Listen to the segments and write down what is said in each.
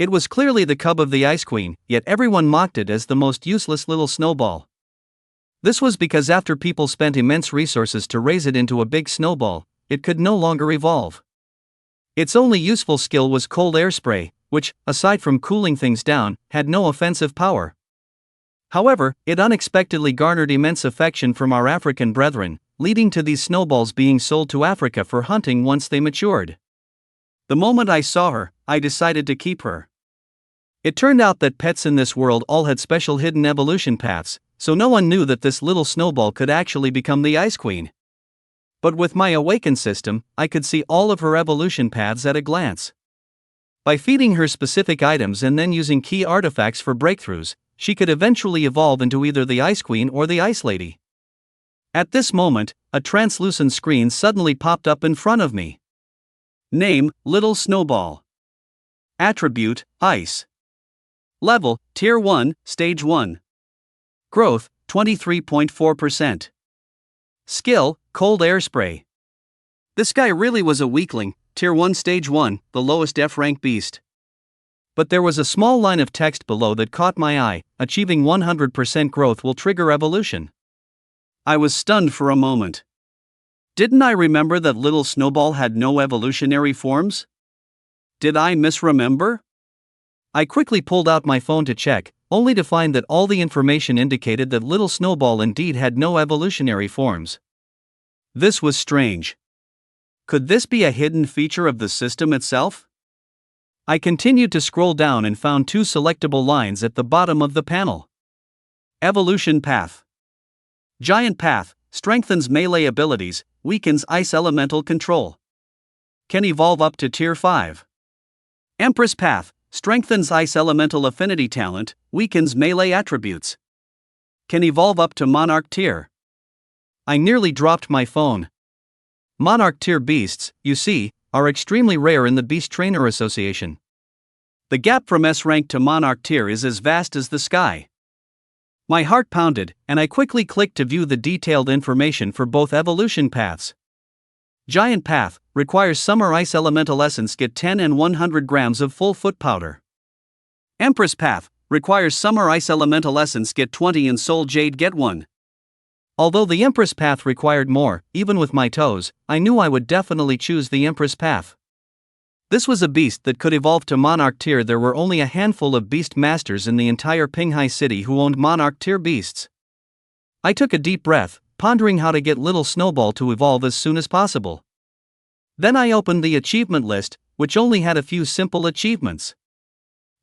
It was clearly the cub of the Ice Queen, yet everyone mocked it as the most useless little snowball. This was because after people spent immense resources to raise it into a big snowball, it could no longer evolve. Its only useful skill was cold air spray, which, aside from cooling things down, had no offensive power. However, it unexpectedly garnered immense affection from our African brethren, leading to these snowballs being sold to Africa for hunting once they matured. The moment I saw her, I decided to keep her. It turned out that pets in this world all had special hidden evolution paths, so no one knew that this little snowball could actually become the Ice Queen. But with my Awaken system, I could see all of her evolution paths at a glance. By feeding her specific items and then using key artifacts for breakthroughs, she could eventually evolve into either the Ice Queen or the Ice Lady. At this moment, a translucent screen suddenly popped up in front of me. Name: Little Snowball. Attribute: Ice. Level: Tier 1, Stage 1. Growth: 23.4%. Skill: Cold Air Spray. This guy really was a weakling, Tier 1 Stage 1, the lowest F-rank beast. But there was a small line of text below that caught my eye: achieving 100% growth will trigger evolution. I was stunned for a moment. Didn't I remember that Little Snowball had no evolutionary forms? Did I misremember? I quickly pulled out my phone to check, only to find that all the information indicated that Little Snowball indeed had no evolutionary forms. This was strange. Could this be a hidden feature of the system itself? I continued to scroll down and found two selectable lines at the bottom of the panel. Evolution Path. Giant Path, strengthens melee abilities, weakens ice elemental control. Can evolve up to Tier 5. Empress Path, strengthens ice elemental affinity talent, weakens melee attributes. Can evolve up to Monarch Tier. I nearly dropped my phone. Monarch Tier beasts, you see, are extremely rare in the Beast Trainer Association. The gap from S rank to Monarch Tier is as vast as the sky. My heart pounded, and I quickly clicked to view the detailed information for both evolution paths. Giant Path, requires Summer Ice Elemental Essence, get 10 and 100 grams of full foot powder. Empress Path, requires Summer Ice Elemental Essence, get 20 and Soul Jade, get 1. Although the Empress Path required more, even with my toes, I knew I would definitely choose the Empress Path. This was a beast that could evolve to Monarch Tier. There were only a handful of beast masters in the entire Pinghai City who owned Monarch Tier beasts. I took a deep breath, pondering how to get Little Snowball to evolve as soon as possible. Then I opened the achievement list, which only had a few simple achievements.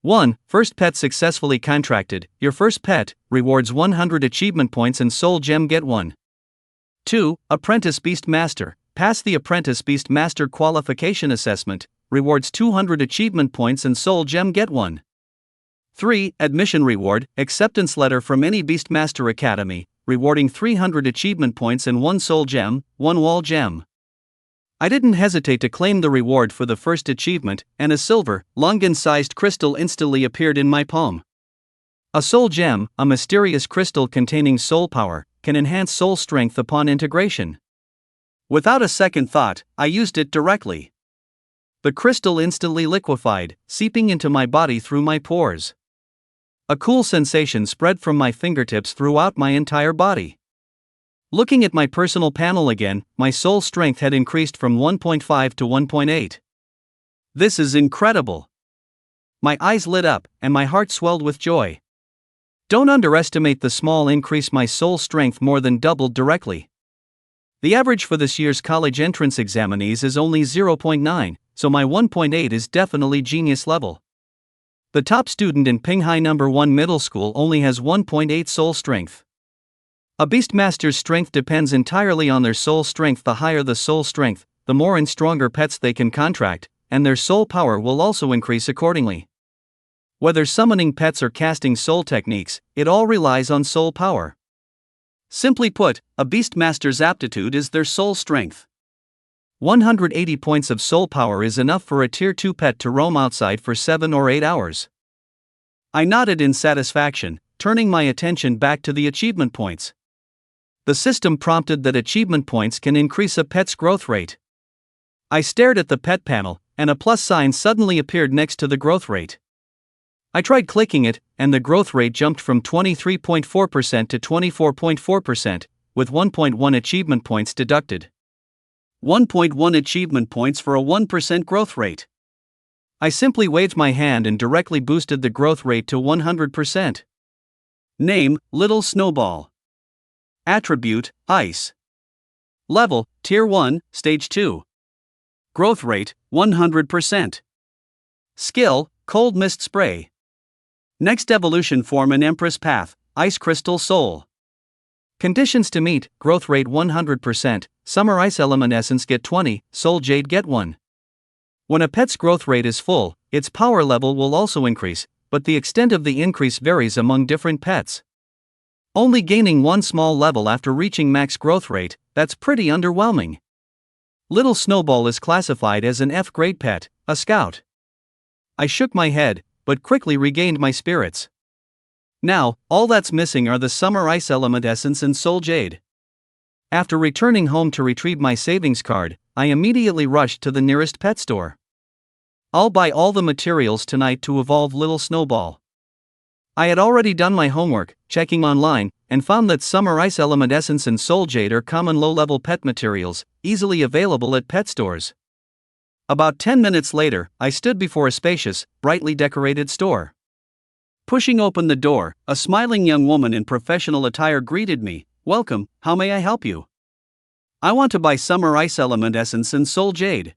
1. First pet successfully contracted. Your first pet rewards 100 achievement points and soul gem, get 1. 2. Apprentice Beast Master. Pass the Apprentice Beast Master qualification assessment, rewards 200 achievement points and soul gem, get 1. 3. Admission reward. Acceptance letter from any Beastmaster Academy, rewarding 300 achievement points and 1 soul gem, 1 wall gem. I didn't hesitate to claim the reward for the first achievement, and a silver, Longan-sized crystal instantly appeared in my palm. A soul gem, a mysterious crystal containing soul power, can enhance soul strength upon integration. Without a second thought, I used it directly. The crystal instantly liquefied, seeping into my body through my pores. A cool sensation spread from my fingertips throughout my entire body. Looking at my personal panel again, my soul strength had increased from 1.5 to 1.8. This is incredible. My eyes lit up, and my heart swelled with joy. Don't underestimate the small increase. My soul strength more than doubled directly. The average for this year's college entrance examinees is only 0.9, so my 1.8 is definitely genius level. The top student in Pinghai No. 1 Middle School only has 1.8 soul strength. A Beastmaster's strength depends entirely on their soul strength. The higher the soul strength, the more and stronger pets they can contract, and their soul power will also increase accordingly. Whether summoning pets or casting soul techniques, it all relies on soul power. Simply put, a Beastmaster's aptitude is their soul strength. 180 points of soul power is enough for a Tier 2 pet to roam outside for 7 or 8 hours. I nodded in satisfaction, turning my attention back to the achievement points. The system prompted that achievement points can increase a pet's growth rate. I stared at the pet panel, and a plus sign suddenly appeared next to the growth rate. I tried clicking it, and the growth rate jumped from 23.4% to 24.4%, with 1.1 achievement points deducted. 1.1 achievement points for a 1% growth rate. I simply waved my hand and directly boosted the growth rate to 100%. Name, Little Snowball. Attribute, Ice. Level, Tier 1, Stage 2. Growth rate, 100%. Skill, Cold Mist Spray. Next evolution form in Empress Path, Ice Crystal Soul. Conditions to meet, growth rate 100%, Summer Ice Element Essence get 20, Soul Jade get 1. When a pet's growth rate is full, its power level will also increase, but the extent of the increase varies among different pets. Only gaining one small level after reaching max growth rate, that's pretty underwhelming. Little Snowball is classified as an F-grade pet, a scout. I shook my head, but quickly regained my spirits. Now, all that's missing are the Summer Ice Element Essence and Soul Jade. After returning home to retrieve my savings card, I immediately rushed to the nearest pet store. I'll buy all the materials tonight to evolve Little Snowball. I had already done my homework, checking online, and found that Summer Ice Element Essence and Soul Jade are common low-level pet materials, easily available at pet stores. About 10 minutes later, I stood before a spacious, brightly decorated store. Pushing open the door, a smiling young woman in professional attire greeted me. "Welcome, how may I help you?" "I want to buy Summer Ice Element Essence and Soul Jade."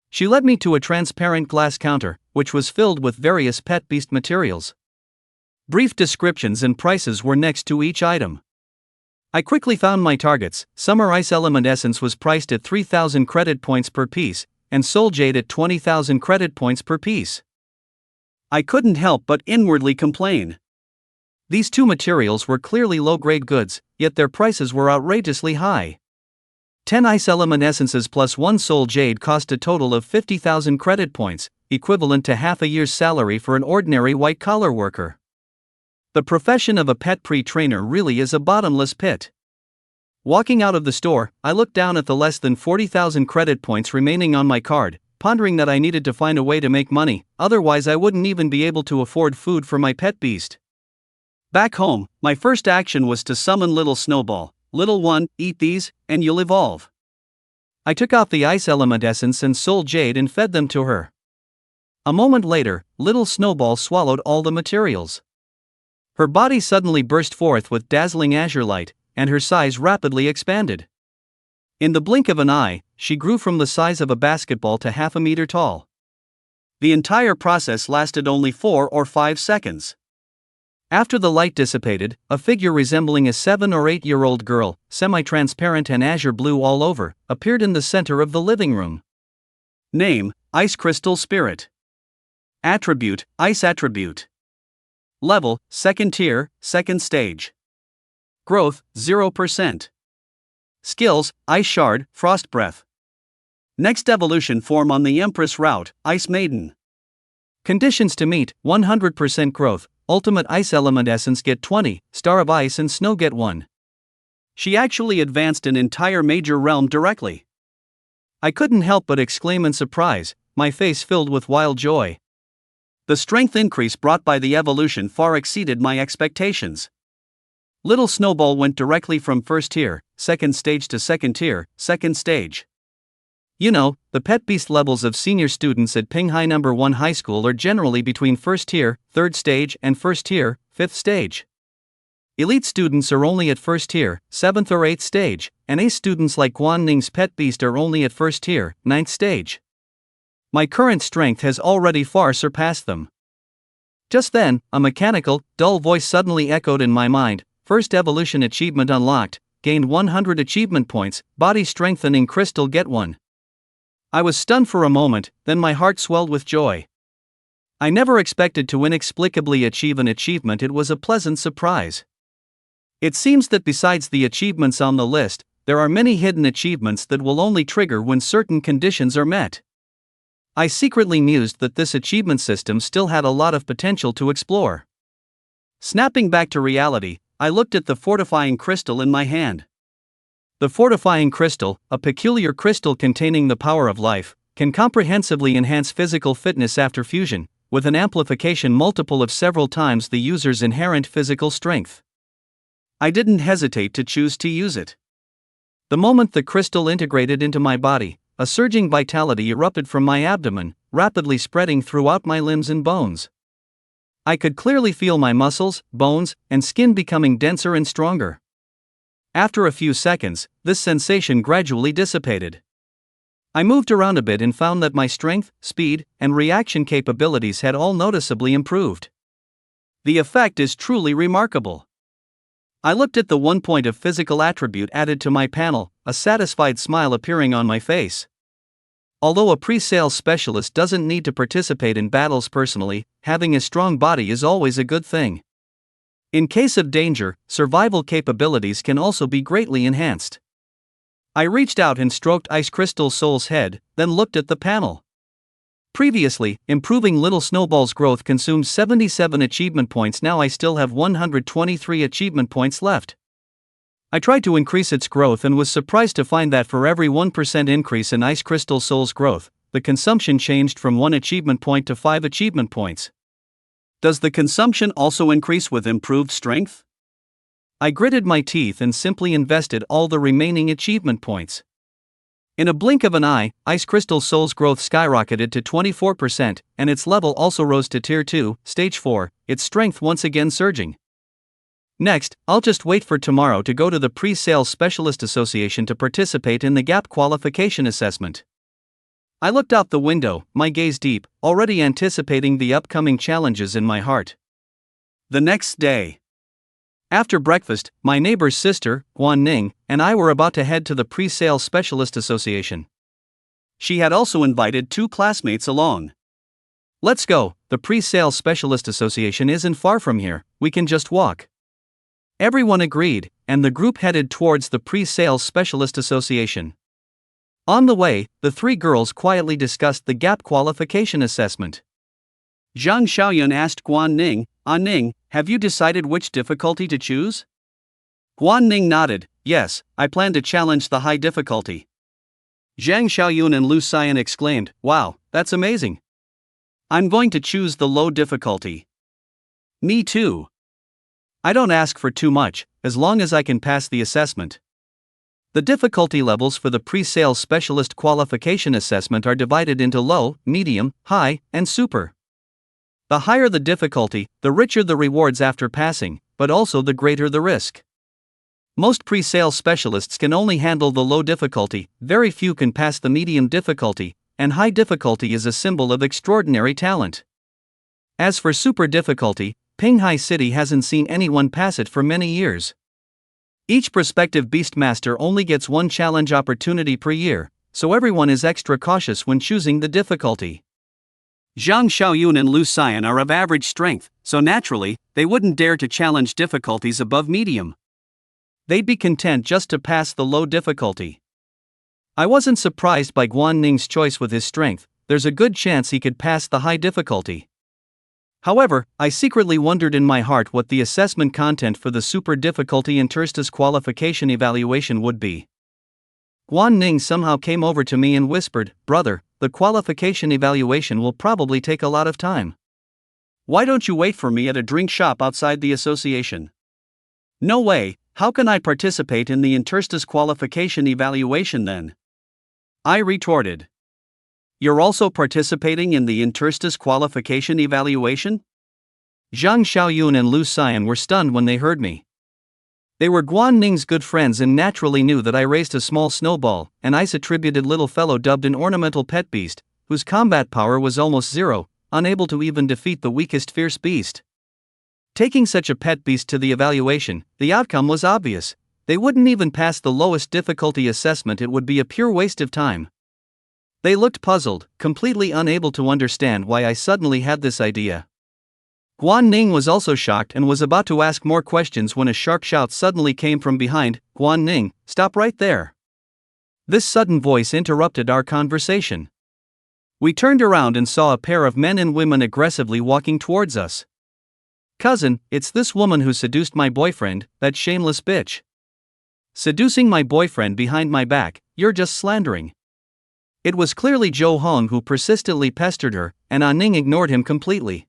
She led me to a transparent glass counter, which was filled with various pet beast materials. Brief descriptions and prices were next to each item. I quickly found my targets. Summer Ice Element Essence was priced at 3,000 credit points per piece, and Soul Jade at 20,000 credit points per piece. I couldn't help but inwardly complain. These two materials were clearly low-grade goods, yet their prices were outrageously high. 10 Ice Element Essences plus 1 Soul Jade cost a total of 50,000 credit points, equivalent to half a year's salary for an ordinary white-collar worker. The profession of a pet pre-trainer really is a bottomless pit. Walking out of the store, I looked down at the less than 40,000 credit points remaining on my card, pondering that I needed to find a way to make money, otherwise I wouldn't even be able to afford food for my pet beast. Back home, my first action was to summon Little Snowball. "Little one, eat these, and you'll evolve." I took off the Ice Element Essence and Soul Jade and fed them to her. A moment later, Little Snowball swallowed all the materials. Her body suddenly burst forth with dazzling azure light, and her size rapidly expanded. In the blink of an eye, she grew from the size of a basketball to half a meter tall. The entire process lasted only 4 or 5 seconds. After the light dissipated, a figure resembling a 7 or 8-year-old girl, semi-transparent and azure blue all over, appeared in the center of the living room. Name, Ice Crystal Spirit. Attribute, Ice Attribute. Level, 2nd tier, 2nd stage. Growth, 0%. Skills, Ice Shard, Frost Breath. Next evolution form on the Empress route, Ice Maiden. Conditions to meet, 100% growth, Ultimate Ice Element Essence get 20, Star of Ice and Snow get 1. She actually advanced an entire major realm directly. I couldn't help but exclaim in surprise, my face filled with wild joy. The strength increase brought by the evolution far exceeded my expectations. Little Snowball went directly from 1st tier, 2nd stage to 2nd tier, 2nd stage. You know, the pet beast levels of senior students at Pinghai No. 1 High School are generally between 1st tier, 3rd stage and 1st tier, 5th stage. Elite students are only at 1st tier, 7th or 8th stage, and ace students like Guan Ning's pet beast are only at 1st tier, 9th stage. My current strength has already far surpassed them. Just then, a mechanical, dull voice suddenly echoed in my mind. First evolution achievement unlocked, gained 100 achievement points, body strengthening crystal get 1. I was stunned for a moment, then my heart swelled with joy. I never expected to inexplicably achieve an achievement. It was a pleasant surprise. It seems that besides the achievements on the list, there are many hidden achievements that will only trigger when certain conditions are met. I secretly mused that this achievement system still had a lot of potential to explore. Snapping back to reality, I looked at the fortifying crystal in my hand. The fortifying crystal, a peculiar crystal containing the power of life, can comprehensively enhance physical fitness after fusion, with an amplification multiple of several times the user's inherent physical strength. I didn't hesitate to choose to use it. The moment the crystal integrated into my body, a surging vitality erupted from my abdomen, rapidly spreading throughout my limbs and bones. I could clearly feel my muscles, bones, and skin becoming denser and stronger. After a few seconds, this sensation gradually dissipated. I moved around a bit and found that my strength, speed, and reaction capabilities had all noticeably improved. The effect is truly remarkable. I looked at the 1 point of physical attribute added to my panel, a satisfied smile appearing on my face. Although a pre-sales specialist doesn't need to participate in battles personally, having a strong body is always a good thing. In case of danger, survival capabilities can also be greatly enhanced. I reached out and stroked Ice Crystal Soul's head, then looked at the panel. Previously, improving Little Snowball's growth consumed 77 achievement points. Now I still have 123 achievement points left. I tried to increase its growth and was surprised to find that for every 1% increase in Ice Crystal Soul's growth, the consumption changed from 1 achievement point to 5 achievement points. Does the consumption also increase with improved strength? I gritted my teeth and simply invested all the remaining achievement points. In a blink of an eye, Ice Crystal Soul's growth skyrocketed to 24%, and its level also rose to Tier 2, Stage 4, its strength once again surging. Next, I'll just wait for tomorrow to go to the Pre-Sales Specialist Association to participate in the GAP qualification assessment. I looked out the window, my gaze deep, already anticipating the upcoming challenges in my heart. The next day. After breakfast, my neighbor's sister, Guan Ning, and I were about to head to the Pre-Sales Specialist Association. She had also invited 2 classmates along. Let's go, the Pre-Sales Specialist Association isn't far from here, we can just walk. Everyone agreed, and the group headed towards the Pre-Sales Specialist Association. On the way, the 3 girls quietly discussed the GAP qualification assessment. Zhang Xiaoyun asked Guan Ning, Ning, have you decided which difficulty to choose? Guan Ning nodded, yes, I plan to challenge the high difficulty. Zhang Xiaoyun and Lu Xian exclaimed, wow, that's amazing. I'm going to choose the low difficulty. Me too. I don't ask for too much, as long as I can pass the assessment. The difficulty levels for the Pre-Sales Specialist Qualification Assessment are divided into low, medium, high, and super. The higher the difficulty, the richer the rewards after passing, but also the greater the risk. Most pre-sales specialists can only handle the low difficulty, very few can pass the medium difficulty, and high difficulty is a symbol of extraordinary talent. As for super difficulty, Pinghai City hasn't seen anyone pass it for many years. Each prospective Beastmaster only gets 1 challenge opportunity per year, so everyone is extra cautious when choosing the difficulty. Zhang Xiaoyun and Lu Xian are of average strength, so naturally, they wouldn't dare to challenge difficulties above medium. They'd be content just to pass the low difficulty. I wasn't surprised by Guan Ning's choice with his strength, there's a good chance he could pass the high difficulty. However, I secretly wondered in my heart what the assessment content for the super difficulty Interstas qualification evaluation would be. Guan Ning somehow came over to me and whispered, brother, the qualification evaluation will probably take a lot of time. Why don't you wait for me at a drink shop outside the association? No way, how can I participate in the Interstas qualification evaluation then? I retorted. You're also participating in the Interstas qualification evaluation? Zhang Xiaoyun and Lu Xian were stunned when they heard me. They were Guan Ning's good friends and naturally knew that I raised a small snowball, an ice-attributed little fellow dubbed an ornamental pet beast, whose combat power was almost zero, unable to even defeat the weakest fierce beast. Taking such a pet beast to the evaluation, the outcome was obvious. They wouldn't even pass the lowest difficulty assessment, it would be a pure waste of time. They looked puzzled, completely unable to understand why I suddenly had this idea. Guan Ning was also shocked and was about to ask more questions when a sharp shout suddenly came from behind. Guan Ning, stop right there. This sudden voice interrupted our conversation. We turned around and saw a pair of men and women aggressively walking towards us. Cousin, it's this woman who seduced my boyfriend, that shameless bitch. Seducing my boyfriend behind my back, you're just slandering. It was clearly Zhou Hong who persistently pestered her, and Ah Ning ignored him completely.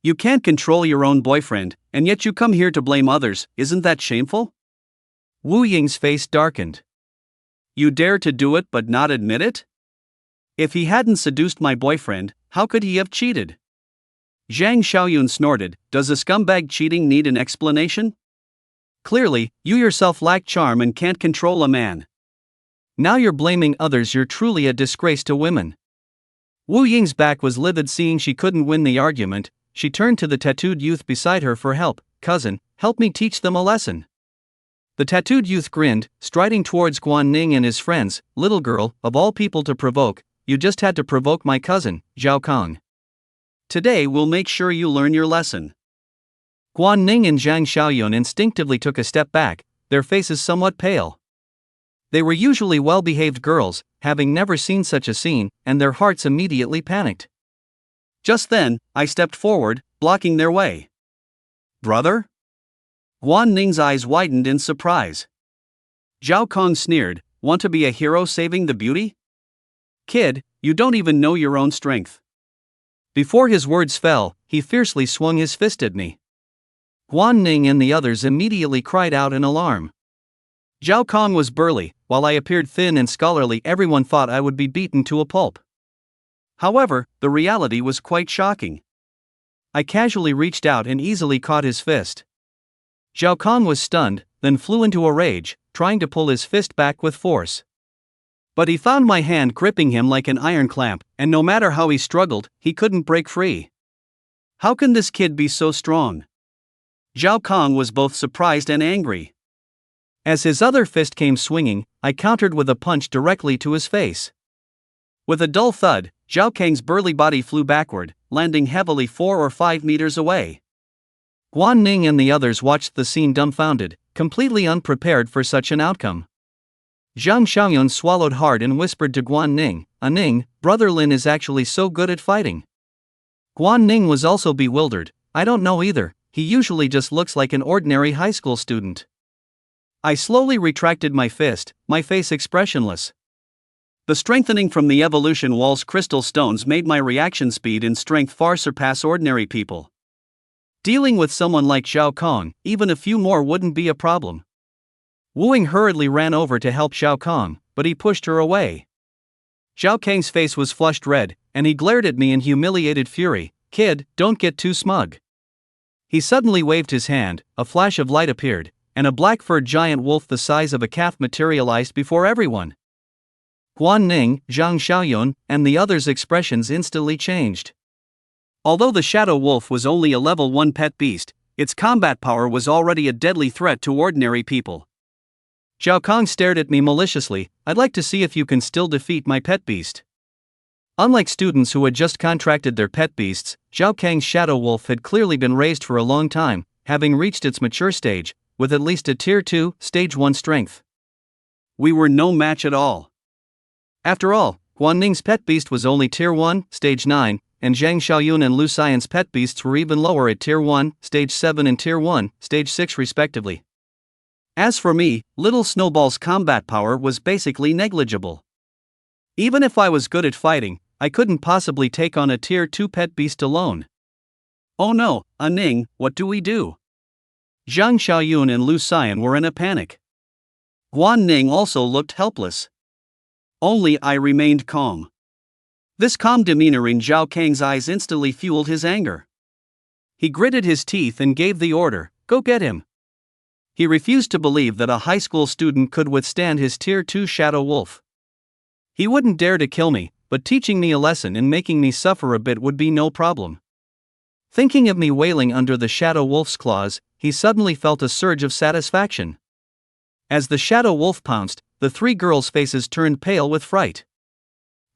You can't control your own boyfriend, and yet you come here to blame others, isn't that shameful? Wu Ying's face darkened. You dare to do it but not admit it? If he hadn't seduced my boyfriend, how could he have cheated? Zhang Xiaoyun snorted, does a scumbag cheating need an explanation? Clearly, you yourself lack charm and can't control a man. Now you're blaming others, you're truly a disgrace to women. Wu Ying's back was livid seeing she couldn't win the argument. She turned to the tattooed youth beside her for help. Cousin, help me teach them a lesson. The tattooed youth grinned, striding towards Guan Ning and his friends. Little girl, of all people to provoke, you just had to provoke my cousin, Zhao Kong. Today we'll make sure you learn your lesson. Guan Ning and Zhang Xiaoyun instinctively took a step back, their faces somewhat pale. They were usually well-behaved girls, having never seen such a scene, and their hearts immediately panicked. Just then, I stepped forward, blocking their way. Brother? Guan Ning's eyes widened in surprise. Zhao Kong sneered, want to be a hero saving the beauty? Kid, you don't even know your own strength. Before his words fell, he fiercely swung his fist at me. Guan Ning and the others immediately cried out in alarm. Zhao Kong was burly, while I appeared thin and scholarly. Everyone thought I would be beaten to a pulp. However, the reality was quite shocking. I casually reached out and easily caught his fist. Zhao Kong was stunned, then flew into a rage, trying to pull his fist back with force. But he found my hand gripping him like an iron clamp, and no matter how he struggled, he couldn't break free. How can this kid be so strong? Zhao Kong was both surprised and angry. As his other fist came swinging, I countered with a punch directly to his face. With a dull thud, Zhao Kang's burly body flew backward, landing heavily 4 or 5 meters away. Guan Ning and the others watched the scene dumbfounded, completely unprepared for such an outcome. Zhang Xiaoyun swallowed hard and whispered to Guan Ning, "Ah Ning, Brother Lin is actually so good at fighting." Guan Ning was also bewildered. I don't know either, he usually just looks like an ordinary high school student. I slowly retracted my fist, my face expressionless. The strengthening from the evolution wall's crystal stones made my reaction speed and strength far surpass ordinary people. Dealing with someone like Zhao Kong, even a few more wouldn't be a problem. Wu Ying hurriedly ran over to help Zhao Kong, but he pushed her away. Zhao Kang's face was flushed red, and he glared at me in humiliated fury. Kid, don't get too smug. He suddenly waved his hand, a flash of light appeared, and a black-furred giant wolf the size of a calf materialized before everyone. Guan Ning, Zhang Xiaoyun, and the others' expressions instantly changed. Although the shadow wolf was only a level 1 pet beast, its combat power was already a deadly threat to ordinary people. Zhao Kong stared at me maliciously. I'd like to see if you can still defeat my pet beast. Unlike students who had just contracted their pet beasts, Zhao Kang's shadow wolf had clearly been raised for a long time, having reached its mature stage, with at least a Tier 2, Stage 1 strength. We were no match at all. After all, Guan Ning's pet beast was only Tier 1, Stage 9, and Zhang Xiaoyun and Lu Xian's pet beasts were even lower at Tier 1, Stage 7 and Tier 1, Stage 6 respectively. As for me, Little Snowball's combat power was basically negligible. Even if I was good at fighting, I couldn't possibly take on a Tier 2 pet beast alone. Oh no, Ah Ning, what do we do? Zhang Xiaoyun and Lu Xian were in a panic. Guan Ning also looked helpless. Only I remained calm. This calm demeanor in Zhao Kang's eyes instantly fueled his anger. He gritted his teeth and gave the order, go get him. He refused to believe that a high school student could withstand his Tier 2 shadow wolf. He wouldn't dare to kill me, but teaching me a lesson and making me suffer a bit would be no problem. Thinking of me wailing under the shadow wolf's claws, he suddenly felt a surge of satisfaction. As the shadow wolf pounced, the 3 girls' faces turned pale with fright.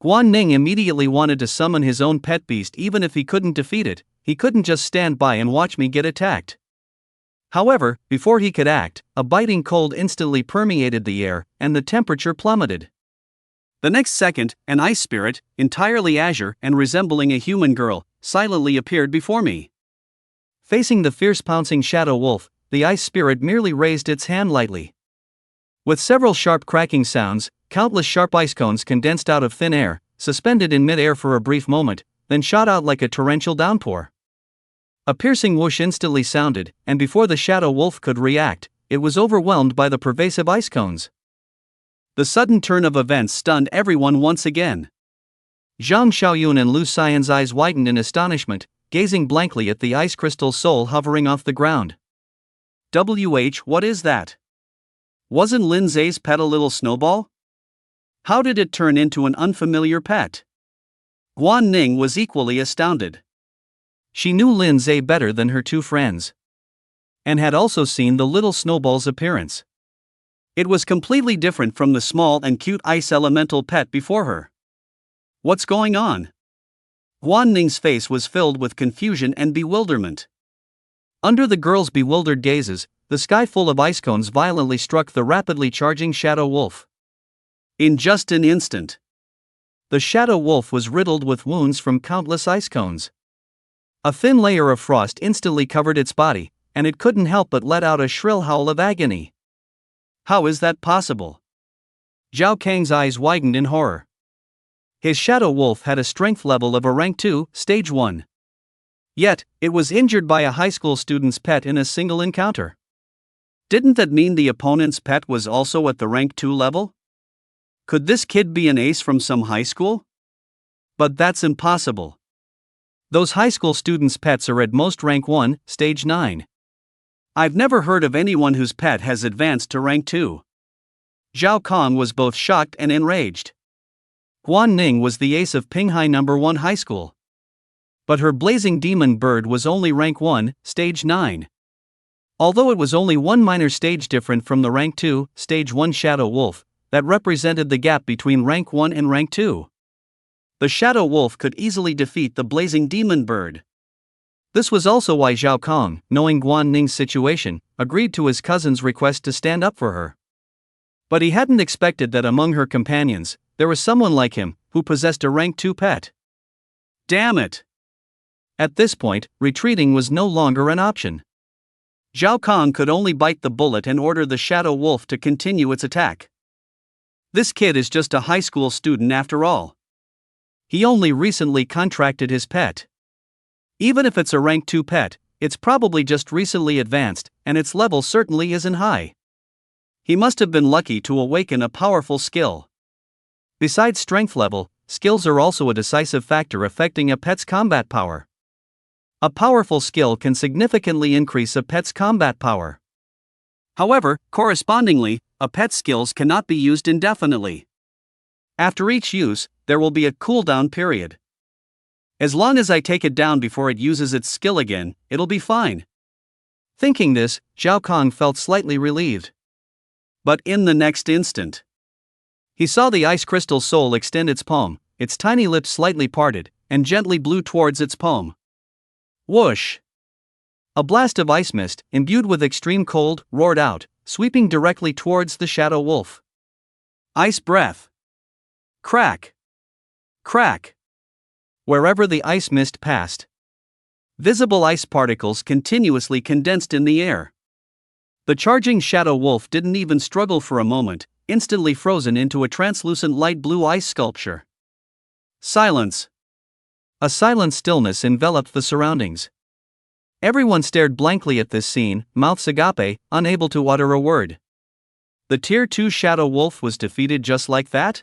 Guan Ning immediately wanted to summon his own pet beast even if he couldn't defeat it. He couldn't just stand by and watch me get attacked. However, before he could act, a biting cold instantly permeated the air, and the temperature plummeted. The next second, an ice spirit, entirely azure and resembling a human girl, silently appeared before me. Facing the fierce pouncing shadow wolf, the ice spirit merely raised its hand lightly. With several sharp cracking sounds, countless sharp ice cones condensed out of thin air, suspended in mid-air for a brief moment, then shot out like a torrential downpour. A piercing whoosh instantly sounded, and before the shadow wolf could react, it was overwhelmed by the pervasive ice cones. The sudden turn of events stunned everyone once again. Zhang Xiaoyun and Lu Xian's eyes widened in astonishment, gazing blankly at the ice crystal soul hovering off the ground. What is that? Wasn't Lin Zai's pet a little snowball? How did it turn into an unfamiliar pet? Guan Ning was equally astounded. She knew Lin Zai better than her two friends, and had also seen the little snowball's appearance. It was completely different from the small and cute ice elemental pet before her. What's going on? Guan Ning's face was filled with confusion and bewilderment. Under the girl's bewildered gazes, the sky full of ice cones violently struck the rapidly charging shadow wolf. In just an instant, the shadow wolf was riddled with wounds from countless ice cones. A thin layer of frost instantly covered its body, and it couldn't help but let out a shrill howl of agony. How is that possible? Zhao Kang's eyes widened in horror. His shadow wolf had a strength level of a rank 2, stage 1. Yet, it was injured by a high school student's pet in a single encounter. Didn't that mean the opponent's pet was also at the rank 2 level? Could this kid be an ace from some high school? But that's impossible. Those high school students' pets are at most rank 1, stage 9. I've never heard of anyone whose pet has advanced to rank 2. Zhao Kong was both shocked and enraged. Guan Ning was the ace of Pinghai No. 1 High School. But her blazing demon bird was only rank 1, stage 9. Although it was only one minor stage different from the rank 2, stage 1 shadow wolf, that represented the gap between rank 1 and rank 2. The shadow wolf could easily defeat the blazing demon bird. This was also why Zhao Kong, knowing Guan Ning's situation, agreed to his cousin's request to stand up for her. But he hadn't expected that among her companions, there was someone like him, who possessed a rank 2 pet. Damn it! At this point, retreating was no longer an option. Zhao Kong could only bite the bullet and order the shadow wolf to continue its attack. This kid is just a high school student after all. He only recently contracted his pet. Even if it's a rank 2 pet, it's probably just recently advanced, and its level certainly isn't high. He must have been lucky to awaken a powerful skill. Besides strength level, skills are also a decisive factor affecting a pet's combat power. A powerful skill can significantly increase a pet's combat power. However, correspondingly, a pet's skills cannot be used indefinitely. After each use, there will be a cooldown period. As long as I take it down before it uses its skill again, it'll be fine. Thinking this, Zhao Kong felt slightly relieved. But in the next instant, he saw the ice crystal soul extend its palm, its tiny lips slightly parted, and gently blew towards its palm. Whoosh! A blast of ice mist, imbued with extreme cold, roared out, sweeping directly towards the shadow wolf. Ice breath. Crack! Crack! Wherever the ice mist passed, visible ice particles continuously condensed in the air. The charging shadow wolf didn't even struggle for a moment, instantly frozen into a translucent light blue ice sculpture. Silence. A silent stillness enveloped the surroundings. Everyone stared blankly at this scene, mouths agape, unable to utter a word. The Tier 2 shadow wolf was defeated just like that?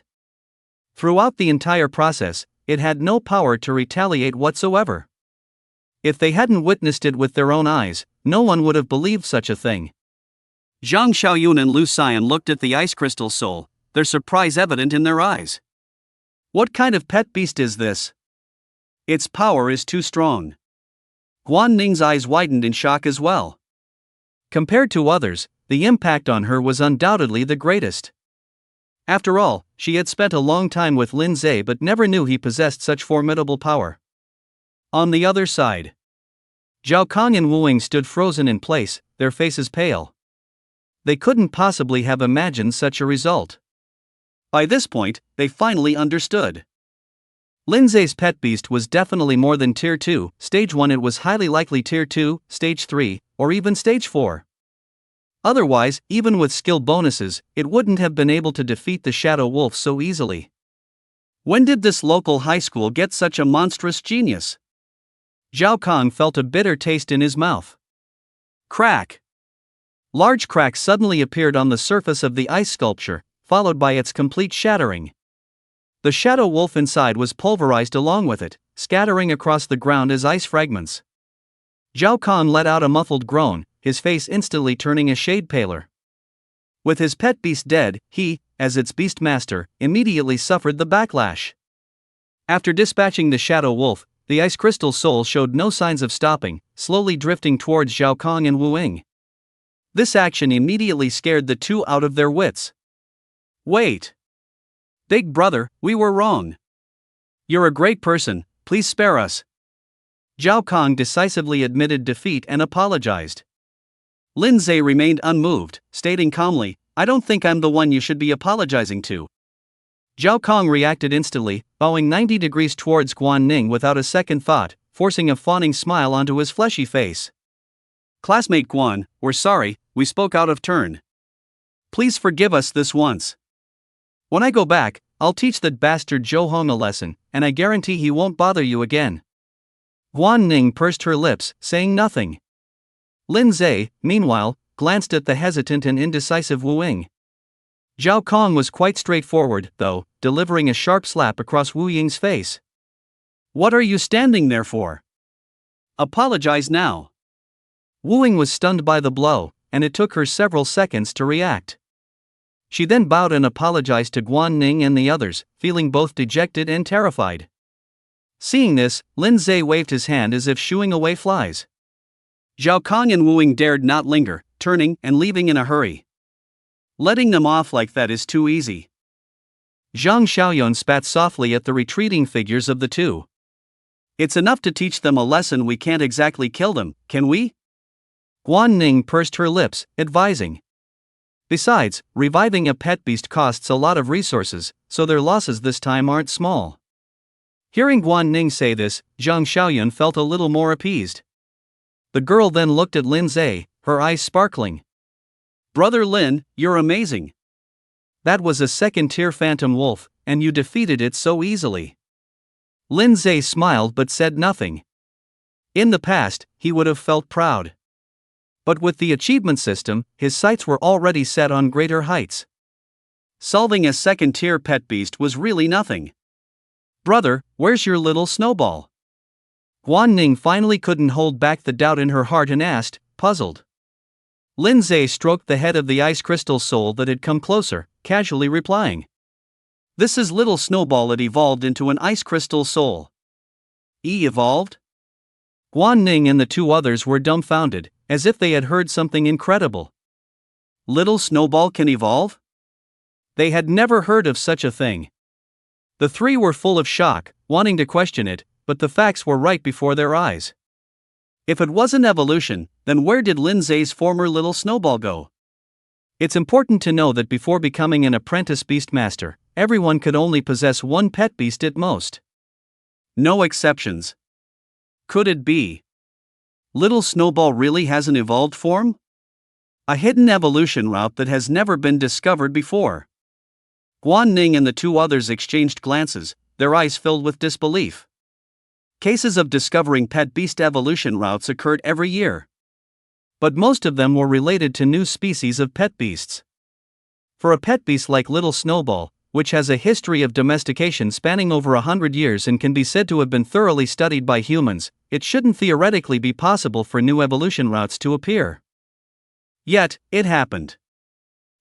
Throughout the entire process, it had no power to retaliate whatsoever. If they hadn't witnessed it with their own eyes, no one would have believed such a thing. Zhang Xiaoyun and Lu Xian looked at the ice crystal soul, their surprise evident in their eyes. What kind of pet beast is this? Its power is too strong. Guan Ning's eyes widened in shock as well. Compared to others, the impact on her was undoubtedly the greatest. After all, she had spent a long time with Lin Zai but never knew he possessed such formidable power. On the other side, Zhao Kong and Wu Ying stood frozen in place, their faces pale. They couldn't possibly have imagined such a result. By this point, they finally understood. Lin Zai's pet beast was definitely more than Tier 2, Stage 1. It was highly likely Tier 2, Stage 3, or even Stage 4. Otherwise, even with skill bonuses, it wouldn't have been able to defeat the Shadow Wolf so easily. When did this local high school get such a monstrous genius? Zhao Kong felt a bitter taste in his mouth. Crack! Large cracks suddenly appeared on the surface of the ice sculpture, followed by its complete shattering. The Shadow Wolf inside was pulverized along with it, scattering across the ground as ice fragments. Zhao Kong let out a muffled groan, his face instantly turning a shade paler. With his pet beast dead, he, as its beast master, immediately suffered the backlash. After dispatching the Shadow Wolf, the Ice Crystal Soul showed no signs of stopping, slowly drifting towards Zhao Kong and Wu Ying. This action immediately scared the two out of their wits. Wait! Big brother, we were wrong. You're a great person, please spare us. Zhao Kong decisively admitted defeat and apologized. Lin Zhe remained unmoved, stating calmly, I don't think I'm the one you should be apologizing to. Zhao Kong reacted instantly, bowing 90 degrees towards Guan Ning without a second thought, forcing a fawning smile onto his fleshy face. Classmate Guan, we're sorry, we spoke out of turn. Please forgive us this once. When I go back, I'll teach that bastard Zhou Hong a lesson, and I guarantee he won't bother you again. Guan Ning pursed her lips, saying nothing. Lin Zhe, meanwhile, glanced at the hesitant and indecisive Wu Ying. Zhao Kong was quite straightforward, though, delivering a sharp slap across Wu Ying's face. What are you standing there for? Apologize now. Wu Ying was stunned by the blow, and it took her several seconds to react. She then bowed and apologized to Guan Ning and the others, feeling both dejected and terrified. Seeing this, Lin Zhe waved his hand as if shooing away flies. Zhao Kong and Wu Ying dared not linger, turning and leaving in a hurry. Letting them off like that is too easy. Zhang Xiaoyun spat softly at the retreating figures of the two. It's enough to teach them a lesson. We can't exactly kill them, can we? Guan Ning pursed her lips, advising. Besides, reviving a pet beast costs a lot of resources, so their losses this time aren't small. Hearing Guan Ning say this, Zhang Xiaoyun felt a little more appeased. The girl then looked at Lin Zhe, her eyes sparkling. Brother Lin, you're amazing. That was a second-tier phantom wolf, and you defeated it so easily. Lin Zhe smiled but said nothing. In the past, he would have felt proud. But with the achievement system, his sights were already set on greater heights. Solving a second-tier pet beast was really nothing. Brother, where's your little snowball? Guan Ning finally couldn't hold back the doubt in her heart and asked, puzzled. Lin Zhe stroked the head of the Ice Crystal Soul that had come closer, casually replying. This is little snowball. It evolved into an Ice Crystal Soul. Evolved? Guan Ning and the two others were dumbfounded, as if they had heard something incredible. Little snowball can evolve? They had never heard of such a thing. The three were full of shock, wanting to question it, but the facts were right before their eyes. If it wasn't evolution, then where did Lin Zhe's former little snowball go? It's important to know that before becoming an apprentice beastmaster, everyone could only possess one pet beast at most. No exceptions. Could it be? Little Snowball really has an evolved form? A hidden evolution route that has never been discovered before. Guan Ning and the two others exchanged glances, their eyes filled with disbelief. Cases of discovering pet beast evolution routes occurred every year. But most of them were related to new species of pet beasts. For a pet beast like Little Snowball, which has a history of domestication spanning over 100 years and can be said to have been thoroughly studied by humans, it shouldn't theoretically be possible for new evolution routes to appear. Yet, it happened.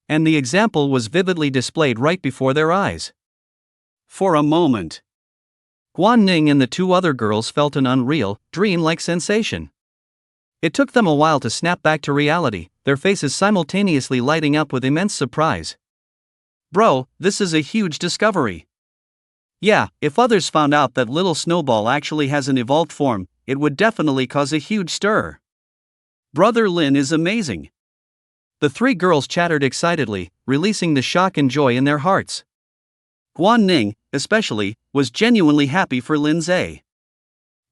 And the example was vividly displayed right before their eyes. For a moment, Guan Ning and the two other girls felt an unreal, dream-like sensation. It took them a while to snap back to reality, their faces simultaneously lighting up with immense surprise. Bro, this is a huge discovery. Yeah, if others found out that Little Snowball actually has an evolved form, it would definitely cause a huge stir. Brother Lin is amazing. The three girls chattered excitedly, releasing the shock and joy in their hearts. Guan Ning, especially, was genuinely happy for Lin Zhe.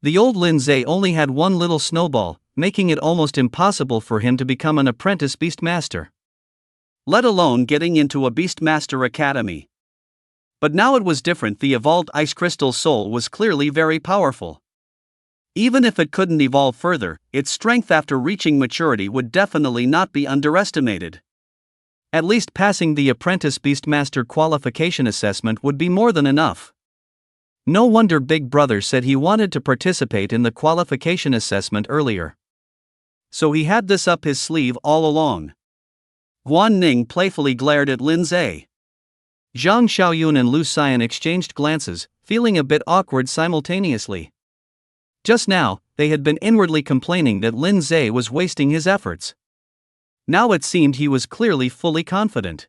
The old Lin Zhe only had one Little Snowball, making it almost impossible for him to become an apprentice Beastmaster. Let alone getting into a Beastmaster Academy. But now it was different. The evolved Ice Crystal Soul was clearly very powerful. Even if it couldn't evolve further, its strength after reaching maturity would definitely not be underestimated. At least passing the Apprentice Beastmaster qualification assessment would be more than enough. No wonder Big Brother said he wanted to participate in the qualification assessment earlier. So he had this up his sleeve all along. Guan Ning playfully glared at Lin Zhe. Zhang Xiaoyun and Lu Xian exchanged glances, feeling a bit awkward simultaneously. Just now, they had been inwardly complaining that Lin Zhe was wasting his efforts. Now it seemed he was clearly fully confident.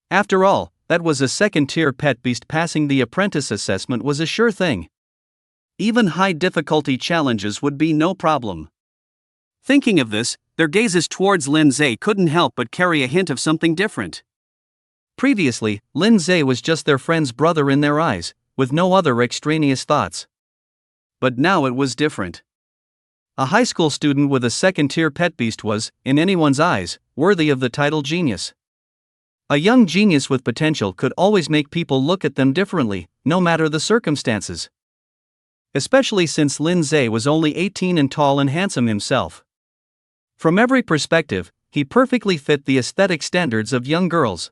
After all, that was a second-tier pet beast. Passing the apprentice assessment was a sure thing. Even high-difficulty challenges would be no problem. Thinking of this, their gazes towards Lin Zhe couldn't help but carry a hint of something different. Previously, Lin Zhe was just their friend's brother in their eyes, with no other extraneous thoughts. But now it was different. A high school student with a second-tier pet beast was, in anyone's eyes, worthy of the title genius. A young genius with potential could always make people look at them differently, no matter the circumstances. Especially since Lin Zhe was only 18 and tall and handsome himself. From every perspective, he perfectly fit the aesthetic standards of young girls.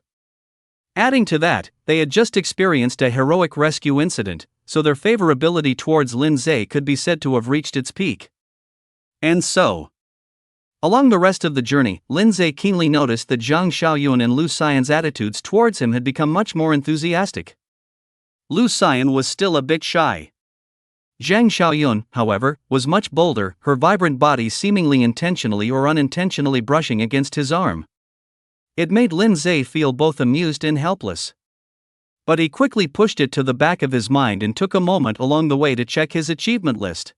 Adding to that, they had just experienced a heroic rescue incident, so their favorability towards Lin Zhe could be said to have reached its peak. And so, along the rest of the journey, Lin Zhe keenly noticed that Zhang Xiaoyun and Lu Xian's attitudes towards him had become much more enthusiastic. Lu Xian was still a bit shy. Zhang Xiaoyun, however, was much bolder, her vibrant body seemingly intentionally or unintentionally brushing against his arm. It made Lin Zhe feel both amused and helpless. But he quickly pushed it to the back of his mind and took a moment along the way to check his achievement list.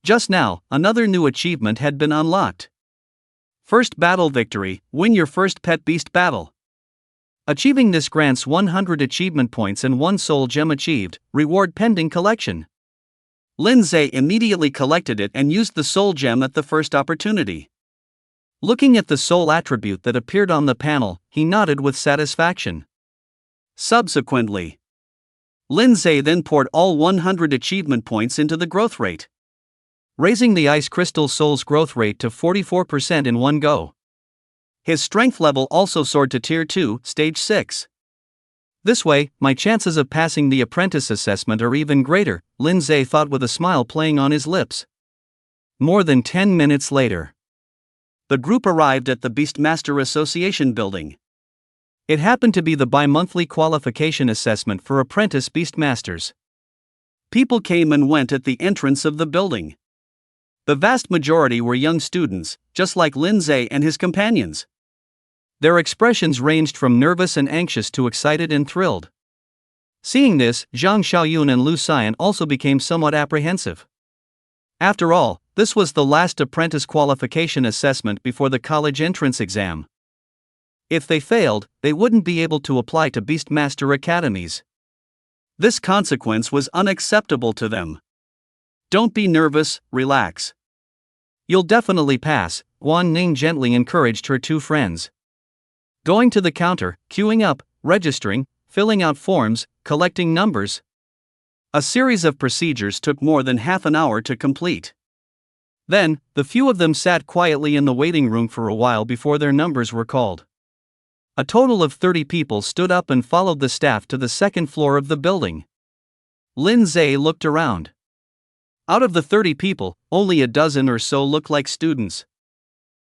Just now, another new achievement had been unlocked. First battle victory, win your first pet beast battle. Achieving this grants 100 achievement points and 1 soul gem achieved, reward pending collection. Lin Zhe immediately collected it and used the soul gem at the first opportunity. Looking at the soul attribute that appeared on the panel, he nodded with satisfaction. Subsequently, Lin Zhe then poured all 100 achievement points into the growth rate, raising the Ice Crystal Soul's growth rate to 44% in one go. His strength level also soared to Tier 2, Stage 6. This way, my chances of passing the apprentice assessment are even greater, Lin Zhe thought with a smile playing on his lips. More than 10 minutes later, the group arrived at the Beastmaster Association building. It happened to be the bi-monthly qualification assessment for apprentice Beastmasters. People came and went at the entrance of the building. The vast majority were young students, just like Lin Zhe and his companions. Their expressions ranged from nervous and anxious to excited and thrilled. Seeing this, Zhang Xiaoyun and Lu Xian also became somewhat apprehensive. After all, this was the last apprentice qualification assessment before the college entrance exam. If they failed, they wouldn't be able to apply to Beastmaster academies. This consequence was unacceptable to them. Don't be nervous, relax. You'll definitely pass, Guan Ning gently encouraged her two friends. Going to the counter, queuing up, registering, filling out forms, collecting numbers. A series of procedures took more than half an hour to complete. Then, the few of them sat quietly in the waiting room for a while before their numbers were called. A total of 30 people stood up and followed the staff to the second floor of the building. Lin Zhe looked around. Out of the 30 people, only a dozen or so looked like students.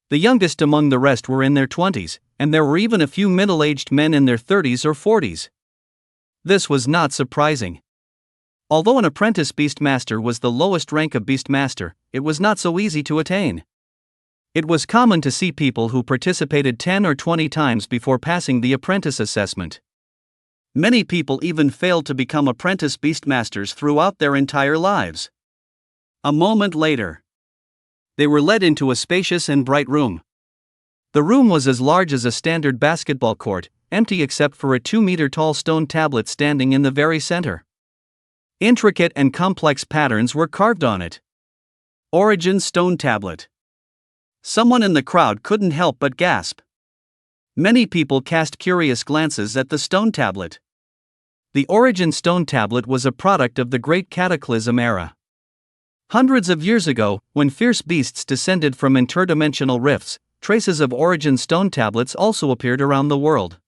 The youngest among the rest were in their 20s, and there were even a few middle-aged men in their 30s or 40s. This was not surprising. Although an apprentice Beastmaster was the lowest rank of Beastmaster, it was not so easy to attain. It was common to see people who participated 10 or 20 times before passing the apprentice assessment. Many people even failed to become apprentice Beastmasters throughout their entire lives. A moment later, they were led into a spacious and bright room. The room was as large as a standard basketball court, empty except for a 2-meter-tall stone tablet standing in the very center. Intricate and complex patterns were carved on it. Origin Stone Tablet. Someone in the crowd couldn't help but gasp. Many people cast curious glances at the stone tablet. The Origin Stone Tablet was a product of the Great Cataclysm era. Hundreds of years ago, when fierce beasts descended from interdimensional rifts, traces of Origin Stone Tablets also appeared around the world.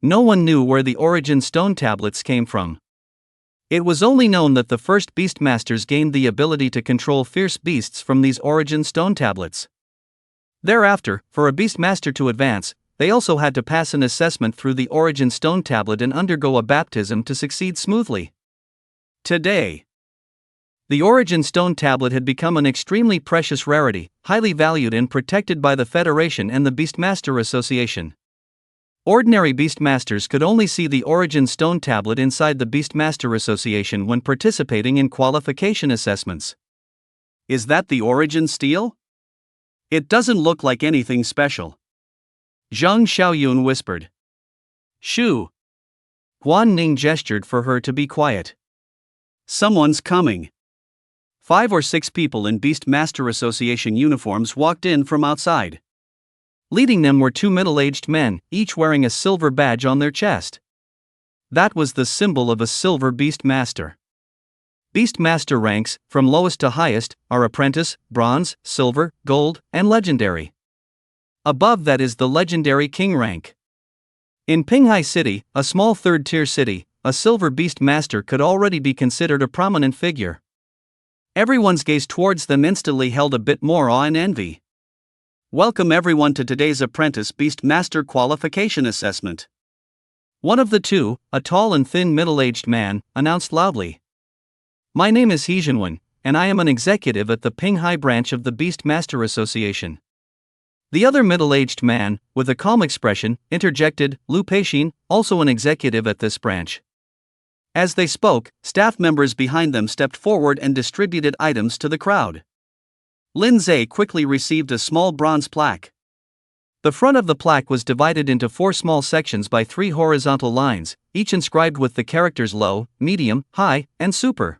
No one knew where the Origin Stone Tablets came from. It was only known that the first Beastmasters gained the ability to control fierce beasts from these Origin Stone Tablets. Thereafter, for a Beastmaster to advance, they also had to pass an assessment through the Origin Stone Tablet and undergo a baptism to succeed smoothly. Today, the Origin Stone Tablet had become an extremely precious rarity, highly valued and protected by the Federation and the Beastmaster Association. Ordinary Beastmasters could only see the Origin Stone Tablet inside the Beastmaster Association when participating in qualification assessments. Is that the Origin Steel? It doesn't look like anything special. Zhang Xiaoyun whispered. Shoo! Huan Ning gestured for her to be quiet. Someone's coming. 5 or 6 people in Beastmaster Association uniforms walked in from outside. Leading them were 2 middle-aged men, each wearing a silver badge on their chest. That was the symbol of a silver Beastmaster. Beastmaster ranks, from lowest to highest, are apprentice, bronze, silver, gold, and legendary. Above that is the legendary king rank. In Pinghai City, a small third-tier city, a silver Beastmaster could already be considered a prominent figure. Everyone's gaze towards them instantly held a bit more awe and envy. Welcome everyone to today's Apprentice Beastmaster Qualification Assessment. One of the two, a tall and thin middle-aged man, announced loudly. My name is He Jinwen, and I am an executive at the Pinghai branch of the Beastmaster Association. The other middle-aged man, with a calm expression, interjected, Lu Peixin, also an executive at this branch. As they spoke, staff members behind them stepped forward and distributed items to the crowd. Lin Zhe quickly received a small bronze plaque. The front of the plaque was divided into 4 small sections by 3 horizontal lines, each inscribed with the characters low, medium, high, and super.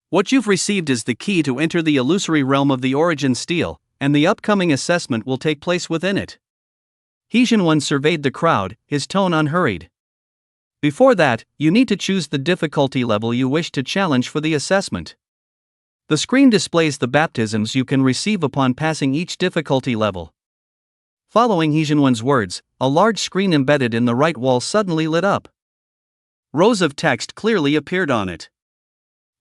What you've received is the key to enter the illusory realm of the Origin Steel, and the upcoming assessment will take place within it. He Jinwen surveyed the crowd, his tone unhurried. Before that, you need to choose the difficulty level you wish to challenge for the assessment. The screen displays the baptisms you can receive upon passing each difficulty level. Following He Jinwen's words, a large screen embedded in the right wall suddenly lit up. Rows of text clearly appeared on it.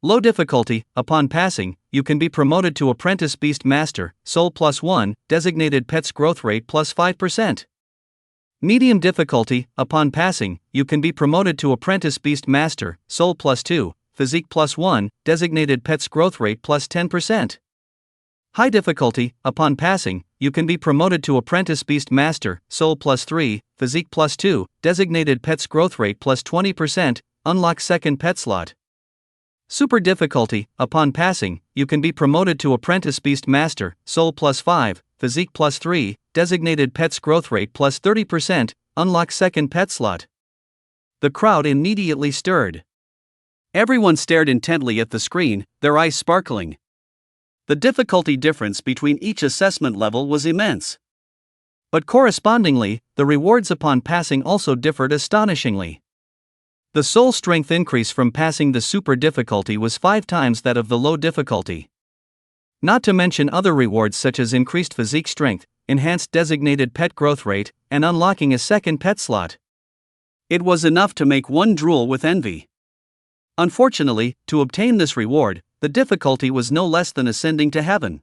Low difficulty, upon passing, you can be promoted to Apprentice Beastmaster, Soul +1, designated Pets Growth Rate +5%. Medium difficulty, upon passing, you can be promoted to Apprentice Beastmaster, Soul +2, Physique +1, designated Pets Growth Rate +10%. High difficulty, upon passing, you can be promoted to Apprentice Beastmaster, Soul +3, Physique +2, designated Pets Growth Rate +20%, unlock second pet slot. Super difficulty, upon passing, you can be promoted to Apprentice Beastmaster, Soul +5, Physique +3, designated Pets Growth Rate +30%, unlock second pet slot. The crowd immediately stirred. Everyone stared intently at the screen, their eyes sparkling. The difficulty difference between each assessment level was immense. But correspondingly, the rewards upon passing also differed astonishingly. The soul strength increase from passing the super difficulty was 5 times that of the low difficulty. Not to mention other rewards such as increased physique strength, enhanced designated pet growth rate, and unlocking a second pet slot. It was enough to make one drool with envy. Unfortunately, to obtain this reward, the difficulty was no less than ascending to heaven.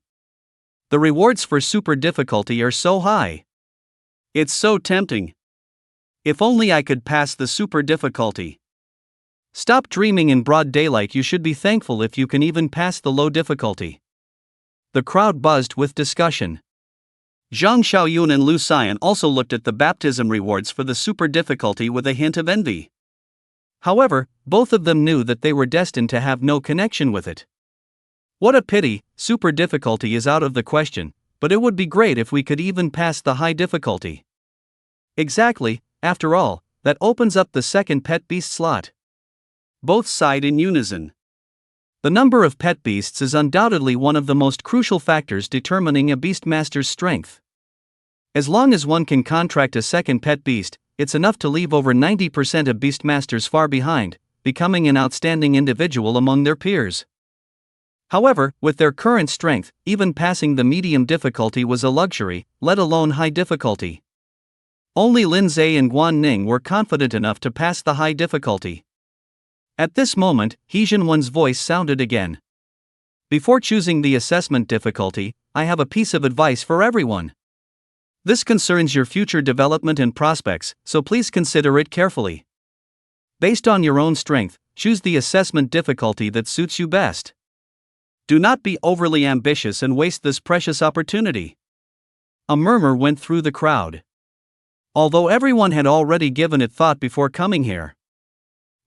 The rewards for super difficulty are so high. It's so tempting. If only I could pass the super difficulty. Stop dreaming in broad daylight. You should be thankful if you can even pass the low difficulty. The crowd buzzed with discussion. Zhang Xiaoyun and Lu Xian also looked at the baptism rewards for the super difficulty with a hint of envy. However, both of them knew that they were destined to have no connection with it. What a pity, super difficulty is out of the question, but it would be great if we could even pass the high difficulty. Exactly, after all, that opens up the second pet beast slot. Both sighed in unison. The number of pet beasts is undoubtedly one of the most crucial factors determining a beastmaster's strength. As long as one can contract a second pet beast, it's enough to leave over 90% of beastmasters far behind, becoming an outstanding individual among their peers. However, with their current strength, even passing the medium difficulty was a luxury, let alone high difficulty. Only Lin Zhe and Guan Ning were confident enough to pass the high difficulty. At this moment, He Jinwen's voice sounded again. Before choosing the assessment difficulty, I have a piece of advice for everyone. This concerns your future development and prospects, so please consider it carefully. Based on your own strength, choose the assessment difficulty that suits you best. Do not be overly ambitious and waste this precious opportunity. A murmur went through the crowd. Although everyone had already given it thought before coming here.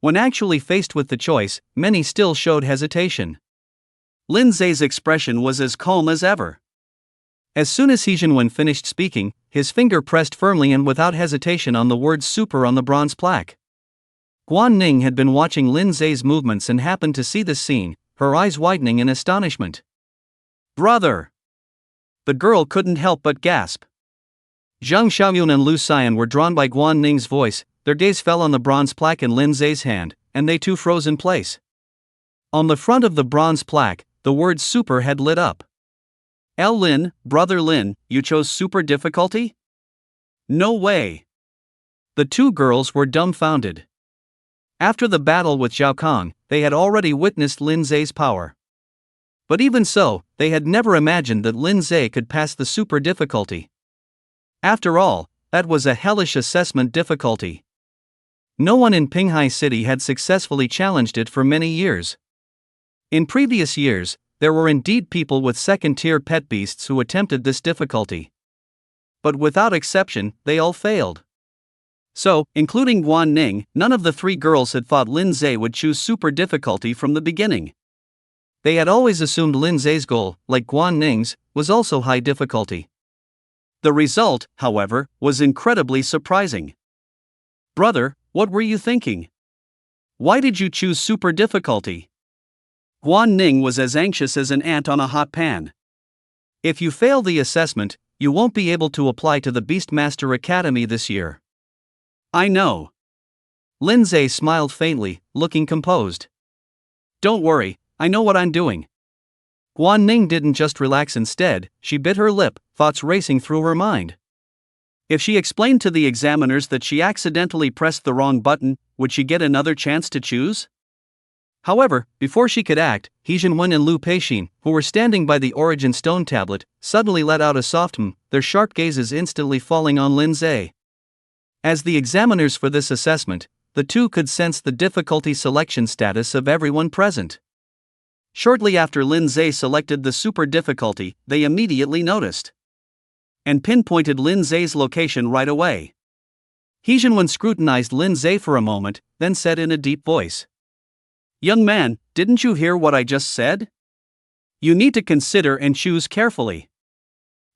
When actually faced with the choice, many still showed hesitation. Lin Zhe's expression was as calm as ever. As soon as He Jinwen finished speaking, his finger pressed firmly and without hesitation on the word super on the bronze plaque. Guan Ning had been watching Lin Zhe's movements and happened to see this scene, her eyes widening in astonishment. Brother! The girl couldn't help but gasp. Zhang Xiaoyun and Lu Xian were drawn by Guan Ning's voice, their gaze fell on the bronze plaque in Lin Zhe's hand, and they too froze in place. On the front of the bronze plaque, the word super had lit up. Lin, brother Lin, you chose super difficulty? No way. The two girls were dumbfounded. After the battle with Zhao Kong, they had already witnessed Lin Zhe's power. But even so, they had never imagined that Lin Zhe could pass the super difficulty. After all, that was a hellish assessment difficulty. No one in Pinghai City had successfully challenged it for many years. In previous years, there were indeed people with second-tier pet beasts who attempted this difficulty. But without exception, they all failed. So, including Guan Ning, none of the three girls had thought Lin Zhe would choose super difficulty from the beginning. They had always assumed Lin Zhe's goal, like Guan Ning's, was also high difficulty. The result, however, was incredibly surprising. Brother, what were you thinking? Why did you choose super difficulty? Guan Ning was as anxious as an ant on a hot pan. If you fail the assessment, you won't be able to apply to the Beastmaster Academy this year. I know. Lin Zhe smiled faintly, looking composed. Don't worry, I know what I'm doing. Guan Ning didn't just relax, instead, she bit her lip, thoughts racing through her mind. If she explained to the examiners that she accidentally pressed the wrong button, would she get another chance to choose? However, before she could act, He Jinwen and Lu Peixin, who were standing by the origin stone tablet, suddenly let out a soft their sharp gazes instantly falling on Lin Zhe. As the examiners for this assessment, the two could sense the difficulty selection status of everyone present. Shortly after Lin Zhe selected the super difficulty, they immediately noticed and pinpointed Lin Zhe's location right away. He Jinwen scrutinized Lin Zhe for a moment, then said in a deep voice, "Young man, didn't you hear what I just said? You need to consider and choose carefully."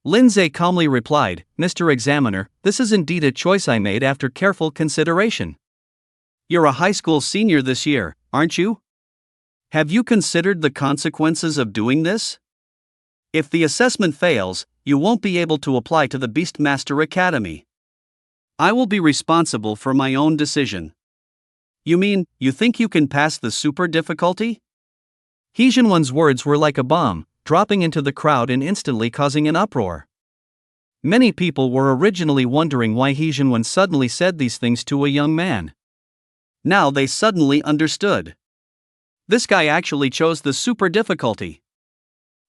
Lin Zhe calmly replied, "Mr. Examiner, this is indeed a choice I made after careful consideration." You're a high school senior this year, aren't you? Have you considered the consequences of doing this? If the assessment fails, you won't be able to apply to the Beastmaster Academy. I will be responsible for my own decision. You mean, you think you can pass the super difficulty? He Jinwen's words were like a bomb, dropping into the crowd and instantly causing an uproar. Many people were originally wondering why He Jinwen suddenly said these things to a young man. Now they suddenly understood. This guy actually chose the super difficulty.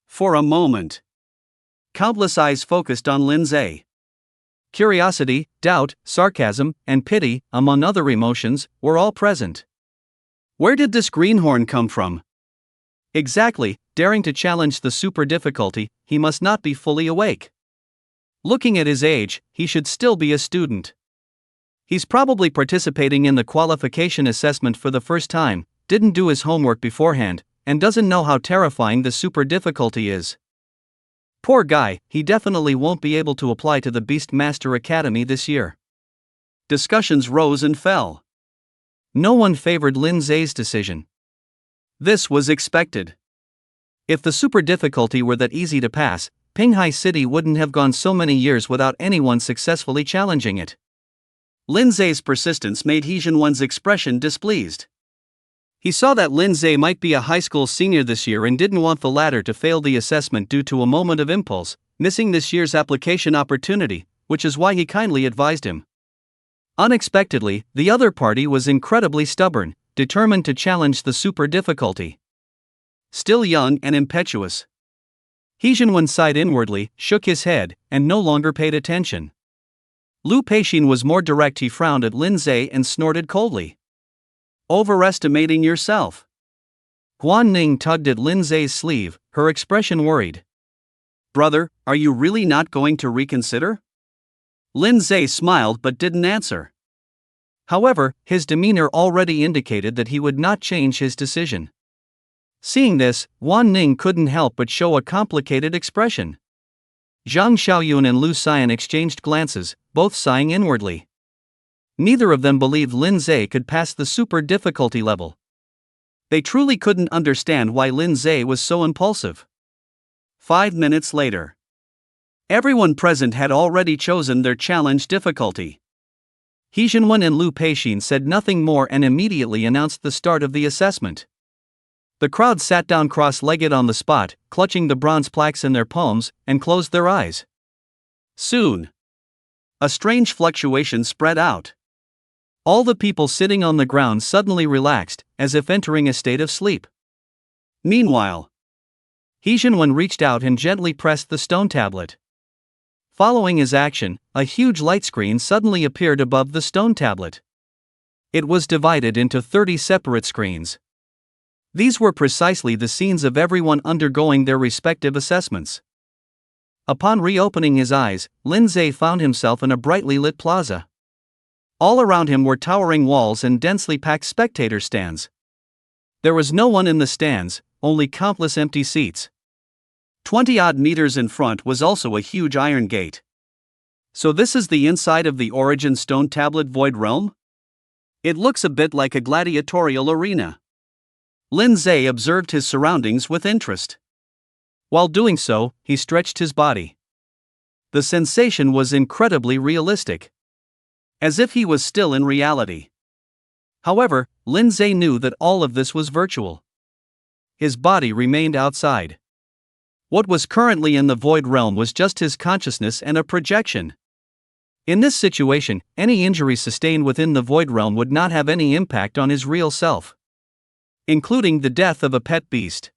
For a moment, countless eyes focused on Lin Zhe. Curiosity, doubt, sarcasm, and pity, among other emotions, were all present. Where did this greenhorn come from? Exactly, daring to challenge the super difficulty, he must not be fully awake. Looking at his age, he should still be a student. He's probably participating in the qualification assessment for the first time, didn't do his homework beforehand, and doesn't know how terrifying the super difficulty is. Poor guy, he definitely won't be able to apply to the Beastmaster Academy this year. Discussions rose and fell. No one favored Lin Zhe's decision. This was expected. If the super difficulty were that easy to pass, Pinghai City wouldn't have gone so many years without anyone successfully challenging it. Lin Zhe's persistence made He Jianwen's expression displeased. He saw that Lin Zhe might be a high school senior this year and didn't want the latter to fail the assessment due to a moment of impulse, missing this year's application opportunity, which is why he kindly advised him. Unexpectedly, the other party was incredibly stubborn, determined to challenge the super difficulty. Still young and impetuous, He Jianwen sighed inwardly, shook his head, and no longer paid attention. Lu Peixin was more direct. He frowned at Lin Zhe and snorted coldly. Overestimating yourself. Guan Ning tugged at Lin Zhe's sleeve, her expression worried. Brother, are you really not going to reconsider? Lin Zhe smiled but didn't answer. However, his demeanor already indicated that he would not change his decision. Seeing this, Guan Ning couldn't help but show a complicated expression. Zhang Xiaoyun and Lu Xian exchanged glances, both sighing inwardly. Neither of them believed Lin Zhe could pass the super difficulty level. They truly couldn't understand why Lin Zhe was so impulsive. 5 minutes later. Everyone present had already chosen their challenge difficulty. He Jianwen and Lu Peixin said nothing more and immediately announced the start of the assessment. The crowd sat down cross-legged on the spot, clutching the bronze plaques in their palms, and closed their eyes. Soon, a strange fluctuation spread out. All the people sitting on the ground suddenly relaxed, as if entering a state of sleep. Meanwhile, He Jianwen reached out and gently pressed the stone tablet. Following his action, a huge light screen suddenly appeared above the stone tablet. It was divided into 30 separate screens. These were precisely the scenes of everyone undergoing their respective assessments. Upon reopening his eyes, Lin Zhe found himself in a brightly lit plaza. All around him were towering walls and densely packed spectator stands. There was no one in the stands, only countless empty seats. 20-odd meters in front was also a huge iron gate. So this is the inside of the Origin Stone Tablet Void Realm? It looks a bit like a gladiatorial arena. Lin Zhe observed his surroundings with interest. While doing so, he stretched his body. The sensation was incredibly realistic. As if he was still in reality. However, Lin Zhe knew that all of this was virtual. His body remained outside. What was currently in the Void Realm was just his consciousness and a projection. In this situation, any injury sustained within the Void Realm would not have any impact on his real self, including the death of a pet beast.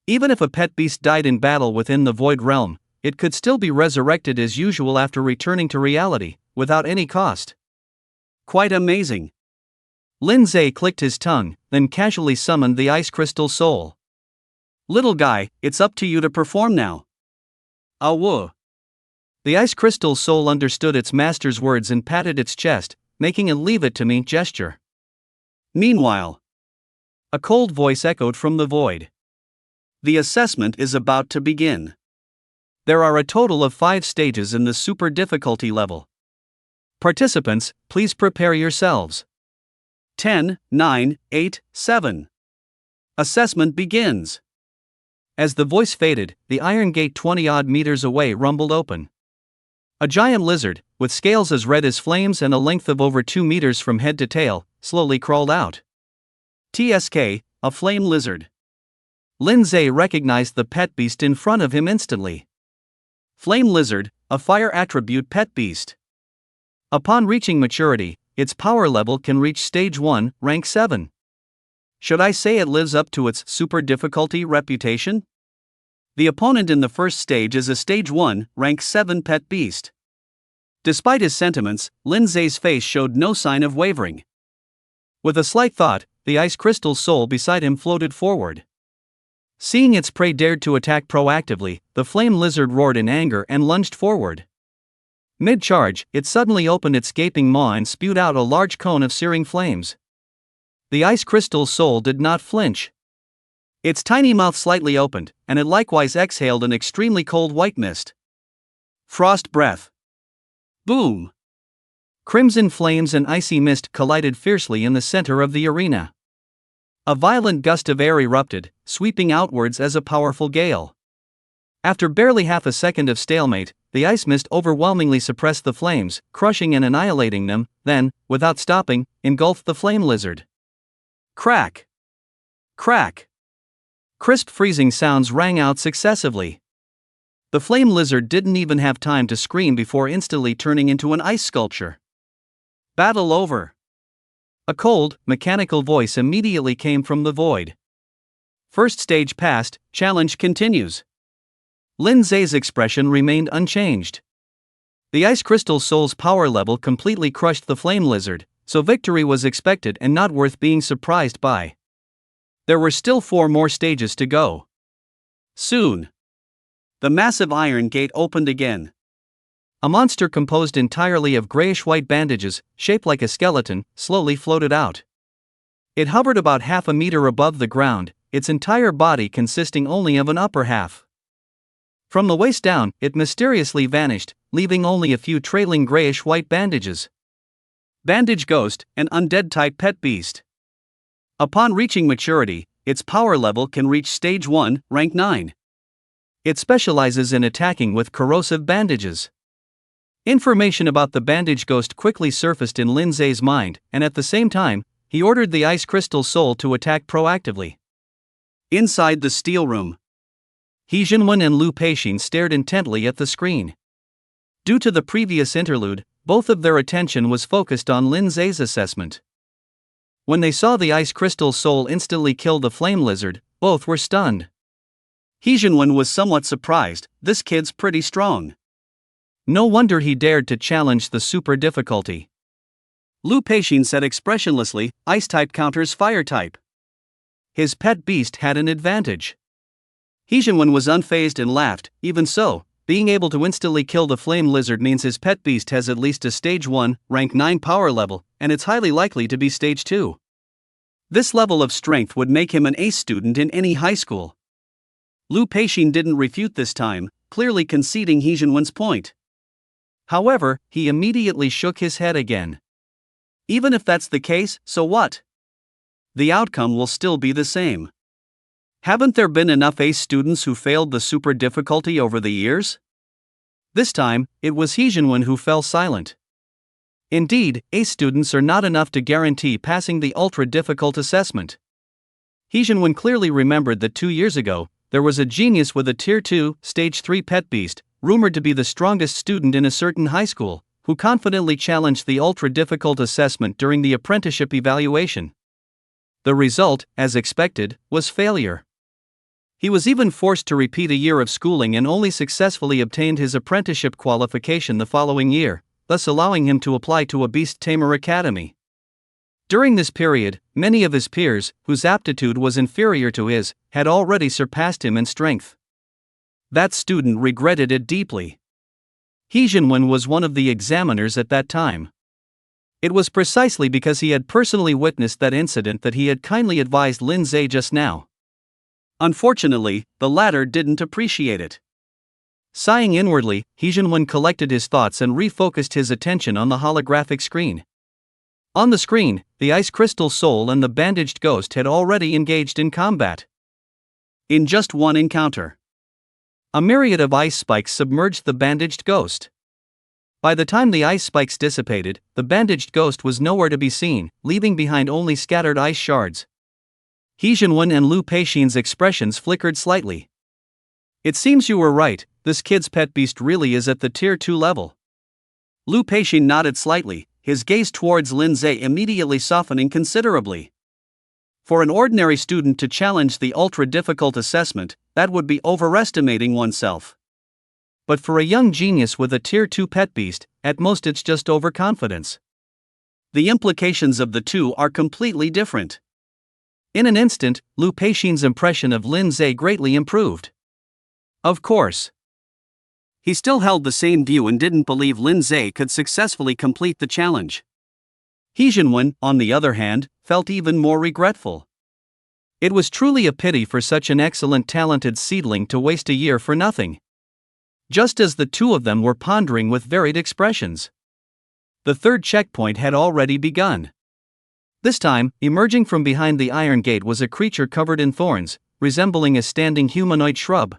Even if a pet beast died in battle within the Void Realm, it could still be resurrected as usual after returning to reality, without any cost. Quite amazing. Lin Zhe clicked his tongue, then casually summoned the Ice Crystal Soul. Little guy, it's up to you to perform now. Awu. The Ice Crystal Soul understood its master's words and patted its chest, making a leave it to me gesture. Meanwhile, a cold voice echoed from the void. The assessment is about to begin. There are a total of 5 stages in the super difficulty level. Participants, please prepare yourselves. 10, 9, 8, 7. Assessment begins. As the voice faded, the iron gate 20-odd meters away rumbled open. A giant lizard, with scales as red as flames and a length of over 2 meters from head to tail, slowly crawled out. TSK, a flame lizard. Lin Zhe recognized the pet beast in front of him instantly. Flame lizard, a fire attribute pet beast. Upon reaching maturity, its power level can reach stage 1, rank 7. Should I say it lives up to its super difficulty reputation? The opponent in the first stage is a stage 1, rank 7 pet beast. Despite his sentiments, Lin Zhe's face showed no sign of wavering. With a slight thought, the Ice Crystal Soul beside him floated forward. Seeing its prey dared to attack proactively, the flame lizard roared in anger and lunged forward. Mid-charge, it suddenly opened its gaping maw and spewed out a large cone of searing flames. The Ice Crystal Soul did not flinch. Its tiny mouth slightly opened, and it likewise exhaled an extremely cold white mist. Frost breath. Boom! Crimson flames and icy mist collided fiercely in the center of the arena. A violent gust of air erupted, sweeping outwards as a powerful gale. After barely half a second of stalemate, the ice mist overwhelmingly suppressed the flames, crushing and annihilating them, then, without stopping, engulfed the flame lizard. Crack! Crack! Crisp freezing sounds rang out successively. The flame lizard didn't even have time to scream before instantly turning into an ice sculpture. Battle over. A cold, mechanical voice immediately came from the void. First stage passed, challenge continues. Lin Zhe's expression remained unchanged. The ice crystal soul's power level completely crushed the flame lizard, so victory was expected and not worth being surprised by. There were still 4 more stages to go. Soon, the massive iron gate opened again. A monster composed entirely of grayish-white bandages, shaped like a skeleton, slowly floated out. It hovered about half a meter above the ground, its entire body consisting only of an upper half. From the waist down, it mysteriously vanished, leaving only a few trailing grayish-white bandages. Bandage Ghost, an undead-type pet beast. Upon reaching maturity, its power level can reach Stage 1, Rank 9. It specializes in attacking with corrosive bandages. Information about the Bandage Ghost quickly surfaced in Lin Zhe's mind, and at the same time, he ordered the Ice Crystal Soul to attack proactively. Inside the steel room, He Jinwen and Lu Peixin stared intently at the screen. Due to the previous interlude, both of their attention was focused on Lin Zhe's assessment. When they saw the Ice Crystal Soul instantly kill the flame lizard, both were stunned. He Jinwen was somewhat surprised, this kid's pretty strong. No wonder he dared to challenge the super difficulty. Lu Peixin said expressionlessly, Ice-type counters Fire-type. His pet beast had an advantage. He Jinwen was unfazed and laughed. Even so, being able to instantly kill the flame lizard means his pet beast has at least a Stage 1, Rank 9 power level, and it's highly likely to be Stage 2. This level of strength would make him an ace student in any high school. Lu Peixin didn't refute this time, clearly conceding He Jinwen's point. However, he immediately shook his head again. Even if that's the case, so what? The outcome will still be the same. Haven't there been enough ace students who failed the super difficulty over the years? This time, it was He Jinwen who fell silent. Indeed, ace students are not enough to guarantee passing the ultra-difficult assessment. He Jinwen clearly remembered that 2 years ago, there was a genius with a Tier 2, Stage 3 pet beast, rumored to be the strongest student in a certain high school, who confidently challenged the ultra-difficult assessment during the apprenticeship evaluation. The result, as expected, was failure. He was even forced to repeat a year of schooling and only successfully obtained his apprenticeship qualification the following year, thus allowing him to apply to a Beast Tamer Academy. During this period, many of his peers, whose aptitude was inferior to his, had already surpassed him in strength. That student regretted it deeply. He Jinwen was one of the examiners at that time. It was precisely because he had personally witnessed that incident that he had kindly advised Lin Zhe just now. Unfortunately, the latter didn't appreciate it. Sighing inwardly, He Jinwen collected his thoughts and refocused his attention on the holographic screen. On the screen, the Ice Crystal Soul and the Bandaged Ghost had already engaged in combat. In just one encounter, a myriad of ice spikes submerged the Bandaged Ghost. By the time the ice spikes dissipated, the Bandaged Ghost was nowhere to be seen, leaving behind only scattered ice shards. He Jinwen and Lu Peixin's expressions flickered slightly. It seems you were right, this kid's pet beast really is at the Tier 2 level. Lu Peixin nodded slightly, his gaze towards Lin Zhe immediately softening considerably. For an ordinary student to challenge the ultra-difficult assessment, that would be overestimating oneself. But for a young genius with a Tier 2 pet beast, at most it's just overconfidence. The implications of the two are completely different. In an instant, Lu Peixin's impression of Lin Zhe greatly improved. Of course, he still held the same view and didn't believe Lin Zhe could successfully complete the challenge. He Jinwen, on the other hand, felt even more regretful. It was truly a pity for such an excellent talented seedling to waste a year for nothing. Just as the two of them were pondering with varied expressions, the third checkpoint had already begun. This time, emerging from behind the iron gate was a creature covered in thorns, resembling a standing humanoid shrub.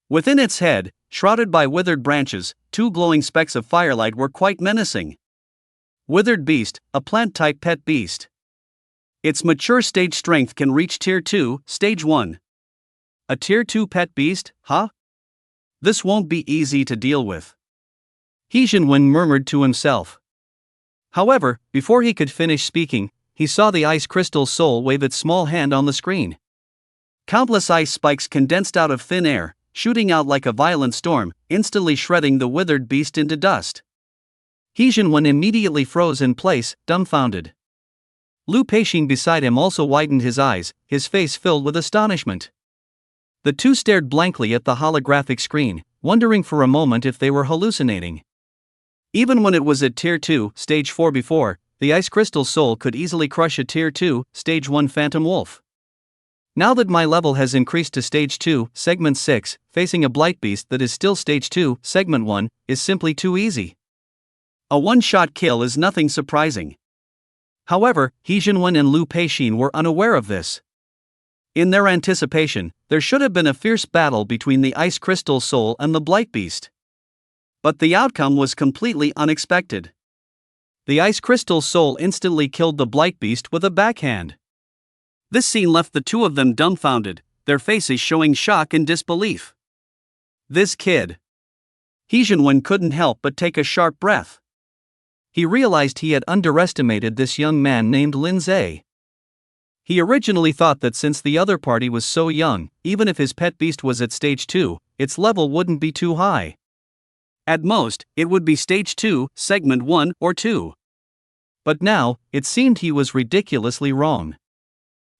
Within its head, shrouded by withered branches, two glowing specks of firelight were quite menacing. Withered Beast, a plant-type pet beast. Its mature stage strength can reach Tier 2, Stage 1. A Tier 2 pet beast, huh? This won't be easy to deal with, He Jinwen murmured to himself. However, before he could finish speaking, he saw the ice crystal soul wave its small hand on the screen. Countless ice spikes condensed out of thin air, shooting out like a violent storm, instantly shredding the withered beast into dust. He Jinwen immediately froze in place, dumbfounded. Lu Peixin beside him also widened his eyes, his face filled with astonishment. The two stared blankly at the holographic screen, wondering for a moment if they were hallucinating. Even when it was at Tier 2, Stage 4 before, the Ice Crystal Soul could easily crush a Tier 2, Stage 1 Phantom Wolf. Now that my level has increased to Stage 2, Segment 6, facing a Blight Beast that is still Stage 2, Segment 1, is simply too easy. A one-shot kill is nothing surprising. However, He Jinwen and Lu Peixin were unaware of this. In their anticipation, there should have been a fierce battle between the Ice Crystal Soul and the Blight Beast. But the outcome was completely unexpected. The Ice Crystal Soul instantly killed the Blight Beast with a backhand. This scene left the two of them dumbfounded, their faces showing shock and disbelief. This kid. He Jinwen couldn't help but take a sharp breath. He realized he had underestimated this young man named Lin Zhe. He originally thought that since the other party was so young, even if his pet beast was at Stage 2, its level wouldn't be too high. At most, it would be Stage 2, Segment 1 or 2. But now, it seemed he was ridiculously wrong.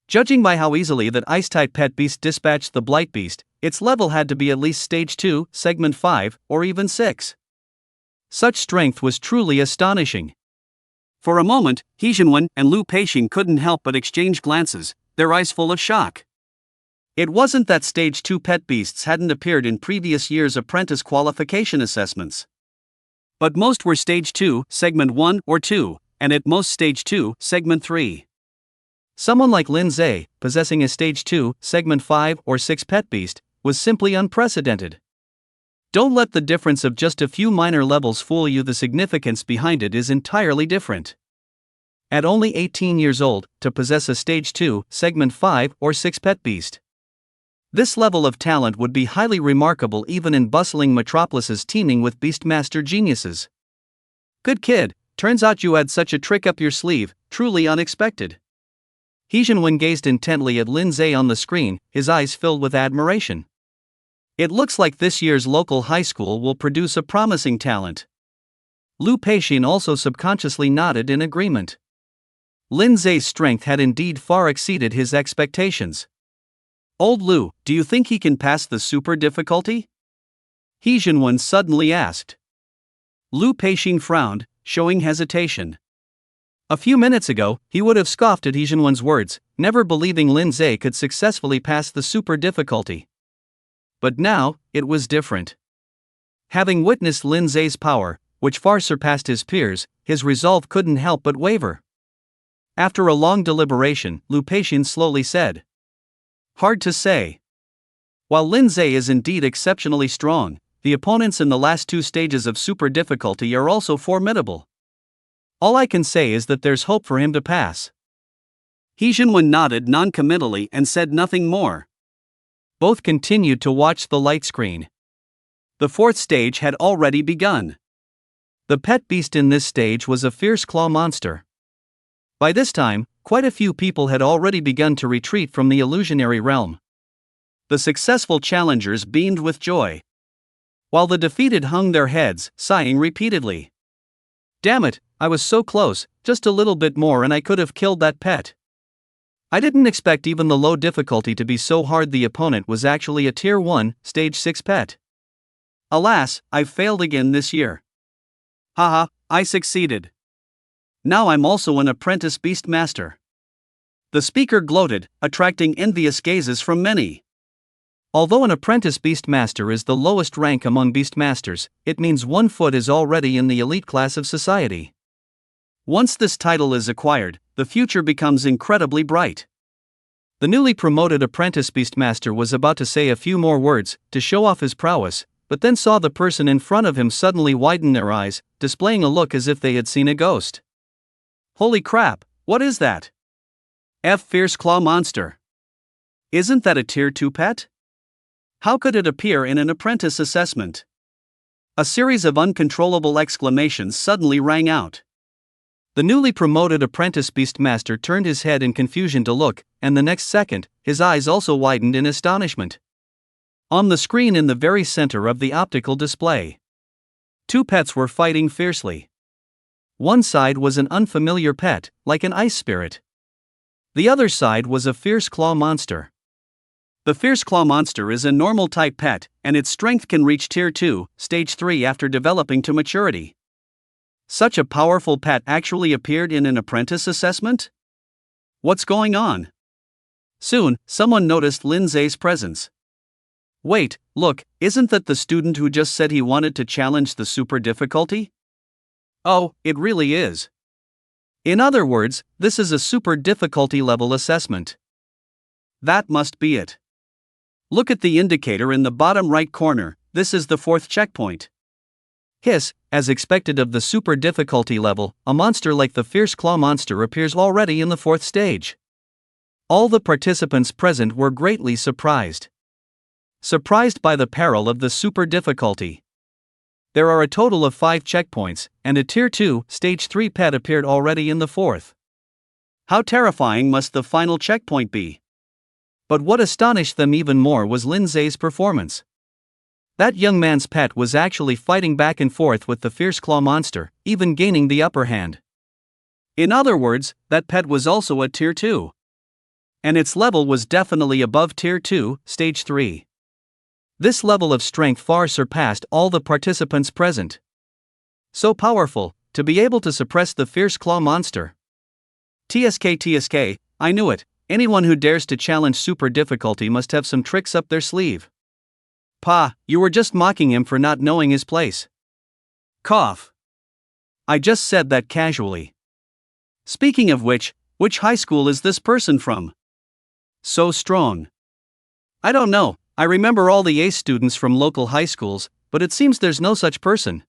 Judging by how easily that Ice-type pet beast dispatched the Blight Beast, its level had to be at least Stage 2, Segment 5, or even 6. Such strength was truly astonishing. For a moment, He Jinwen and Lu Peixin couldn't help but exchange glances, their eyes full of shock. It wasn't that Stage 2 pet beasts hadn't appeared in previous years' apprentice qualification assessments. But most were Stage 2, Segment 1 or 2, and at most Stage 2, Segment 3. Someone like Lin Zhe, possessing a Stage 2, Segment 5 or 6 pet beast, was simply unprecedented. Don't let the difference of just a few minor levels fool you. The significance behind it is entirely different. At only 18 years old, to possess a Stage 2, Segment 5 or 6 pet beast. This level of talent would be highly remarkable even in bustling metropolises teeming with Beastmaster geniuses. Good kid, turns out you had such a trick up your sleeve, truly unexpected. He Jinwen gazed intently at Lin Zhe on the screen, his eyes filled with admiration. It looks like this year's local high school will produce a promising talent. Lu Peixin also subconsciously nodded in agreement. Lin Zhe's strength had indeed far exceeded his expectations. Old Lu, do you think he can pass the super difficulty? He Jinwen suddenly asked. Lu Peixin frowned, showing hesitation. A few minutes ago, he would have scoffed at He Jinwen's words, never believing Lin Zhe could successfully pass the super difficulty. But now, it was different. Having witnessed Lin Zhe's power, which far surpassed his peers, his resolve couldn't help but waver. After a long deliberation, Lu Peixin slowly said, "Hard to say. While Lin Zhe is indeed exceptionally strong, the opponents in the last two stages of super difficulty are also formidable. All I can say is that there's hope for him to pass." He Jinwen nodded non-committally and said nothing more. Both continued to watch the light screen. The fourth stage had already begun. The pet beast in this stage was a fierce claw monster. By this time, quite a few people had already begun to retreat from the illusionary realm. The successful challengers beamed with joy, while the defeated hung their heads, sighing repeatedly. Damn it, I was so close, just a little bit more and I could have killed that pet. I didn't expect even the low difficulty to be so hard. The opponent was actually a Tier 1, Stage 6 pet. Alas, I've failed again this year. Haha, I succeeded. Now I'm also an apprentice Beastmaster. The speaker gloated, attracting envious gazes from many. Although an apprentice Beastmaster is the lowest rank among Beastmasters, it means 1 foot is already in the elite class of society. Once this title is acquired, the future becomes incredibly bright. The newly promoted apprentice Beastmaster was about to say a few more words to show off his prowess, but then saw the person in front of him suddenly widen their eyes, displaying a look as if they had seen a ghost. Holy crap, what is that? Fierce Claw Monster. Isn't that a Tier 2 pet? How could it appear in an apprentice assessment? A series of uncontrollable exclamations suddenly rang out. The newly promoted apprentice Beastmaster turned his head in confusion to look, and the next second, his eyes also widened in astonishment. On the screen in the very center of the optical display, two pets were fighting fiercely. One side was an unfamiliar pet, like an ice spirit. The other side was a fierce claw monster. The fierce claw monster is a normal type pet, and its strength can reach Tier 2, Stage 3 after developing to maturity. Such a powerful pet actually appeared in an apprentice assessment? What's going on? Soon, someone noticed Lindsay's presence. Wait, look, isn't that the student who just said he wanted to challenge the super difficulty? Oh, it really is. In other words, this is a super difficulty level assessment. That must be it. Look at the indicator in the bottom right corner, this is the 4th checkpoint. Hiss, as expected of the super difficulty level, a monster like the fierce claw monster appears already in the 4th stage. All the participants present were greatly surprised. Surprised by the peril of the super difficulty. There are a total of 5 checkpoints, and a Tier 2, Stage 3 pet appeared already in the 4th. How terrifying must the final checkpoint be? But what astonished them even more was Lindsay's performance. That young man's pet was actually fighting back and forth with the fierce claw monster, even gaining the upper hand. In other words, that pet was also a Tier 2. And its level was definitely above Tier 2, Stage 3. This level of strength far surpassed all the participants present. So powerful, to be able to suppress the fierce claw monster. TSK, I knew it, anyone who dares to challenge super difficulty must have some tricks up their sleeve. Pa, you were just mocking him for not knowing his place. Cough. I just said that casually. Speaking of which high school is this person from? So strong. I don't know, I remember all the ace students from local high schools, but it seems there's no such person.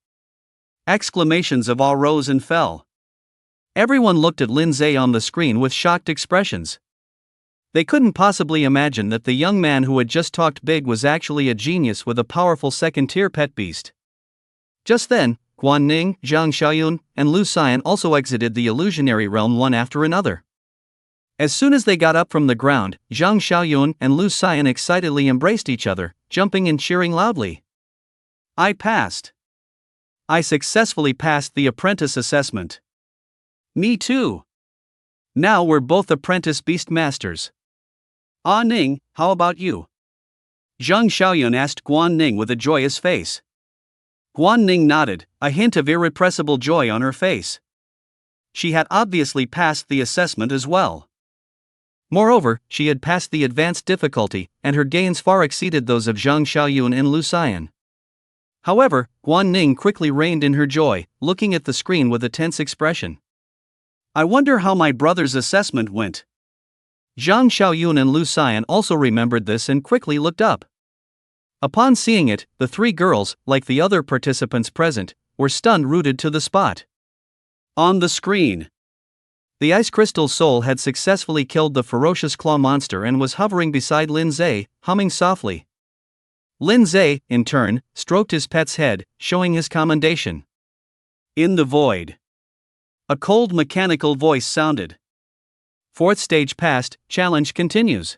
Exclamations of awe rose and fell. Everyone looked at Lindsay on the screen with shocked expressions. They couldn't possibly imagine that the young man who had just talked big was actually a genius with a powerful second-tier pet beast. Just then, Guan Ning, Zhang Xiaoyun, and Lu Xian also exited the illusionary realm one after another. As soon as they got up from the ground, Zhang Xiaoyun and Lu Xian excitedly embraced each other, jumping and cheering loudly. I passed. I successfully passed the apprentice assessment. Me too. Now we're both apprentice beast masters. Ah Ning, how about you? Zhang Xiaoyun asked Guan Ning with a joyous face. Guan Ning nodded, a hint of irrepressible joy on her face. She had obviously passed the assessment as well. Moreover, she had passed the advanced difficulty, and her gains far exceeded those of Zhang Xiaoyun and Lu Xian. However, Guan Ning quickly reined in her joy, looking at the screen with a tense expression. I wonder how my brother's assessment went. Zhang Xiaoyun and Lu Xian also remembered this and quickly looked up. Upon seeing it, the three girls, like the other participants present, were stunned, rooted to the spot. On the screen, the Ice Crystal Soul had successfully killed the ferocious claw monster and was hovering beside Lindsay, humming softly. Lindsay, in turn, stroked his pet's head, showing his commendation. In the void, a cold mechanical voice sounded. 4th stage passed, challenge continues.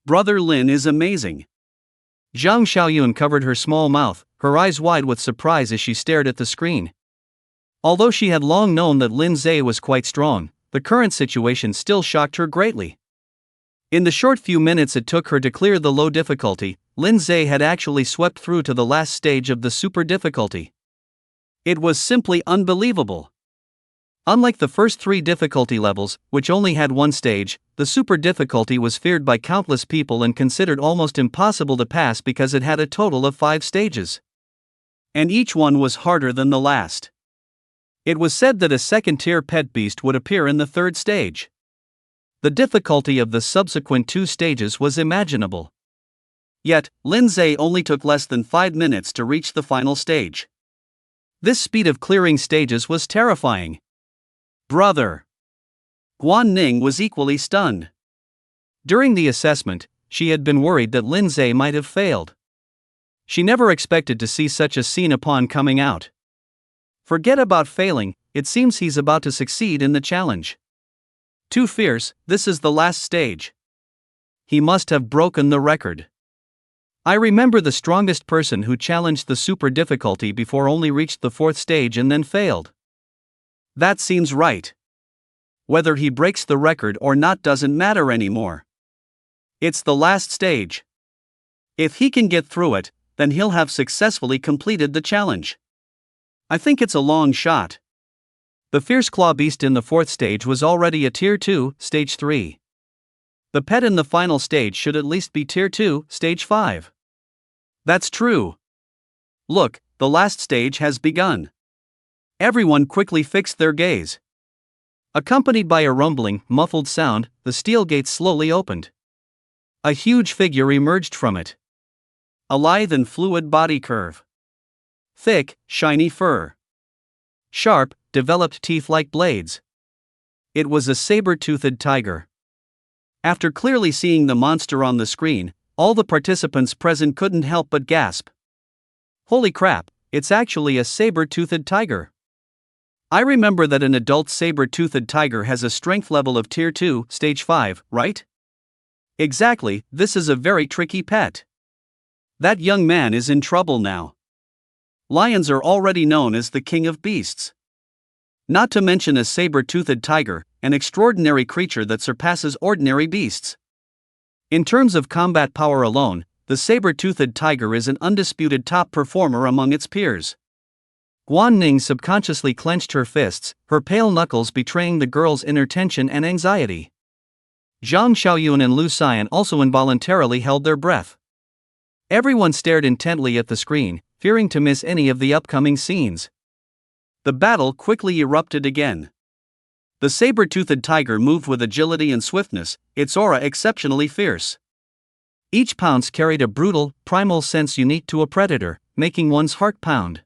Brother Lin is amazing. Zhang Xiaoyun covered her small mouth, her eyes wide with surprise as she stared at the screen. Although she had long known that Lindsay was quite strong, the current situation still shocked her greatly. In the short few minutes it took her to clear the low difficulty, Lindsay had actually swept through to the last stage of the super difficulty. It was simply unbelievable. Unlike the first 3 difficulty levels, which only had 1 stage, the super difficulty was feared by countless people and considered almost impossible to pass because it had a total of 5 stages. And each one was harder than the last. It was said that a second-tier pet beast would appear in the third stage. The difficulty of the subsequent 2 stages was imaginable. Yet, Lindsay only took less than 5 minutes to reach the final stage. This speed of clearing stages was terrifying. Brother! Guan Ning was equally stunned. During the assessment, she had been worried that Lindsay might have failed. She never expected to see such a scene upon coming out. Forget about failing, it seems he's about to succeed in the challenge. Too fierce, this is the last stage. He must have broken the record. I remember the strongest person who challenged the super difficulty before only reached the 4th stage and then failed. That seems right. Whether he breaks the record or not doesn't matter anymore. It's the last stage. If he can get through it, then he'll have successfully completed the challenge. I think it's a long shot. The fierce claw beast in the 4th stage was already a Tier 2, Stage 3. The pet in the final stage should at least be Tier 2, Stage 5. That's true. Look, the last stage has begun. Everyone quickly fixed their gaze. Accompanied by a rumbling, muffled sound, the steel gates slowly opened. A huge figure emerged from it. A lithe and fluid body curve. Thick, shiny fur. Sharp, developed teeth like blades. It was a saber-toothed tiger. After clearly seeing the monster on the screen, all the participants present couldn't help but gasp. Holy crap, it's actually a saber-toothed tiger. I remember that an adult saber-toothed tiger has a strength level of Tier 2, Stage 5, right? Exactly, this is a very tricky pet. That young man is in trouble now. Lions are already known as the king of beasts. Not to mention a saber-toothed tiger, an extraordinary creature that surpasses ordinary beasts. In terms of combat power alone, the saber-toothed tiger is an undisputed top performer among its peers. Guan Ning subconsciously clenched her fists, her pale knuckles betraying the girl's inner tension and anxiety. Zhang Xiaoyun and Lu Xian also involuntarily held their breath. Everyone stared intently at the screen, fearing to miss any of the upcoming scenes. The battle quickly erupted again. The saber-toothed tiger moved with agility and swiftness, its aura exceptionally fierce. Each pounce carried a brutal, primal sense unique to a predator, making one's heart pound.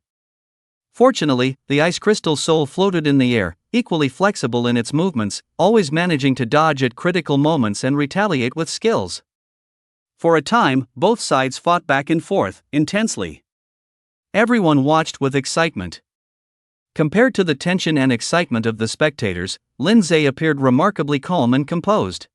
Fortunately, the ice crystal soul floated in the air, equally flexible in its movements, always managing to dodge at critical moments and retaliate with skills. For a time, both sides fought back and forth, intensely. Everyone watched with excitement. Compared to the tension and excitement of the spectators, Lindsay appeared remarkably calm and composed.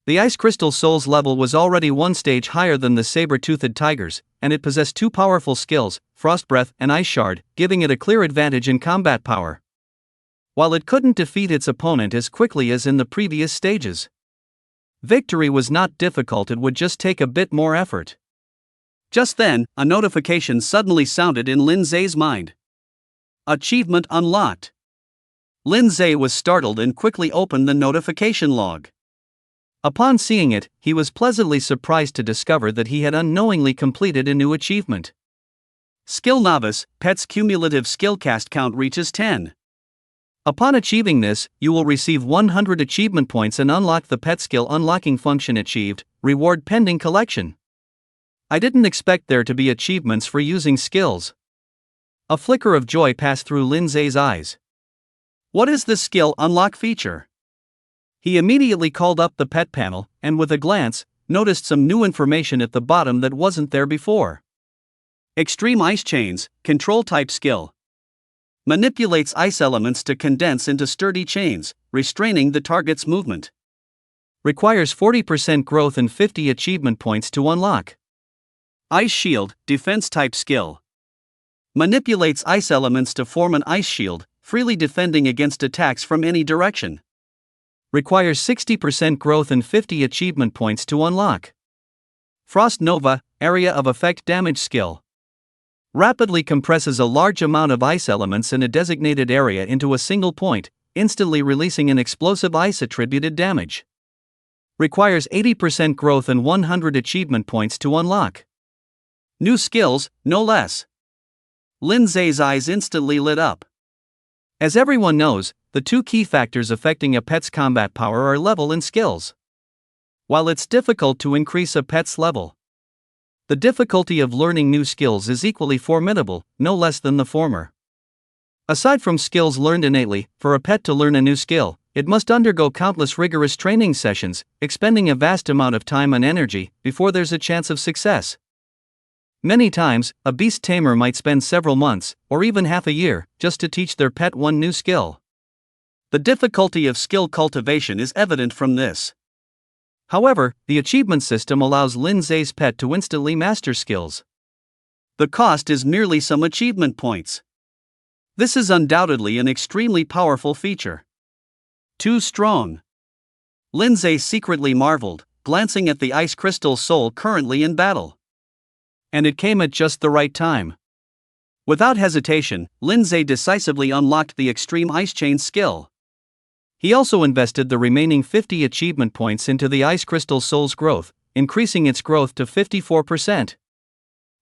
The Ice Crystal Soul's level was already 1 stage higher than the saber-toothed tiger's, and it possessed 2 powerful skills, Frost Breath and Ice Shard, giving it a clear advantage in combat power. While it couldn't defeat its opponent as quickly as in the previous stages. Victory was not difficult, it would just take a bit more effort. Just then, a notification suddenly sounded in Lindsay's mind. Achievement unlocked. Lindsay was startled and quickly opened the notification log. Upon seeing it, he was pleasantly surprised to discover that he had unknowingly completed a new achievement. Skill Novice, Pet's cumulative skill cast count reaches 10. Upon achieving this, you will receive 100 achievement points and unlock the pet skill unlocking function achieved, reward pending collection. I didn't expect there to be achievements for using skills. A flicker of joy passed through Lindsay's eyes. What is this skill unlock feature? He immediately called up the pet panel, and with a glance, noticed some new information at the bottom that wasn't there before. Extreme Ice Chains, Control Type Skill. Manipulates ice elements to condense into sturdy chains, restraining the target's movement. Requires 40% growth and 50 achievement points to unlock. Ice Shield, Defense Type Skill. Manipulates ice elements to form an ice shield, freely defending against attacks from any direction. Requires 60% growth and 50 achievement points to unlock. Frost Nova, Area of Effect Damage Skill. Rapidly compresses a large amount of ice elements in a designated area into a single point, instantly releasing an explosive ice attributed damage. Requires 80% growth and 100 achievement points to unlock. New skills, no less. Lindsay's eyes instantly lit up. As everyone knows, the two key factors affecting a pet's combat power are level and skills. While it's difficult to increase a pet's level, the difficulty of learning new skills is equally formidable, no less than the former. Aside from skills learned innately, for a pet to learn a new skill, it must undergo countless rigorous training sessions, expending a vast amount of time and energy before there's a chance of success. Many times, a beast tamer might spend several months, or even half a year, just to teach their pet one new skill. The difficulty of skill cultivation is evident from this. However, the achievement system allows Lin Zhe's pet to instantly master skills. The cost is merely some achievement points. This is undoubtedly an extremely powerful feature. Too strong. Lin Zhe secretly marveled, glancing at the ice crystal soul currently in battle. And it came at just the right time. Without hesitation, Lin Zhe decisively unlocked the extreme ice chain skill. He also invested the remaining 50 achievement points into the ice crystal soul's growth, increasing its growth to 54%.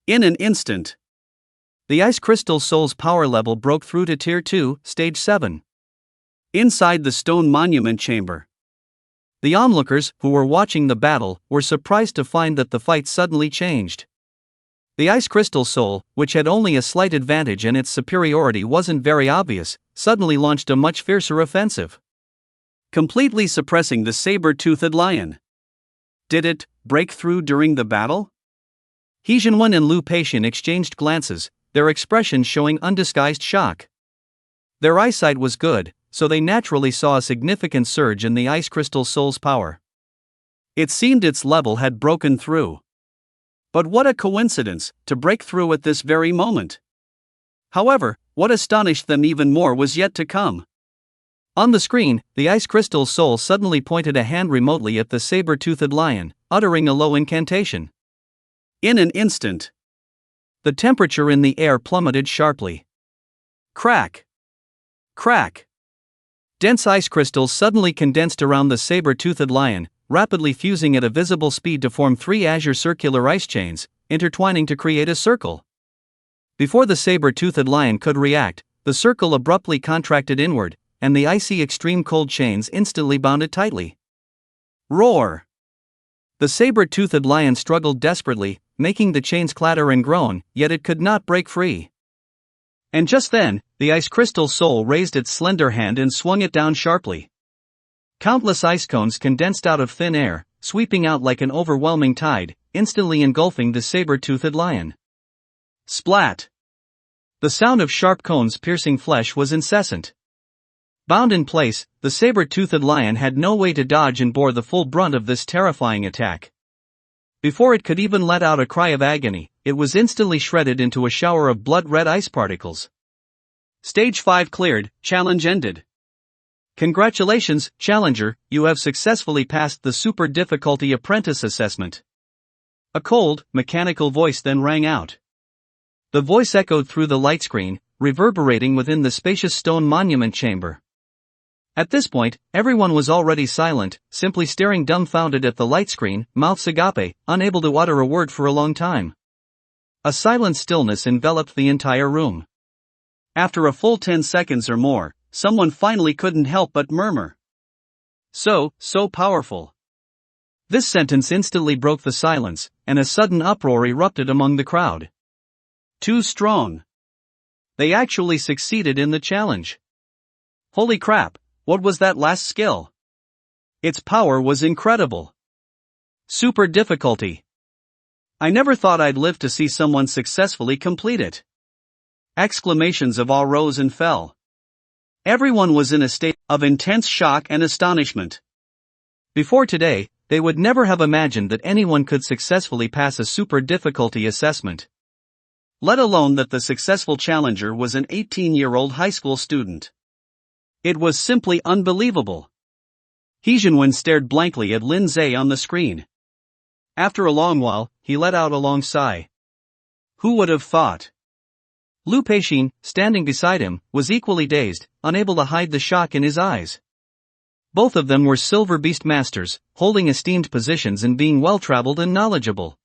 In an instant, the ice crystal soul's power level broke through to Tier 2, Stage 7. Inside the stone monument chamber, the onlookers, who were watching the battle, were surprised to find that the fight suddenly changed. The ice crystal soul, which had only a slight advantage and its superiority wasn't very obvious, suddenly launched a much fiercer offensive, completely suppressing the saber-toothed lion. Did it break through during the battle? He Jianwen and Lu Peixian exchanged glances, their expressions showing undisguised shock. Their eyesight was good, so they naturally saw a significant surge in the ice crystal soul's power. It seemed its level had broken through. But what a coincidence, to break through at this very moment. However, what astonished them even more was yet to come. On the screen, the ice crystal soul suddenly pointed a hand remotely at the saber-toothed lion, uttering a low incantation. In an instant, the temperature in the air plummeted sharply. Crack! Crack! Dense ice crystals suddenly condensed around the saber-toothed lion, rapidly fusing at a visible speed to form 3 azure circular ice chains, intertwining to create a circle. Before the saber-toothed lion could react, the circle abruptly contracted inward, and the icy extreme cold chains instantly bound it tightly. Roar! The saber-toothed lion struggled desperately, making the chains clatter and groan, yet it could not break free. And just then, the ice crystal soul raised its slender hand and swung it down sharply. Countless ice cones condensed out of thin air, sweeping out like an overwhelming tide, instantly engulfing the saber-toothed lion. Splat! The sound of sharp cones piercing flesh was incessant. Bound in place, the saber-toothed lion had no way to dodge and bore the full brunt of this terrifying attack. Before it could even let out a cry of agony, it was instantly shredded into a shower of blood-red ice particles. Stage 5 cleared, challenge ended. Congratulations, Challenger, you have successfully passed the Super Difficulty Apprentice Assessment. A cold, mechanical voice then rang out. The voice echoed through the light screen, reverberating within the spacious stone monument chamber. At this point, everyone was already silent, simply staring dumbfounded at the light screen, mouths agape, unable to utter a word for a long time. A silent stillness enveloped the entire room. After a full 10 seconds or more, someone finally couldn't help but murmur. So powerful. This sentence instantly broke the silence, and a sudden uproar erupted among the crowd. Too strong. They actually succeeded in the challenge. Holy crap, what was that last skill? Its power was incredible. Super difficulty. I never thought I'd live to see someone successfully complete it. Exclamations of awe rose and fell. Everyone was in a state of intense shock and astonishment. Before today, they would never have imagined that anyone could successfully pass a super difficulty assessment. Let alone that the successful challenger was an 18-year-old high school student. It was simply unbelievable. He Jianwen stared blankly at Lin Zhe on the screen. After a long while, he let out a long sigh. Who would have thought? Lu Peixian, standing beside him, was equally dazed, unable to hide the shock in his eyes. Both of them were Silver Beast Masters, holding esteemed positions and being well-traveled and knowledgeable.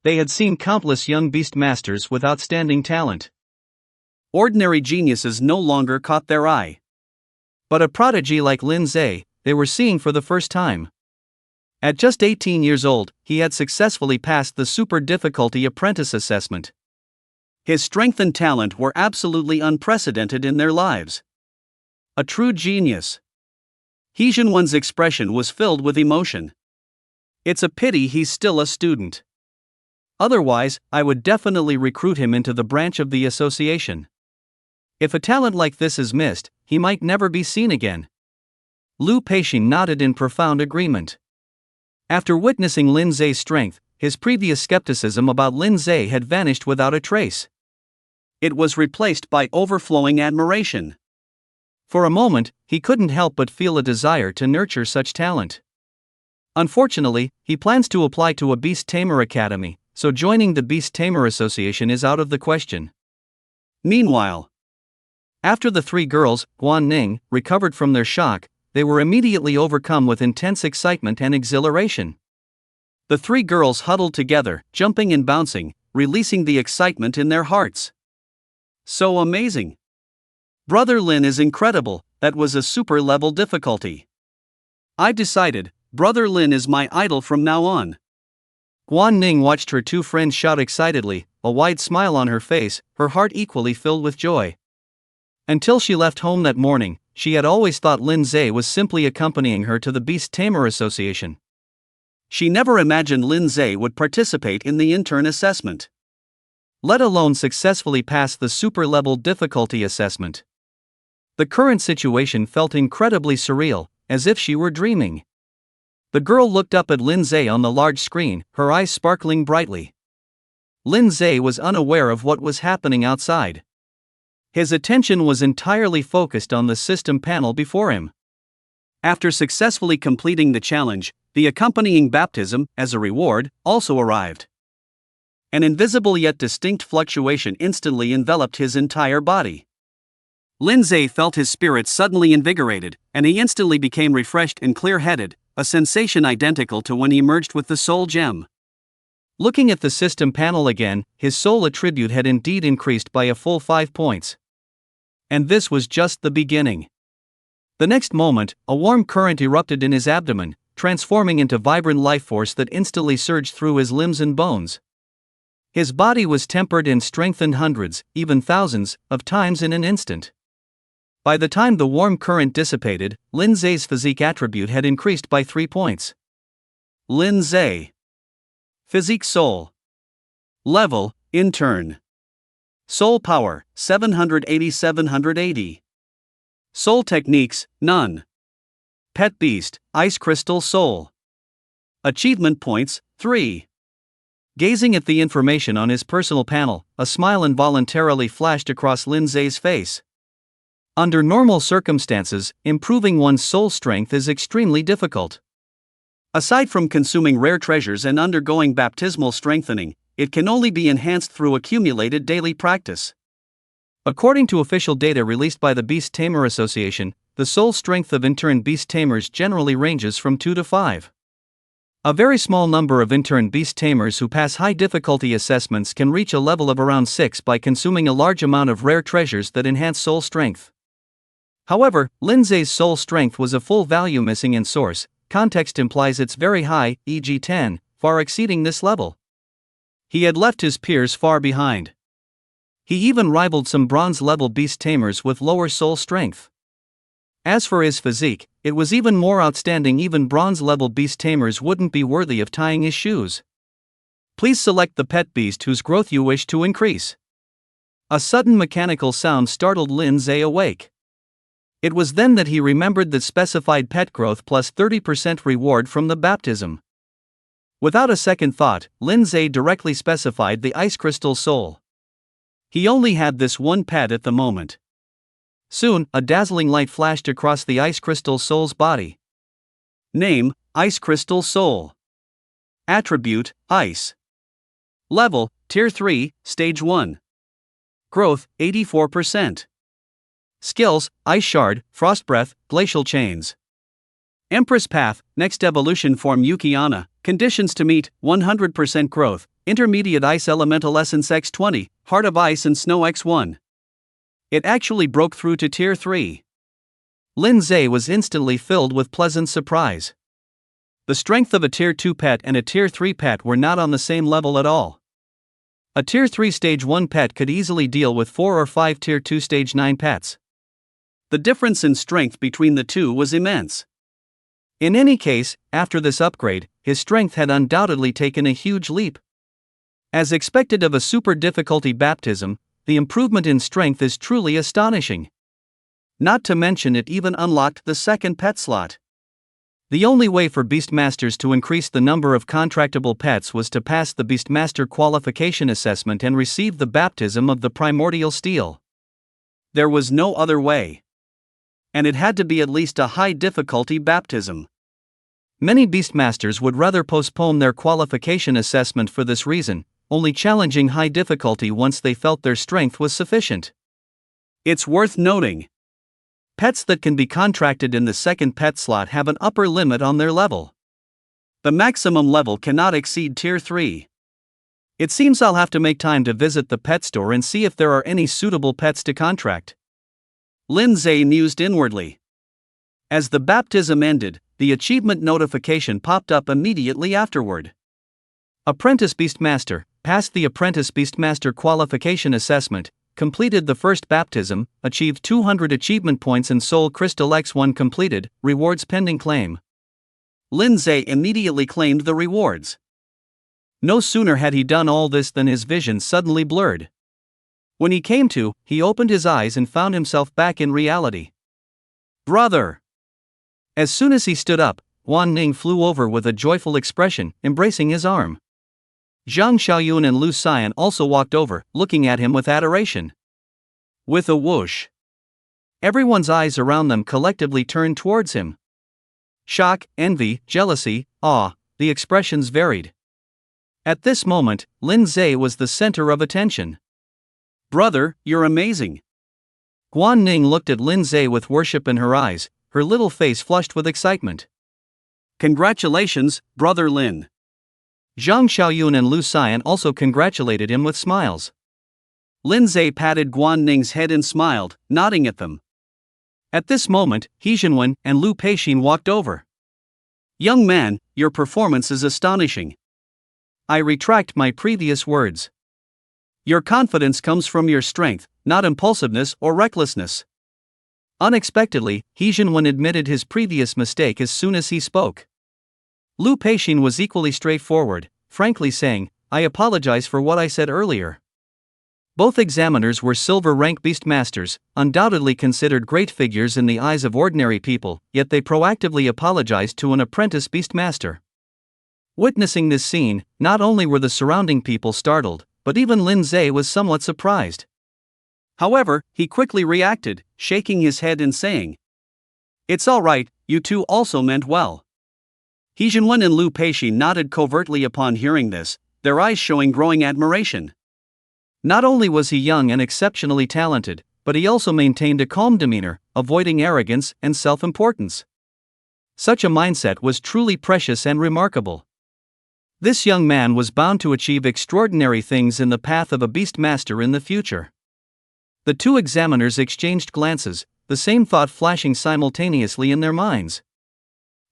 They had seen countless young Beast Masters with outstanding talent. Ordinary geniuses no longer caught their eye. But a prodigy like Lin Zhe, they were seeing for the first time. At just 18 years old, he had successfully passed the super difficulty apprentice assessment. His strength and talent were absolutely unprecedented in their lives. A true genius. He Zhenwen's expression was filled with emotion. It's a pity he's still a student. Otherwise, I would definitely recruit him into the branch of the association. If a talent like this is missed, he might never be seen again. Lu Peixing nodded in profound agreement. After witnessing Lin Zhe's strength, his previous skepticism about Lin Zhe had vanished without a trace. It was replaced by overflowing admiration. For a moment, he couldn't help but feel a desire to nurture such talent. Unfortunately, he plans to apply to a Beast Tamer Academy, so joining the Beast Tamer Association is out of the question. Meanwhile, after the three girls, Guan Ning, recovered from their shock, they were immediately overcome with intense excitement and exhilaration. The three girls huddled together, jumping and bouncing, releasing the excitement in their hearts. So amazing! Brother Lin is incredible, that was a super level difficulty. I've decided, Brother Lin is my idol from now on. Guan Ning watched her two friends shout excitedly, a wide smile on her face, her heart equally filled with joy. Until she left home that morning, she had always thought Lin Zhe was simply accompanying her to the Beast Tamer Association. She never imagined Lin Zhe would participate in the intern assessment, let alone successfully pass the super-level difficulty assessment. The current situation felt incredibly surreal, as if she were dreaming. The girl looked up at Lin Zhe on the large screen, her eyes sparkling brightly. Lin Zhe was unaware of what was happening outside. His attention was entirely focused on the system panel before him. After successfully completing the challenge, the accompanying baptism, as a reward, also arrived. An invisible yet distinct fluctuation instantly enveloped his entire body. Lin Zhe felt his spirit suddenly invigorated, and he instantly became refreshed and clear-headed, a sensation identical to when he merged with the soul gem. Looking at the system panel again, his soul attribute had indeed increased by a full 5 points. And this was just the beginning. The next moment, a warm current erupted in his abdomen, transforming into vibrant life force that instantly surged through his limbs and bones. His body was tempered and strengthened hundreds, even thousands, of times in an instant. By the time the warm current dissipated, Lin Zhe's physique attribute had increased by 3 points. Lin Zhe. Physique Soul. Level, Intern. Soul Power, 780-780. Soul Techniques, none. Pet Beast, Ice Crystal Soul. Achievement Points, 3. Gazing at the information on his personal panel, a smile involuntarily flashed across Lin Zhe's face. Under normal circumstances, improving one's soul strength is extremely difficult. Aside from consuming rare treasures and undergoing baptismal strengthening, it can only be enhanced through accumulated daily practice. According to official data released by the Beast Tamer Association, the soul strength of intern beast tamers generally ranges from 2 to 5. A very small number of intern beast tamers who pass high difficulty assessments can reach a level of around 6 by consuming a large amount of rare treasures that enhance soul strength. However, Lin Zhe's soul strength was a full value missing in source. Context implies it's very high, e.g. 10, far exceeding this level. He had left his peers far behind. He even rivaled some bronze-level beast tamers with lower soul strength. As for his physique, it was even more outstanding. Even bronze-level beast tamers wouldn't be worthy of tying his shoes. Please select the pet beast whose growth you wish to increase. A sudden mechanical sound startled Lin Zhe awake. It was then that he remembered that specified pet growth plus 30% reward from the baptism. Without a second thought, Lin Zhe directly specified the Ice Crystal Soul. He only had this one pet at the moment. Soon, a dazzling light flashed across the Ice Crystal Soul's body. Name, Ice Crystal Soul. Attribute, Ice. Level, Tier 3, Stage 1. Growth, 84%. Skills, Ice Shard, Frost Breath, Glacial Chains. Empress Path, Next Evolution Form Yukiana, Conditions to meet, 100% growth, Intermediate Ice Elemental Essence X20, Heart of Ice and Snow X1. It actually broke through to Tier 3. Lin Zhe was instantly filled with pleasant surprise. The strength of a Tier 2 pet and a Tier 3 pet were not on the same level at all. A Tier 3 Stage 1 pet could easily deal with 4 or 5 Tier 2 Stage 9 pets. The difference in strength between the two was immense. In any case, after this upgrade, his strength had undoubtedly taken a huge leap. As expected of a super difficulty baptism, the improvement in strength is truly astonishing. Not to mention it even unlocked the second pet slot. The only way for Beastmasters to increase the number of contractable pets was to pass the Beastmaster qualification assessment and receive the baptism of the primordial steel. There was no other way. And it had to be at least a high difficulty baptism. Many Beastmasters would rather postpone their qualification assessment for this reason, only challenging high difficulty once they felt their strength was sufficient. It's worth noting. Pets that can be contracted in the second pet slot have an upper limit on their level. The maximum level cannot exceed Tier 3. It seems I'll have to make time to visit the pet store and see if there are any suitable pets to contract. Lin Zhe mused inwardly. As the baptism ended, the achievement notification popped up immediately afterward. Apprentice Beastmaster, passed the Apprentice Beastmaster qualification assessment, completed the first baptism, achieved 200 achievement points and Soul Crystal X1 completed, rewards pending claim. Lin Zhe immediately claimed the rewards. No sooner had he done all this than his vision suddenly blurred. When he came to, he opened his eyes and found himself back in reality. Brother! As soon as he stood up, Guan Ning flew over with a joyful expression, embracing his arm. Zhang Xiaoyun and Lu Xian also walked over, looking at him with adoration. With a whoosh, everyone's eyes around them collectively turned towards him. Shock, envy, jealousy, awe, the expressions varied. At this moment, Lin Zhe was the center of attention. Brother, you're amazing. Guan Ning looked at Lin Zhe with worship in her eyes, her little face flushed with excitement. Congratulations, Brother Lin. Zhang Xiaoyun and Lu Xian also congratulated him with smiles. Lin Zhe patted Guan Ning's head and smiled, nodding at them. At this moment, He Jinwen and Lu Peixin walked over. Young man, your performance is astonishing. I retract my previous words. Your confidence comes from your strength, not impulsiveness or recklessness. Unexpectedly, He Jinwen admitted his previous mistake as soon as he spoke. Lu Peixin was equally straightforward, frankly saying, I apologize for what I said earlier. Both examiners were silver-rank Beastmasters, undoubtedly considered great figures in the eyes of ordinary people, yet they proactively apologized to an apprentice Beastmaster. Witnessing this scene, not only were the surrounding people startled, but even Lin Zhe was somewhat surprised. However, he quickly reacted, shaking his head and saying, It's all right, you two also meant well. He Jinwen and Lu Peixin nodded covertly upon hearing this, their eyes showing growing admiration. Not only was he young and exceptionally talented, but he also maintained a calm demeanor, avoiding arrogance and self-importance. Such a mindset was truly precious and remarkable. This young man was bound to achieve extraordinary things in the path of a Beastmaster in the future. The two examiners exchanged glances, the same thought flashing simultaneously in their minds.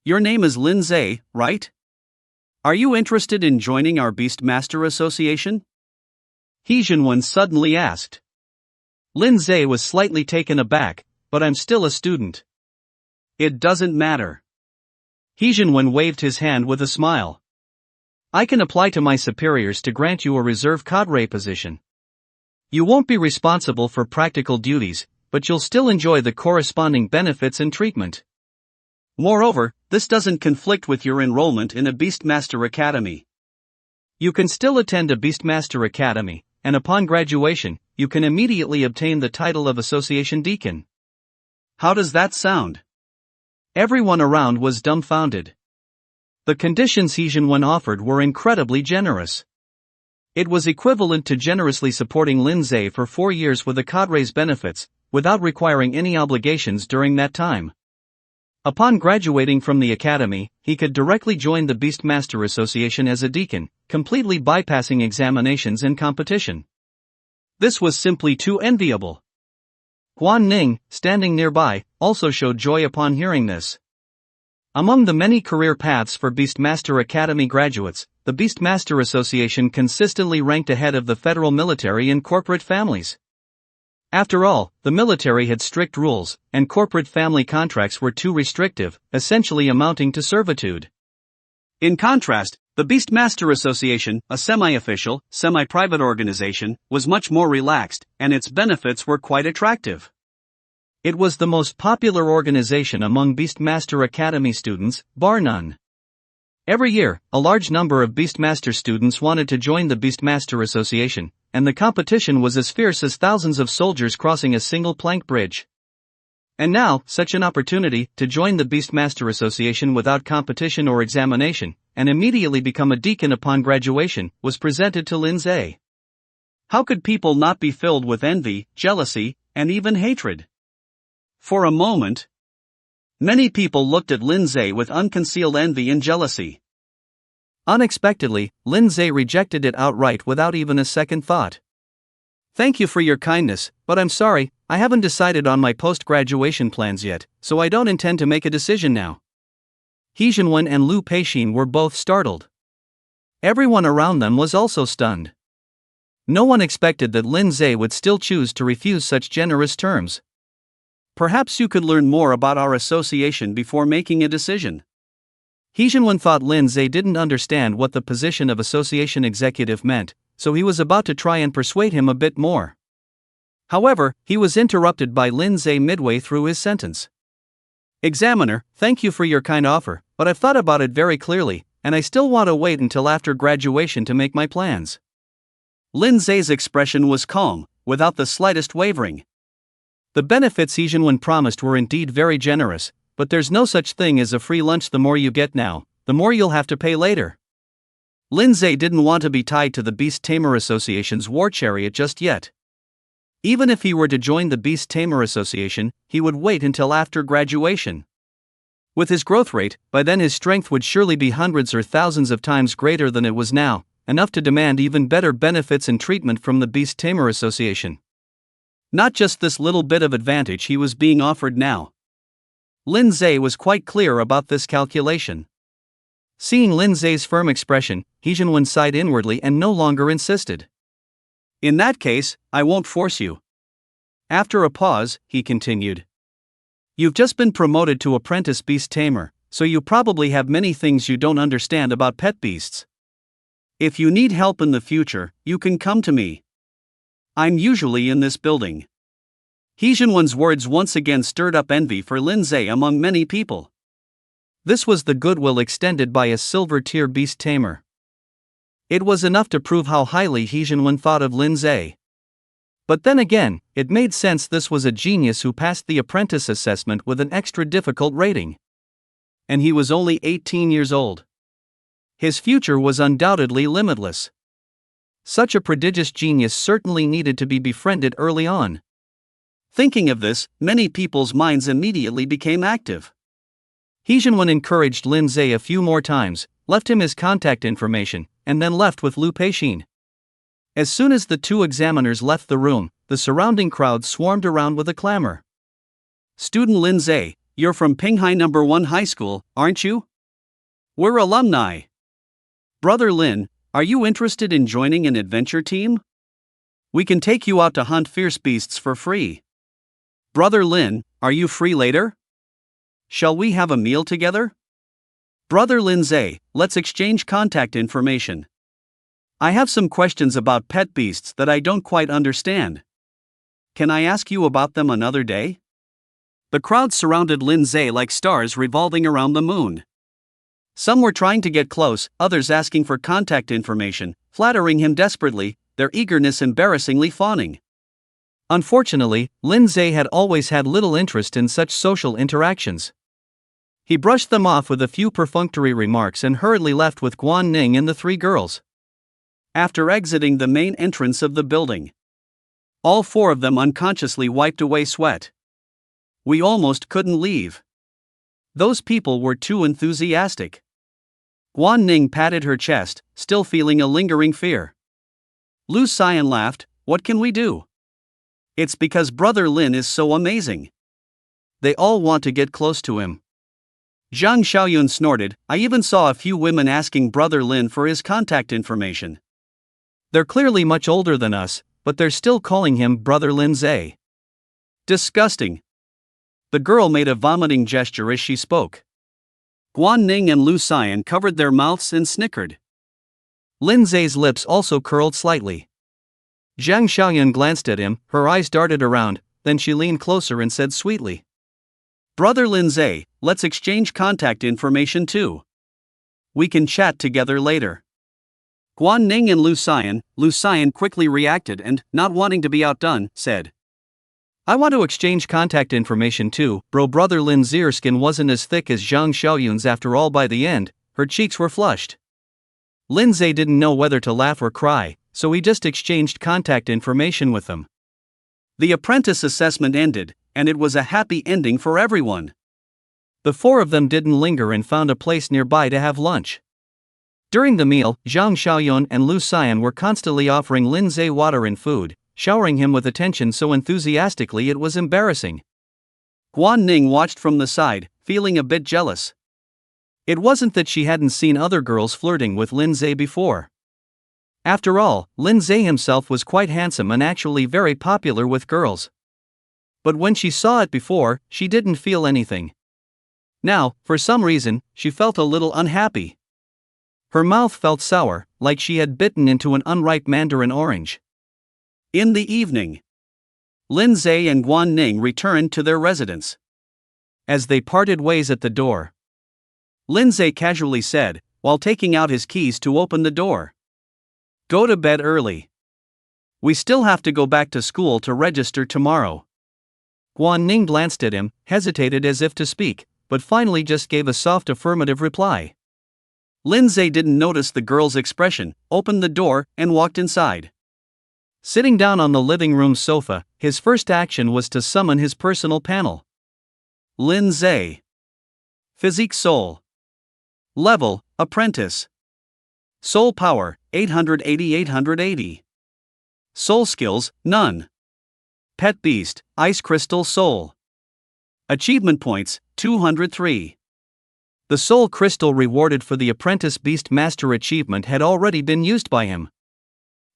Your name is Lin Zhe, right? Are you interested in joining our Beastmaster Association? He Jinwen suddenly asked. Lin Zhe was slightly taken aback, but I'm still a student. It doesn't matter. He Jinwen waved his hand with a smile. I can apply to my superiors to grant you a reserve cadre position. You won't be responsible for practical duties, but you'll still enjoy the corresponding benefits and treatment. Moreover, this doesn't conflict with your enrollment in a Beastmaster Academy. You can still attend a Beastmaster Academy, and upon graduation, you can immediately obtain the title of Association Deacon. How does that sound? Everyone around was dumbfounded. The conditions He Jinwen offered were incredibly generous. It was equivalent to generously supporting Lin Zhe for 4 years with the cadre's benefits, without requiring any obligations during that time. Upon graduating from the academy, he could directly join the Beastmaster Association as a deacon, completely bypassing examinations and competition. This was simply too enviable. Guan Ning, standing nearby, also showed joy upon hearing this. Among the many career paths for Beastmaster Academy graduates, the Beastmaster Association consistently ranked ahead of the federal military and corporate families. After all, the military had strict rules, and corporate family contracts were too restrictive, essentially amounting to servitude. In contrast, the Beastmaster Association, a semi-official, semi-private organization, was much more relaxed, and its benefits were quite attractive. It was the most popular organization among Beastmaster Academy students, bar none. Every year, a large number of Beastmaster students wanted to join the Beastmaster Association, and the competition was as fierce as thousands of soldiers crossing a single plank bridge. And now, such an opportunity to join the Beastmaster Association without competition or examination, and immediately become a deacon upon graduation, was presented to Lin Zhe. How could people not be filled with envy, jealousy, and even hatred? For a moment, many people looked at Lin Zhe with unconcealed envy and jealousy. Unexpectedly, Lin Zhe rejected it outright without even a second thought. "Thank you for your kindness, but I'm sorry, I haven't decided on my post-graduation plans yet, so I don't intend to make a decision now." He Jianwen and Lu Peixin were both startled. Everyone around them was also stunned. No one expected that Lin Zhe would still choose to refuse such generous terms. "Perhaps you could learn more about our association before making a decision." He Jianwen thought Lin Zhe didn't understand what the position of association executive meant, so he was about to try and persuade him a bit more. However, he was interrupted by Lin Zhe midway through his sentence. "Examiner, thank you for your kind offer, but I've thought about it very clearly, and I still want to wait until after graduation to make my plans." Lin Zhe's expression was calm, without the slightest wavering. The benefits He Jianwen promised were indeed very generous, but there's no such thing as a free lunch. The more you get now, the more you'll have to pay later. Lin Zhe didn't want to be tied to the Beast Tamer Association's war chariot just yet. Even if he were to join the Beast Tamer Association, he would wait until after graduation. With his growth rate, by then his strength would surely be hundreds or thousands of times greater than it was now, enough to demand even better benefits and treatment from the Beast Tamer Association. Not just this little bit of advantage he was being offered now. Lin Zhe was quite clear about this calculation. Seeing Lin Zhe's firm expression, He Jianwen sighed inwardly and no longer insisted. "In that case, I won't force you." After a pause, he continued. "You've just been promoted to apprentice beast tamer, so you probably have many things you don't understand about pet beasts. If you need help in the future, you can come to me. I'm usually in this building." He Jianwen's words once again stirred up envy for Lin Zhe among many people. This was the goodwill extended by a silver-tier beast tamer. It was enough to prove how highly He Jianwen thought of Lin Zhe. But then again, it made sense this was a genius who passed the apprentice assessment with an extra difficult rating. And he was only 18 years old. His future was undoubtedly limitless. Such a prodigious genius certainly needed to be befriended early on. Thinking of this, many people's minds immediately became active. He Jianwen encouraged Lin Zhe a few more times, left him his contact information, and then left with Lu Peixin. As soon as the two examiners left the room, the surrounding crowd swarmed around with a clamor. "Student Lin Zhe, you're from Pinghai No. 1 High School, aren't you? We're alumni. Brother Lin, are you interested in joining an adventure team? We can take you out to hunt fierce beasts for free. Brother Lin, are you free later? Shall we have a meal together? Brother Lin Zhe, let's exchange contact information. I have some questions about pet beasts that I don't quite understand. Can I ask you about them another day?" The crowd surrounded Lin Zhe like stars revolving around the moon. Some were trying to get close, others asking for contact information, flattering him desperately, their eagerness embarrassingly fawning. Unfortunately, Lin Zhe had always had little interest in such social interactions. He brushed them off with a few perfunctory remarks and hurriedly left with Guan Ning and the three girls. After exiting the main entrance of the building, all four of them unconsciously wiped away sweat. "We almost couldn't leave. Those people were too enthusiastic." Guan Ning patted her chest, still feeling a lingering fear. Lu Xian laughed, "What can we do? It's because Brother Lin is so amazing. They all want to get close to him. Zhang Xiaoyun snorted, I even saw a few women asking Brother Lin for his contact information. They're clearly much older than us, but they're still calling him Brother Lin Zhe. Disgusting. The girl made a vomiting gesture as she spoke. Guan Ning and Lu Xian covered their mouths and snickered. Lin Zhe's lips also curled slightly. Zhang Xiaoyun glanced at him, her eyes darted around, then she leaned closer and said sweetly, Brother Lin Zhe, let's exchange contact information too. We can chat together later. Guan Ning and Lu Xian quickly reacted and, not wanting to be outdone, said, I want to exchange contact information too, bro. Brother Lin Zhe's skin wasn't as thick as Zhang Xiaoyun's after all. By the end, her cheeks were flushed. Lin Zhe didn't know whether to laugh or cry, so he just exchanged contact information with them. The apprentice assessment ended, and it was a happy ending for everyone. The four of them didn't linger and found a place nearby to have lunch. During the meal, Zhang Xiaoyun and Lu Xian were constantly offering Lin Zhe water and food, showering him with attention so enthusiastically it was embarrassing. Guan Ning watched from the side, feeling a bit jealous. It wasn't that she hadn't seen other girls flirting with Lin Zhe before. After all, Lin Zhe himself was quite handsome and actually very popular with girls. But when she saw it before, she didn't feel anything. Now, for some reason, she felt a little unhappy. Her mouth felt sour, like she had bitten into an unripe mandarin orange. In the evening, Lin Zhe and Guan Ning returned to their residence. As they parted ways at the door, Lin Zhe casually said, while taking out his keys to open the door, Go to bed early. We still have to go back to school to register tomorrow. Guan Ning glanced at him, hesitated as if to speak, but finally just gave a soft affirmative reply. Lin Zhe didn't notice the girl's expression, opened the door, and walked inside. Sitting down on the living room sofa, his first action was to summon his personal panel. Lin Zhe. Physique Soul. Level, Apprentice. Soul Power, 880. Soul Skills, None. Pet Beast, Ice Crystal Soul. Achievement Points, 203. The Soul Crystal rewarded for the Apprentice Beast Master achievement had already been used by him.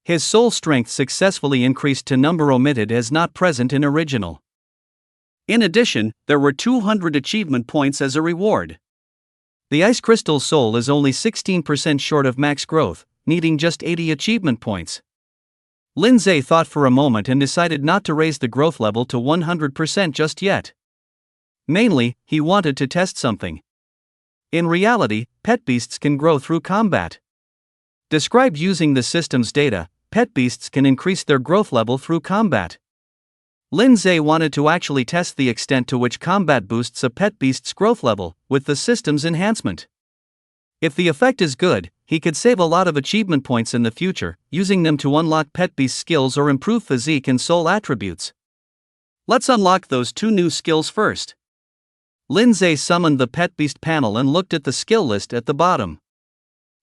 His soul strength successfully increased to number omitted as not present in original. In addition, there were 200 achievement points as a reward. The Ice Crystal Soul is only 16% short of max growth, needing just 80 achievement points. Lin Zhe thought for a moment and decided not to raise the growth level to 100% just yet. Mainly, he wanted to test something. In reality, pet beasts can grow through combat. Described using the system's data, pet beasts can increase their growth level through combat. Lin Zhe wanted to actually test the extent to which combat boosts a pet beast's growth level, with the system's enhancement. If the effect is good, he could save a lot of achievement points in the future, using them to unlock pet beast skills or improve physique and soul attributes. Let's unlock those two new skills first. Lin Zhe summoned the pet beast panel and looked at the skill list at the bottom.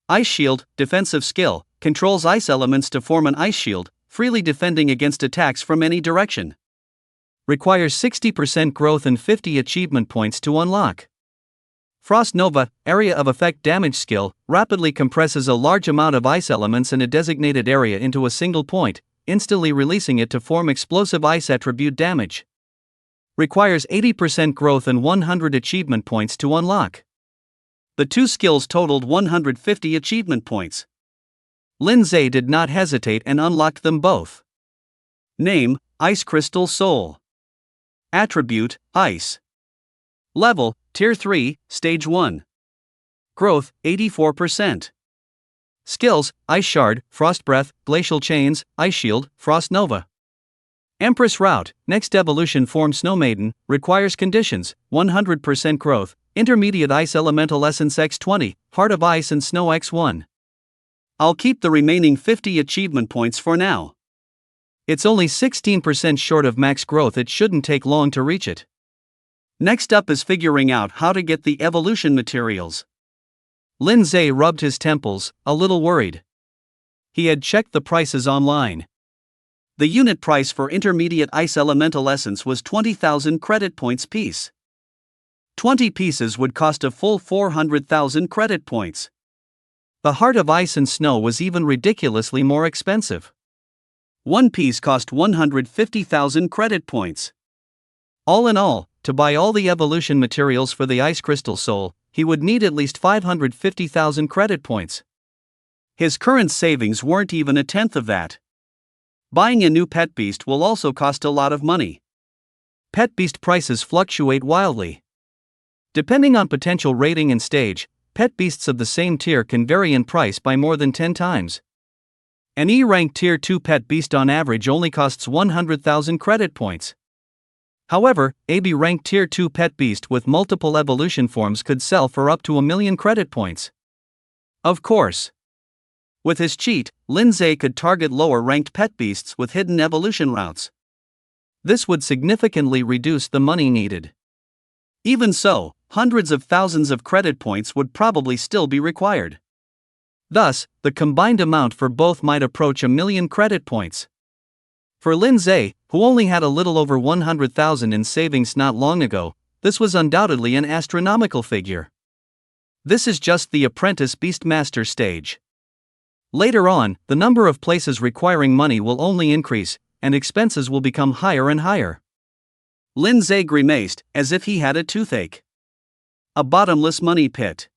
Ice Shield, defensive skill, controls ice elements to form an ice shield, freely defending against attacks from any direction. Requires 60% growth and 50 achievement points to unlock. Frost Nova, area of effect damage skill, rapidly compresses a large amount of ice elements in a designated area into a single point, instantly releasing it to form explosive ice attribute damage. Requires 80% growth and 100 achievement points to unlock. The two skills totaled 150 achievement points. Lin Zhe did not hesitate and unlocked them both. Name, Ice Crystal Soul. Attribute, Ice. Level, Tier 3, Stage 1. Growth, 84%. Skills, Ice Shard, Frost Breath, Glacial Chains, Ice Shield, Frost Nova. Empress Route, next evolution form Snow Maiden, requires conditions, 100% growth, Intermediate Ice Elemental Essence X20, Heart of Ice and Snow X1. I'll keep the remaining 50 achievement points for now. It's only 16% short of max growth. It shouldn't take long to reach it. Next up is figuring out how to get the evolution materials. Lin Zhe rubbed his temples, a little worried. He had checked the prices online. The unit price for intermediate ice elemental essence was 20,000 credit points piece. 20 pieces would cost a full 400,000 credit points. The Heart of Ice and Snow was even ridiculously more expensive. One piece cost 150,000 credit points. All in all, to buy all the evolution materials for the Ice Crystal Soul, he would need at least 550,000 credit points. His current savings weren't even a tenth of that. Buying a new pet beast will also cost a lot of money. Pet beast prices fluctuate wildly. Depending on potential rating and stage, pet beasts of the same tier can vary in price by more than 10 times. An E-ranked Tier 2 pet beast on average only costs 100,000 credit points. However, AB-ranked Tier 2 pet beast with multiple evolution forms could sell for up to 1 million credit points. Of course. With his cheat, Lindsay could target lower-ranked pet beasts with hidden evolution routes. This would significantly reduce the money needed. Even so, hundreds of thousands of credit points would probably still be required. Thus, the combined amount for both might approach 1 million credit points. For Lindsay, who only had a little over 100,000 in savings not long ago, this was undoubtedly an astronomical figure. This is just the Apprentice Beastmaster stage. Later on, the number of places requiring money will only increase, and expenses will become higher and higher. Lindsay grimaced, as if he had a toothache. A bottomless money pit.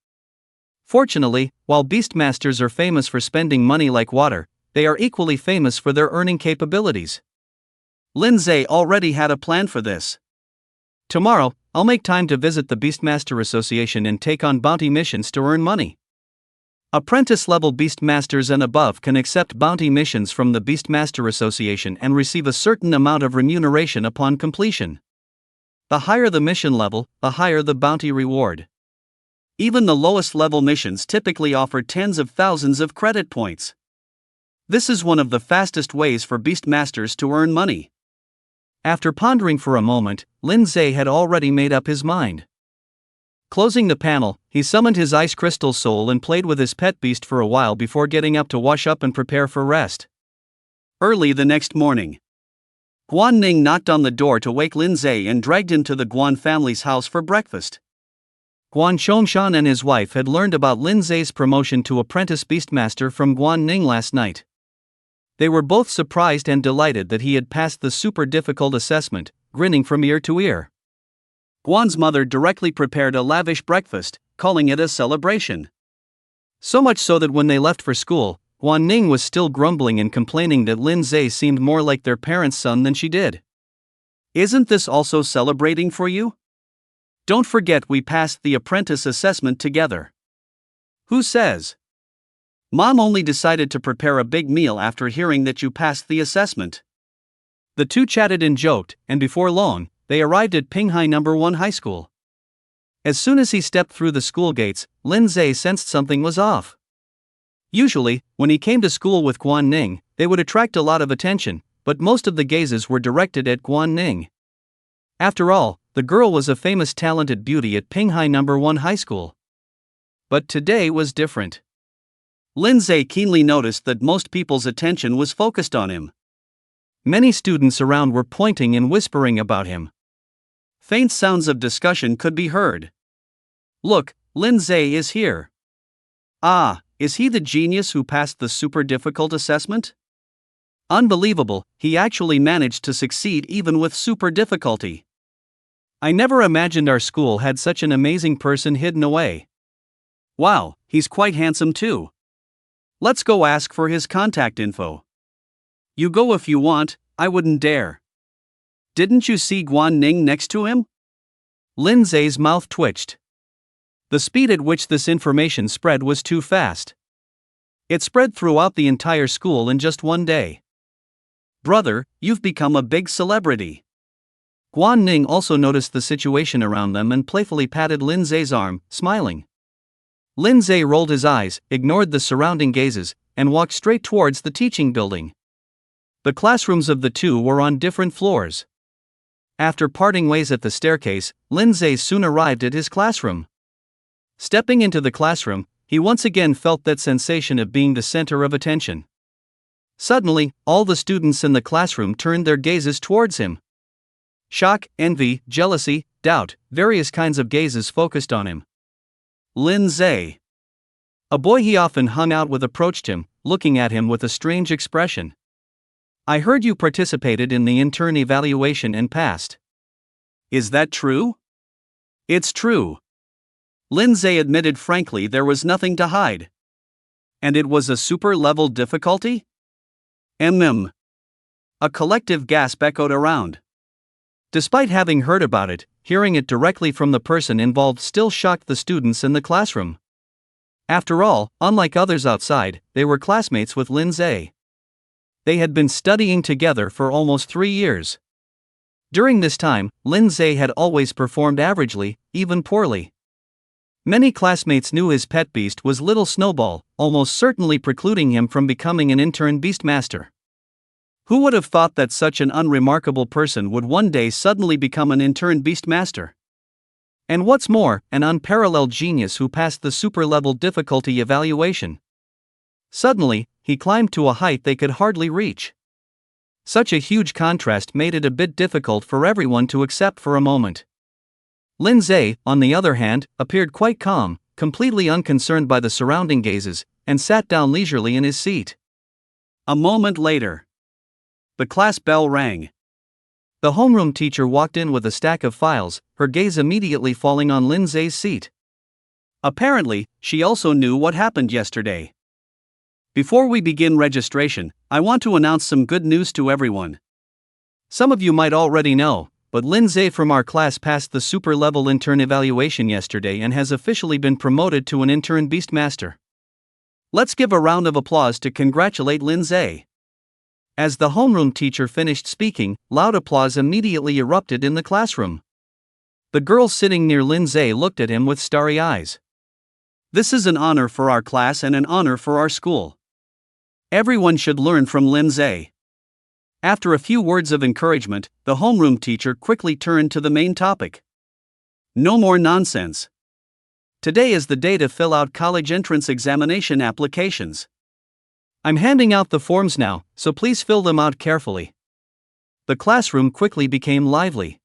Fortunately, while Beastmasters are famous for spending money like water, they are equally famous for their earning capabilities. Lindsay already had a plan for this. Tomorrow, I'll make time to visit the Beastmaster Association and take on bounty missions to earn money. Apprentice-level Beastmasters and above can accept bounty missions from the Beastmaster Association and receive a certain amount of remuneration upon completion. The higher the mission level, the higher the bounty reward. Even the lowest level missions typically offer tens of thousands of credit points. This is one of the fastest ways for Beastmasters to earn money. After pondering for a moment, Lindsay had already made up his mind. Closing the panel, he summoned his Ice Crystal Soul and played with his pet beast for a while before getting up to wash up and prepare for rest. Early the next morning, Guan Ning knocked on the door to wake Lindsay and dragged him to the Guan family's house for breakfast. Guan Chongshan and his wife had learned about Lindsay's promotion to Apprentice Beastmaster from Guan Ning last night. They were both surprised and delighted that he had passed the super difficult assessment, grinning from ear to ear. Guan's mother directly prepared a lavish breakfast, calling it a celebration. So much so that when they left for school, Guan Ning was still grumbling and complaining that Lindsay seemed more like their parents' son than she did. Isn't this also celebrating for you? Don't forget we passed the apprentice assessment together. Who says? Mom only decided to prepare a big meal after hearing that you passed the assessment. The two chatted and joked, and before long, they arrived at Pinghai No. 1 High School. As soon as he stepped through the school gates, Lindsay sensed something was off. Usually, when he came to school with Guan Ning, they would attract a lot of attention, but most of the gazes were directed at Guan Ning. After all, the girl was a famous talented beauty at Pinghai No. 1 High School. But today was different. Lindsay keenly noticed that most people's attention was focused on him. Many students around were pointing and whispering about him. Faint sounds of discussion could be heard. Look, Lindsay is here. Ah, is he the genius who passed the super difficult assessment? Unbelievable, he actually managed to succeed even with super difficulty. I never imagined our school had such an amazing person hidden away. Wow, he's quite handsome too. Let's go ask for his contact info. You go if you want, I wouldn't dare. Didn't you see Guan Ning next to him? Lindsay's mouth twitched. The speed at which this information spread was too fast. It spread throughout the entire school in just one day. Brother, you've become a big celebrity. Guan Ning also noticed the situation around them and playfully patted Lindsay's arm, smiling. Lindsay rolled his eyes, ignored the surrounding gazes, and walked straight towards the teaching building. The classrooms of the two were on different floors. After parting ways at the staircase, Lindsay soon arrived at his classroom. Stepping into the classroom, he once again felt that sensation of being the center of attention. Suddenly, all the students in the classroom turned their gazes towards him. Shock, envy, jealousy, doubt, various kinds of gazes focused on him. Lin Zhe. A boy he often hung out with approached him, looking at him with a strange expression. I heard you participated in the intern evaluation and passed. Is that true? It's true. Lin Zhe admitted frankly there was nothing to hide. And it was a super-level difficulty? A collective gasp echoed around. Despite having heard about it, hearing it directly from the person involved still shocked the students in the classroom. After all, unlike others outside, they were classmates with Lin Zhe. They had been studying together for almost 3 years. During this time, Lin Zhe had always performed averagely, even poorly. Many classmates knew his pet beast was Little Snowball, almost certainly precluding him from becoming an intern beastmaster. Who would have thought that such an unremarkable person would one day suddenly become an intern beastmaster? And what's more, an unparalleled genius who passed the super-level difficulty evaluation. Suddenly, he climbed to a height they could hardly reach. Such a huge contrast made it a bit difficult for everyone to accept for a moment. Lin Zhe, on the other hand, appeared quite calm, completely unconcerned by the surrounding gazes, and sat down leisurely in his seat. A moment later, the class bell rang. The homeroom teacher walked in with a stack of files, her gaze immediately falling on Lin Zhe's seat. Apparently, she also knew what happened yesterday. Before we begin registration, I want to announce some good news to everyone. Some of you might already know, but Lin Zhe from our class passed the super-level intern evaluation yesterday and has officially been promoted to an intern beastmaster. Let's give a round of applause to congratulate Lin Zhe. As the homeroom teacher finished speaking, loud applause immediately erupted in the classroom. The girls sitting near Lin Zhe looked at him with starry eyes. This is an honor for our class and an honor for our school. Everyone should learn from Lin Zhe. After a few words of encouragement, the homeroom teacher quickly turned to the main topic. No more nonsense. Today is the day to fill out college entrance examination applications. I'm handing out the forms now, so please fill them out carefully. The classroom quickly became lively.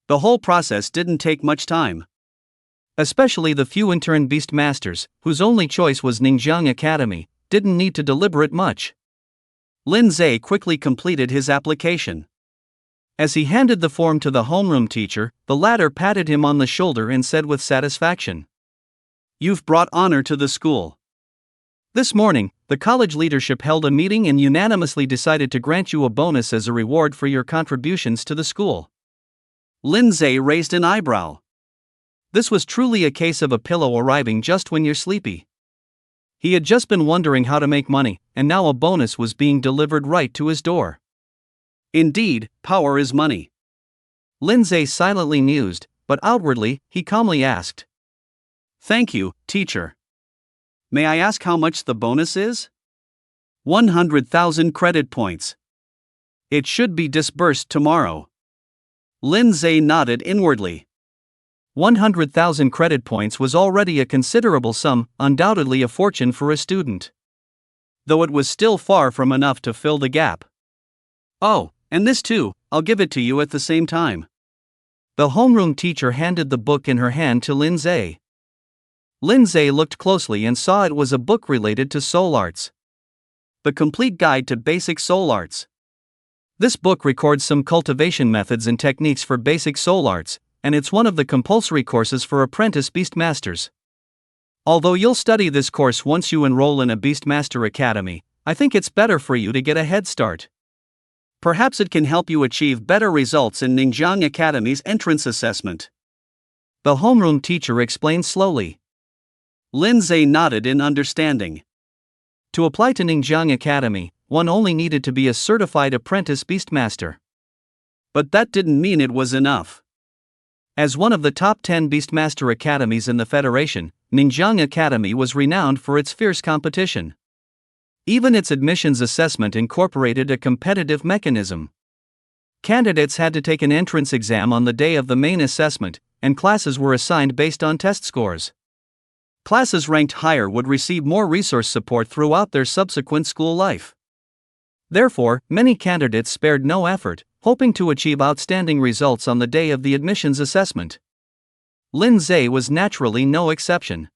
The whole process didn't take much time. Especially the few intern beastmasters, whose only choice was Ningjiang Academy, didn't need to deliberate much. Lin Zhe quickly completed his application. As he handed the form to the homeroom teacher, the latter patted him on the shoulder and said with satisfaction, "You've brought honor to the school." This morning, the college leadership held a meeting and unanimously decided to grant you a bonus as a reward for your contributions to the school. Lin Zhe raised an eyebrow. This was truly a case of a pillow arriving just when you're sleepy. He had just been wondering how to make money, and now a bonus was being delivered right to his door. Indeed, power is money. Lin Zhe silently mused, but outwardly, he calmly asked, "Thank you, teacher. May I ask how much the bonus is?" 100,000 credit points. It should be disbursed tomorrow. Lin Zhe nodded inwardly. 100,000 credit points was already a considerable sum, undoubtedly a fortune for a student. Though it was still far from enough to fill the gap. "Oh, and this too, I'll give it to you at the same time." The homeroom teacher handed the book in her hand to Lin Zhe. Lin Zhe looked closely and saw it was a book related to soul arts. The Complete Guide to Basic Soul Arts. This book records some cultivation methods and techniques for basic soul arts, and it's one of the compulsory courses for apprentice beastmasters. Although you'll study this course once you enroll in a Beastmaster Academy, I think it's better for you to get a head start. Perhaps it can help you achieve better results in Ningjiang Academy's entrance assessment. The homeroom teacher explained slowly. Lin Zhe nodded in understanding. To apply to Ningjiang Academy, one only needed to be a certified apprentice beastmaster. But that didn't mean it was enough. As one of the top 10 Beastmaster Academies in the Federation, Ningjiang Academy was renowned for its fierce competition. Even its admissions assessment incorporated a competitive mechanism. Candidates had to take an entrance exam on the day of the main assessment, and classes were assigned based on test scores. Classes ranked higher would receive more resource support throughout their subsequent school life. Therefore, many candidates spared no effort, hoping to achieve outstanding results on the day of the admissions assessment. Lin Zhe was naturally no exception.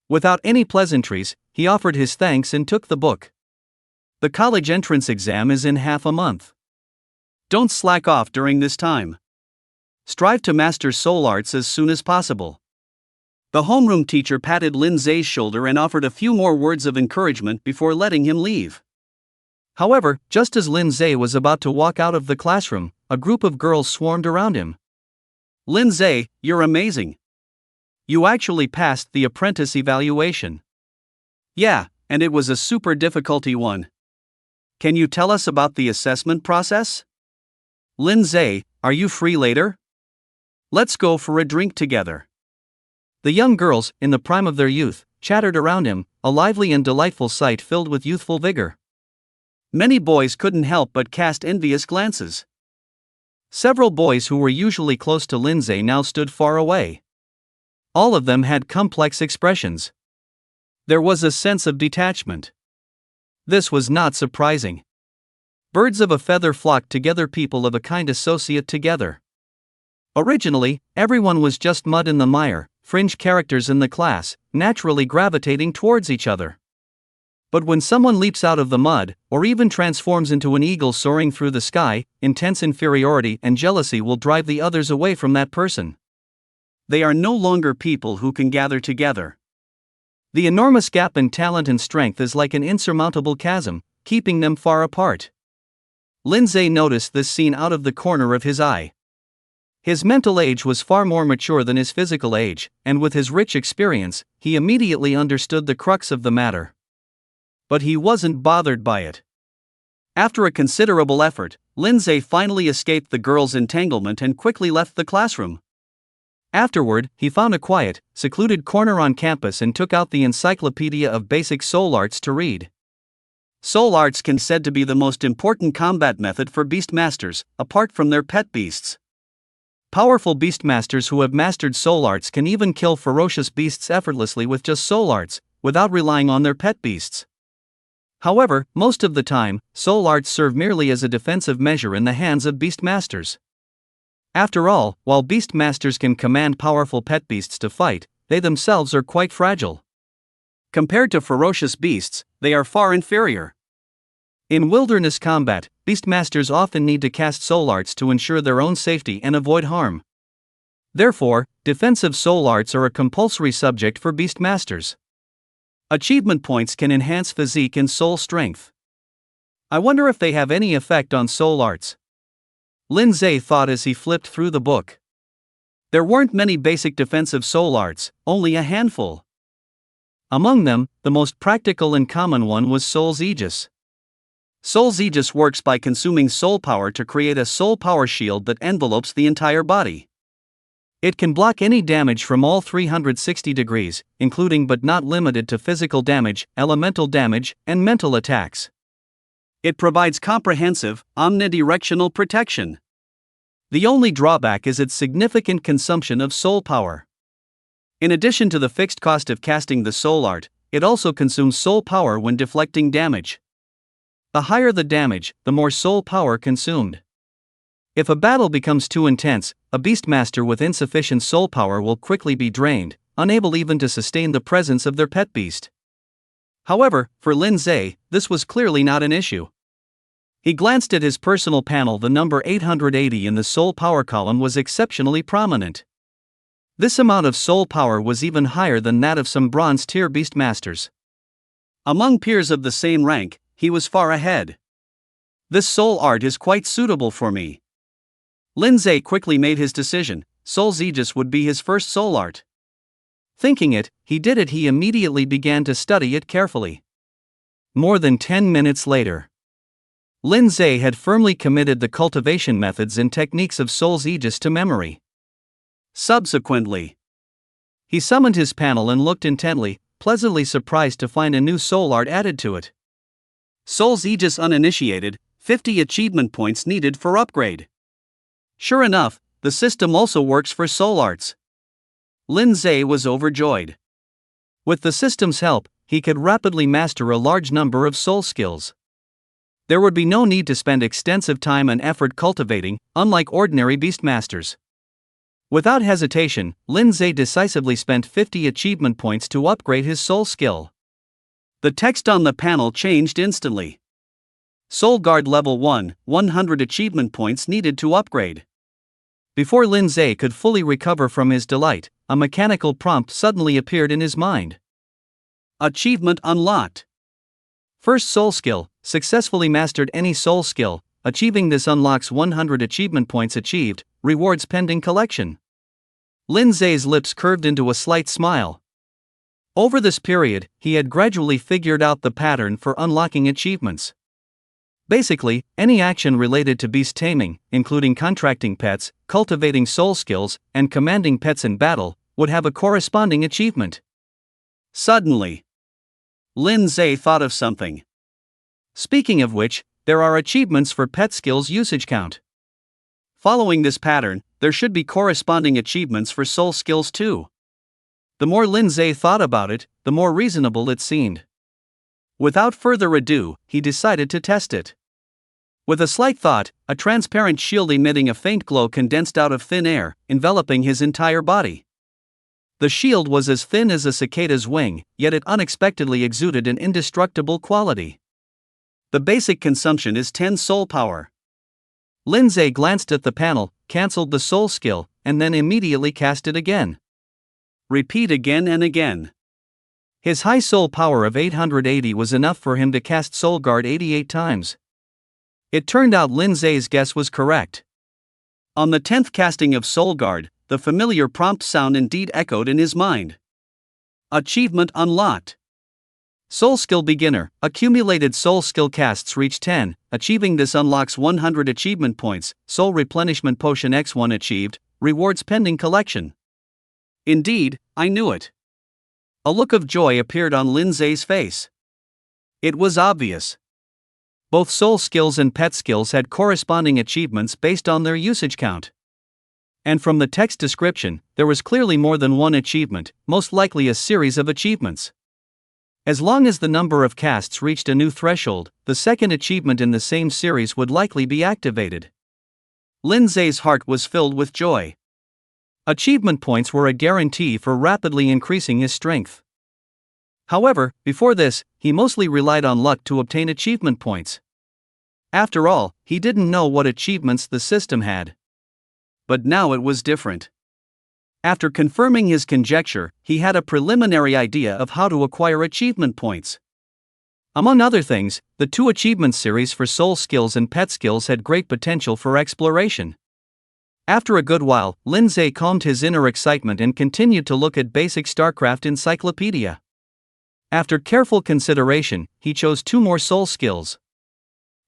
Without any pleasantries, he offered his thanks and took the book. The college entrance exam is in half a month. Don't slack off during this time. Strive to master soul arts as soon as possible. The homeroom teacher patted Lin Zhe's shoulder and offered a few more words of encouragement before letting him leave. However, just as Lin Zhe was about to walk out of the classroom, a group of girls swarmed around him. Lin Zhe, you're amazing. You actually passed the apprentice evaluation. Yeah, and it was a super difficulty one. Can you tell us about the assessment process? Lin Zhe, are you free later? Let's go for a drink together. The young girls, in the prime of their youth, chattered around him, a lively and delightful sight filled with youthful vigor. Many boys couldn't help but cast envious glances. Several boys who were usually close to Lin Zhe now stood far away. All of them had complex expressions. There was a sense of detachment. This was not surprising. Birds of a feather flocked together, people of a kind associate together. Originally, everyone was just mud in the mire, fringe characters in the class, naturally gravitating towards each other. But when someone leaps out of the mud, or even transforms into an eagle soaring through the sky, intense inferiority and jealousy will drive the others away from that person. They are no longer people who can gather together. The enormous gap in talent and strength is like an insurmountable chasm, keeping them far apart. Lin Zhe noticed this scene out of the corner of his eye. His mental age was far more mature than his physical age, and with his rich experience, he immediately understood the crux of the matter. But he wasn't bothered by it. After a considerable effort, Lin Zhe finally escaped the girls' entanglement and quickly left the classroom. Afterward, he found a quiet, secluded corner on campus and took out the Encyclopedia of Basic Soul Arts to read. Soul arts can said to be the most important combat method for beastmasters, apart from their pet beasts. Powerful beastmasters who have mastered soul arts can even kill ferocious beasts effortlessly with just soul arts, without relying on their pet beasts. However, most of the time, soul arts serve merely as a defensive measure in the hands of beastmasters. After all, while beastmasters can command powerful pet beasts to fight, they themselves are quite fragile. Compared to ferocious beasts, they are far inferior. In wilderness combat, beastmasters often need to cast soul arts to ensure their own safety and avoid harm. Therefore, defensive soul arts are a compulsory subject for beastmasters. Achievement points can enhance physique and soul strength. I wonder if they have any effect on soul arts. Lin Zhe thought as he flipped through the book. There weren't many basic defensive soul arts, only a handful. Among them, the most practical and common one was Soul's Aegis. Soul's Aegis works by consuming soul power to create a soul power shield that envelopes the entire body. It can block any damage from all 360 degrees, including but not limited to physical damage, elemental damage, and mental attacks. It provides comprehensive, omnidirectional protection. The only drawback is its significant consumption of soul power. In addition to the fixed cost of casting the soul art, it also consumes soul power when deflecting damage. The higher the damage, the more soul power consumed. If a battle becomes too intense, a beastmaster with insufficient soul power will quickly be drained, unable even to sustain the presence of their pet beast. However, for Lin Zhe, this was clearly not an issue. He glanced at his personal panel. The number 880 in the soul power column was exceptionally prominent. This amount of soul power was even higher than that of some bronze-tier beastmasters. Among peers of the same rank, he was far ahead. This soul art is quite suitable for me. Lin Zhe quickly made his decision. Soul's Aegis would be his first soul art. Thinking it, he immediately began to study it carefully. More than 10 minutes later, Lin Zhe had firmly committed the cultivation methods and techniques of Soul's Aegis to memory. Subsequently, he summoned his panel and looked intently, pleasantly surprised to find a new soul art added to it. Soul's Aegis uninitiated, 50 achievement points needed for upgrade. Sure enough, the system also works for soul arts. Lin Zhe was overjoyed. With the system's help, he could rapidly master a large number of soul skills. There would be no need to spend extensive time and effort cultivating, unlike ordinary beastmasters. Without hesitation, Lin Zhe decisively spent 50 achievement points to upgrade his soul skill. The text on the panel changed instantly. Soul Guard Level 1, 100 achievement points needed to upgrade. Before Lin Zhe could fully recover from his delight, a mechanical prompt suddenly appeared in his mind. Achievement unlocked. First soul skill, successfully mastered any soul skill. Achieving this unlocks 100 achievement points achieved, rewards pending collection. Lin Zhe's lips curved into a slight smile. Over this period, he had gradually figured out the pattern for unlocking achievements. Basically, any action related to beast taming, including contracting pets, cultivating soul skills, and commanding pets in battle, would have a corresponding achievement. Suddenly, Lin Zhe thought of something. Speaking of which, there are achievements for pet skills usage count. Following this pattern, there should be corresponding achievements for soul skills too. The more Lin Zhe thought about it, the more reasonable it seemed. Without further ado, he decided to test it. With a slight thought, a transparent shield emitting a faint glow condensed out of thin air, enveloping his entire body. The shield was as thin as a cicada's wing, yet it unexpectedly exuded an indestructible quality. The basic consumption is 10 soul power. Lin Zhe glanced at the panel, cancelled the soul skill, and then immediately cast it again. Repeat again and again. His high soul power of 880 was enough for him to cast Soul Guard 88 times. It turned out Lin Zhe's guess was correct. On the 10th casting of Soul Guard, the familiar prompt sound indeed echoed in his mind. Achievement unlocked. Soul Skill Beginner. Accumulated soul skill casts reach 10. Achieving this unlocks 100 achievement points. Soul Replenishment Potion X1 achieved. Rewards pending collection. Indeed, I knew it. A look of joy appeared on Lin Zhe's face. It was obvious. Both soul skills and pet skills had corresponding achievements based on their usage count. And from the text description, there was clearly more than one achievement, most likely a series of achievements. As long as the number of casts reached a new threshold, the second achievement in the same series would likely be activated. Lin Zhe's heart was filled with joy. Achievement points were a guarantee for rapidly increasing his strength. However, before this, he mostly relied on luck to obtain achievement points. After all, he didn't know what achievements the system had. But now it was different. After confirming his conjecture, he had a preliminary idea of how to acquire achievement points. Among other things, the two achievement series for soul skills and pet skills had great potential for exploration. After a good while, Lin Zhe calmed his inner excitement and continued to look at basic StarCraft encyclopedia. After careful consideration, he chose two more soul skills: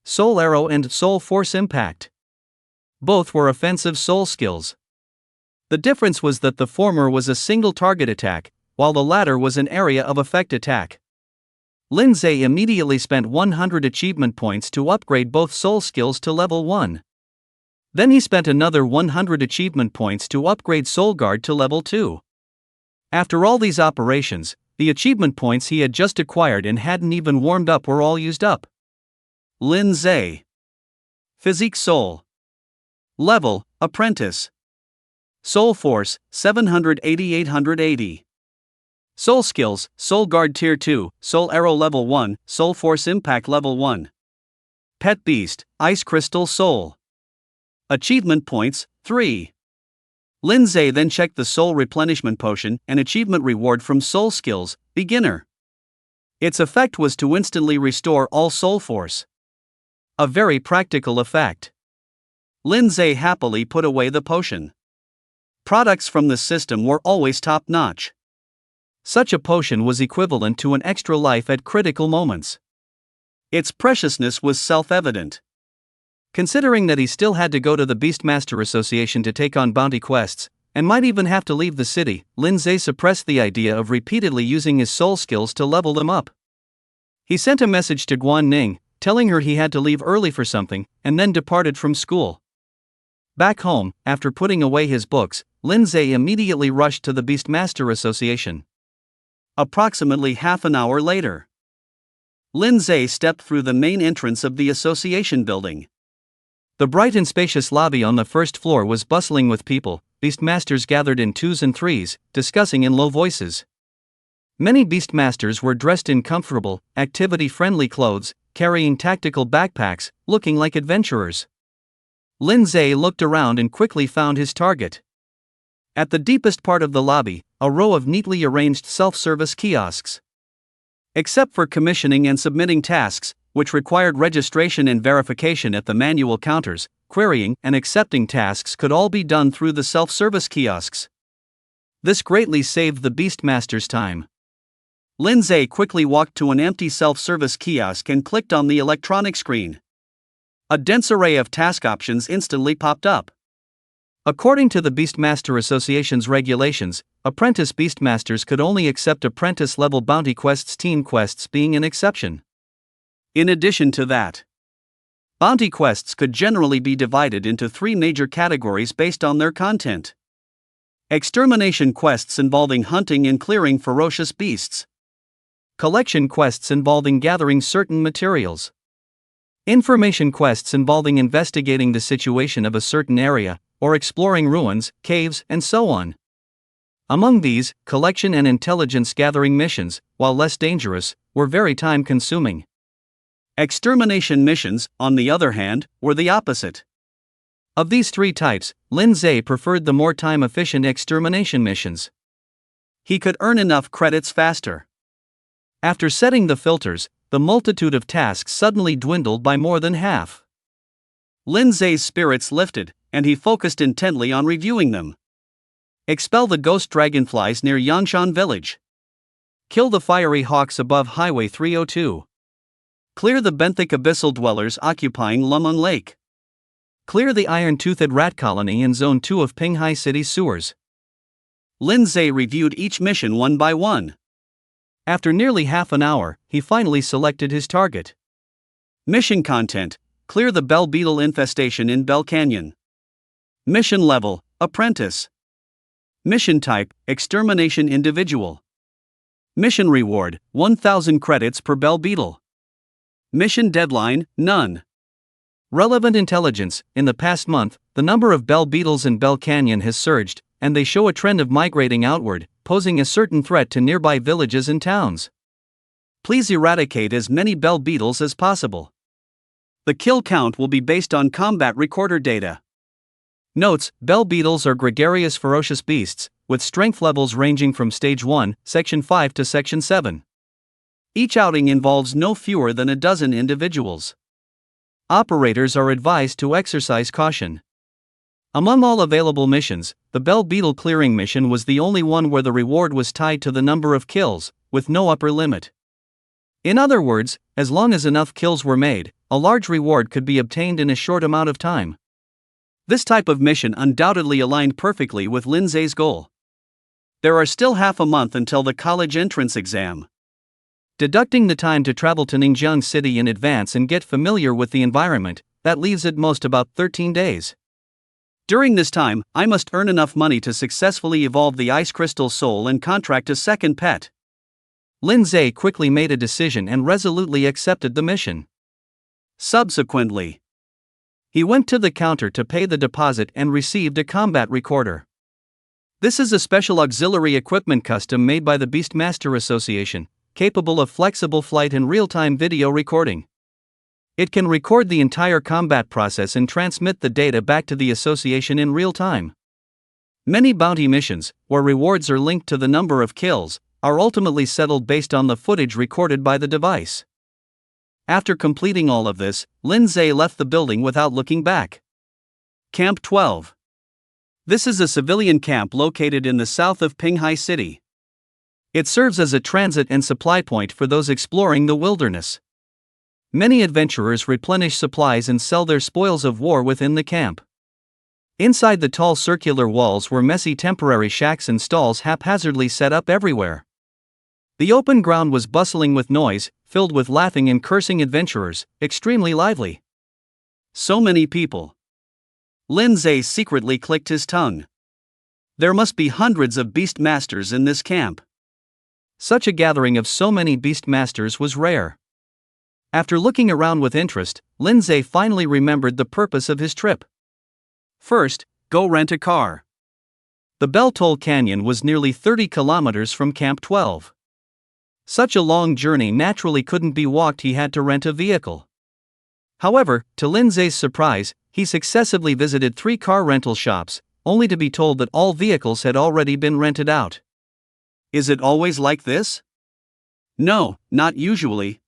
Soul Arrow and Soul Force Impact. Both were offensive soul skills. The difference was that the former was a single target attack, while the latter was an area of effect attack. Lin Zhe immediately spent 100 achievement points to upgrade both soul skills to level 1. Then he spent another 100 achievement points to upgrade Soul Guard to level 2. After all these operations, the achievement points he had just acquired and hadn't even warmed up were all used up. Lin Zhe. Physique Soul. Level, Apprentice. Soul Force, 780-880. Soul Skills, Soul Guard Tier 2, Soul Arrow Level 1, Soul Force Impact Level 1. Pet Beast, Ice Crystal Soul. Achievement Points, 3. Lin Zhe then checked the Soul Replenishment Potion, an achievement reward from Soul Skills, Beginner. Its effect was to instantly restore all Soul Force. A very practical effect. Lin Zhe happily put away the potion. Products from the system were always top-notch. Such a potion was equivalent to an extra life at critical moments. Its preciousness was self-evident. Considering that he still had to go to the Beastmaster Association to take on bounty quests, and might even have to leave the city, Lin Zhe suppressed the idea of repeatedly using his soul skills to level them up. He sent a message to Guan Ning, telling her he had to leave early for something, and then departed from school. Back home, after putting away his books, Lin Zhe immediately rushed to the Beastmaster Association. Approximately half an hour later. Lin Zhe stepped through the main entrance of the association building. The bright and spacious lobby on the first floor was bustling with people, beastmasters gathered in twos and threes, discussing in low voices. Many beastmasters were dressed in comfortable, activity-friendly clothes, carrying tactical backpacks, looking like adventurers. Lin Zhe looked around and quickly found his target. At the deepest part of the lobby, a row of neatly arranged self-service kiosks. Except for commissioning and submitting tasks, which required registration and verification at the manual counters, querying and accepting tasks could all be done through the self-service kiosks. This greatly saved the beastmaster's time. Lin Zhe quickly walked to an empty self-service kiosk and clicked on the electronic screen. A dense array of task options instantly popped up. According to the Beastmaster Association's regulations, apprentice beastmasters could only accept apprentice-level bounty quests, teen quests being an exception. In addition to that, bounty quests could generally be divided into three major categories based on their content. Extermination quests involving hunting and clearing ferocious beasts. Collection quests involving gathering certain materials. Information quests involving investigating the situation of a certain area, or exploring ruins, caves, and so on. Among these, collection and intelligence gathering missions, while less dangerous, were very time-consuming. Extermination missions, on the other hand, were the opposite. Of these three types, Lin Zhe preferred the more time-efficient extermination missions. He could earn enough credits faster. After setting the filters, the multitude of tasks suddenly dwindled by more than half. Lin Zhe's spirits lifted, and he focused intently on reviewing them. Expel the ghost dragonflies near Yangshan village. Kill the fiery hawks above Highway 302. Clear the benthic abyssal dwellers occupying Lumeng Lake. Clear the iron-toothed rat colony in Zone 2 of Pinghai City sewers. Lin Zhe reviewed each mission one by one. After nearly half an hour, he finally selected his target. Mission content: clear the bell beetle infestation in Bell Canyon. Mission level: apprentice. Mission type: extermination individual. Mission reward: 1,000 credits per bell beetle. Mission deadline: none. Relevant intelligence: in the past month, the number of bell beetles in Bell Canyon has surged, and they show a trend of migrating outward, posing a certain threat to nearby villages and towns. Please eradicate as many bell beetles as possible. The kill count will be based on combat recorder data. Notes: bell beetles are gregarious ferocious beasts, with strength levels ranging from Stage 1, Section 5 to Section 7. Each outing involves no fewer than a dozen individuals. Operators are advised to exercise caution. Among all available missions, the bell beetle clearing mission was the only one where the reward was tied to the number of kills, with no upper limit. In other words, as long as enough kills were made, a large reward could be obtained in a short amount of time. This type of mission undoubtedly aligned perfectly with Lin Zhe's goal. There are still half a month until the college entrance exam. Deducting the time to travel to Ningjiang City in advance and get familiar with the environment, that leaves at most about 13 days. During this time, I must earn enough money to successfully evolve the Ice Crystal Soul and contract a second pet. Lin Zhe quickly made a decision and resolutely accepted the mission. Subsequently, he went to the counter to pay the deposit and received a combat recorder. This is a special auxiliary equipment custom made by the Beastmaster Association, capable of flexible flight and real-time video recording. It can record the entire combat process and transmit the data back to the association in real time. Many bounty missions, where rewards are linked to the number of kills, are ultimately settled based on the footage recorded by the device. After completing all of this, Lin Zhe left the building without looking back. Camp 12. This is a civilian camp located in the south of Pinghai City. It serves as a transit and supply point for those exploring the wilderness. Many adventurers replenish supplies and sell their spoils of war within the camp. Inside the tall circular walls were messy temporary shacks and stalls haphazardly set up everywhere. The open ground was bustling with noise, filled with laughing and cursing adventurers, extremely lively. So many people. Lin Zhe secretly clicked his tongue. There must be hundreds of beastmasters in this camp. Such a gathering of so many beastmasters was rare. After looking around with interest, Lindsay finally remembered the purpose of his trip. First, go rent a car. The Belle-Tolle Canyon was nearly 30 kilometers from Camp 12. Such a long journey naturally couldn't be walked, he had to rent a vehicle. However, to Lindsay's surprise, he successively visited 3 car rental shops, only to be told that all vehicles had already been rented out. Is it always like this? No, not usually.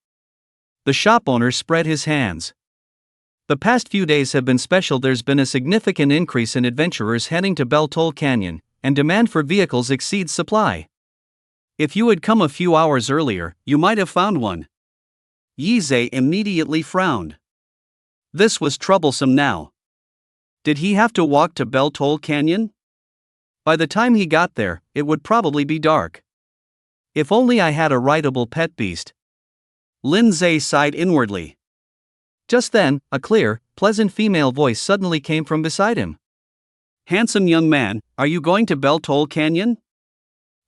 The shop owner spread his hands. The past few days have been special. There's been a significant increase in adventurers heading to Belle-Tolle Canyon, and demand for vehicles exceeds supply. If you had come a few hours earlier, you might have found one. Yizhe immediately frowned. This was troublesome now. Did he have to walk to Belle-Tolle Canyon? By the time he got there, it would probably be dark. If only I had a rideable pet beast. Lindsay sighed inwardly. Just then, a clear, pleasant female voice suddenly came from beside him. Handsome young man, are you going to Belle-Tolle Canyon?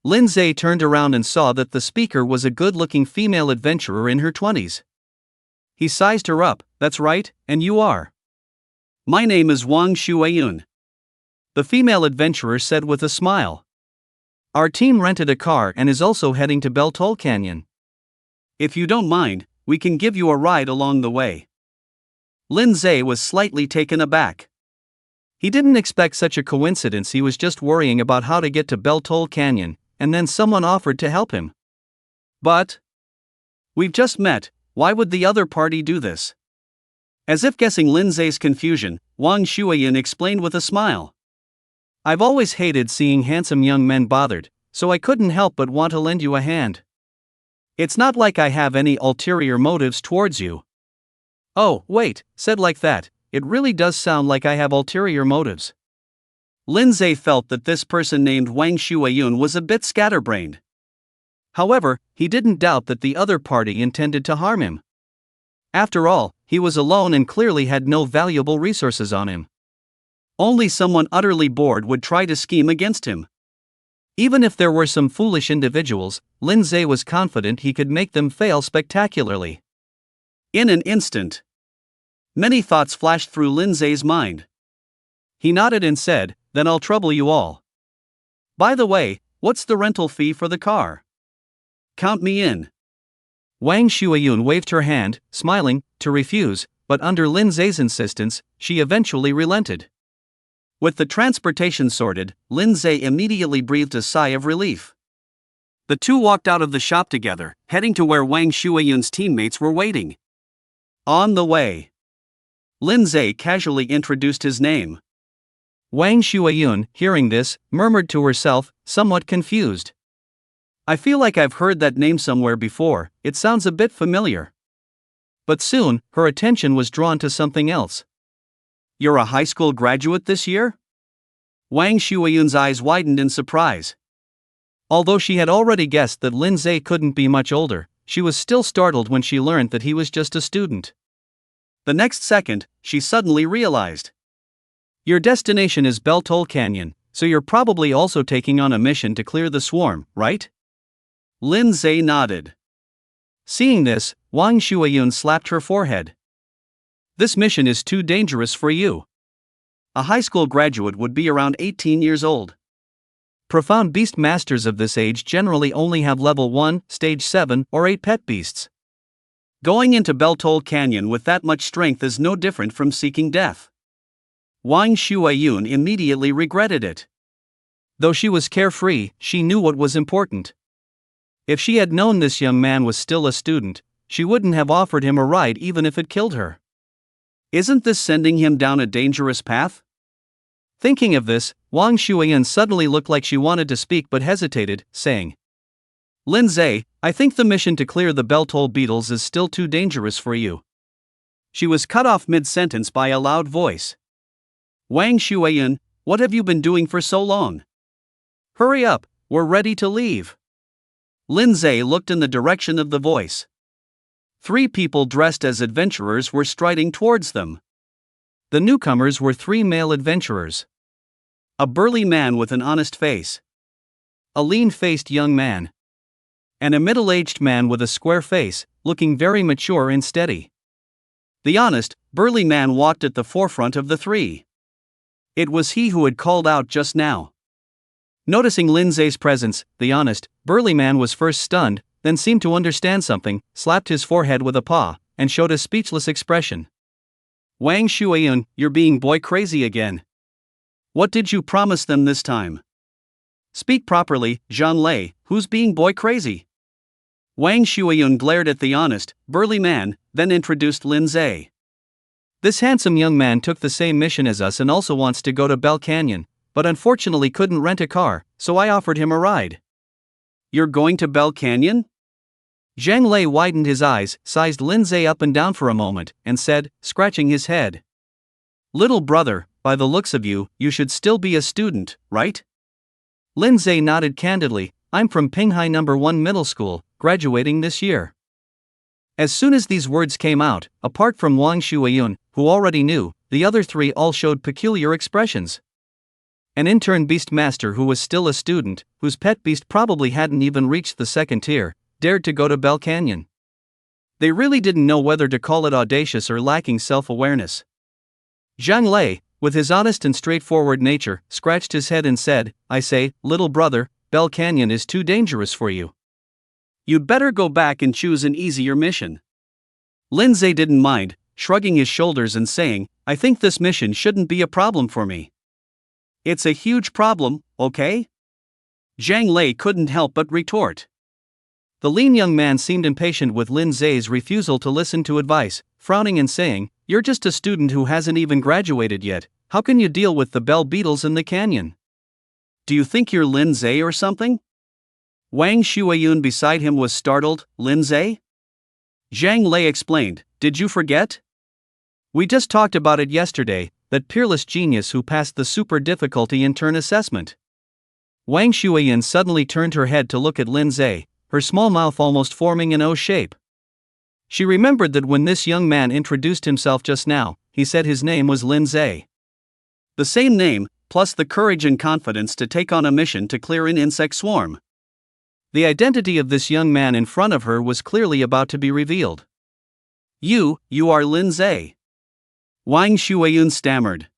Lindsay turned around and saw that the speaker was a good-looking female adventurer in her 20s. He sized her up. That's right, and you are? My name is Wang Shuayun. The female adventurer said with a smile. Our team rented a car and is also heading to Belle-Tolle Canyon. If you don't mind, we can give you a ride along the way. Lindsay was slightly taken aback. He didn't expect such a coincidence. He was just worrying about how to get to Belle-Tolle Canyon, and then someone offered to help him. But we've just met, why would the other party do this? As if guessing Lindsay's confusion, Wang Shuayun explained with a smile. I've always hated seeing handsome young men bothered, so I couldn't help but want to lend you a hand. It's not like I have any ulterior motives towards you. Oh, wait, said like that, it really does sound like I have ulterior motives. Lindsay felt that this person named Wang Shuayun was a bit scatterbrained. However, he didn't doubt that the other party intended to harm him. After all, he was alone and clearly had no valuable resources on him. Only someone utterly bored would try to scheme against him. Even if there were some foolish individuals, Lindsay was confident he could make them fail spectacularly. In an instant, many thoughts flashed through Lindsay's mind. He nodded and said, then I'll trouble you all. By the way, what's the rental fee for the car? Count me in. Wang Shuayun waved her hand, smiling, to refuse, but under Lindsay's insistence, she eventually relented. With the transportation sorted, Lindsay immediately breathed a sigh of relief. The two walked out of the shop together, heading to where Wang Shuayun's teammates were waiting. On the way, Lindsay casually introduced his name. Wang Shuayun, hearing this, murmured to herself, somewhat confused. I feel like I've heard that name somewhere before, it sounds a bit familiar. But soon, her attention was drawn to something else. You're a high school graduate this year? Wang Shuayun's eyes widened in surprise. Although she had already guessed that Lindsay couldn't be much older, she was still startled when she learned that he was just a student. The next second, she suddenly realized. Your destination is Belle-Tolle Canyon, so you're probably also taking on a mission to clear the swarm, right? Lindsay nodded. Seeing this, Wang Shuayun slapped her forehead. This mission is too dangerous for you. A high school graduate would be around 18 years old. Profound beast masters of this age generally only have level 1, stage 7, or 8 pet beasts. Going into Belle-Tolle Canyon with that much strength is no different from seeking death. Wang Shuayun immediately regretted it. Though she was carefree, she knew what was important. If she had known this young man was still a student, she wouldn't have offered him a ride even if it killed her. Isn't this sending him down a dangerous path? Thinking of this, Wang Shuayun suddenly looked like she wanted to speak but hesitated, saying, Lindsay, I think the mission to clear the Belle-Tolle beetles is still too dangerous for you. She was cut off mid-sentence by a loud voice. Wang Shuayun, what have you been doing for so long? Hurry up, we're ready to leave. Lindsay looked in the direction of the voice. 3 people dressed as adventurers were striding towards them. The newcomers were 3 male adventurers. A burly man with an honest face. A lean-faced young man. And a middle-aged man with a square face, looking very mature and steady. The honest, burly man walked at the forefront of the three. It was he who had called out just now. Noticing Lindsay's presence, the honest, burly man was first stunned, then seemed to understand something, slapped his forehead with a paw, and showed a speechless expression. Wang Shuiyun, you're being boy crazy again. What did you promise them this time? Speak properly, Zhang Lei, who's being boy crazy? Wang Shuiyun glared at the honest, burly man, then introduced Lindsay. This handsome young man took the same mission as us and also wants to go to Bell Canyon, but unfortunately couldn't rent a car, so I offered him a ride. You're going to Bell Canyon? Zhang Lei widened his eyes, sized Lindsay up and down for a moment, and said, scratching his head. Little brother, by the looks of you, you should still be a student, right? Lindsay nodded candidly. I'm from Pinghai No. 1 Middle School, graduating this year. As soon as these words came out, apart from Wang Shuiyun, who already knew, the other three all showed peculiar expressions. An intern beastmaster who was still a student, whose pet beast probably hadn't even reached the second tier, dared to go to Bell Canyon. They really didn't know whether to call it audacious or lacking self-awareness. Zhang Lei, with his honest and straightforward nature, scratched his head and said, I say, little brother, Bell Canyon is too dangerous for you. You'd better go back and choose an easier mission. Lindsay didn't mind, shrugging his shoulders and saying, I think this mission shouldn't be a problem for me. It's a huge problem, okay? Zhang Lei couldn't help but retort. The lean young man seemed impatient with Lindsay's refusal to listen to advice, frowning and saying, You're just a student who hasn't even graduated yet, how can you deal with the bell beetles in the canyon? Do you think you're Lindsay or something? Wang Shuiyun beside him was startled. Lindsay? Zhang Lei explained, Did you forget? We just talked about it yesterday, that peerless genius who passed the super difficulty intern assessment. Wang Shuiyun suddenly turned her head to look at Lindsay, her small mouth almost forming an O shape. She remembered that when this young man introduced himself just now, he said his name was Lindsay. The same name, plus the courage and confidence to take on a mission to clear an insect swarm. The identity of this young man in front of her was clearly about to be revealed. You are Lindsay. Wang Shuiyun stammered.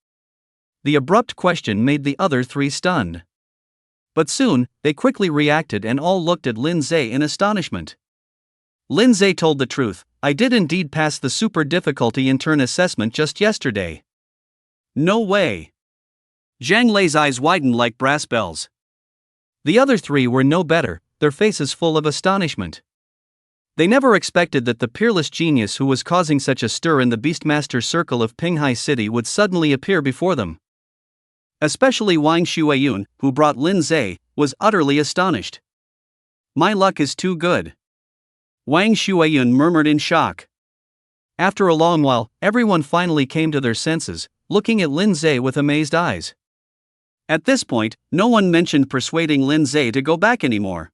The abrupt question made the other three stunned. But soon, they quickly reacted and all looked at Lindsay in astonishment. Lindsay told the truth, I did indeed pass the super difficulty intern assessment just yesterday. No way. Zhang Lei's eyes widened like brass bells. The other three were no better, their faces full of astonishment. They never expected that the peerless genius who was causing such a stir in the Beastmaster circle of Pinghai City would suddenly appear before them. Especially Wang Shuiyun, who brought Lindsay, was utterly astonished. My luck is too good. Wang Shuiyun murmured in shock. After a long while, everyone finally came to their senses, looking at Lindsay with amazed eyes. At this point, no one mentioned persuading Lindsay to go back anymore.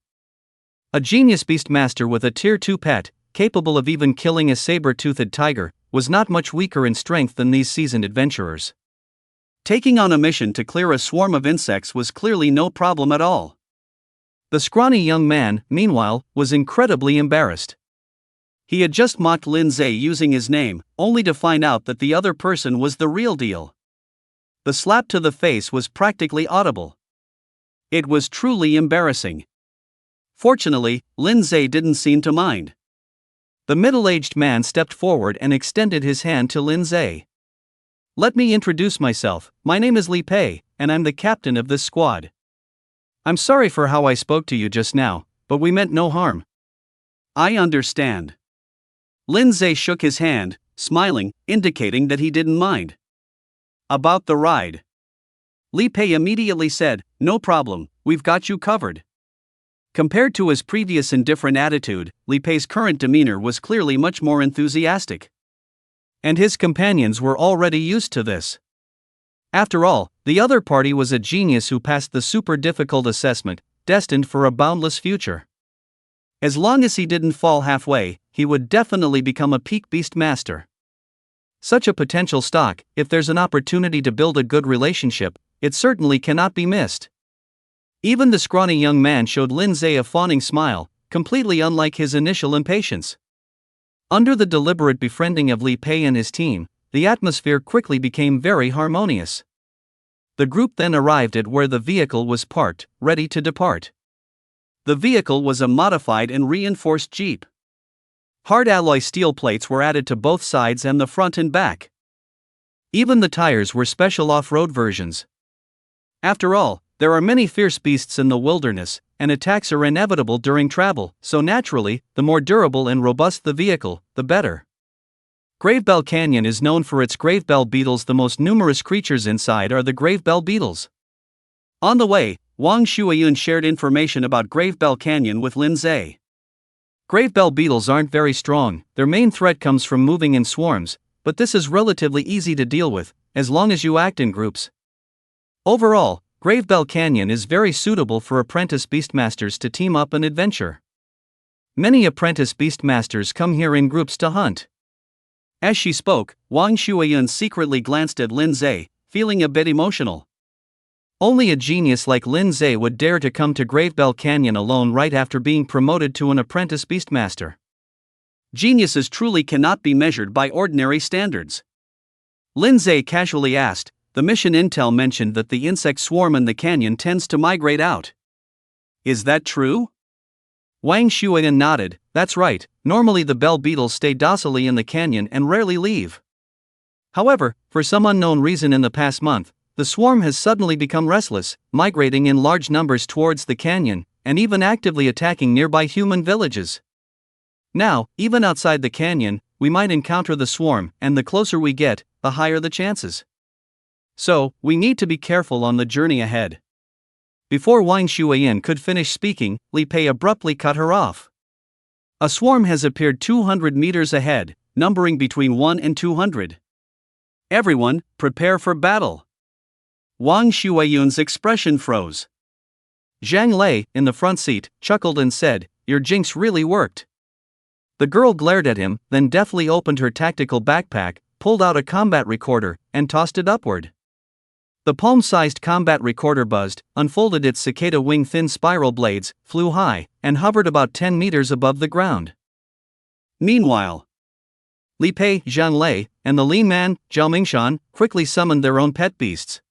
A genius beastmaster with a tier 2 pet, capable of even killing a saber-toothed tiger, was not much weaker in strength than these seasoned adventurers. Taking on a mission to clear a swarm of insects was clearly no problem at all. The scrawny young man, meanwhile, was incredibly embarrassed. He had just mocked Lindsay using his name, only to find out that the other person was the real deal. The slap to the face was practically audible. It was truly embarrassing. Fortunately, Lindsay didn't seem to mind. The middle-aged man stepped forward and extended his hand to Lindsay. Let me introduce myself, my name is Li Pei, and I'm the captain of this squad. I'm sorry for how I spoke to you just now, but we meant no harm. I understand. Lindsay shook his hand, smiling, indicating that he didn't mind. About the ride. Li Pei immediately said, No problem, we've got you covered. Compared to his previous indifferent attitude, Li Pei's current demeanor was clearly much more enthusiastic. And his companions were already used to this. After all, the other party was a genius who passed the super difficult assessment, destined for a boundless future. As long as he didn't fall halfway, he would definitely become a peak beast master. Such a potential stock, if there's an opportunity to build a good relationship, it certainly cannot be missed. Even the scrawny young man showed Lindsay a fawning smile, completely unlike his initial impatience. Under the deliberate befriending of Li Pei and his team, the atmosphere quickly became very harmonious. The group then arrived at where the vehicle was parked, ready to depart. The vehicle was a modified and reinforced Jeep. Hard alloy steel plates were added to both sides and the front and back. Even the tires were special off-road versions. After all, there are many fierce beasts in the wilderness, and attacks are inevitable during travel, so naturally, the more durable and robust the vehicle, the better. Gravebell Canyon is known for its gravebell beetles. The most numerous creatures inside are the gravebell beetles. On the way, Wang Shuiyun shared information about Gravebell Canyon with Lin Zhe. Gravebell beetles aren't very strong, their main threat comes from moving in swarms, but this is relatively easy to deal with, as long as you act in groups. Overall, Gravebell Canyon is very suitable for apprentice beastmasters to team up and adventure. Many apprentice beastmasters come here in groups to hunt. As she spoke, Wang Shuiyun secretly glanced at Lin Zhe, feeling a bit emotional. Only a genius like Lin Zhe would dare to come to Gravebell Canyon alone right after being promoted to an apprentice beastmaster. Geniuses truly cannot be measured by ordinary standards. Lin Zhe casually asked, "The mission intel mentioned that the insect swarm in the canyon tends to migrate out. Is that true?" Wang Shuiyun nodded, "That's right, normally the bell beetles stay docilely in the canyon and rarely leave. However, for some unknown reason in the past month, the swarm has suddenly become restless, migrating in large numbers towards the canyon, and even actively attacking nearby human villages. Now, even outside the canyon, we might encounter the swarm, and the closer we get, the higher the chances. So, we need to be careful on the journey ahead." Before Wang Shuiyun could finish speaking, Li Pei abruptly cut her off. "A swarm has appeared 200 meters ahead, numbering between 1 and 200. Everyone, prepare for battle." Wang Shuiyun's expression froze. Zhang Lei, in the front seat, chuckled and said, "Your jinx really worked." The girl glared at him, then deftly opened her tactical backpack, pulled out a combat recorder, and tossed it upward. The palm-sized combat recorder buzzed, unfolded its cicada wing thin spiral blades, flew high, and hovered about 10 meters above the ground. Meanwhile, Li Pei, Zhang Lei, and the lean man, Zhao Mingshan, quickly summoned their own pet beasts.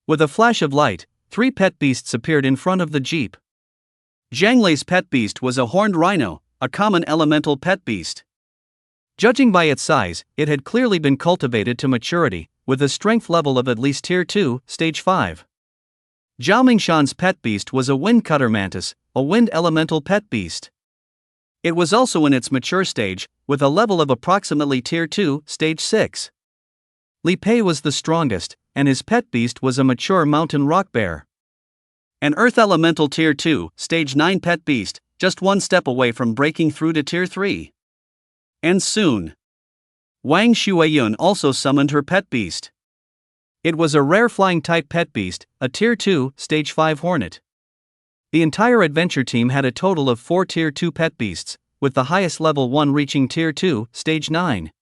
With a flash of light, 3 pet beasts appeared in front of the jeep. Zhang Lei's pet beast was a horned rhino, a common elemental pet beast. Judging by its size, it had clearly been cultivated to maturity, with a strength level of at least Tier 2, Stage 5. Zhao Mingshan's pet beast was a windcutter mantis, a wind elemental pet beast. It was also in its mature stage, with a level of approximately Tier 2, Stage 6. Li Pei was the strongest, and his pet beast was a mature mountain rock bear. An earth elemental Tier 2, Stage 9 pet beast, just one step away from breaking through to Tier 3. And soon, Wang Shuiyun also summoned her pet beast. It was a rare flying-type pet beast, a Tier 2, Stage 5 hornet. The entire adventure team had a total of 4 Tier 2 pet beasts, with the highest level one reaching Tier 2, Stage 9.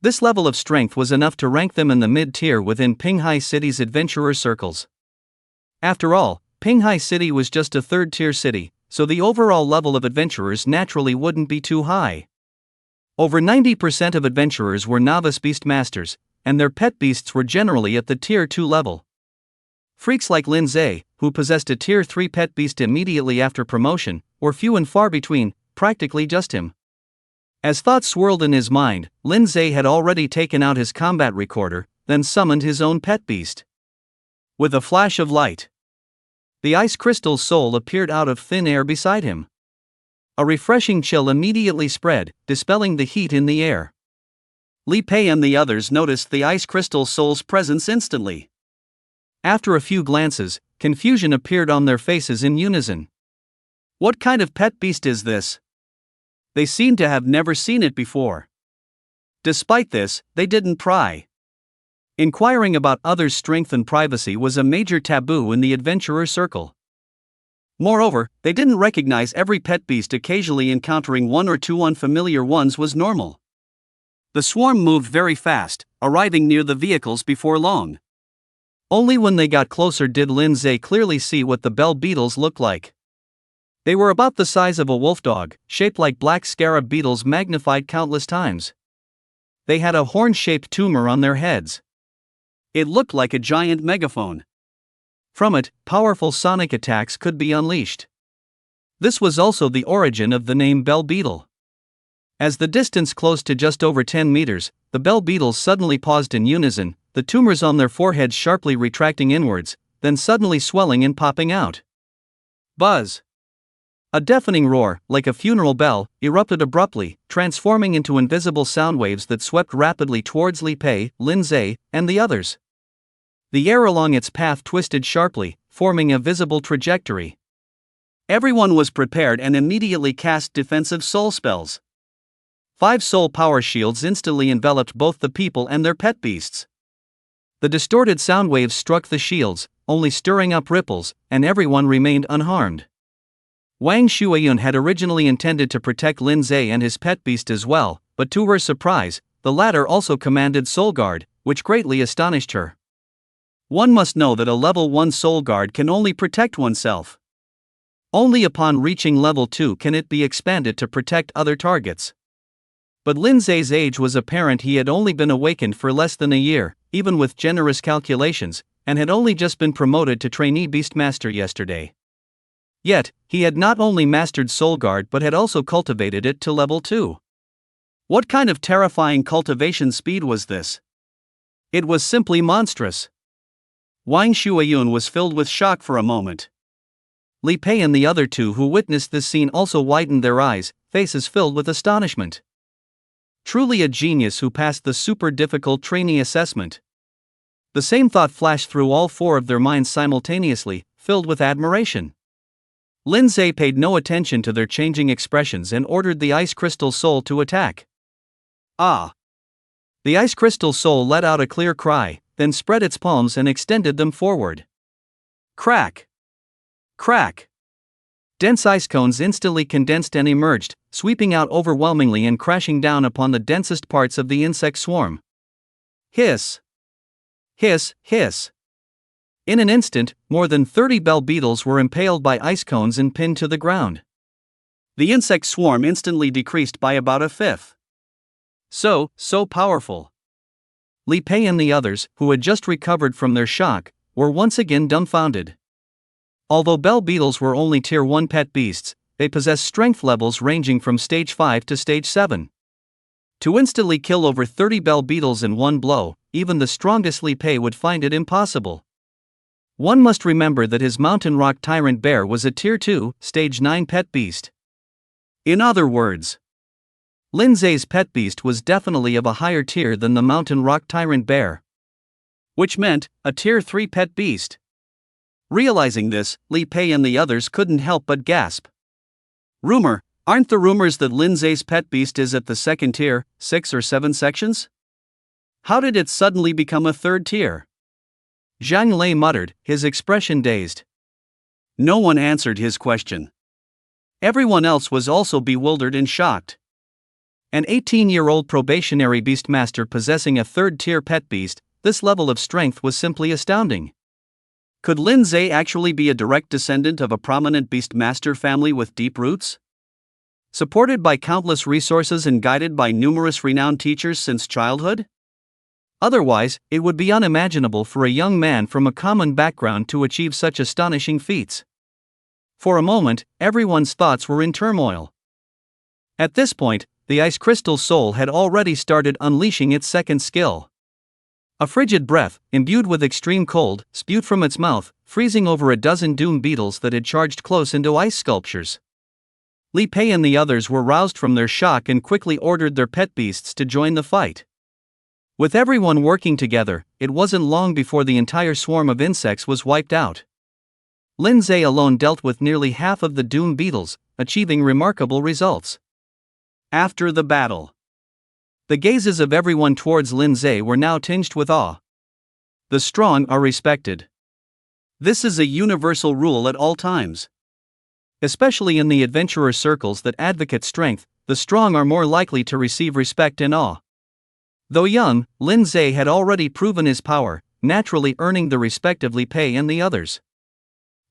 This level of strength was enough to rank them in the mid-tier within Pinghai City's adventurer circles. After all, Pinghai City was just a third-tier city, so the overall level of adventurers naturally wouldn't be too high. Over 90% of adventurers were novice beastmasters, and their pet beasts were generally at the Tier 2 level. Freaks like Lin Zhe, who possessed a Tier 3 pet beast immediately after promotion, were few and far between, practically just him. As thoughts swirled in his mind, Lin Zhe had already taken out his combat recorder, then summoned his own pet beast. With a flash of light, the ice crystal soul appeared out of thin air beside him. A refreshing chill immediately spread, dispelling the heat in the air. Li Pei and the others noticed the ice crystal soul's presence instantly. After a few glances, confusion appeared on their faces in unison. What kind of pet beast is this? They seemed to have never seen it before. Despite this, they didn't pry. Inquiring about others' strength and privacy was a major taboo in the adventurer circle. Moreover, they didn't recognize every pet beast. Occasionally encountering one or two unfamiliar ones was normal. The swarm moved very fast, arriving near the vehicles before long. Only when they got closer did Lin Zhe clearly see what the bell beetles looked like. They were about the size of a wolf dog, shaped like black scarab beetles magnified countless times. They had a horn-shaped tumor on their heads. It looked like a giant megaphone. From it, powerful sonic attacks could be unleashed. This was also the origin of the name bell beetle. As the distance closed to just over 10 meters, the bell beetles suddenly paused in unison, the tumors on their foreheads sharply retracting inwards, then suddenly swelling and popping out. Buzz! A deafening roar, like a funeral bell, erupted abruptly, transforming into invisible sound waves that swept rapidly towards Li Pei, Lin Zhe, and the others. The air along its path twisted sharply, forming a visible trajectory. Everyone was prepared and immediately cast defensive soul spells. 5 soul power shields instantly enveloped both the people and their pet beasts. The distorted sound waves struck the shields, only stirring up ripples, and everyone remained unharmed. Wang Shuayun had originally intended to protect Lin Zhe and his pet beast as well, but to her surprise, the latter also commanded Soul Guard, which greatly astonished her. One must know that a level 1 Soul Guard can only protect oneself. Only upon reaching level 2 can it be expanded to protect other targets. But Lin Zhe's age was apparent. He had only been awakened for less than a year, even with generous calculations, and had only just been promoted to trainee Beastmaster yesterday. Yet, he had not only mastered Soul Guard but had also cultivated it to level 2. What kind of terrifying cultivation speed was this? It was simply monstrous. Wang Shuayun was filled with shock for a moment. Li Pei and the other two who witnessed this scene also widened their eyes, faces filled with astonishment. Truly a genius who passed the super difficult trainee assessment. The same thought flashed through all 4 of their minds simultaneously, filled with admiration. Lin Zhe paid no attention to their changing expressions and ordered the Ice Crystal Soul to attack. Ah! The Ice Crystal Soul let out a clear cry, then spread its palms and extended them forward. Crack! Crack! Dense ice cones instantly condensed and emerged, sweeping out overwhelmingly and crashing down upon the densest parts of the insect swarm. Hiss! Hiss, hiss! In an instant, more than 30 bell beetles were impaled by ice cones and pinned to the ground. The insect swarm instantly decreased by about a fifth. So powerful. Li Pei and the others, who had just recovered from their shock, were once again dumbfounded. Although bell beetles were only tier 1 pet beasts, they possess strength levels ranging from stage 5 to stage 7. To instantly kill over 30 bell beetles in one blow, even the strongest Li Pei would find it impossible. One must remember that his mountain rock tyrant bear was a tier 2, stage 9 pet beast. In other words, Lin Zhe's pet beast was definitely of a higher tier than the mountain rock tyrant bear. Which meant, a tier 3 pet beast. Realizing this, Li Pei and the others couldn't help but gasp. Aren't the rumors that Lin Zhe's pet beast is at the 2nd tier, 6 or 7 sections? How did it suddenly become a 3rd tier? Zhang Lei muttered, his expression dazed. No one answered his question. Everyone else was also bewildered and shocked. An 18-year-old probationary beastmaster possessing a 3rd tier pet beast, this level of strength was simply astounding. Could Lin Zhe actually be a direct descendant of a prominent beastmaster family with deep roots? Supported by countless resources and guided by numerous renowned teachers since childhood? Otherwise, it would be unimaginable for a young man from a common background to achieve such astonishing feats. For a moment, everyone's thoughts were in turmoil. At this point, the Ice Crystal Soul had already started unleashing its 2nd skill. A frigid breath, imbued with extreme cold, spewed from its mouth, freezing over a dozen doom beetles that had charged close into ice sculptures. Li Pei and the others were roused from their shock and quickly ordered their pet beasts to join the fight. With everyone working together, it wasn't long before the entire swarm of insects was wiped out. Lin Zhe alone dealt with nearly half of the doom beetles, achieving remarkable results. After the battle, the gazes of everyone towards Lin Zhe were now tinged with awe. The strong are respected. This is a universal rule at all times. Especially in the adventurer circles that advocate strength, the strong are more likely to receive respect and awe. Though young, Lin Zhe had already proven his power, naturally earning the respect of Li Pei and the others.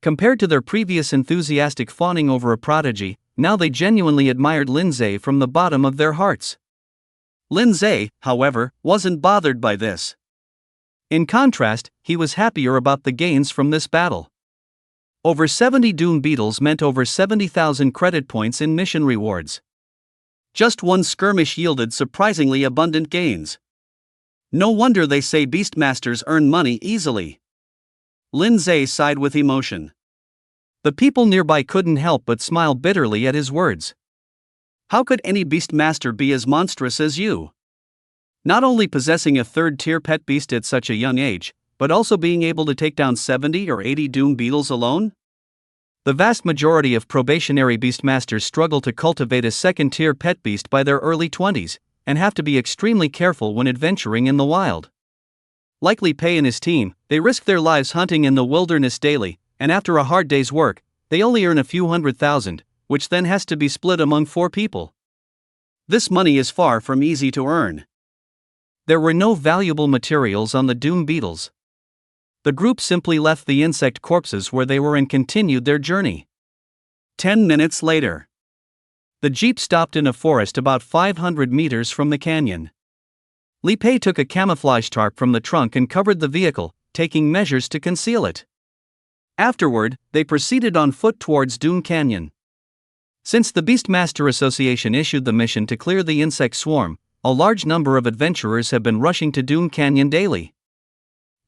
Compared to their previous enthusiastic fawning over a prodigy, now they genuinely admired Lindsay from the bottom of their hearts. Lindsay, however, wasn't bothered by this. In contrast, he was happier about the gains from this battle. Over 70 Doom Beetles meant over 70,000 credit points in mission rewards. Just one skirmish yielded surprisingly abundant gains. No wonder they say Beastmasters earn money easily. Lindsay sighed with emotion. The people nearby couldn't help but smile bitterly at his words. How could any Beastmaster be as monstrous as you? Not only possessing a third-tier pet beast at such a young age, but also being able to take down 70 or 80 Doom Beetles alone? The vast majority of probationary Beastmasters struggle to cultivate a second-tier pet beast by their early 20s, and have to be extremely careful when adventuring in the wild. Like Li Pei and his team, they risk their lives hunting in the wilderness daily, and after a hard day's work, they only earn a few $100,000, which then has to be split among 4 people. This money is far from easy to earn. There were no valuable materials on the Doom Beetles. The group simply left the insect corpses where they were and continued their journey. 10 minutes later, the jeep stopped in a forest about 500 meters from the canyon. Li Pei took a camouflage tarp from the trunk and covered the vehicle, taking measures to conceal it. Afterward, they proceeded on foot towards Doom Canyon. Since the Beastmaster Association issued the mission to clear the insect swarm, a large number of adventurers have been rushing to Doom Canyon daily.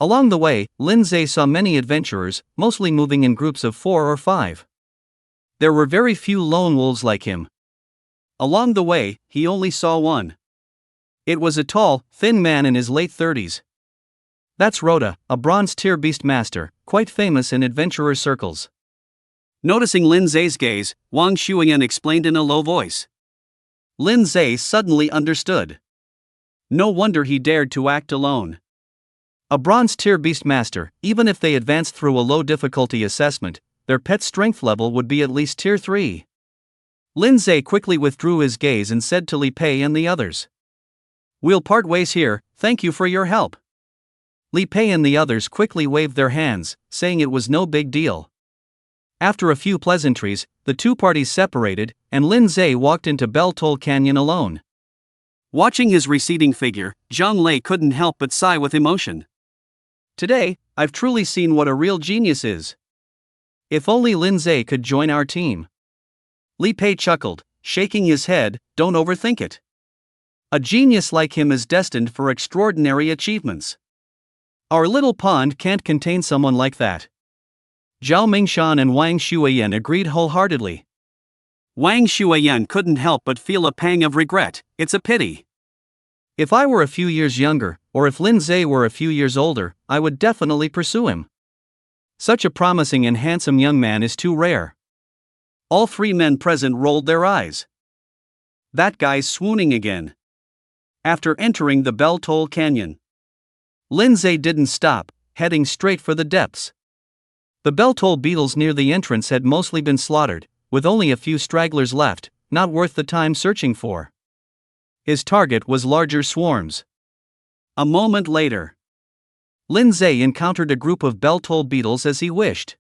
Along the way, Lindsay saw many adventurers, mostly moving in groups of 4 or 5. There were very few lone wolves like him. Along the way, he only saw one. It was a tall, thin man in his late 30s. That's Rhoda, a bronze-tier Beastmaster, quite famous in adventurer circles. Noticing Lindsay's gaze, Wang Shuyan explained in a low voice. Lindsay suddenly understood. No wonder he dared to act alone. A bronze-tier Beastmaster, even if they advanced through a low-difficulty assessment, their pet strength level would be at least tier 3. Lindsay quickly withdrew his gaze and said to Li Pei and the others, "We'll part ways here, thank you for your help." Li Pei and the others quickly waved their hands, saying it was no big deal. After a few pleasantries, the two parties separated, and Lindsay walked into Beltol Canyon alone. Watching his receding figure, Zhang Lei couldn't help but sigh with emotion. Today, I've truly seen what a real genius is. If only Lindsay could join our team. Li Pei chuckled, shaking his head, don't overthink it. A genius like him is destined for extraordinary achievements. Our little pond can't contain someone like that. Zhao Mingshan and Wang Shuyan agreed wholeheartedly. Wang Shuyan couldn't help but feel a pang of regret. It's a pity. If I were a few years younger, or if Lindsay were a few years older, I would definitely pursue him. Such a promising and handsome young man is too rare. All 3 men present rolled their eyes. That guy's swooning again. After entering the Beltol Canyon, Lindsay didn't stop, heading straight for the depths. The Beltol beetles near the entrance had mostly been slaughtered, with only a few stragglers left, not worth the time searching for. His target was larger swarms. A moment later, Lindsay encountered a group of Beltol beetles as he wished.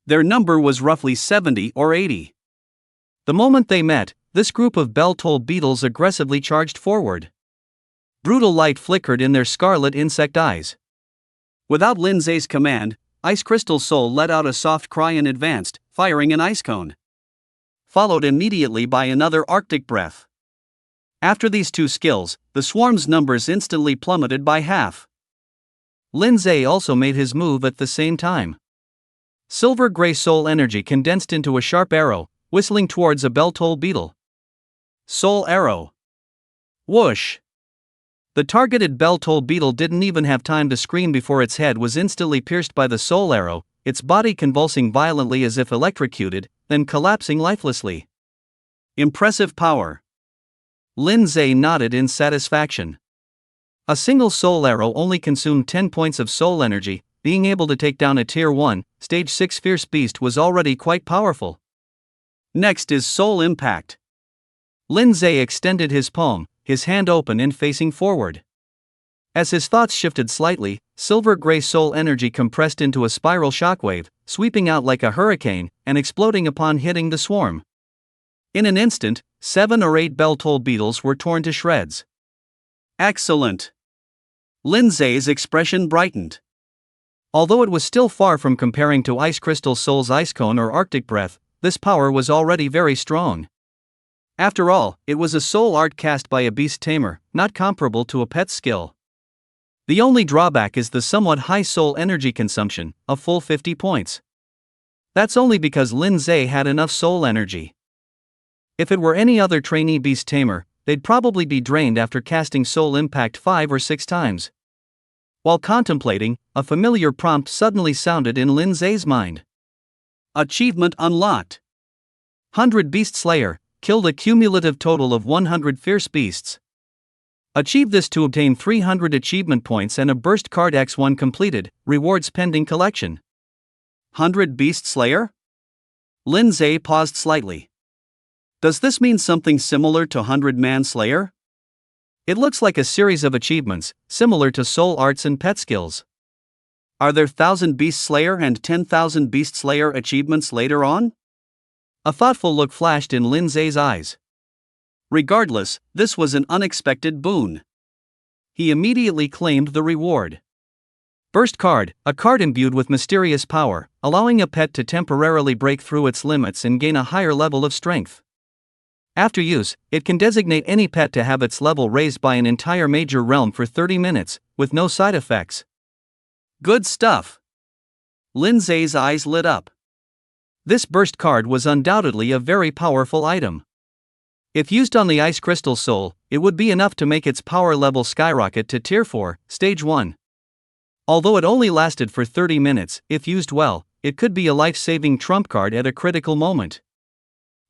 Their number was roughly 70 or 80. The moment they met, this group of Beltol beetles aggressively charged forward. Brutal light flickered in their scarlet insect eyes. Without Lindsay's command, Ice Crystal Soul let out a soft cry and advanced, firing an ice cone. Followed immediately by another Arctic breath. After these 2 skills, the swarm's numbers instantly plummeted by half. Lindsay also made his move at the same time. Silver-gray soul energy condensed into a sharp arrow, whistling towards a Beltol beetle. Soul arrow. Whoosh! The targeted Beltol beetle didn't even have time to scream before its head was instantly pierced by the soul arrow, its body convulsing violently as if electrocuted, then collapsing lifelessly. Impressive power. Lindsay nodded in satisfaction. A single soul arrow only consumed 10 points of soul energy. Being able to take down a tier 1, stage 6 fierce beast was already quite powerful. Next is soul impact. Lindsay extended his palm, his hand open and facing forward. As his thoughts shifted slightly, silver-gray soul energy compressed into a spiral shockwave, sweeping out like a hurricane and exploding upon hitting the swarm. In an instant, 7 or 8 bell-toll beetles were torn to shreds. Excellent! Lindsay's expression brightened. Although it was still far from comparing to Ice Crystal Soul's Ice Cone or Arctic Breath, this power was already very strong. After all, it was a soul art cast by a beast tamer, not comparable to a pet's skill. The only drawback is the somewhat high soul energy consumption, a full 50 points. That's only because Lindsay had enough soul energy. If it were any other trainee beast tamer, they'd probably be drained after casting Soul Impact 5 or 6 times. While contemplating, a familiar prompt suddenly sounded in Lindsay's mind. Achievement unlocked. 100 Beast Slayer, killed a cumulative total of 100 fierce beasts. Achieve this to obtain 300 achievement points and a burst card X1 completed, rewards pending collection. 100 Beast Slayer? Lindsay paused slightly. Does this mean something similar to 100 Man Slayer? It looks like a series of achievements, similar to soul arts and pet skills. Are there 1000 Beast Slayer and 10,000 Beast Slayer achievements later on? A thoughtful look flashed in Lindsay's eyes. Regardless, this was an unexpected boon. He immediately claimed the reward. Burst card, a card imbued with mysterious power, allowing a pet to temporarily break through its limits and gain a higher level of strength. After use, it can designate any pet to have its level raised by an entire major realm for 30 minutes, with no side effects. Good stuff. Lindsay's eyes lit up. This burst card was undoubtedly a very powerful item. If used on the Ice Crystal Soul, it would be enough to make its power level skyrocket to Tier 4, Stage 1. Although it only lasted for 30 minutes, if used well, it could be a life-saving trump card at a critical moment.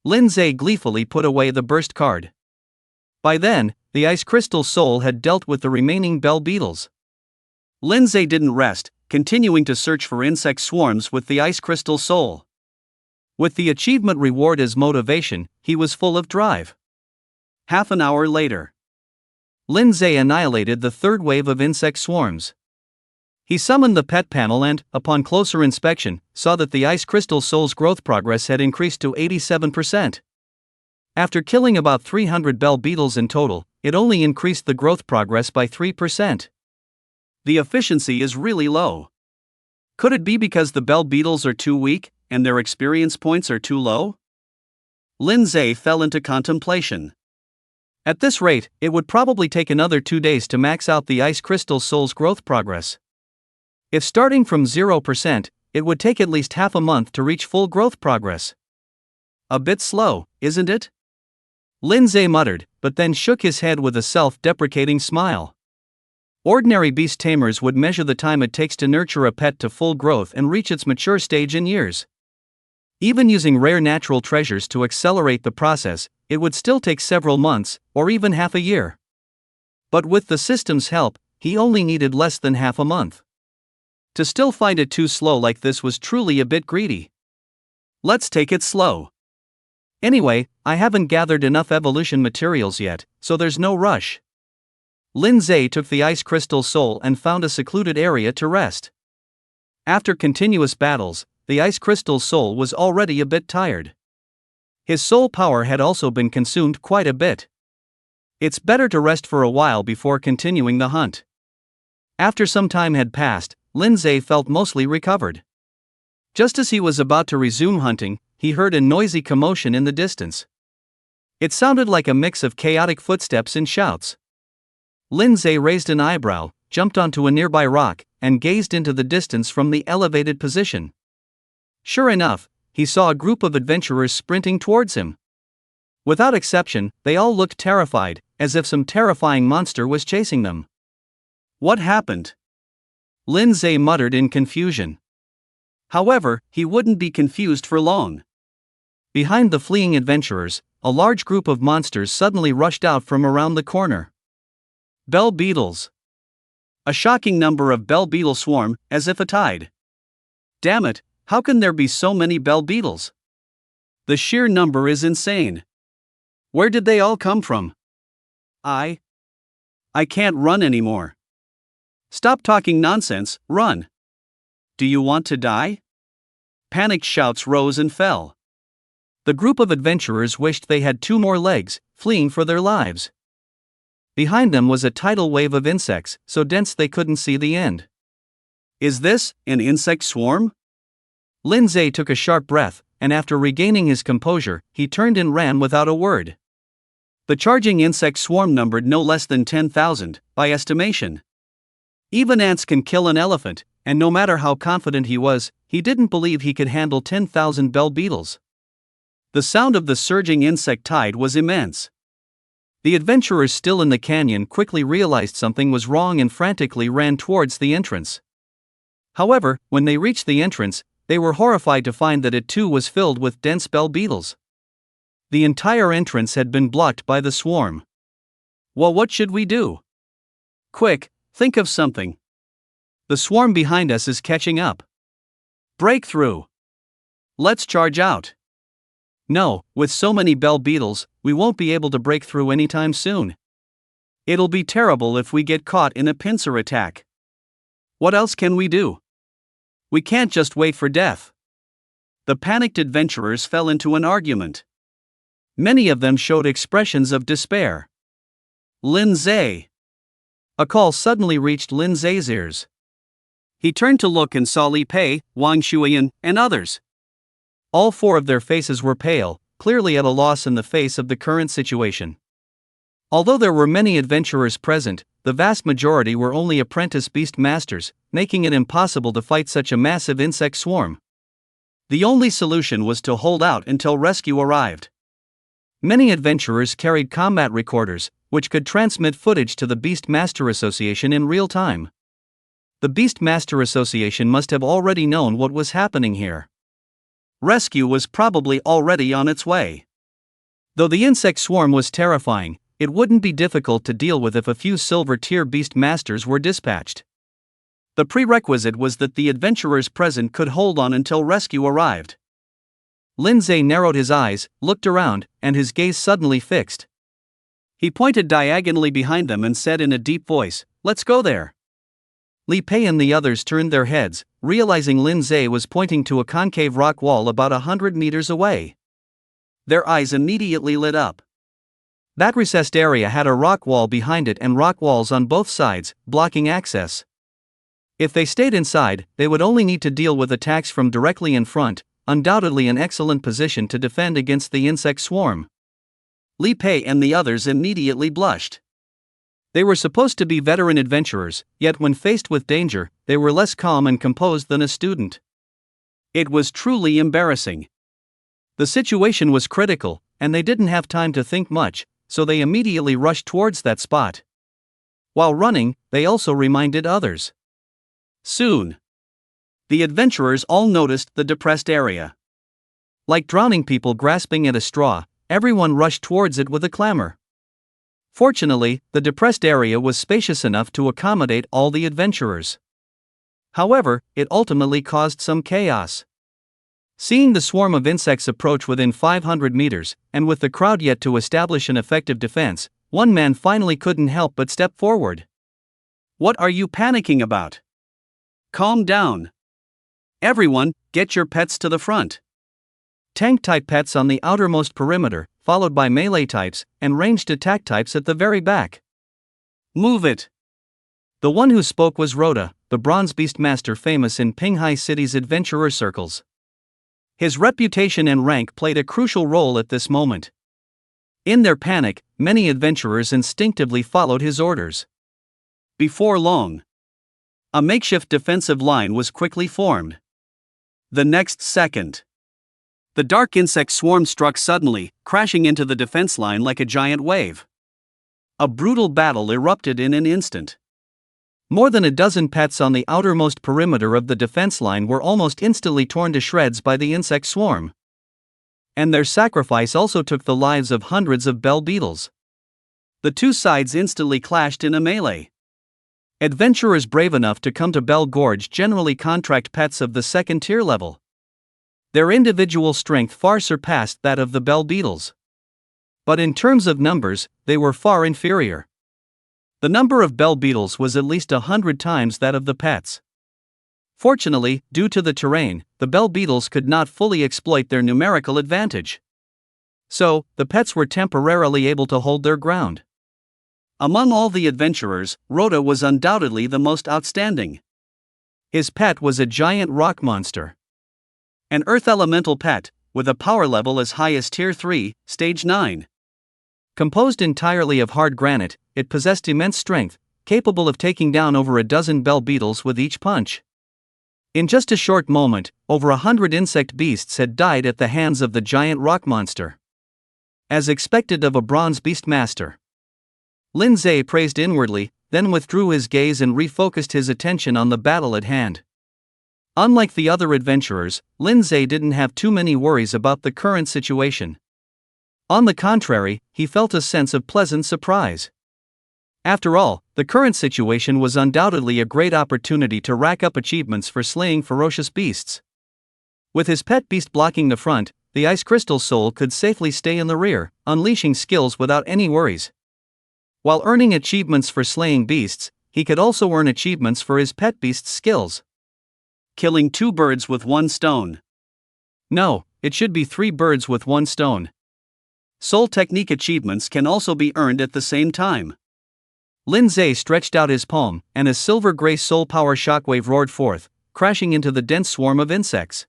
Lindsay gleefully put away the burst card. By then, the Ice Crystal Soul had dealt with the remaining bell beetles. Lindsay didn't rest, continuing to search for insect swarms with the Ice Crystal Soul. With the achievement reward as motivation, he was full of drive. Half an hour later, Lindsay annihilated the third wave of insect swarms. He summoned the pet panel and, upon closer inspection, saw that the Ice Crystal Soul's growth progress had increased to 87%. After killing about 300 bell beetles in total, it only increased the growth progress by 3%. The efficiency is really low. Could it be because the bell beetles are too weak, and their experience points are too low? Lindsay fell into contemplation. At this rate, it would probably take another 2 days to max out the Ice Crystal Soul's growth progress. If starting from 0%, it would take at least half a month to reach full growth progress. A bit slow, isn't it? Lindsay muttered, but then shook his head with a self-deprecating smile. Ordinary beast tamers would measure the time it takes to nurture a pet to full growth and reach its mature stage in years. Even using rare natural treasures to accelerate the process, it would still take several months, or even half a year. But with the system's help, he only needed less than half a month. To still find it too slow like this was truly a bit greedy. Let's take it slow. Anyway, I haven't gathered enough evolution materials yet, so there's no rush. Lindsay took the Ice Crystal Soul and found a secluded area to rest. After continuous battles, the Ice Crystal Soul was already a bit tired. His soul power had also been consumed quite a bit. It's better to rest for a while before continuing the hunt. After some time had passed, Lindsay felt mostly recovered. Just as he was about to resume hunting, he heard a noisy commotion in the distance. It sounded like a mix of chaotic footsteps and shouts. Lindsay raised an eyebrow, jumped onto a nearby rock, and gazed into the distance from the elevated position. Sure enough, he saw a group of adventurers sprinting towards him. Without exception, they all looked terrified, as if some terrifying monster was chasing them. What happened? Lindsay muttered in confusion. However, he wouldn't be confused for long. Behind the fleeing adventurers, a large group of monsters suddenly rushed out from around the corner. Bell beetles. A shocking number of bell beetle swarm, as if a tide. Damn it, how can there be so many bell beetles? The sheer number is insane. Where did they all come from? I can't run anymore. Stop talking nonsense, run. Do you want to die? Panicked shouts rose and fell. The group of adventurers wished they had 2 more legs, fleeing for their lives. Behind them was a tidal wave of insects, so dense they couldn't see the end. Is this an insect swarm? Lindsay took a sharp breath, and after regaining his composure, he turned and ran without a word. The charging insect swarm numbered no less than 10,000, by estimation. Even ants can kill an elephant, and no matter how confident he was, he didn't believe he could handle 10,000 bell beetles. The sound of the surging insect tide was immense. The adventurers still in the canyon quickly realized something was wrong and frantically ran towards the entrance. However, when they reached the entrance, they were horrified to find that it too was filled with dense bell beetles. The entire entrance had been blocked by the swarm. Well, what should we do? Quick, think of something. The swarm behind us is catching up. Breakthrough. Let's charge out. No, with so many bell beetles, we won't be able to break through anytime soon. It'll be terrible if we get caught in a pincer attack. What else can we do? We can't just wait for death. The panicked adventurers fell into an argument. Many of them showed expressions of despair. Lindsay! A call suddenly reached Lindsay's ears. He turned to look and saw Li Pei, Wang Shuyan, and others. All 4 of their faces were pale, clearly at a loss in the face of the current situation. Although there were many adventurers present, the vast majority were only apprentice beast masters, making it impossible to fight such a massive insect swarm. The only solution was to hold out until rescue arrived. Many adventurers carried combat recorders, which could transmit footage to the Beast Master Association in real time. The Beast Master Association must have already known what was happening here. Rescue was probably already on its way. Though the insect swarm was terrifying, it wouldn't be difficult to deal with if a few silver-tier beast masters were dispatched. The prerequisite was that the adventurers present could hold on until rescue arrived. Lindsay narrowed his eyes, looked around, and his gaze suddenly fixed. He pointed diagonally behind them and said in a deep voice, "Let's go there." Li Pei and the others turned their heads, realizing Lindsay was pointing to a concave rock wall about 100 meters away. Their eyes immediately lit up. That recessed area had a rock wall behind it and rock walls on both sides, blocking access. If they stayed inside, they would only need to deal with attacks from directly in front, undoubtedly an excellent position to defend against the insect swarm. Li Pei and the others immediately blushed. They were supposed to be veteran adventurers, yet when faced with danger, they were less calm and composed than a student. It was truly embarrassing. The situation was critical, and they didn't have time to think much, so they immediately rushed towards that spot. While running, they also reminded others. Soon, the adventurers all noticed the depressed area. Like drowning people grasping at a straw, everyone rushed towards it with a clamor. Fortunately, the depressed area was spacious enough to accommodate all the adventurers. However, it ultimately caused some chaos. Seeing the swarm of insects approach within 500 meters, and with the crowd yet to establish an effective defense, one man finally couldn't help but step forward. "What are you panicking about? Calm down. Everyone, get your pets to the front." Tank-type pets on the outermost perimeter, followed by melee types, and ranged attack types at the very back. "Move it." The one who spoke was Rhoda, the bronze beast master famous in Pinghai City's adventurer circles. His reputation and rank played a crucial role at this moment. In their panic, many adventurers instinctively followed his orders. Before long, a makeshift defensive line was quickly formed. The next second, the dark insect swarm struck suddenly, crashing into the defense line like a giant wave. A brutal battle erupted in an instant. More than a dozen pets on the outermost perimeter of the defense line were almost instantly torn to shreds by the insect swarm. And their sacrifice also took the lives of hundreds of bell beetles. The two sides instantly clashed in a melee. Adventurers brave enough to come to Bell Gorge generally contract pets of the second-tier level. Their individual strength far surpassed that of the bell beetles. But in terms of numbers, they were far inferior. The number of bell beetles was at least 100 times that of the pets. Fortunately, due to the terrain, the bell beetles could not fully exploit their numerical advantage. So, the pets were temporarily able to hold their ground. Among all the adventurers, Rhoda was undoubtedly the most outstanding. His pet was a giant rock monster. An earth elemental pet, with a power level as high as Tier 3, Stage 9. Composed entirely of hard granite, it possessed immense strength, capable of taking down over a dozen bell beetles with each punch. In just a short moment, over 100 insect beasts had died at the hands of the giant rock monster. As expected of a bronze beast master. Lin Zhe praised inwardly, then withdrew his gaze and refocused his attention on the battle at hand. Unlike the other adventurers, Lin Zhe didn't have too many worries about the current situation. On the contrary, he felt a sense of pleasant surprise. After all, the current situation was undoubtedly a great opportunity to rack up achievements for slaying ferocious beasts. With his pet beast blocking the front, the Ice Crystal Soul could safely stay in the rear, unleashing skills without any worries. While earning achievements for slaying beasts, he could also earn achievements for his pet beast's skills. Killing 2 birds with 1 stone. No, it should be 3 birds with 1 stone. Soul Technique achievements can also be earned at the same time. Lin Zhe stretched out his palm, and a silver-gray soul power shockwave roared forth, crashing into the dense swarm of insects.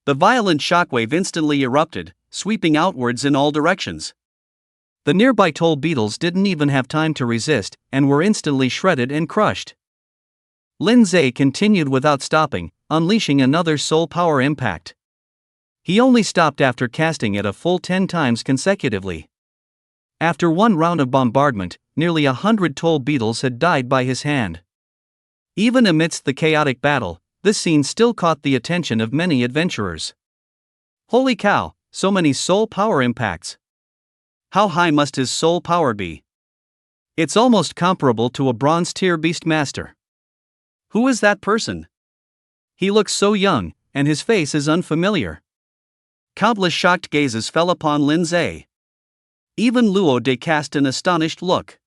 The violent shockwave instantly erupted, sweeping outwards in all directions. The nearby toll beetles didn't even have time to resist, and were instantly shredded and crushed. Lin Zhe continued without stopping, unleashing another soul power impact. He only stopped after casting it a full 10 times consecutively. After one round of bombardment, nearly 100 toll beetles had died by his hand. Even amidst the chaotic battle, this scene still caught the attention of many adventurers. Holy cow, so many soul power impacts! How high must his soul power be? It's almost comparable to a bronze tier beast master. Who is that person? He looks so young, and his face is unfamiliar. Countless shocked gazes fell upon Lin Zhe. Even Luo De cast an astonished look.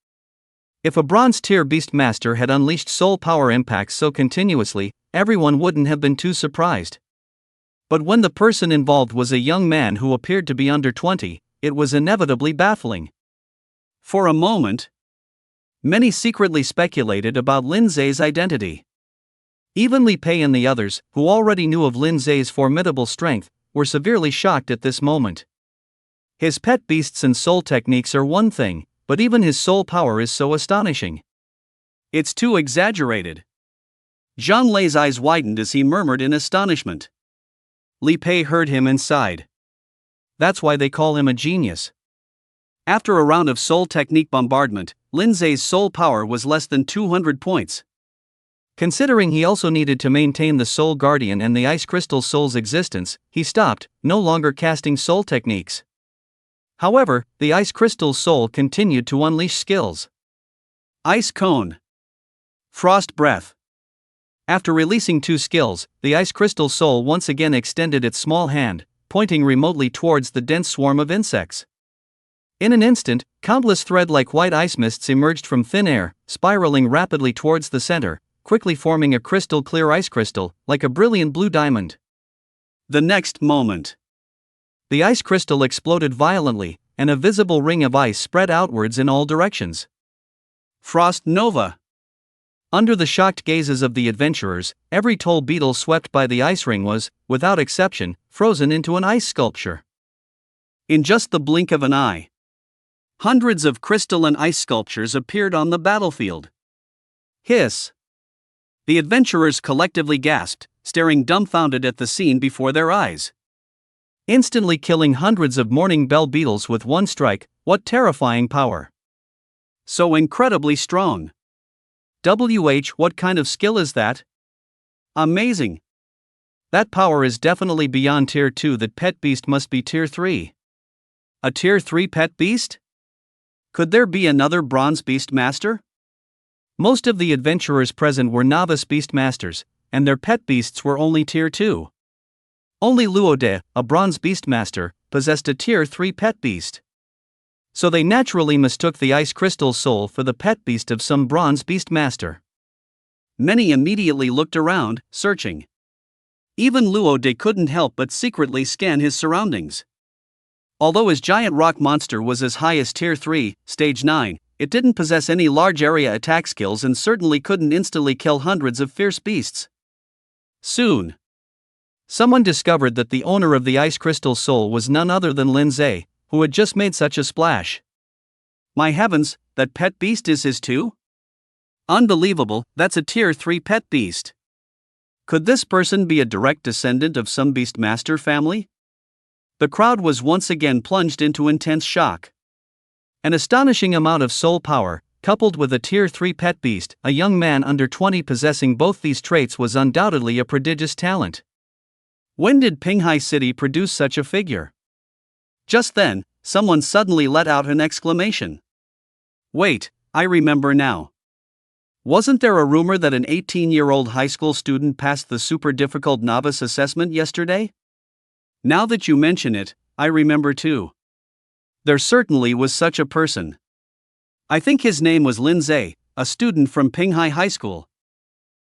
If a bronze tier beast master had unleashed soul power impacts so continuously, everyone wouldn't have been too surprised. But when the person involved was a young man who appeared to be under 20, it was inevitably baffling. For a moment, many secretly speculated about Lin Zhe's identity. Even Li Pei and the others, who already knew of Lin Zhe's formidable strength, were severely shocked at this moment. His pet beasts and soul techniques are one thing, but even his soul power is so astonishing. It's too exaggerated. Zhang Lei's eyes widened as he murmured in astonishment. Li Pei heard him and sighed. That's why they call him a genius. After a round of soul technique bombardment, Lin Zhe's soul power was less than 200 points. Considering he also needed to maintain the Soul Guardian and the Ice Crystal Soul's existence, he stopped, no longer casting soul techniques. However, the Ice Crystal Soul continued to unleash skills. Ice Cone. Frost Breath. After releasing 2 skills, the Ice Crystal Soul once again extended its small hand, pointing remotely towards the dense swarm of insects. In an instant, countless thread-like white ice mists emerged from thin air, spiraling rapidly towards the center, quickly forming a crystal-clear ice crystal, like a brilliant blue diamond. The next moment, the ice crystal exploded violently, and a visible ring of ice spread outwards in all directions. Frost Nova. Under the shocked gazes of the adventurers, every toll beetle swept by the ice ring was, without exception, frozen into an ice sculpture. In just the blink of an eye, hundreds of crystal and ice sculptures appeared on the battlefield. Hiss! The adventurers collectively gasped, staring dumbfounded at the scene before their eyes. Instantly killing hundreds of morning bell beetles with one strike, what terrifying power! So incredibly strong. What kind of skill is that? Amazing. That power is definitely beyond Tier 2. That pet beast must be Tier 3. A Tier 3 pet beast? Could there be another bronze beast master? Most of the adventurers present were novice beast masters, and their pet beasts were only Tier 2. Only Luo De, a bronze beast master, possessed a Tier 3 pet beast. So they naturally mistook the ice crystal soul for the pet beast of some bronze beast master. Many immediately looked around, searching. Even Luo de couldn't help but secretly scan his surroundings. Although his giant rock monster was as high as Tier 3, Stage 9, it didn't possess any large area attack skills and certainly couldn't instantly kill hundreds of fierce beasts. Soon, someone discovered that the owner of the ice crystal soul was none other than Lin Zhe, who had just made such a splash. My heavens, that pet beast is his too? Unbelievable, that's a Tier 3 pet beast. Could this person be a direct descendant of some Beastmaster family? The crowd was once again plunged into intense shock. An astonishing amount of soul power, coupled with a Tier 3 pet beast, a young man under 20 possessing both these traits was undoubtedly a prodigious talent. When did Pinghai City produce such a figure? Just then, someone suddenly let out an exclamation. Wait, I remember now. Wasn't there a rumor that an 18-year-old high school student passed the super difficult novice assessment yesterday? Now that you mention it, I remember too. There certainly was such a person. I think his name was Lin Zhe, a student from Pinghai High School.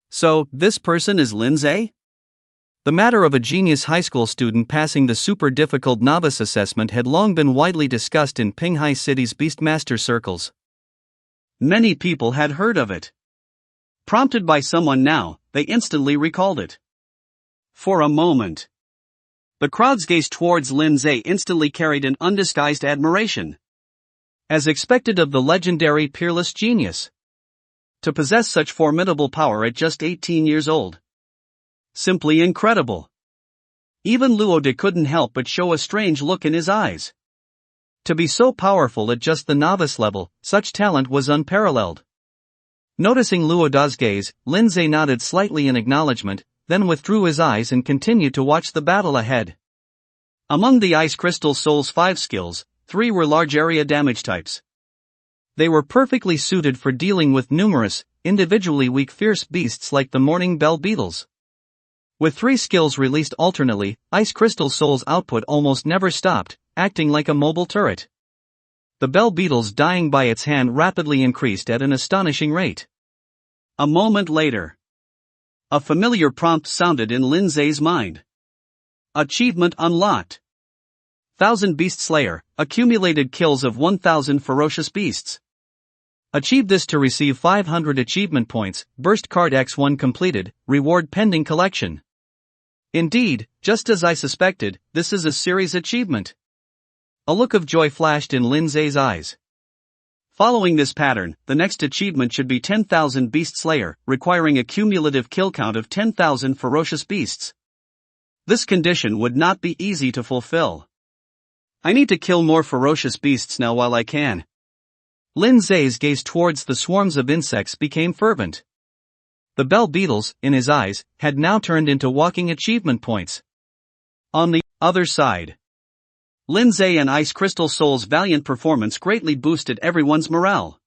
So, this person is Lin Zhe? The matter of a genius high school student passing the super difficult novice assessment had long been widely discussed in Pinghai City's Beastmaster circles. Many people had heard of it. Prompted by someone now, they instantly recalled it. For a moment, the crowd's gaze towards Lin Zhe instantly carried an undisguised admiration. As expected of the legendary peerless genius. To possess such formidable power at just 18 years old. Simply incredible. Even Luo de couldn't help but show a strange look in his eyes. To be so powerful at just the novice level, such talent was unparalleled. Noticing Luo Da's gaze, Lin Zhe nodded slightly in acknowledgement, then withdrew his eyes and continued to watch the battle ahead. Among the Ice Crystal Soul's 5 skills, 3 were large area damage types. They were perfectly suited for dealing with numerous, individually weak fierce beasts like the Morning Bell Beetles. With 3 skills released alternately, Ice Crystal Soul's output almost never stopped, acting like a mobile turret. The Bell Beetles dying by its hand rapidly increased at an astonishing rate. A moment later, a familiar prompt sounded in Lin Zhe's mind. Achievement unlocked. 1000 Beast Slayer, accumulated kills of 1000 ferocious beasts. Achieve this to receive 500 achievement points, burst card X1 completed, reward pending collection. Indeed, just as I suspected, this is a series achievement. A look of joy flashed in Lin Zhe's eyes. Following this pattern, the next achievement should be 10,000 Beast Slayer, requiring a cumulative kill count of 10,000 ferocious beasts. This condition would not be easy to fulfill. I need to kill more ferocious beasts now while I can. Lin Zhe's gaze towards the swarms of insects became fervent. The Bell Beetles, in his eyes, had now turned into walking achievement points. On the other side, Lin Zhe and Ice Crystal Soul's valiant performance greatly boosted everyone's morale.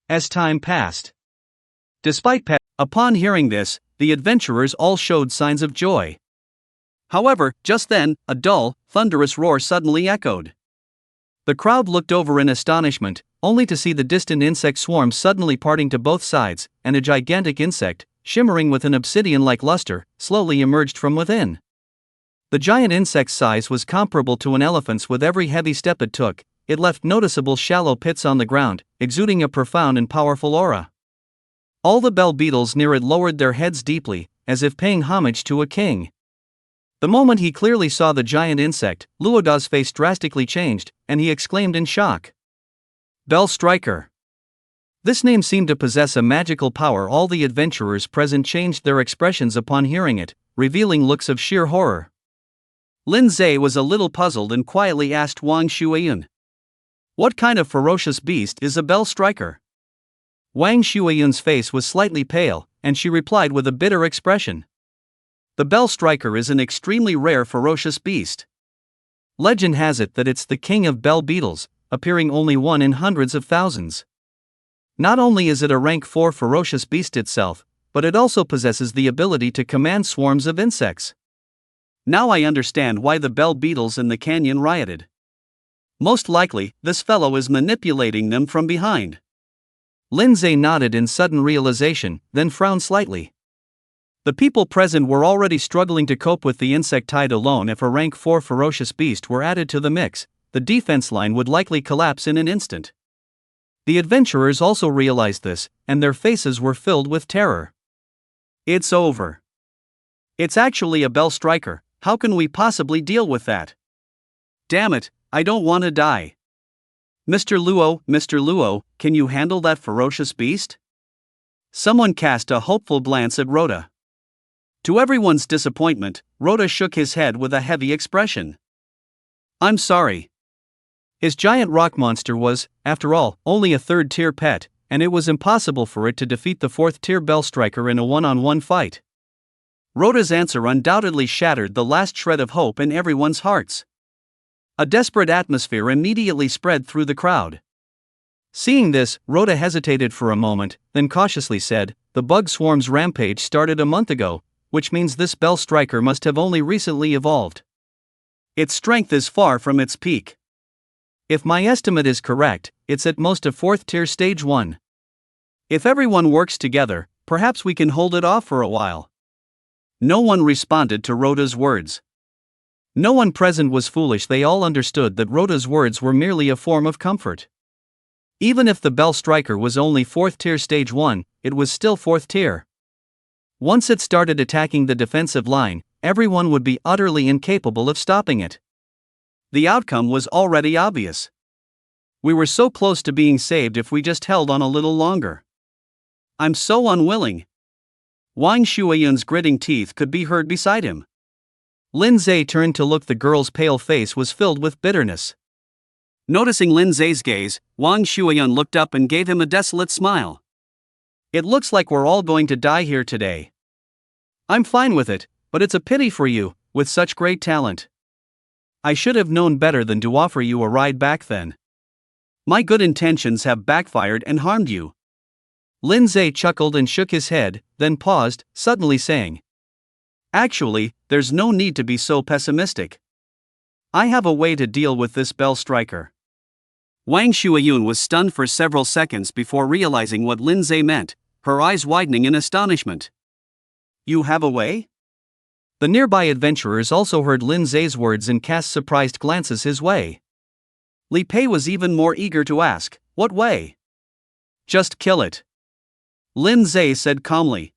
As time passed, upon hearing this, the adventurers all showed signs of joy. However, just then, a dull, thunderous roar suddenly echoed. The crowd looked over in astonishment, only to see the distant insect swarm suddenly parting to both sides, and a gigantic insect, shimmering with an obsidian-like luster, slowly emerged from within. The giant insect's size was comparable to an elephant's with every heavy step it took. It left noticeable shallow pits on the ground, exuding a profound and powerful aura. All the Bell Beetles near it lowered their heads deeply, as if paying homage to a king. The moment he clearly saw the giant insect, Luo Da's face drastically changed, and he exclaimed in shock. Bell Striker. This name seemed to possess a magical power. All the adventurers present changed their expressions upon hearing it, revealing looks of sheer horror. Lin Zhe was a little puzzled and quietly asked Wang Shuiyun. What kind of ferocious beast is a Bell Striker? Wang Shuiyun's face was slightly pale, and she replied with a bitter expression. The Bell Striker is an extremely rare ferocious beast. Legend has it that it's the king of Bell Beetles, appearing only one in hundreds of thousands. Not only is it a rank 4 ferocious beast itself, but it also possesses the ability to command swarms of insects. Now I understand why the Bell Beetles in the canyon rioted. Most likely, this fellow is manipulating them from behind. Lindsay nodded in sudden realization, then frowned slightly. The people present were already struggling to cope with the insectide alone. If a rank 4 ferocious beast were added to the mix, the defense line would likely collapse in an instant. The adventurers also realized this, and their faces were filled with terror. It's over. It's actually a bell striker. How can we possibly deal with that? Damn it, I don't want to die. Mr. Luo, can you handle that ferocious beast? Someone cast a hopeful glance at Rhoda. To everyone's disappointment, Rhoda shook his head with a heavy expression. I'm sorry. His giant rock monster was, after all, only a third-tier pet, and it was impossible for it to defeat the fourth-tier bell striker in a one-on-one fight. Rhoda's answer undoubtedly shattered the last shred of hope in everyone's hearts. A desperate atmosphere immediately spread through the crowd. Seeing this, Rhoda hesitated for a moment, then cautiously said, "The bug swarm's rampage started a month ago, which means this bell striker must have only recently evolved. Its strength is far from its peak. If my estimate is correct, it's at most a fourth-tier stage 1. If everyone works together, perhaps we can hold it off for a while." No one responded to Rhoda's words. No one present was foolish. They all understood that Rhoda's words were merely a form of comfort. Even if the bell striker was only fourth-tier stage 1, it was still fourth tier. Once it started attacking the defensive line, everyone would be utterly incapable of stopping it. The outcome was already obvious. We were so close to being saved if we just held on a little longer. I'm so unwilling. Wang Shuiyun's gritting teeth could be heard beside him. Lin Zhe turned to look. The girl's pale face was filled with bitterness. Noticing Lin Zhe's gaze, Wang Shuiyun looked up and gave him a desolate smile. It looks like we're all going to die here today. I'm fine with it, but it's a pity for you, with such great talent. I should have known better than to offer you a ride back then. My good intentions have backfired and harmed you. Lin Zhe chuckled and shook his head, then paused, suddenly saying, Actually, there's no need to be so pessimistic. I have a way to deal with this bell striker. Wang Shuiyun was stunned for several seconds before realizing what Lin Zhe meant, her eyes widening in astonishment. You have a way? The nearby adventurers also heard Lin Zhe's words and cast surprised glances his way. Li Pei was even more eager to ask, what way? Just kill it. Lin Zhe said calmly.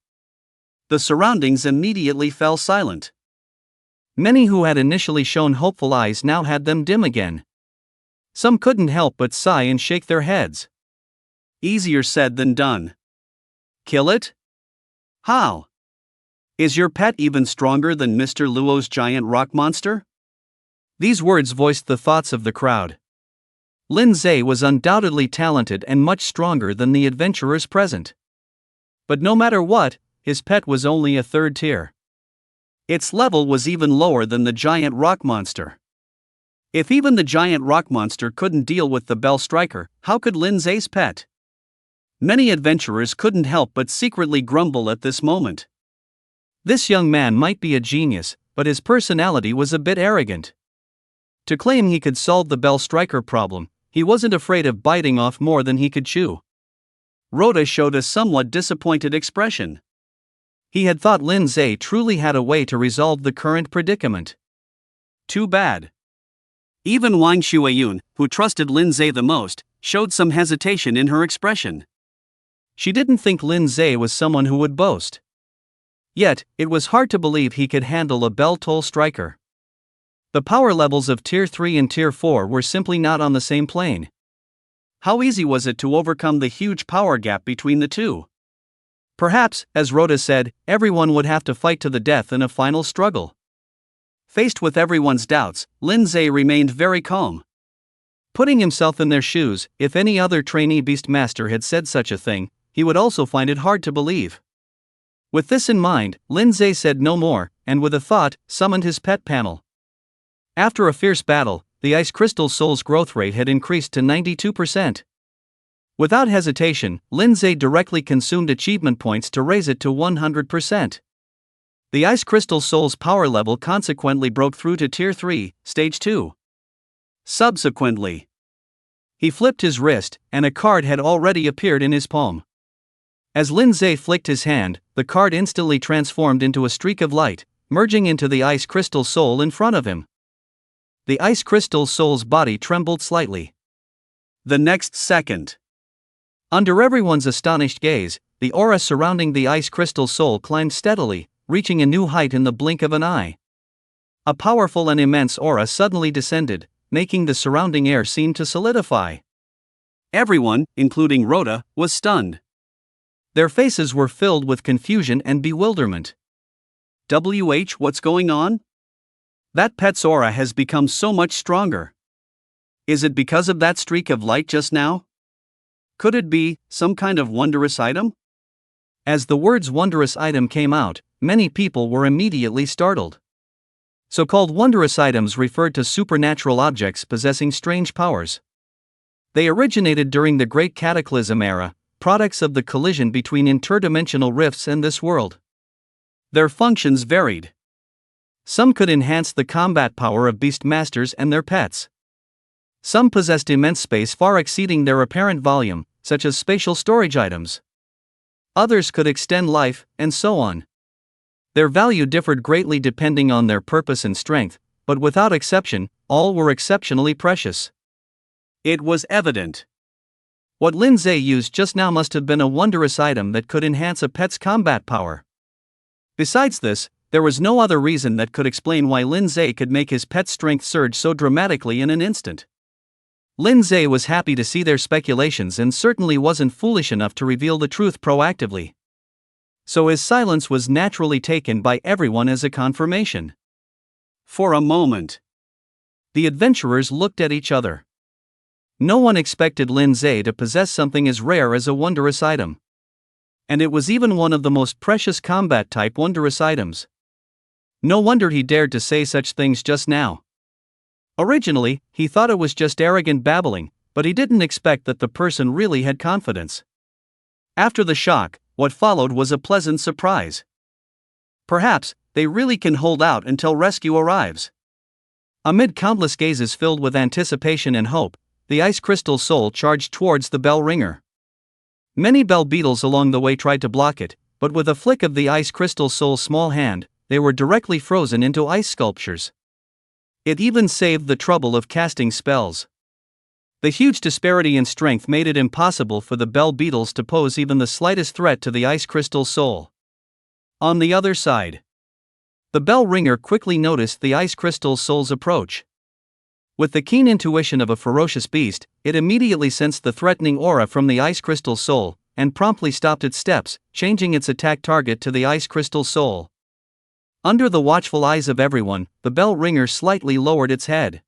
The surroundings immediately fell silent. Many who had initially shown hopeful eyes now had them dim again. Some couldn't help but sigh and shake their heads. Easier said than done. Kill it? How? Is your pet even stronger than Mr. Luo's giant rock monster? These words voiced the thoughts of the crowd. Lin Zhe was undoubtedly talented and much stronger than the adventurers present. But no matter what, his pet was only a third tier. Its level was even lower than the giant rock monster. If even the giant rock monster couldn't deal with the bell striker, how could Lin Zhe's pet? Many adventurers couldn't help but secretly grumble at this moment. This young man might be a genius, but his personality was a bit arrogant. To claim he could solve the bell striker problem, he wasn't afraid of biting off more than he could chew. Rhoda showed a somewhat disappointed expression. He had thought Lin Zhe truly had a way to resolve the current predicament. Too bad. Even Wang Shuiyun, who trusted Lin Zhe the most, showed some hesitation in her expression. She didn't think Lin Zhe was someone who would boast. Yet, it was hard to believe he could handle a bell toll striker. The power levels of Tier 3 and Tier 4 were simply not on the same plane. How easy was it to overcome the huge power gap between the two? Perhaps, as Rhoda said, everyone would have to fight to the death in a final struggle. Faced with everyone's doubts, Lin Zhe remained very calm. Putting himself in their shoes, if any other trainee Beastmaster had said such a thing, he would also find it hard to believe. With this in mind, Lin Zhe said no more, and with a thought, summoned his pet panel. After a fierce battle, the Ice Crystal Soul's growth rate had increased to 92%. Without hesitation, Lin Zhe directly consumed achievement points to raise it to 100%. The Ice Crystal Soul's power level consequently broke through to Tier 3, Stage 2. Subsequently, he flipped his wrist, and a card had already appeared in his palm. As Lin Zhe flicked his hand, the card instantly transformed into a streak of light, merging into the ice crystal soul in front of him. The ice crystal soul's body trembled slightly. The next second, under everyone's astonished gaze, the aura surrounding the ice crystal soul climbed steadily, reaching a new height in the blink of an eye. A powerful and immense aura suddenly descended, making the surrounding air seem to solidify. Everyone, including Rhoda, was stunned. Their faces were filled with confusion and bewilderment. What's going on? That pet's aura has become so much stronger. Is it because of that streak of light just now? Could it be some kind of wondrous item? As the words wondrous item came out, many people were immediately startled. So-called wondrous items referred to supernatural objects possessing strange powers. They originated during the Great Cataclysm era, products of the collision between interdimensional rifts and this world. Their functions varied. Some could enhance the combat power of beastmasters and their pets. Some possessed immense space far exceeding their apparent volume, such as spatial storage items. Others could extend life, and so on. Their value differed greatly depending on their purpose and strength, but without exception, all were exceptionally precious. It was evident. What Lin Zhe used just now must have been a wondrous item that could enhance a pet's combat power. Besides this, there was no other reason that could explain why Lin Zhe could make his pet's strength surge so dramatically in an instant. Lin Zhe was happy to see their speculations and certainly wasn't foolish enough to reveal the truth proactively. So his silence was naturally taken by everyone as a confirmation. For a moment, the adventurers looked at each other. No one expected Lin Zhe to possess something as rare as a wondrous item. And it was even one of the most precious combat-type wondrous items. No wonder he dared to say such things just now. Originally, he thought it was just arrogant babbling, but he didn't expect that the person really had confidence. After the shock, what followed was a pleasant surprise. Perhaps, they really can hold out until rescue arrives. Amid countless gazes filled with anticipation and hope, the ice crystal soul charged towards the bell ringer. Many bell beetles along the way tried to block it, but with a flick of the ice crystal soul's small hand, they were directly frozen into ice sculptures. It even saved the trouble of casting spells. The huge disparity in strength made it impossible for the bell beetles to pose even the slightest threat to the ice crystal soul. On the other side, the bell ringer quickly noticed the ice crystal soul's approach. With the keen intuition of a ferocious beast, it immediately sensed the threatening aura from the ice crystal soul, and promptly stopped its steps, changing its attack target to the ice crystal soul. Under the watchful eyes of everyone, the bell ringer slightly lowered its head.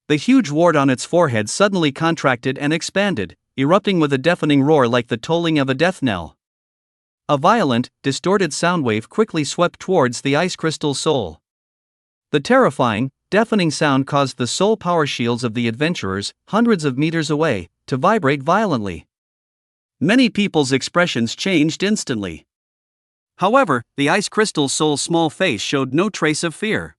The huge wart on its forehead suddenly contracted and expanded, erupting with a deafening roar like the tolling of a death knell. A violent, distorted sound wave quickly swept towards the ice crystal soul. The terrifying, deafening sound caused the soul power shields of the adventurers, hundreds of meters away, to vibrate violently. Many people's expressions changed instantly. However, the ice crystal soul's small face showed no trace of fear.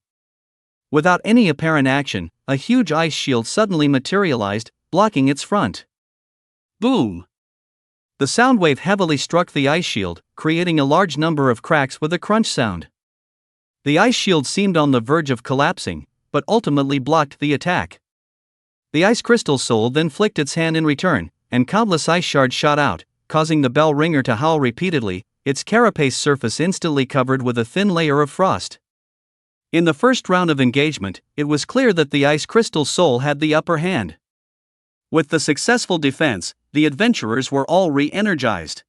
Without any apparent action, a huge ice shield suddenly materialized, blocking its front. Boom! The sound wave heavily struck the ice shield, creating a large number of cracks with a crunch sound. The ice shield seemed on the verge of collapsing, but ultimately blocked the attack. The ice crystal soul then flicked its hand in return, and countless ice shards shot out, causing the bell ringer to howl repeatedly, its carapace surface instantly covered with a thin layer of frost. In the first round of engagement, it was clear that the ice crystal soul had the upper hand. With the successful defense, the adventurers were all re-energized.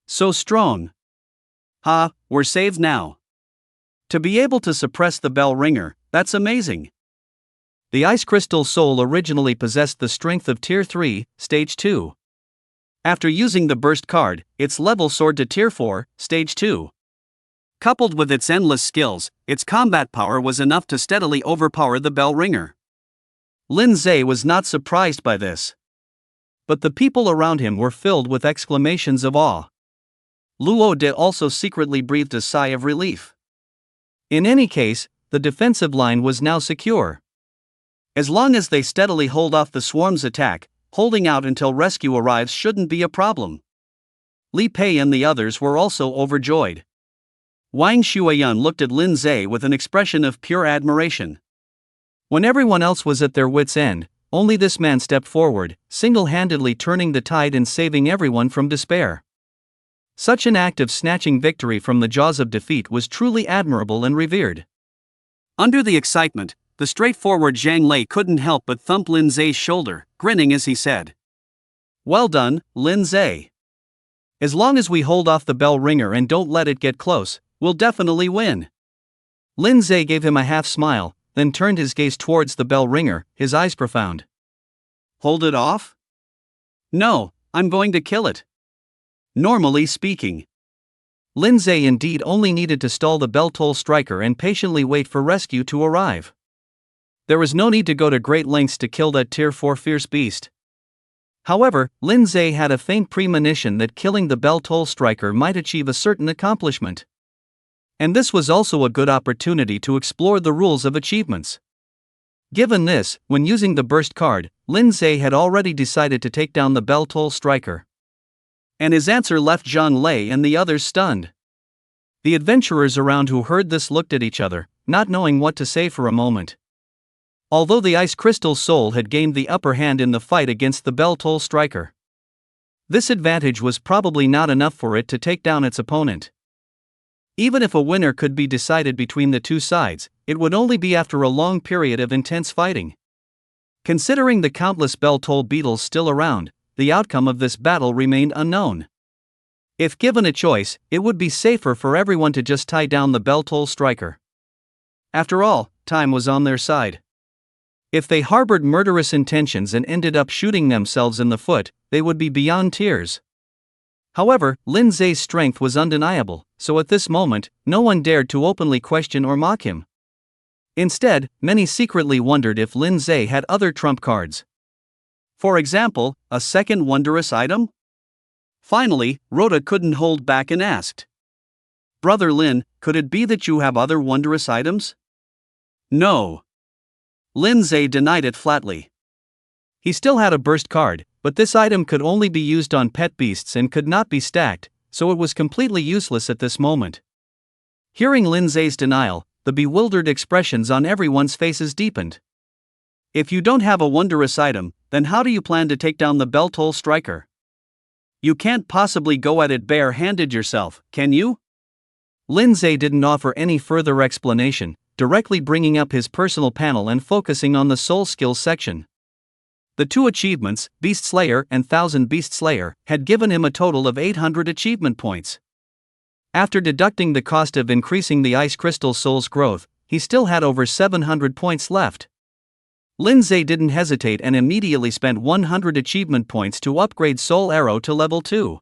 So strong. We're saved now. To be able to suppress the bell ringer, that's amazing. The ice crystal soul originally possessed the strength of Tier 3, Stage 2. After using the burst card, its level soared to Tier 4, Stage 2. Coupled with its endless skills, its combat power was enough to steadily overpower the bell ringer. Lin Zhe was not surprised by this. But the people around him were filled with exclamations of awe. Luo De also secretly breathed a sigh of relief. In any case, the defensive line was now secure. As long as they steadily hold off the swarm's attack, holding out until rescue arrives shouldn't be a problem. Li Pei and the others were also overjoyed. Wang Shuayan looked at Lin Zhe with an expression of pure admiration. When everyone else was at their wits' end, only this man stepped forward, single-handedly turning the tide and saving everyone from despair. Such an act of snatching victory from the jaws of defeat was truly admirable and revered. Under the excitement, the straightforward Zhang Lei couldn't help but thump Lin Zhe's shoulder, grinning as he said, "Well done, Lin Zhe. As long as we hold off the bell ringer and don't let it get close, we'll definitely win." Lin Zhe gave him a half-smile, then turned his gaze towards the bell ringer, his eyes profound. "Hold it off? No, I'm going to kill it. Normally speaking." Lin Zhe indeed only needed to stall the bell toll striker and patiently wait for rescue to arrive. There was no need to go to great lengths to kill that Tier 4 fierce beast. However, Lin Zhe had a faint premonition that killing the bell toll striker might achieve a certain accomplishment. And this was also a good opportunity to explore the rules of achievements. Given this, when using the burst card, Lin Zhe had already decided to take down the bell toll striker. And his answer left Zhang Lei and the others stunned. The adventurers around who heard this looked at each other, not knowing what to say for a moment. Although the Ice Crystal Soul had gained the upper hand in the fight against the bell toll striker, this advantage was probably not enough for it to take down its opponent. Even if a winner could be decided between the two sides, it would only be after a long period of intense fighting. Considering the countless bell toll beetles still around, the outcome of this battle remained unknown. If given a choice, it would be safer for everyone to just tie down the bell toll striker. After all, time was on their side. If they harbored murderous intentions and ended up shooting themselves in the foot, they would be beyond tears. However, Lin Zhe's strength was undeniable, so at this moment, no one dared to openly question or mock him. Instead, many secretly wondered if Lin Zhe had other trump cards. For example, a second wondrous item? Finally, Rhoda couldn't hold back and asked, "Brother Lin, could it be that you have other wondrous items?" "No." Lin Zhe denied it flatly. He still had a burst card, but this item could only be used on pet beasts and could not be stacked, so it was completely useless at this moment. Hearing Lin Zhe's denial, the bewildered expressions on everyone's faces deepened. "If you don't have a wondrous item, then how do you plan to take down the bell toll striker? You can't possibly go at it bare-handed yourself, can you?" Lin Zhe didn't offer any further explanation, directly bringing up his personal panel and focusing on the soul skills section. The two achievements, Beast Slayer and 1000 Beast Slayer, had given him a total of 800 achievement points. After deducting the cost of increasing the Ice Crystal Soul's growth, he still had over 700 points left. Lin Zhe didn't hesitate and immediately spent 100 achievement points to upgrade Soul Arrow to level 2.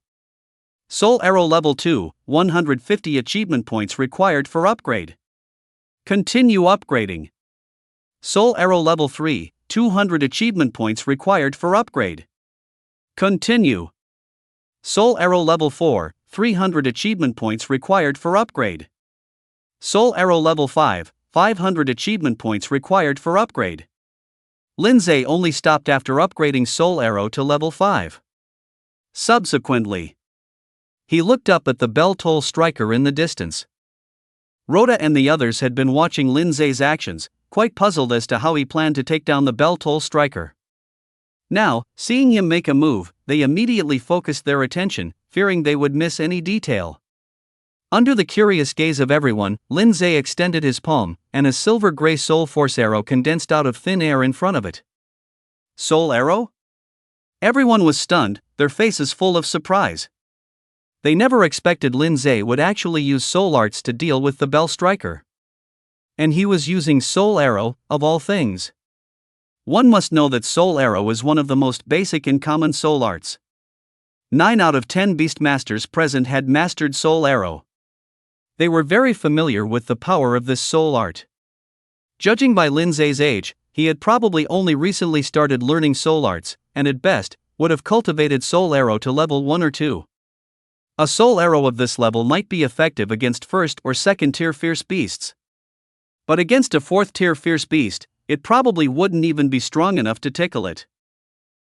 Soul Arrow level 2, 150 achievement points required for upgrade. Continue upgrading. Soul Arrow level 3, 200 achievement points required for upgrade. Continue. Soul Arrow level 4, 300 achievement points required for upgrade. Soul Arrow level 5, 500 achievement points required for upgrade. Lin Zhe only stopped after upgrading Soul Arrow to level 5. Subsequently, he looked up at the bell toll striker in the distance. Rhoda and the others had been watching Lin Zhe's actions, quite puzzled as to how he planned to take down the bell toll striker. Now, seeing him make a move, they immediately focused their attention, fearing they would miss any detail. Under the curious gaze of everyone, Lin Zhe extended his palm, and a silver-gray Soul Force arrow condensed out of thin air in front of it. Soul Arrow? Everyone was stunned, their faces full of surprise. They never expected Lin Zhe would actually use Soul Arts to deal with the Bell Striker. And he was using Soul Arrow, of all things. One must know that Soul Arrow is one of the most basic and common Soul Arts. 9 out of 10 Beastmasters present had mastered Soul Arrow. They were very familiar with the power of this Soul Art. Judging by Lin Zhe's age, he had probably only recently started learning Soul Arts, and at best, would have cultivated Soul Arrow to level 1 or 2. A Soul Arrow of this level might be effective against first or second tier fierce beasts. But against a 4th tier fierce beast, it probably wouldn't even be strong enough to tickle it.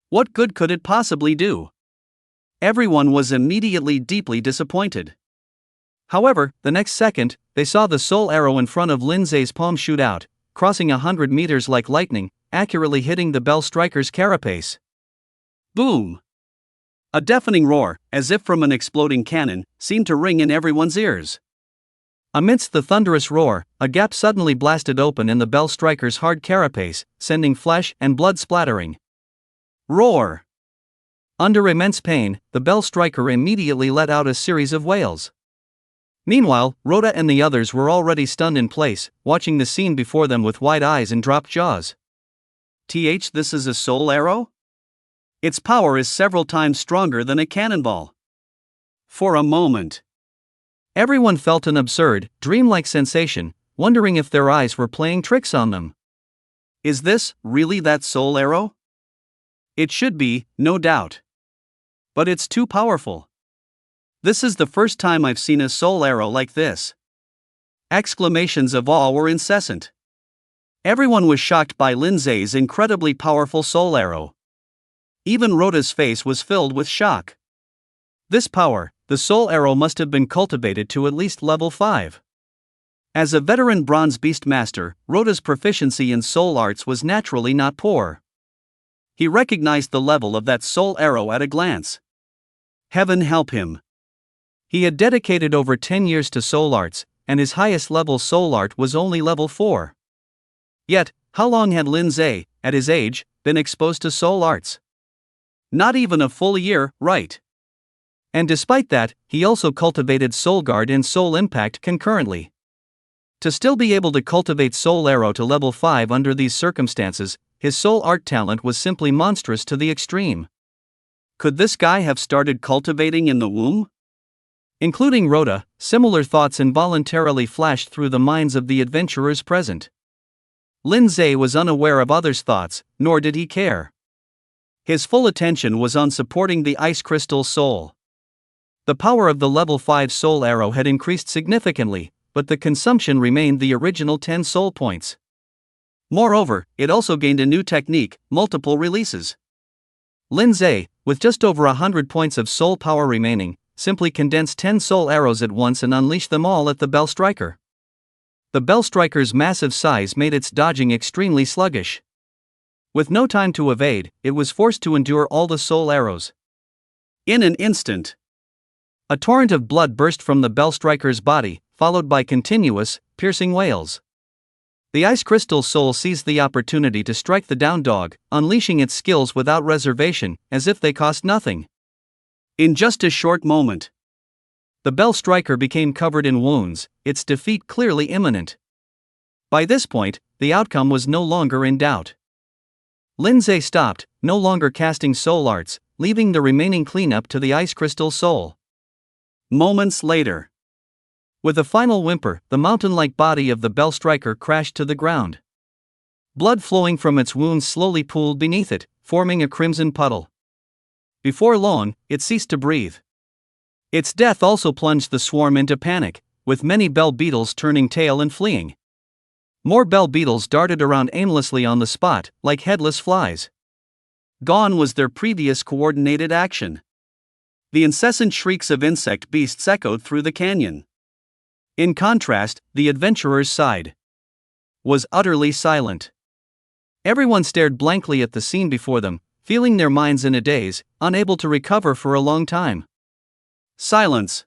What good could it possibly do? Everyone was immediately deeply disappointed. However, the next second, they saw the soul arrow in front of Lindsay's palm shoot out, crossing 100 meters like lightning, accurately hitting the bell striker's carapace. Boom! A deafening roar, as if from an exploding cannon, seemed to ring in everyone's ears. Amidst the thunderous roar, a gap suddenly blasted open in the bell striker's hard carapace, sending flesh and blood splattering. Roar! Under immense pain, the bell striker immediately let out a series of wails. Meanwhile, Rhoda and the others were already stunned in place, watching the scene before them with wide eyes and dropped jaws. This is a soul arrow? Its power is several times stronger than a cannonball. For a moment, everyone felt an absurd, dreamlike sensation, wondering if their eyes were playing tricks on them. Is this really that soul arrow? It should be, no doubt. But it's too powerful. This is the first time I've seen a soul arrow like this. Exclamations of awe were incessant. Everyone was shocked by Lindsay's incredibly powerful soul arrow. Even Rhoda's face was filled with shock. This power, the soul arrow must have been cultivated to at least level 5. As a veteran bronze beast master, Rhoda's proficiency in soul arts was naturally not poor. He recognized the level of that soul arrow at a glance. Heaven help him. He had dedicated over 10 years to soul arts, and his highest level soul art was only level 4. Yet, how long had Lindsay, at his age, been exposed to soul arts? Not even a full year, right? And despite that, he also cultivated Soul Guard and Soul Impact concurrently. To still be able to cultivate Soul Arrow to level 5 under these circumstances, his soul art talent was simply monstrous to the extreme. Could this guy have started cultivating in the womb? Including Rhoda, similar thoughts involuntarily flashed through the minds of the adventurers present. Lindsay was unaware of others' thoughts, nor did he care. His full attention was on supporting the Ice Crystal Soul. The power of the level 5 soul arrow had increased significantly, but the consumption remained the original 10 soul points. Moreover, it also gained a new technique, multiple releases. Lindsay, with just over 100 points of soul power remaining, simply condensed 10 soul arrows at once and unleashed them all at the bell striker. The bell striker's massive size made its dodging extremely sluggish. With no time to evade, it was forced to endure all the soul arrows. In an instant, a torrent of blood burst from the bell striker's body, followed by continuous, piercing wails. The Ice Crystal Soul seized the opportunity to strike the down dog, unleashing its skills without reservation, as if they cost nothing. In just a short moment, the bell striker became covered in wounds, its defeat clearly imminent. By this point, the outcome was no longer in doubt. Lindsay stopped, no longer casting soul arts, leaving the remaining cleanup to the Ice Crystal Soul. Moments later, with a final whimper, the mountain-like body of the bell striker crashed to the ground. Blood flowing from its wounds slowly pooled beneath it, forming a crimson puddle. Before long, it ceased to breathe. Its death also plunged the swarm into panic, with many bell beetles turning tail and fleeing. More bell beetles darted around aimlessly on the spot, like headless flies. Gone was their previous coordinated action. The incessant shrieks of insect beasts echoed through the canyon. In contrast, the adventurers' side was utterly silent. Everyone stared blankly at the scene before them, feeling their minds in a daze, unable to recover for a long time. Silence.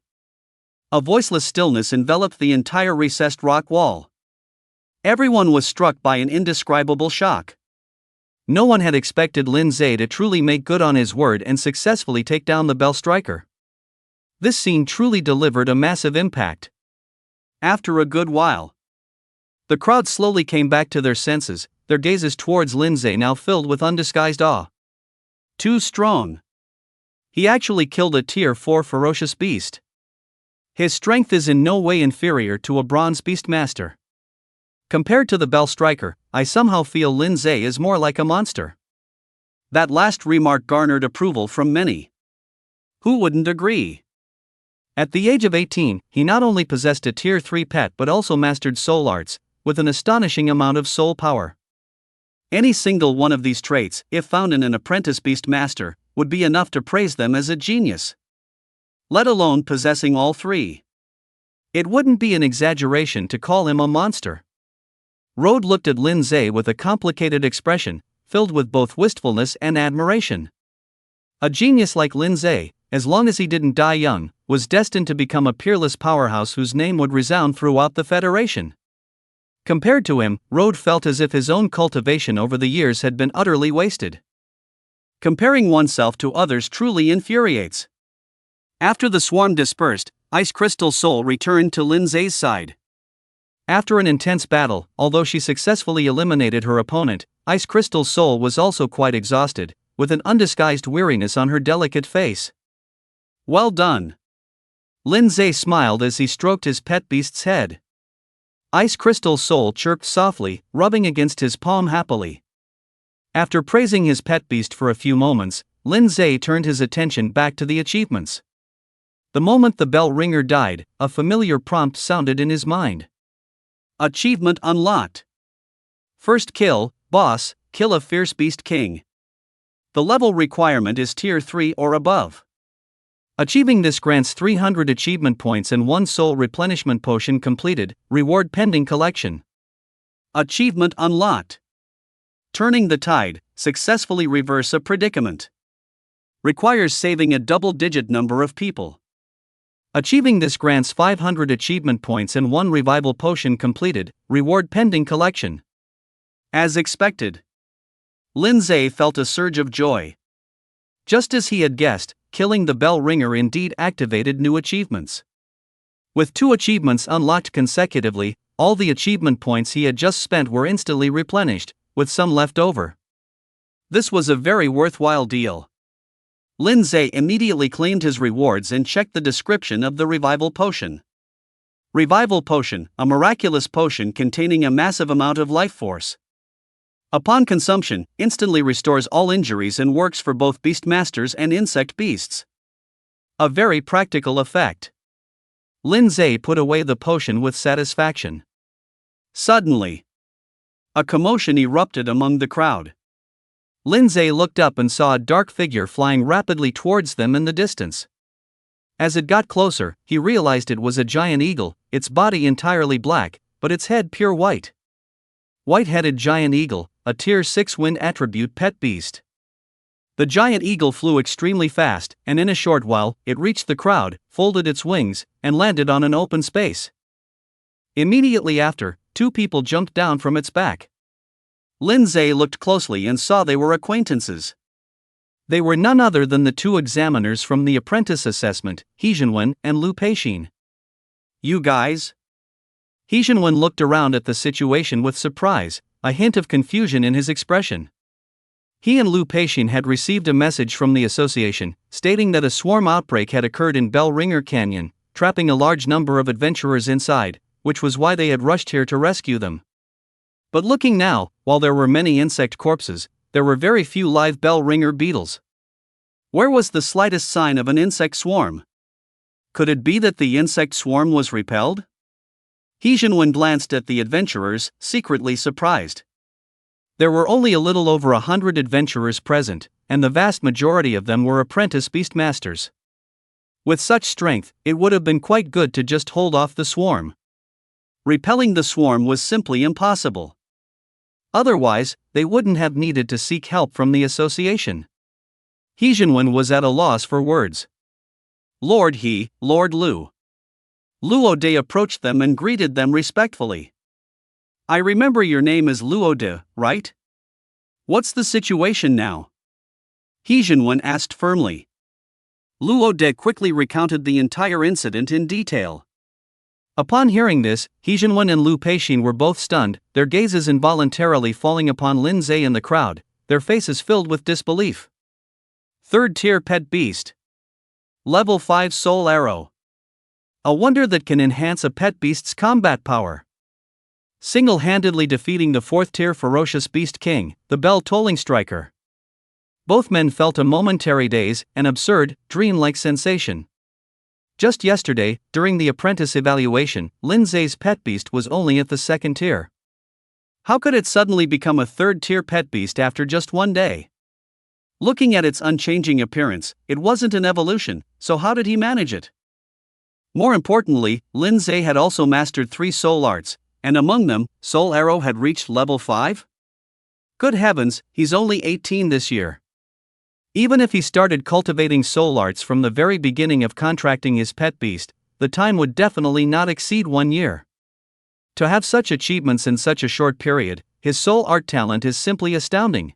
A voiceless stillness enveloped the entire recessed rock wall. Everyone was struck by an indescribable shock. No one had expected Lindsay to truly make good on his word and successfully take down the bell striker. This scene truly delivered a massive impact. After a good while, the crowd slowly came back to their senses, their gazes towards Lindsay now filled with undisguised awe. Too strong. He actually killed a tier 4 ferocious beast. His strength is in no way inferior to a bronze beast master. Compared to the bell striker, I somehow feel Lindsay is more like a monster. That last remark garnered approval from many. Who wouldn't agree? At the age of 18, he not only possessed a tier 3 pet but also mastered soul arts, with an astonishing amount of soul power. Any single one of these traits, if found in an apprentice beast master, would be enough to praise them as a genius. Let alone possessing all three. It wouldn't be an exaggeration to call him a monster. Rode looked at Lin Zhe with a complicated expression, filled with both wistfulness and admiration. A genius like Lin Zhe, as long as he didn't die young, was destined to become a peerless powerhouse whose name would resound throughout the Federation. Compared to him, Rode felt as if his own cultivation over the years had been utterly wasted. Comparing oneself to others truly infuriates. After the swarm dispersed, Ice Crystal Soul returned to Lin Zhe's side. After an intense battle, although she successfully eliminated her opponent, Ice Crystal Soul was also quite exhausted, with an undisguised weariness on her delicate face. Well done. Lin Zhe smiled as he stroked his pet beast's head. Ice Crystal Soul chirped softly, rubbing against his palm happily. After praising his pet beast for a few moments, Lin Zhe turned his attention back to the achievements. The moment the bell ringer died, a familiar prompt sounded in his mind. Achievement unlocked. First kill, boss, kill a fierce beast king. The level requirement is tier 3 or above. Achieving this grants 300 achievement points and 1 soul replenishment potion completed, reward pending collection. Achievement unlocked. Turning the tide, successfully reverse a predicament. Requires saving a double-digit number of people. Achieving this grants 500 achievement points and 1 revival potion completed, reward pending collection. As expected. Lin Zhe felt a surge of joy. Just as he had guessed, killing the bell ringer indeed activated new achievements. With 2 achievements unlocked consecutively, all the achievement points he had just spent were instantly replenished, with some left over. This was a very worthwhile deal. Lin Zhe immediately claimed his rewards and checked the description of the revival potion. Revival potion, a miraculous potion containing a massive amount of life force. Upon consumption, instantly restores all injuries and works for both beastmasters and insect beasts. A very practical effect. Lin Zhe put away the potion with satisfaction. Suddenly, a commotion erupted among the crowd. Lin Zhe looked up and saw a dark figure flying rapidly towards them in the distance. As it got closer, he realized it was a giant eagle, its body entirely black, but its head pure white. White-headed giant eagle, a tier 6 wind attribute pet beast. The giant eagle flew extremely fast, and in a short while, it reached the crowd, folded its wings, and landed on an open space. Immediately after, 2 people jumped down from its back. Lin Zhe looked closely and saw they were acquaintances. They were none other than the 2 examiners from the apprentice assessment, He Zhenwen and Lu Peixin. You guys? He Zhenwen looked around at the situation with surprise, a hint of confusion in his expression. He and Lu Peixin had received a message from the association, stating that a swarm outbreak had occurred in Bell Ringer Canyon, trapping a large number of adventurers inside, which was why they had rushed here to rescue them. But looking now, while there were many insect corpses, there were very few live Bell Ringer beetles. Where was the slightest sign of an insect swarm? Could it be that the insect swarm was repelled? He Zhenwen glanced at the adventurers, secretly surprised. There were only a little over 100 adventurers present, and the vast majority of them were apprentice beastmasters. With such strength, it would have been quite good to just hold off the swarm. Repelling the swarm was simply impossible. Otherwise, they wouldn't have needed to seek help from the association. He Zhenwen was at a loss for words. Lord He, Lord Lu. Luo De approached them and greeted them respectfully. I remember your name is Luo De, right? What's the situation now? He Zhenwen asked firmly. Luo De quickly recounted the entire incident in detail. Upon hearing this, He Zhenwen and Lu Peixin were both stunned, their gazes involuntarily falling upon Lin Zhe and the crowd, their faces filled with disbelief. 3rd tier pet beast. Level 5 soul arrow. A wonder that can enhance a pet beast's combat power. Single-handedly defeating the 4th tier ferocious beast king, the bell tolling striker. Both men felt a momentary daze, an absurd, dream-like sensation. Just yesterday, during the apprentice evaluation, Lin Zhe's pet beast was only at the 2nd tier. How could it suddenly become a third-tier pet beast after just one day? Looking at its unchanging appearance, it wasn't an evolution, so how did he manage it? More importantly, Lin Zhe had also mastered 3 soul arts, and among them, Soul Arrow had reached level 5? Good heavens, he's only 18 this year. Even if he started cultivating soul arts from the very beginning of contracting his pet beast, the time would definitely not exceed 1 year. To have such achievements in such a short period, his soul art talent is simply astounding.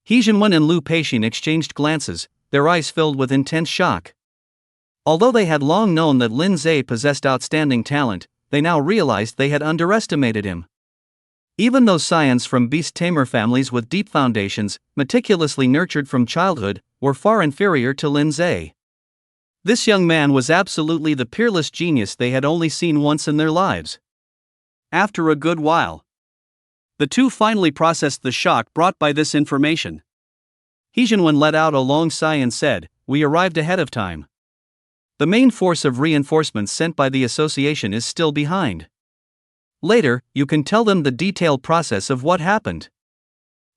He Jinwen and Lu Peixin exchanged glances, their eyes filled with intense shock. Although they had long known that Lin Zhe possessed outstanding talent, they now realized they had underestimated him. Even those scions from beast tamer families with deep foundations, meticulously nurtured from childhood, were far inferior to Lin Zhe. This young man was absolutely the peerless genius they had only seen once in their lives. After a good while, the two finally processed the shock brought by this information. He Jinwen let out a long sigh and said, "We arrived ahead of time. The main force of reinforcements sent by the association is still behind. Later, you can tell them the detailed process of what happened."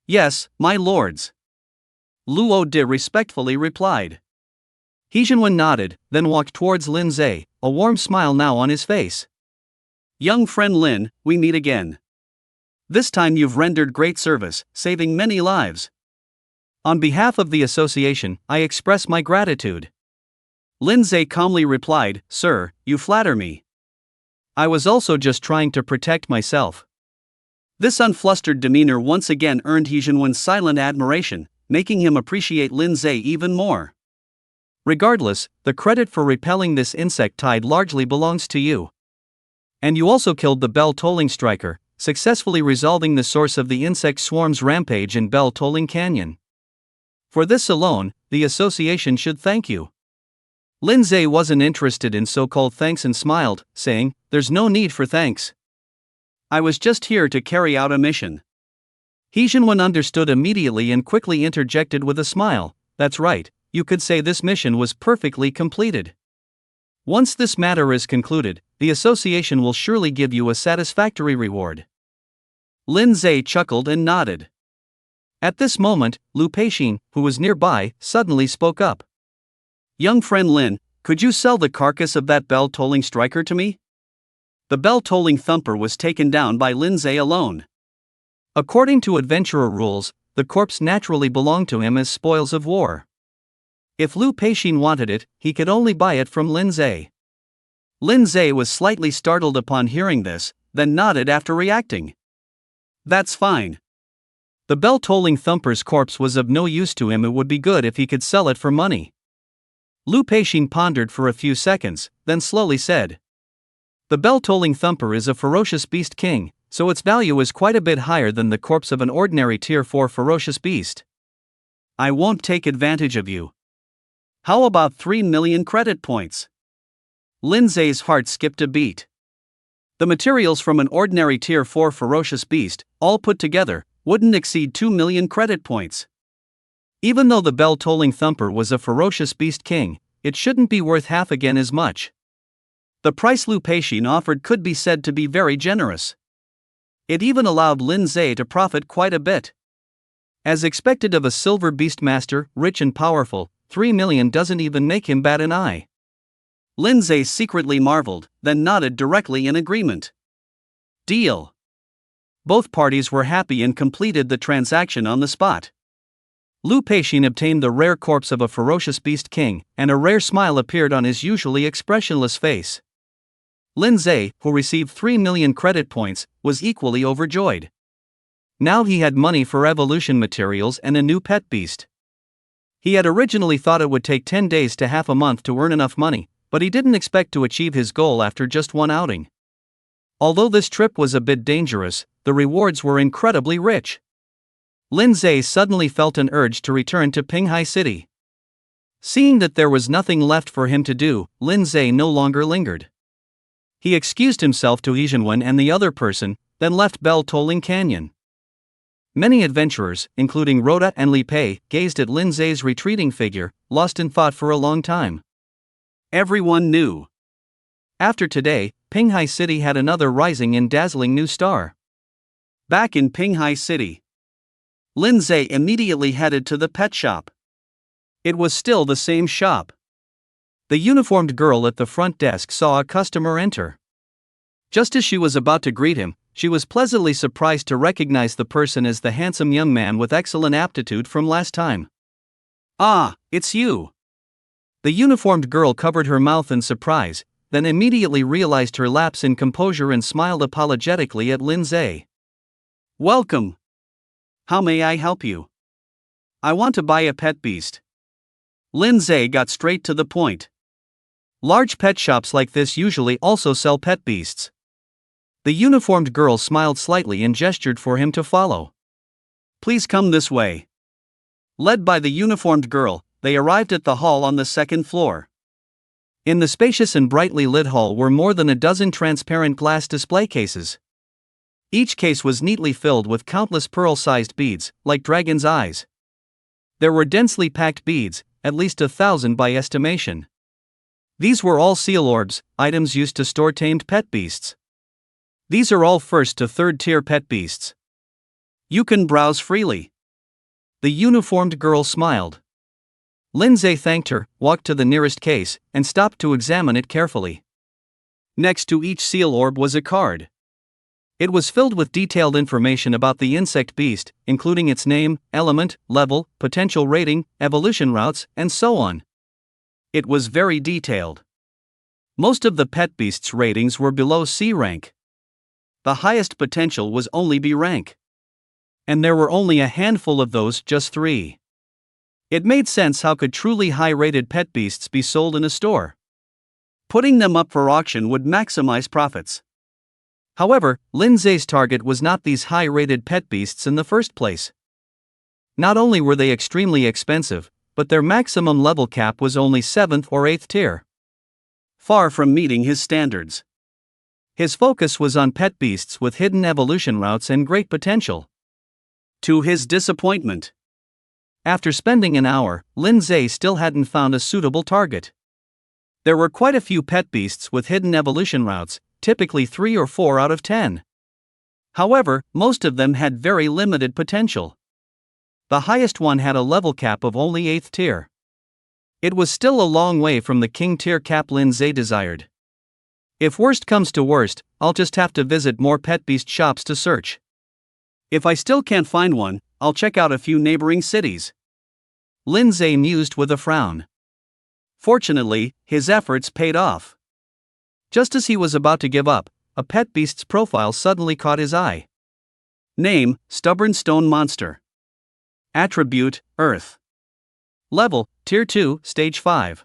"Yes, my lords," Luo De respectfully replied. He Jinwen nodded, then walked towards Lin Zhe, a warm smile now on his face. "Young friend Lin, we meet again. This time you've rendered great service, saving many lives. On behalf of the association, I express my gratitude." Lin Zhe calmly replied, "Sir, you flatter me. I was also just trying to protect myself." This unflustered demeanor once again earned He Jinwen's silent admiration, making him appreciate Lin Zhe even more. "Regardless, the credit for repelling this insect tide largely belongs to you. And you also killed the bell-tolling striker, successfully resolving the source of the insect swarm's rampage in Bell-Tolling Canyon. For this alone, the association should thank you." Lin Zhe wasn't interested in so-called thanks and smiled, saying, "There's no need for thanks. I was just here to carry out a mission." He Jinwen understood immediately and quickly interjected with a smile, "That's right, you could say this mission was perfectly completed. Once this matter is concluded, the association will surely give you a satisfactory reward." Lin Zhe chuckled and nodded. At this moment, Lu Peixin, who was nearby, suddenly spoke up. "Young friend Lin, could you sell the carcass of that bell-tolling striker to me?" The bell-tolling thumper was taken down by Lin Zhe alone. According to adventurer rules, the corpse naturally belonged to him as spoils of war. If Lu Peixin wanted it, he could only buy it from Lin Zhe. Lin Zhe was slightly startled upon hearing this, then nodded after reacting. "That's fine. The bell-tolling thumper's corpse was of no use to him. It would be good if he could sell it for money." Lu Peixin pondered for a few seconds, then slowly said, "The bell-tolling thumper is a ferocious beast king, so its value is quite a bit higher than the corpse of an ordinary tier 4 ferocious beast. I won't take advantage of you. How about 3 million credit points?" Lin Zhe's heart skipped a beat. The materials from an ordinary tier 4 ferocious beast, all put together, wouldn't exceed 2 million credit points. Even though the bell-tolling thumper was a ferocious beast king, it shouldn't be worth half again as much. The price Lu Peixin offered could be said to be very generous. It even allowed Lin Zhe to profit quite a bit. As expected of a silver beast master, rich and powerful, 3 million doesn't even make him bat an eye. Lin Zhe secretly marveled, then nodded directly in agreement. Deal. Both parties were happy and completed the transaction on the spot. Lu Peixin obtained the rare corpse of a ferocious beast king, and a rare smile appeared on his usually expressionless face. Lin Zhe, who received 3 million credit points, was equally overjoyed. Now he had money for evolution materials and a new pet beast. He had originally thought it would take 10 days to half a month to earn enough money, but he didn't expect to achieve his goal after just one outing. Although this trip was a bit dangerous, the rewards were incredibly rich. Lin Zhe suddenly felt an urge to return to Pinghai City. Seeing that there was nothing left for him to do, Lin Zhe no longer lingered. He excused himself to He Jinwen and the other person, then left Bell-Tolling Canyon. Many adventurers, including Rhoda and Li Pei, gazed at Lin Zhe's retreating figure, lost in thought for a long time. Everyone knew. After today, Pinghai City had another rising and dazzling new star. Back in Pinghai City, Lindsay immediately headed to the pet shop. It was still the same shop. The uniformed girl at the front desk saw a customer enter. Just as she was about to greet him, she was pleasantly surprised to recognize the person as the handsome young man with excellent aptitude from last time. "Ah, it's you." The uniformed girl covered her mouth in surprise, then immediately realized her lapse in composure and smiled apologetically at Lindsay. "Welcome. How may I help you?" "I want to buy a pet beast." Lindsay got straight to the point. Large pet shops like this usually also sell pet beasts. The uniformed girl smiled slightly and gestured for him to follow. "Please come this way." Led by the uniformed girl, they arrived at the hall on the second floor. In the spacious and brightly lit hall were more than a dozen transparent glass display cases. Each case was neatly filled with countless pearl-sized beads, like dragon's eyes. There were densely packed beads, at least 1,000 by estimation. These were all seal orbs, items used to store tamed pet beasts. These are all first to third tier pet beasts. You can browse freely. The uniformed girl smiled. Lindsay thanked her, walked to the nearest case, and stopped to examine it carefully. Next to each seal orb was a card. It was filled with detailed information about the insect beast, including its name, element, level, potential rating, evolution routes, and so on. It was very detailed. Most of the pet beasts' ratings were below C rank. The highest potential was only B rank. And there were only a handful of those, just 3. It made sense how could truly high-rated pet beasts be sold in a store. Putting them up for auction would maximize profits. However, Lindsay's target was not these high-rated pet beasts in the first place. Not only were they extremely expensive, but their maximum level cap was only 7th or 8th tier. Far from meeting his standards. His focus was on pet beasts with hidden evolution routes and great potential. To his disappointment, after spending an hour, Lindsay still hadn't found a suitable target. There were quite a few pet beasts with hidden evolution routes, typically 3 or 4 out of 10. However, most of them had very limited potential. The highest one had a level cap of only 8th tier. It was still a long way from the king tier cap Lindsay desired. If worst comes to worst, I'll just have to visit more pet beast shops to search. If I still can't find one, I'll check out a few neighboring cities. Lindsay mused with a frown. Fortunately, his efforts paid off. Just as he was about to give up, a pet beast's profile suddenly caught his eye. Name, Stubborn Stone Monster. Attribute, Earth. Level, Tier 2, Stage 5.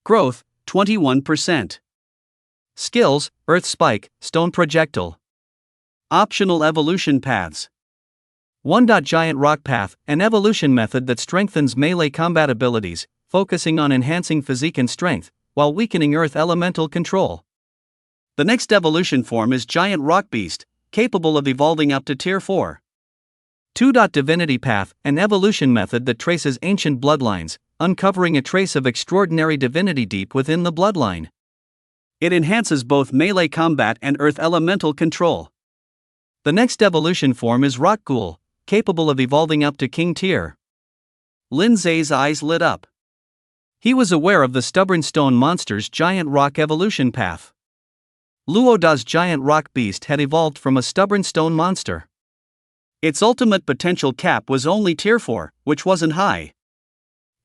Growth, 21%. Skills, Earth Spike, Stone Projectile. Optional evolution paths. 1. Giant Rock Path, an evolution method that strengthens melee combat abilities, focusing on enhancing physique and strength, while weakening Earth elemental control. The next evolution form is Giant Rock Beast, capable of evolving up to Tier 4. 2. Divinity Path, an evolution method that traces ancient bloodlines, uncovering a trace of extraordinary divinity deep within the bloodline. It enhances both melee combat and Earth elemental control. The next evolution form is Rock Ghoul, capable of evolving up to King tier. Lindsay's eyes lit up. He was aware of the Stubborn Stone Monster's Giant Rock evolution path. Luoda's Giant Rock Beast had evolved from a Stubborn Stone Monster. Its ultimate potential cap was only Tier 4, which wasn't high.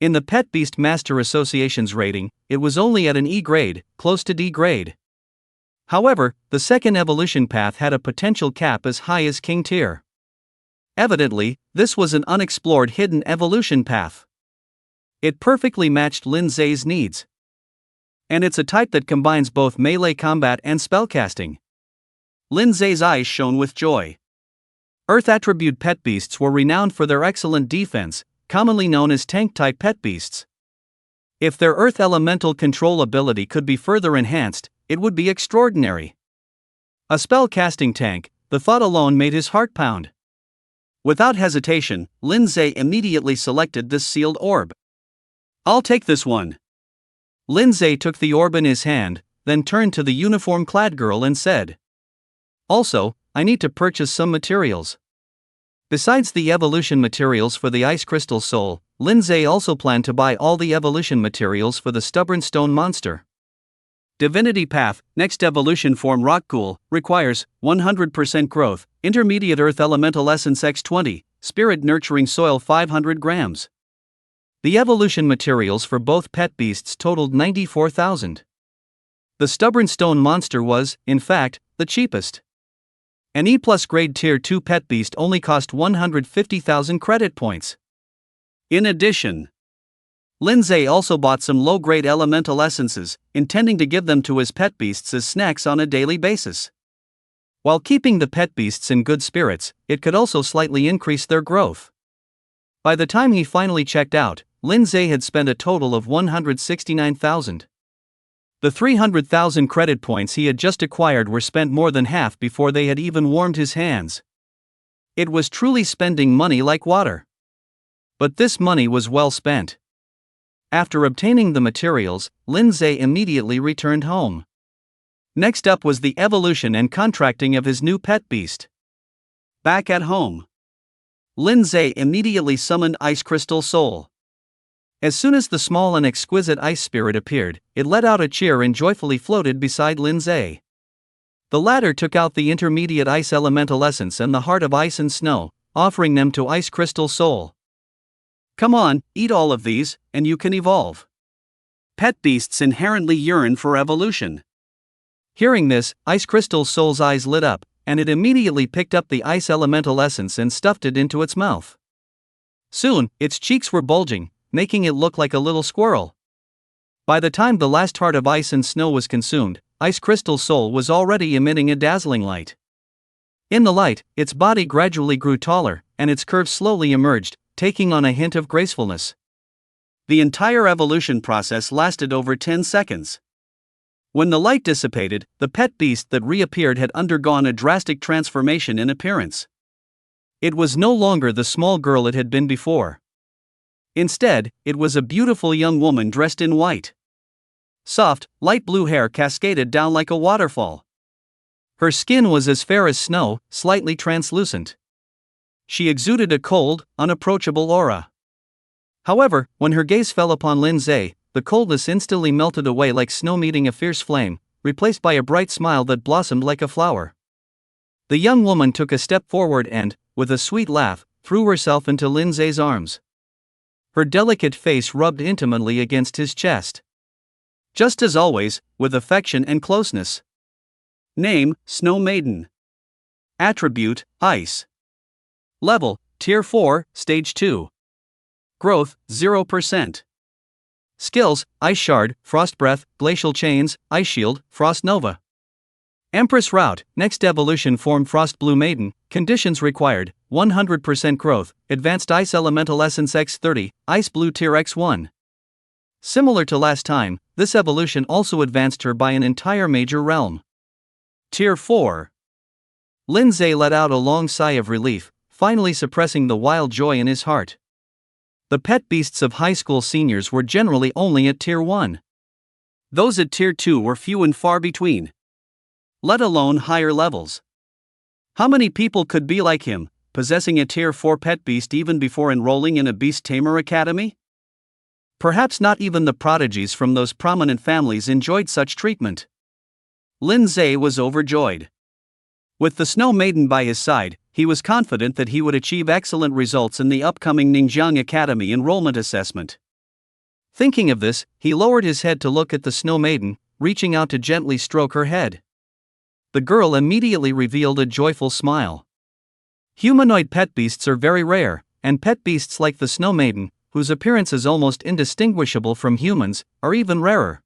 In the Pet Beast Master Association's rating, it was only at an E grade, close to D grade. However, the second evolution path had a potential cap as high as King tier. Evidently, this was an unexplored hidden evolution path. It perfectly matched Lindsay's needs. And it's a type that combines both melee combat and spellcasting. Lindsay's eyes shone with joy. Earth attribute pet beasts were renowned for their excellent defense, commonly known as tank-type pet beasts. If their Earth elemental control ability could be further enhanced, it would be extraordinary. A spell-casting tank, the thought alone made his heart pound. Without hesitation, Lindsay immediately selected this sealed orb. "I'll take this one." Lindsay took the orb in his hand, then turned to the uniform-clad girl and said, "Also, I need to purchase some materials. Besides the evolution materials for the Ice Crystal Soul, Lindsay also planned to buy all the evolution materials for the Stubborn Stone Monster. Divinity Path, next evolution form Rockghoul, requires 100% growth, intermediate Earth Elemental Essence X20, Spirit Nurturing Soil 500 grams. The evolution materials for both pet beasts totaled 94,000. The Stubborn Stone Monster was, in fact, the cheapest. An E+ grade Tier 2 pet beast only cost 150,000 credit points. In addition, Lindsay also bought some low-grade elemental essences, intending to give them to his pet beasts as snacks on a daily basis. While keeping the pet beasts in good spirits, it could also slightly increase their growth. By the time he finally checked out, Lindsay had spent a total of 169,000. The 300,000 credit points he had just acquired were spent more than half before they had even warmed his hands. It was truly spending money like water. But this money was well spent. After obtaining the materials, Lindsay immediately returned home. Next up was the evolution and contracting of his new pet beast. Back at home, Lindsay immediately summoned Ice Crystal Soul. As soon as the small and exquisite ice spirit appeared, it let out a cheer and joyfully floated beside Lindsay. The latter took out the intermediate ice elemental essence and the heart of ice and snow, offering them to Ice Crystal Soul. Come on, eat all of these, and you can evolve. Pet beasts inherently yearn for evolution. Hearing this, Ice Crystal Soul's eyes lit up, and it immediately picked up the ice elemental essence and stuffed it into its mouth. Soon, its cheeks were bulging, making it look like a little squirrel. By the time the last heart of ice and snow was consumed, Ice Crystal Soul was already emitting a dazzling light. In the light, its body gradually grew taller, and its curves slowly emerged, taking on a hint of gracefulness. The entire evolution process lasted over 10 seconds. When the light dissipated, the pet beast that reappeared had undergone a drastic transformation in appearance. It was no longer the small girl it had been before. Instead, it was a beautiful young woman dressed in white. Soft, light blue hair cascaded down like a waterfall. Her skin was as fair as snow, slightly translucent. She exuded a cold, unapproachable aura. However, when her gaze fell upon Lindsay, the coldness instantly melted away like snow meeting a fierce flame, replaced by a bright smile that blossomed like a flower. The young woman took a step forward and, with a sweet laugh, threw herself into Lindsay's arms. Her delicate face rubbed intimately against his chest. Just as always, with affection and closeness. Name, Snow Maiden. Attribute, Ice. Level, Tier 4, Stage 2. Growth, 0%. Skills, Ice Shard, Frost Breath, Glacial Chains, Ice Shield, Frost Nova. Empress Route, next evolution form Frost Blue Maiden, conditions required, 100% growth, Advanced Ice Elemental Essence X30, Ice Blue Tier X1. Similar to last time, this evolution also advanced her by an entire major realm. Tier 4. Lindsay let out a long sigh of relief, finally suppressing the wild joy in his heart. The pet beasts of high school seniors were generally only at Tier 1. Those at Tier 2 were few and far between. Let alone higher levels. How many people could be like him, possessing a Tier 4 pet beast even before enrolling in a Beast Tamer Academy? Perhaps not even the prodigies from those prominent families enjoyed such treatment. Lindsay was overjoyed. With the Snow Maiden by his side, he was confident that he would achieve excellent results in the upcoming Ningjiang Academy enrollment assessment. Thinking of this, he lowered his head to look at the Snow Maiden, reaching out to gently stroke her head. The girl immediately revealed a joyful smile. Humanoid pet beasts are very rare, and pet beasts like the Snow Maiden, whose appearance is almost indistinguishable from humans, are even rarer.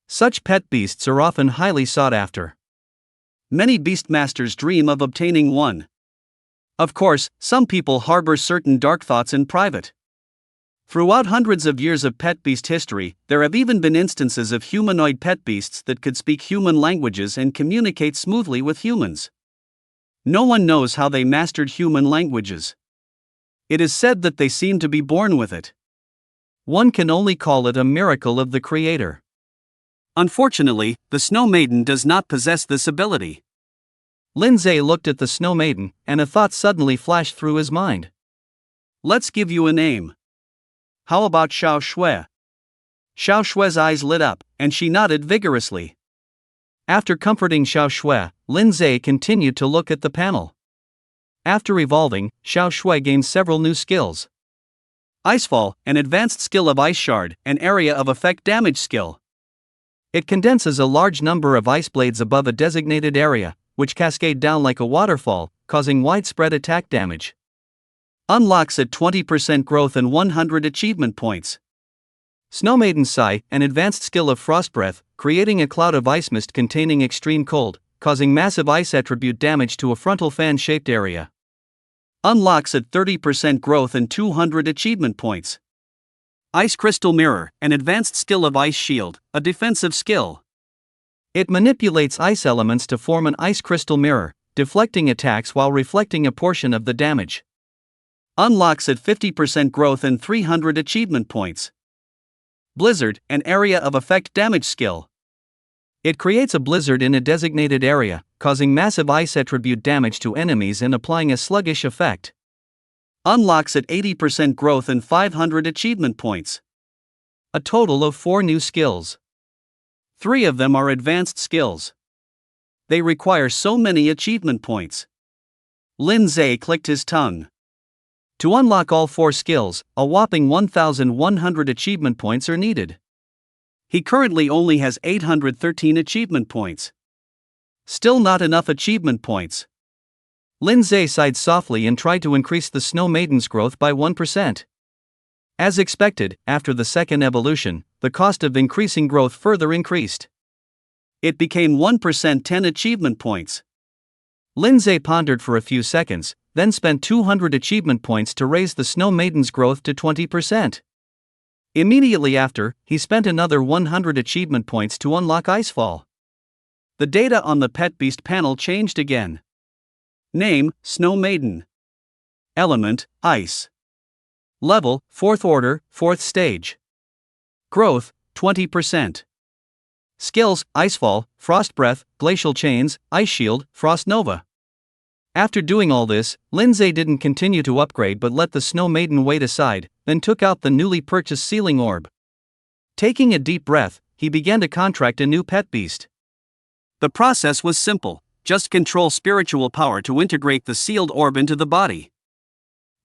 Such pet beasts are often highly sought after. Many beastmasters dream of obtaining one. Of course, some people harbor certain dark thoughts in private. Throughout hundreds of years of pet beast history, there have even been instances of humanoid pet beasts that could speak human languages and communicate smoothly with humans. No one knows how they mastered human languages. It is said that they seem to be born with it. One can only call it a miracle of the Creator. Unfortunately, the Snow Maiden does not possess this ability. Lindsay looked at the Snow Maiden, and a thought suddenly flashed through his mind. Let's give you a name. How about Xiao Shui? Xiao Shui's eyes lit up, and she nodded vigorously. After comforting Xiao Shui, Lindsay continued to look at the panel. After evolving, Xiao Shui gained several new skills. Icefall, an advanced skill of Ice Shard, an area of effect damage skill. It condenses a large number of ice blades above a designated area, which cascade down like a waterfall, causing widespread attack damage. Unlocks at 20% growth and 100 achievement points. Snow Maiden's Sigh, an advanced skill of Frost Breath, creating a cloud of ice mist containing extreme cold, causing massive ice attribute damage to a frontal fan-shaped area. Unlocks at 30% growth and 200 achievement points. Ice Crystal Mirror, an advanced skill of Ice Shield, a defensive skill. It manipulates ice elements to form an ice crystal mirror, deflecting attacks while reflecting a portion of the damage. Unlocks at 50% growth and 300 achievement points. Blizzard, an area of effect damage skill. It creates a blizzard in a designated area, causing massive ice attribute damage to enemies and applying a sluggish effect. Unlocks at 80% growth and 500 achievement points. A total of 4 new skills. 3 of them are advanced skills. They require so many achievement points. Lindsay clicked his tongue. To unlock all 4 skills, a whopping 1,100 achievement points are needed. He currently only has 813 achievement points. Still not enough achievement points. Lindsay sighed softly and tried to increase the Snow Maiden's growth by 1%. As expected, after the second evolution, the cost of increasing growth further increased. It became 1% 10 achievement points. Lindsay pondered for a few seconds, then spent 200 achievement points to raise the Snow Maiden's growth to 20%. Immediately after, he spent another 100 achievement points to unlock Icefall. The data on the Pet Beast panel changed again. Name, Snow Maiden. Element, Ice. Level, 4th order, 4th stage. Growth, 20%. Skills, Icefall, Frost Breath, Glacial Chains, Ice Shield, Frost Nova. After doing all this, Lindsay didn't continue to upgrade but let the Snow Maiden wait aside, then took out the newly purchased Sealing Orb. Taking a deep breath, he began to contract a new pet beast. The process was simple, just control spiritual power to integrate the sealed orb into the body.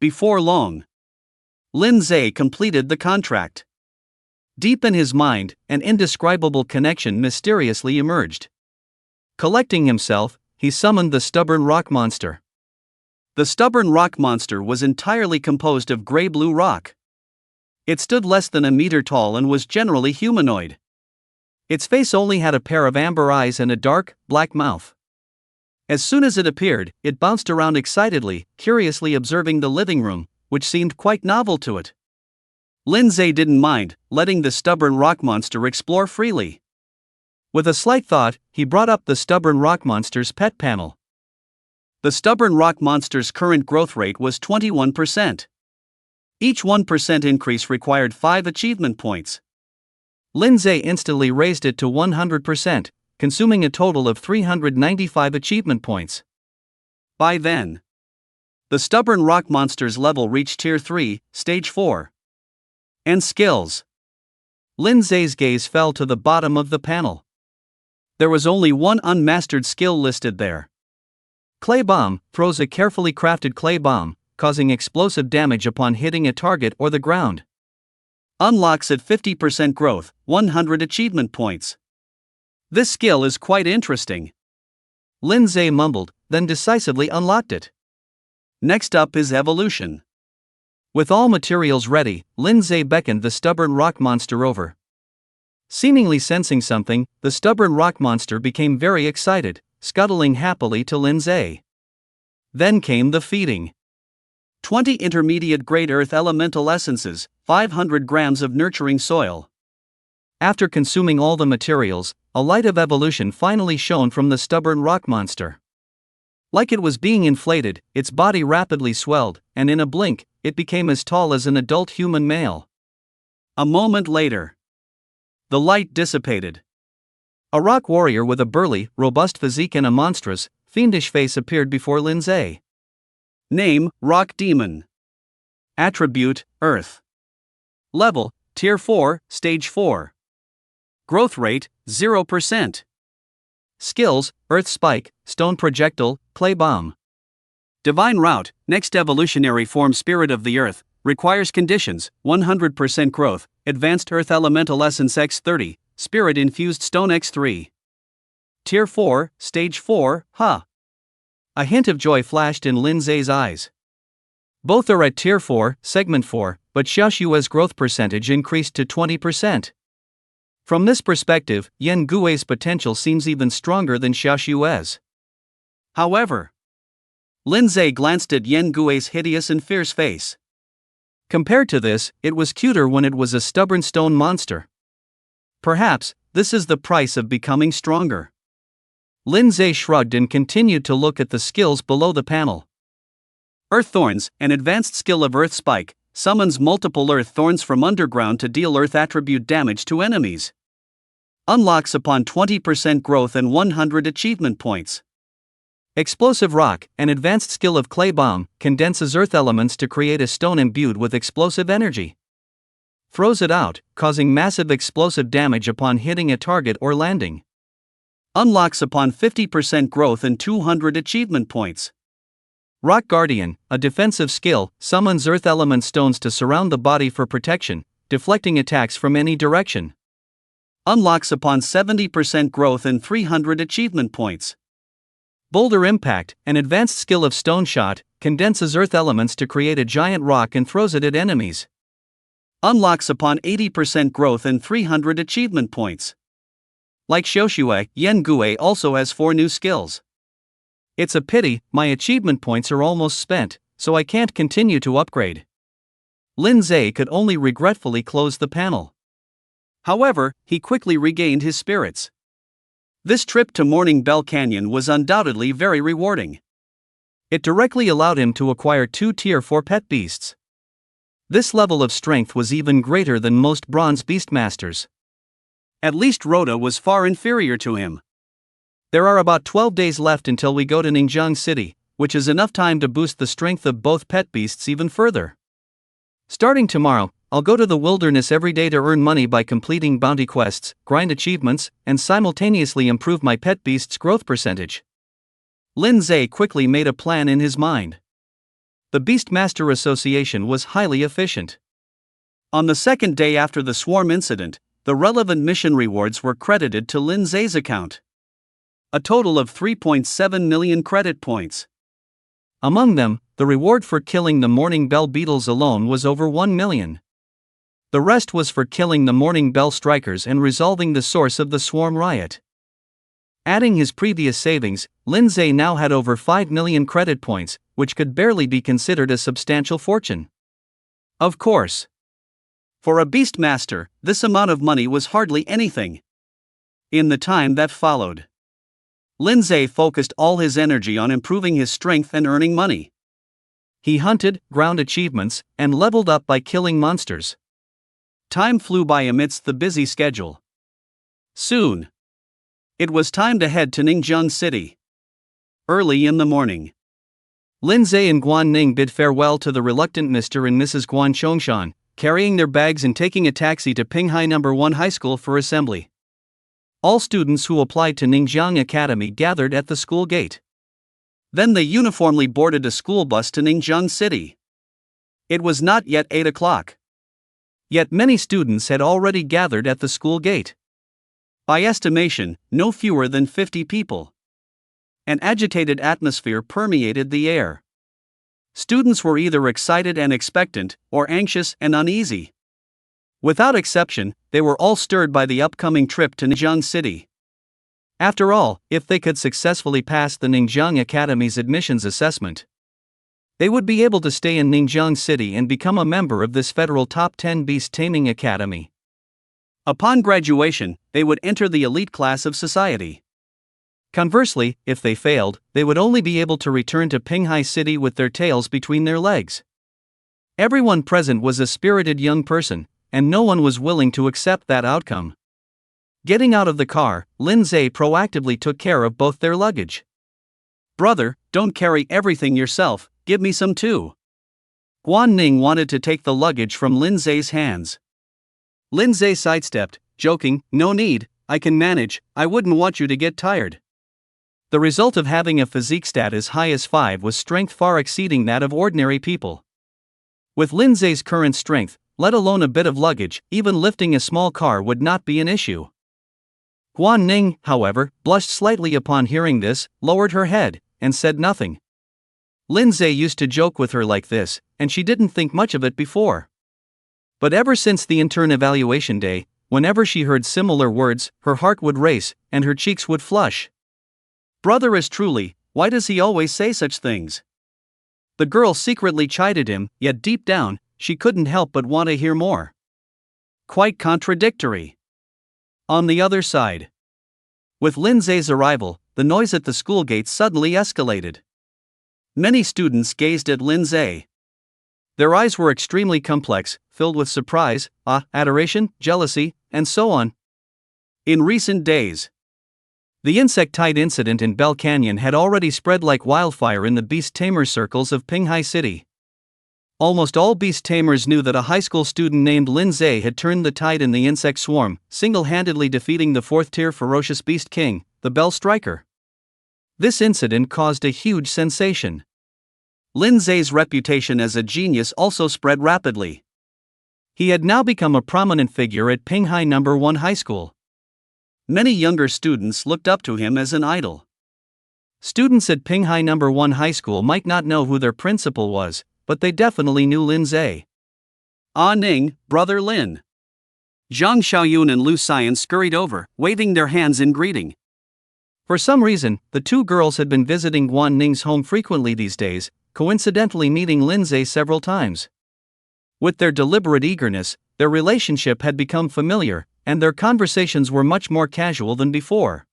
Before long, Lindsay completed the contract. Deep in his mind, an indescribable connection mysteriously emerged. Collecting himself, he summoned the stubborn rock monster. The stubborn rock monster was entirely composed of gray-blue rock. It stood less than a meter tall and was generally humanoid. Its face only had a pair of amber eyes and a dark, black mouth. As soon as it appeared, it bounced around excitedly, curiously observing the living room, which seemed quite novel to it. Lindsay didn't mind, letting the stubborn rock monster explore freely. With a slight thought, he brought up the stubborn rock monster's pet panel. The stubborn rock monster's current growth rate was 21%. Each 1% increase required 5 achievement points. Lindsay instantly raised it to 100%, consuming a total of 395 achievement points. By then, the stubborn rock monster's level reached Tier 3, Stage 4. And skills. Lindsay's gaze fell to the bottom of the panel. There was only one unmastered skill listed there. Clay Bomb throws a carefully crafted clay bomb, causing explosive damage upon hitting a target or the ground. Unlocks at 50% growth, 100 achievement points. This skill is quite interesting. Lindsay mumbled, then decisively unlocked it. Next up is evolution. With all materials ready, Lindsay beckoned the stubborn rock monster over. Seemingly sensing something, the stubborn rock monster became very excited, scuttling happily to Lindsay. Then came the feeding. 20 intermediate grade earth elemental essences, 500 grams of nurturing soil. After consuming all the materials, a light of evolution finally shone from the stubborn rock monster. Like it was being inflated, its body rapidly swelled, and in a blink, it became as tall as an adult human male. A moment later, the light dissipated. A rock warrior with a burly, robust physique and a monstrous, fiendish face appeared before Lindsay. Name, Rock Demon. Attribute, Earth. Level, Tier 4, Stage 4. Growth rate, 0%. Skills, Earth Spike, Stone Projectile, Clay Bomb. Divine Route, next evolutionary form Spirit of the Earth, requires conditions, 100% growth, Advanced Earth Elemental Essence X30, Spirit Infused Stone X3. Tier 4, Stage 4, A hint of joy flashed in Lindsay's eyes. Both are at Tier 4, Segment 4, but Xiaoxue's growth percentage increased to 20%. From this perspective, Yan Gui's potential seems even stronger than Xiaoxue's. However, Lindsay glanced at Yan Gui's hideous and fierce face. Compared to this, it was cuter when it was a stubborn stone monster. Perhaps, this is the price of becoming stronger. Lindsay shrugged and continued to look at the skills below the panel. Earth Thorns, an advanced skill of Earth Spike, summons multiple Earth Thorns from underground to deal Earth attribute damage to enemies. Unlocks upon 20% growth and 100 achievement points. Explosive Rock, an advanced skill of Clay Bomb, condenses Earth elements to create a stone imbued with explosive energy. Throws it out, causing massive explosive damage upon hitting a target or landing. Unlocks upon 50% growth and 200 achievement points. Rock Guardian, a defensive skill, summons Earth element stones to surround the body for protection, deflecting attacks from any direction. Unlocks upon 70% growth and 300 achievement points. Boulder Impact, an advanced skill of Stone Shot, condenses Earth elements to create a giant rock and throws it at enemies. Unlocks upon 80% growth and 300 achievement points. Like Xiaoxue, Yan Gui also has 4 new skills. It's a pity, my achievement points are almost spent, so I can't continue to upgrade. Lindsay could only regretfully close the panel. However, he quickly regained his spirits. This trip to Morning Bell Canyon was undoubtedly very rewarding. It directly allowed him to acquire 2 Tier 4 pet beasts. This level of strength was even greater than most bronze beastmasters. At least Rhoda was far inferior to him. There are about 12 days left until we go to Ningjiang City, which is enough time to boost the strength of both pet beasts even further. Starting tomorrow, I'll go to the wilderness every day to earn money by completing bounty quests, grind achievements, and simultaneously improve my pet beast's growth percentage. Lindsay quickly made a plan in his mind. The Beastmaster Association was highly efficient. On the second day after the swarm incident, the relevant mission rewards were credited to Lindsay's account. A total of 3.7 million credit points. Among them, the reward for killing the Morning Bell beetles alone was over 1 million. The rest was for killing the Morning Bell strikers and resolving the source of the swarm riot. Adding his previous savings, Lindsay now had over 5 million credit points, which could barely be considered a substantial fortune. Of course, for a Beastmaster, this amount of money was hardly anything. In the time that followed, Lindsay focused all his energy on improving his strength and earning money. He hunted, ground achievements, and leveled up by killing monsters. Time flew by amidst the busy schedule. Soon, it was time to head to Ningjiang City. Early in the morning, Lindsay and Guan Ning bid farewell to the reluctant Mr. and Mrs. Guan Chongshan, carrying their bags and taking a taxi to Pinghai No. 1 High School for assembly. All students who applied to Ningjiang Academy gathered at the school gate. Then they uniformly boarded a school bus to Ningjiang City. It was not yet 8 o'clock. Yet many students had already gathered at the school gate. By estimation, no fewer than 50 people. An agitated atmosphere permeated the air. Students were either excited and expectant, or anxious and uneasy. Without exception, they were all stirred by the upcoming trip to Ningjiang City. After all, if they could successfully pass the Ningjiang Academy's admissions assessment, they would be able to stay in Ningjiang City and become a member of this federal top 10 beast taming academy. Upon graduation, they would enter the elite class of society. Conversely, if they failed, they would only be able to return to Pinghai City with their tails between their legs. Everyone present was a spirited young person, and no one was willing to accept that outcome. Getting out of the car, Lindsay proactively took care of both their luggage. Brother, don't carry everything yourself, give me some too. Guan Ning wanted to take the luggage from Lin Zai's hands. Lin Zai sidestepped, joking, "No need, I can manage, I wouldn't want you to get tired." The result of having a physique stat as high as 5 was strength far exceeding that of ordinary people. With Lin Zai's current strength, let alone a bit of luggage, even lifting a small car would not be an issue. Guan Ning, however, blushed slightly upon hearing this, lowered her head, and said nothing. Lin Zai used to joke with her like this, and she didn't think much of it before. But ever since the intern evaluation day, whenever she heard similar words, her heart would race, and her cheeks would flush. Brother is truly, why does he always say such things? The girl secretly chided him, yet deep down, she couldn't help but want to hear more. Quite contradictory. On the other side. With Lin Zai's arrival, the noise at the school gate suddenly escalated. Many students gazed at Lin Zai. Their eyes were extremely complex, filled with surprise, adoration, jealousy, and so on. In recent days, the insectide incident in Bell Canyon had already spread like wildfire in the beast tamer circles of Pinghai City. Almost all beast tamers knew that a high school student named Lin Zai had turned the tide in the insect swarm, single-handedly defeating the 4th-tier ferocious beast king, the Bell Striker. This incident caused a huge sensation. Lin Zai's reputation as a genius also spread rapidly. He had now become a prominent figure at Pinghai No. 1 High School. Many younger students looked up to him as an idol. Students at Pinghai No. 1 High School might not know who their principal was, but they definitely knew Lin Zai. Ah Ning, brother Lin. Zhang Xiaoyun and Lu Xian scurried over, waving their hands in greeting. For some reason, the two girls had been visiting Guan Ning's home frequently these days, coincidentally meeting Lin Zai several times. With their deliberate eagerness, their relationship had become familiar, and their conversations were much more casual than before.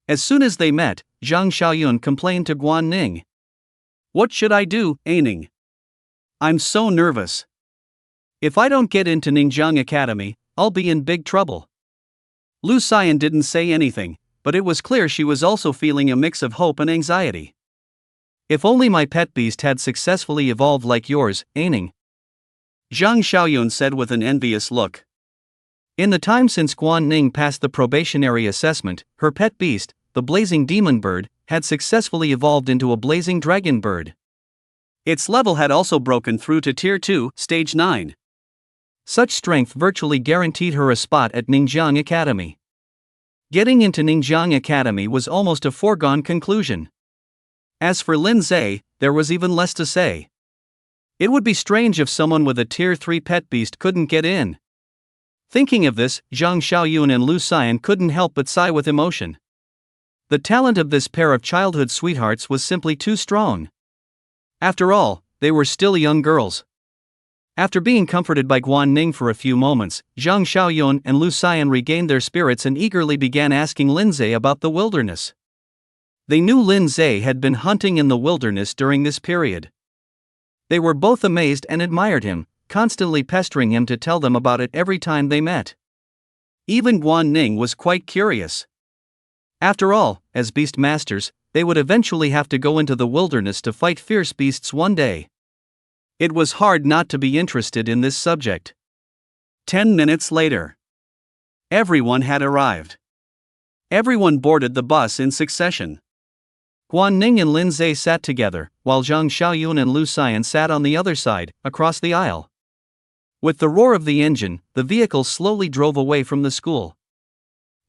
As soon as they met, Zhang Xiaoyun complained to Guan Ning. "What should I do, Ning? I'm so nervous. If I don't get into Ningjiang Academy, I'll be in big trouble." Lu Xian didn't say anything, but it was clear she was also feeling a mix of hope and anxiety. "If only my pet beast had successfully evolved like yours, Ning," Zhang Xiaoyun said with an envious look. In the time since Guan Ning passed the probationary assessment, her pet beast, the blazing demon bird, had successfully evolved into a blazing dragon bird. Its level had also broken through to Tier 2, Stage 9. Such strength virtually guaranteed her a spot at Ningjiang Academy. Getting into Ningjiang Academy was almost a foregone conclusion. As for Lin Zai, there was even less to say. It would be strange if someone with a Tier 3 pet beast couldn't get in. Thinking of this, Zhang Xiaoyun and Lu Xian couldn't help but sigh with emotion. The talent of this pair of childhood sweethearts was simply too strong. After all, they were still young girls. After being comforted by Guan Ning for a few moments, Zhang Xiaoyun and Lu Xian regained their spirits and eagerly began asking Lin Zai about the wilderness. They knew Lin Zai had been hunting in the wilderness during this period. They were both amazed and admired him, constantly pestering him to tell them about it every time they met. Even Guan Ning was quite curious. After all, as beast masters, they would eventually have to go into the wilderness to fight fierce beasts one day. It was hard not to be interested in this subject. 10 minutes later, everyone had arrived. Everyone boarded the bus in succession. Guan Ning and Lin Zai sat together, while Zhang Xiaoyun and Lu Xian sat on the other side, across the aisle. With the roar of the engine, the vehicle slowly drove away from the school.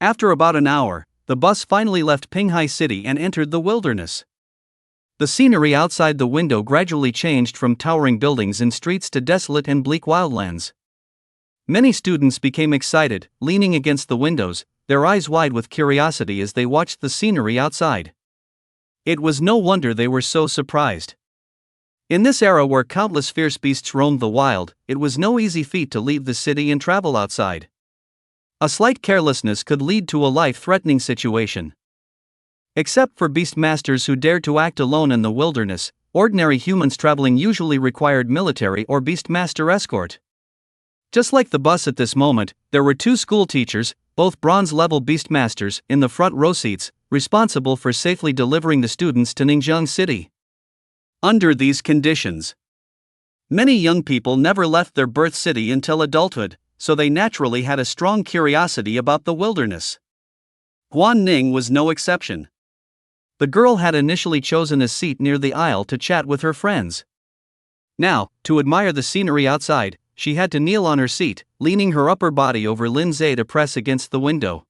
After about an hour, the bus finally left Pinghai City and entered the wilderness. The scenery outside the window gradually changed from towering buildings and streets to desolate and bleak wildlands. Many students became excited, leaning against the windows, their eyes wide with curiosity as they watched the scenery outside. It was no wonder they were so surprised. In this era where countless fierce beasts roamed the wild, it was no easy feat to leave the city and travel outside. A slight carelessness could lead to a life-threatening situation. Except for beast masters who dared to act alone in the wilderness, ordinary humans traveling usually required military or beast master escort. Just like the bus at this moment, there were two school teachers, both bronze-level beastmasters, in the front row seats, responsible for safely delivering the students to Ningxiang City. Under these conditions, many young people never left their birth city until adulthood, so they naturally had a strong curiosity about the wilderness. Guan Ning was no exception. The girl had initially chosen a seat near the aisle to chat with her friends. Now, to admire the scenery outside, she had to kneel on her seat, leaning her upper body over Lin Zhe to press against the window.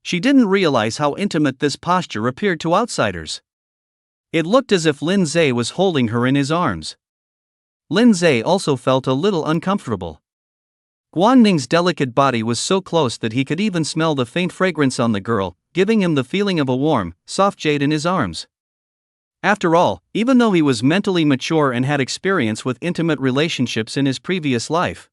She didn't realize how intimate this posture appeared to outsiders. It looked as if Lin Zhe was holding her in his arms. Lin Zhe also felt a little uncomfortable. Guan Ning's delicate body was so close that he could even smell the faint fragrance on the girl, giving him the feeling of a warm, soft jade in his arms. After all, even though he was mentally mature and had experience with intimate relationships in his previous life,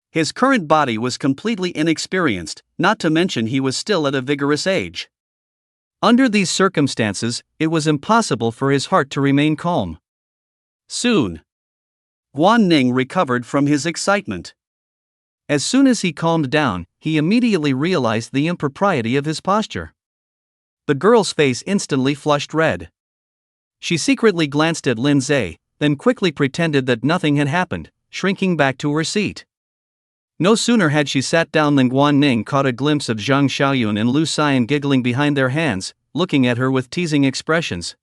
his current body was completely inexperienced, not to mention he was still at a vigorous age. Under these circumstances, it was impossible for his heart to remain calm. Soon, Guan Ning recovered from his excitement. As soon as he calmed down, he immediately realized the impropriety of his posture. The girl's face instantly flushed red. She secretly glanced at Lin Zhe, then quickly pretended that nothing had happened, shrinking back to her seat. No sooner had she sat down than Guan Ning caught a glimpse of Zhang Xiaoyun and Lu Xian giggling behind their hands, looking at her with teasing expressions.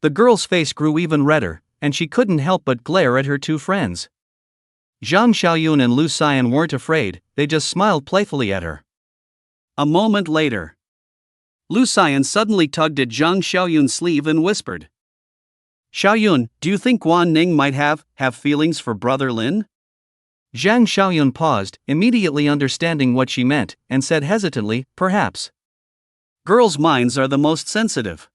The girl's face grew even redder, and she couldn't help but glare at her two friends. Zhang Xiaoyun and Lu Xian weren't afraid, they just smiled playfully at her. A moment later, Lu Xian suddenly tugged at Zhang Xiaoyun's sleeve and whispered, "Xiaoyun, do you think Guan Ning might have feelings for Brother Lin?" Zhang Xiaoyun paused, immediately understanding what she meant, and said hesitantly, "Perhaps." Girls' minds are the most sensitive.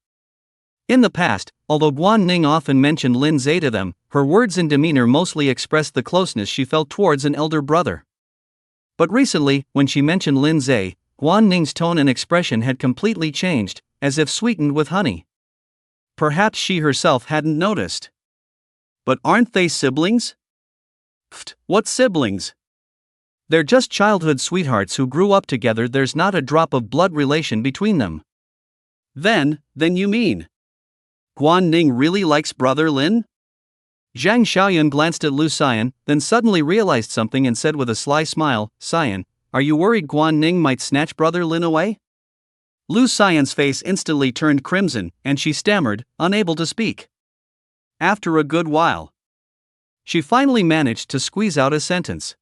In the past, although Guan Ning often mentioned Lin Zhe to them, her words and demeanor mostly expressed the closeness she felt towards an elder brother. But recently, when she mentioned Lin Zhe, Guan Ning's tone and expression had completely changed, as if sweetened with honey. Perhaps she herself hadn't noticed. But aren't they siblings? Pfft, what siblings? They're just childhood sweethearts who grew up together. There's not a drop of blood relation between them. Then you mean Guan Ning really likes Brother Lin? Zhang Xiaoyun glanced at Lu Xian, then suddenly realized something and said with a sly smile, "Xian, are you worried Guan Ning might snatch Brother Lin away?" Lu Xian's face instantly turned crimson, and she stammered, unable to speak. After a good while, she finally managed to squeeze out a sentence.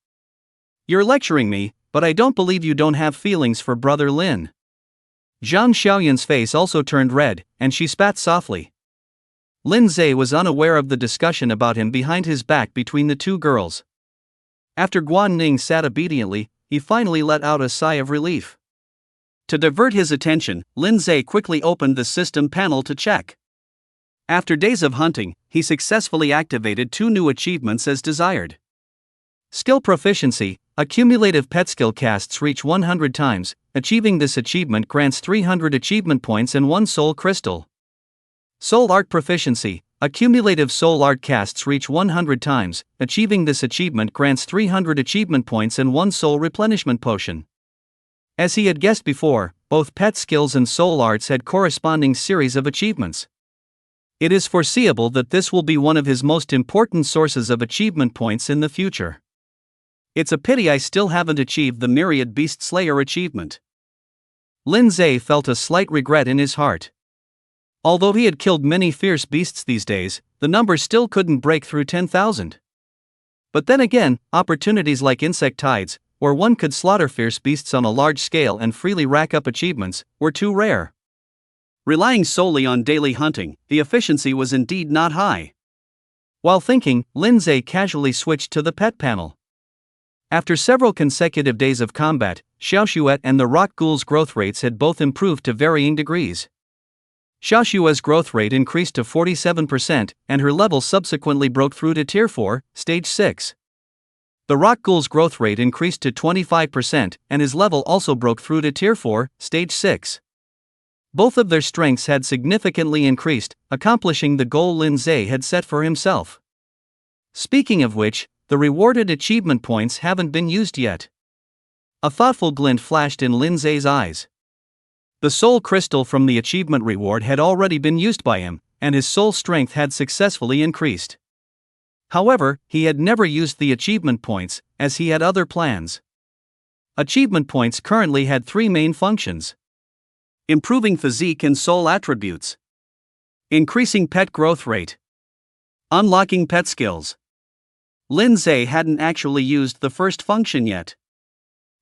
"You're lecturing me, but I don't believe you don't have feelings for Brother Lin." Zhang Xiaoyun's face also turned red, and she spat softly. Lin Zhe was unaware of the discussion about him behind his back between the two girls. After Guan Ning sat obediently, he finally let out a sigh of relief. To divert his attention, Lin Zhe quickly opened the system panel to check. After days of hunting, he successfully activated 2 new achievements as desired. Skill Proficiency. Accumulative pet skill casts reach 100 times. Achieving this achievement grants 300 achievement points and 1 soul crystal. Soul Art Proficiency. Accumulative soul art casts reach 100 times. Achieving this achievement grants 300 achievement points and 1 soul replenishment potion. As he had guessed before, both pet skills and soul arts had corresponding series of achievements. It is foreseeable that this will be one of his most important sources of achievement points in the future. It's a pity I still haven't achieved the Myriad Beast Slayer achievement. Lin Zhe felt a slight regret in his heart. Although he had killed many fierce beasts these days, the number still couldn't break through 10,000. But then again, opportunities like insect tides, where one could slaughter fierce beasts on a large scale and freely rack up achievements, were too rare. Relying solely on daily hunting, the efficiency was indeed not high. While thinking, Lin Zhe casually switched to the pet panel. After several consecutive days of combat, Xiaoshuet and the rock ghoul's growth rates had both improved to varying degrees. Xiaoshua's growth rate increased to 47%, and her level subsequently broke through to Tier 4, Stage 6. The rock ghoul's growth rate increased to 25%, and his level also broke through to Tier 4, Stage 6. Both of their strengths had significantly increased, accomplishing the goal Lin Zhe had set for himself. Speaking of which, the rewarded achievement points haven't been used yet. A thoughtful glint flashed in Lin Zhe's eyes. The soul crystal from the achievement reward had already been used by him, and his soul strength had successfully increased. However, he had never used the achievement points, as he had other plans. Achievement points currently had three main functions: improving physique and soul attributes, increasing pet growth rate, unlocking pet skills. Lin Zhe hadn't actually used the first function yet.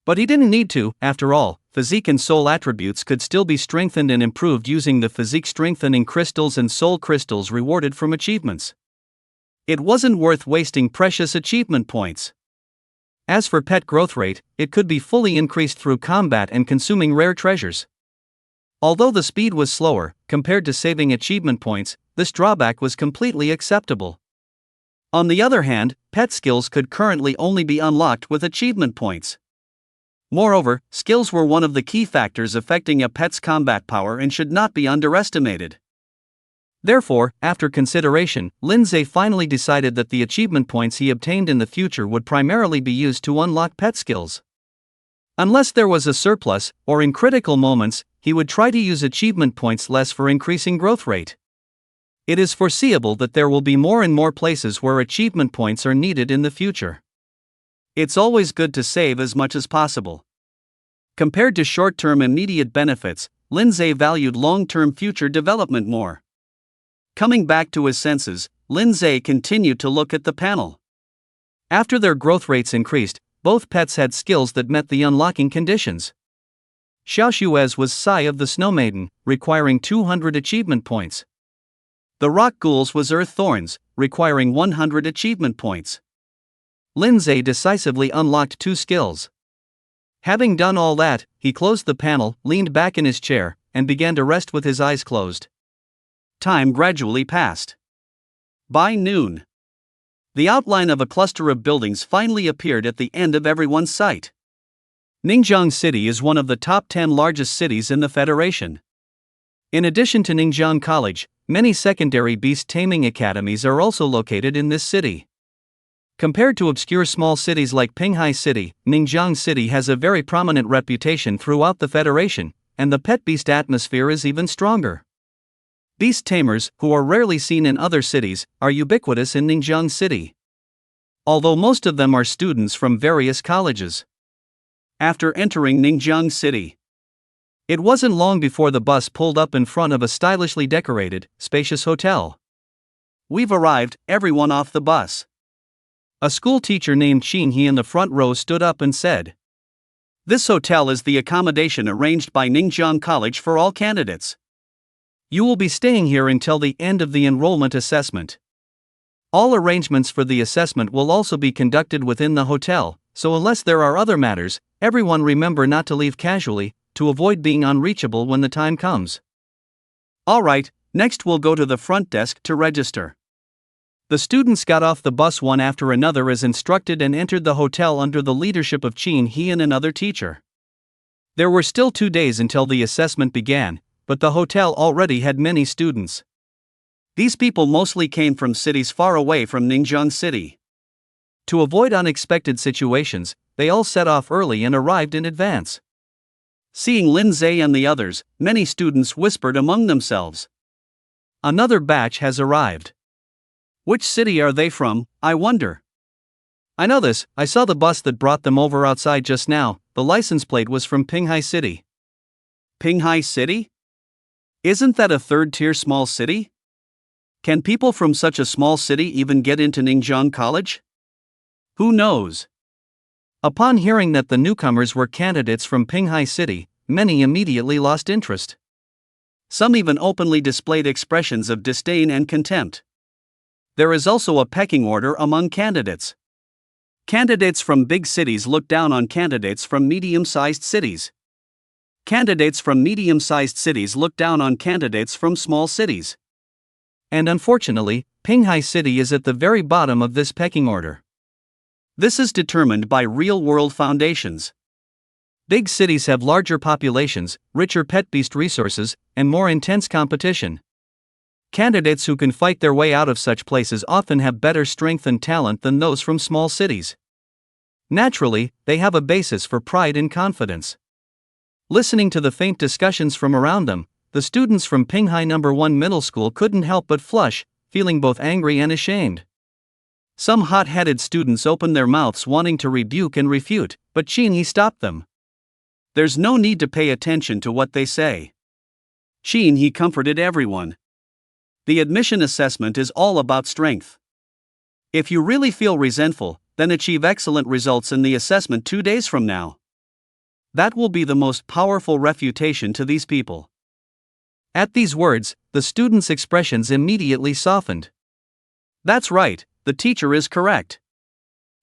But he didn't need to. After all, physique and soul attributes could still be strengthened and improved using the physique strengthening crystals and soul crystals rewarded from achievements. It wasn't worth wasting precious achievement points. As for pet growth rate, it could be fully increased through combat and consuming rare treasures. Although the speed was slower, compared to saving achievement points, this drawback was completely acceptable. On the other hand, pet skills could currently only be unlocked with achievement points. Moreover, skills were one of the key factors affecting a pet's combat power and should not be underestimated. Therefore, after consideration, Lin Zhe finally decided that the achievement points he obtained in the future would primarily be used to unlock pet skills. Unless there was a surplus, or in critical moments, he would try to use achievement points less for increasing growth rate. It is foreseeable that there will be more and more places where achievement points are needed in the future. It's always good to save as much as possible. Compared to short-term immediate benefits, Lin Zhe valued long-term future development more. Coming back to his senses, Lin Zhe continued to look at the panel. After their growth rates increased, both pets had skills that met the unlocking conditions. Xiao Xuez was Sai of the Snow Maiden, requiring 200 achievement points. The Rock Ghouls was Earth Thorns, requiring 100 achievement points. Lin Zhe decisively unlocked 2 skills. Having done all that, he closed the panel, leaned back in his chair, and began to rest with his eyes closed. Time gradually passed. By noon, the outline of a cluster of buildings finally appeared at the end of everyone's sight. Ningjiang City is one of the top 10 largest cities in the Federation. In addition to Ningjiang College, many secondary beast taming academies are also located in this city. Compared to obscure small cities like Pinghai City, Ningjiang City has a very prominent reputation throughout the Federation, and the pet beast atmosphere is even stronger. Beast tamers, who are rarely seen in other cities, are ubiquitous in Ningjiang City. Although most of them are students from various colleges. After entering Ningjiang City, it wasn't long before the bus pulled up in front of a stylishly decorated, spacious hotel. "We've arrived," everyone off the bus. A school teacher named Qin He in the front row stood up and said, "This hotel is the accommodation arranged by Ningjiang College for all candidates. You will be staying here until the end of the enrollment assessment. All arrangements for the assessment will also be conducted within the hotel, so unless there are other matters, everyone remember not to leave casually, to avoid being unreachable when the time comes." "Alright, next we'll go to the front desk to register." The students got off the bus one after another as instructed and entered the hotel under the leadership of Qin He and another teacher. There were still 2 days until the assessment began, but the hotel already had many students. These people mostly came from cities far away from Ningjiang City. To avoid unexpected situations, they all set off early and arrived in advance. Seeing Lin Zhe and the others, many students whispered among themselves, "Another batch has arrived. Which city are they from, I wonder?" "I know this, I saw the bus that brought them over outside just now, the license plate was from Pinghai City." "Pinghai City? Isn't that a third-tier small city? Can people from such a small city even get into Ningjiang College? Who knows?" Upon hearing that the newcomers were candidates from Pinghai City, many immediately lost interest. Some even openly displayed expressions of disdain and contempt. There is also a pecking order among candidates. Candidates from big cities look down on candidates from medium-sized cities. Candidates from medium-sized cities look down on candidates from small cities. And unfortunately, Pinghai City is at the very bottom of this pecking order. This is determined by real-world foundations. Big cities have larger populations, richer pet beast resources, and more intense competition. Candidates who can fight their way out of such places often have better strength and talent than those from small cities. Naturally, they have a basis for pride and confidence. Listening to the faint discussions from around them, the students from Pinghai No. 1 Middle School couldn't help but flush, feeling both angry and ashamed. Some hot-headed students opened their mouths wanting to rebuke and refute, but Chin stopped them. There's no need to pay attention to what they say. Chin comforted everyone. The admission assessment is all about strength. If you really feel resentful, then achieve excellent results in the assessment 2 days from now. That will be the most powerful refutation to these people. At these words, the students' expressions immediately softened. That's right, the teacher is correct.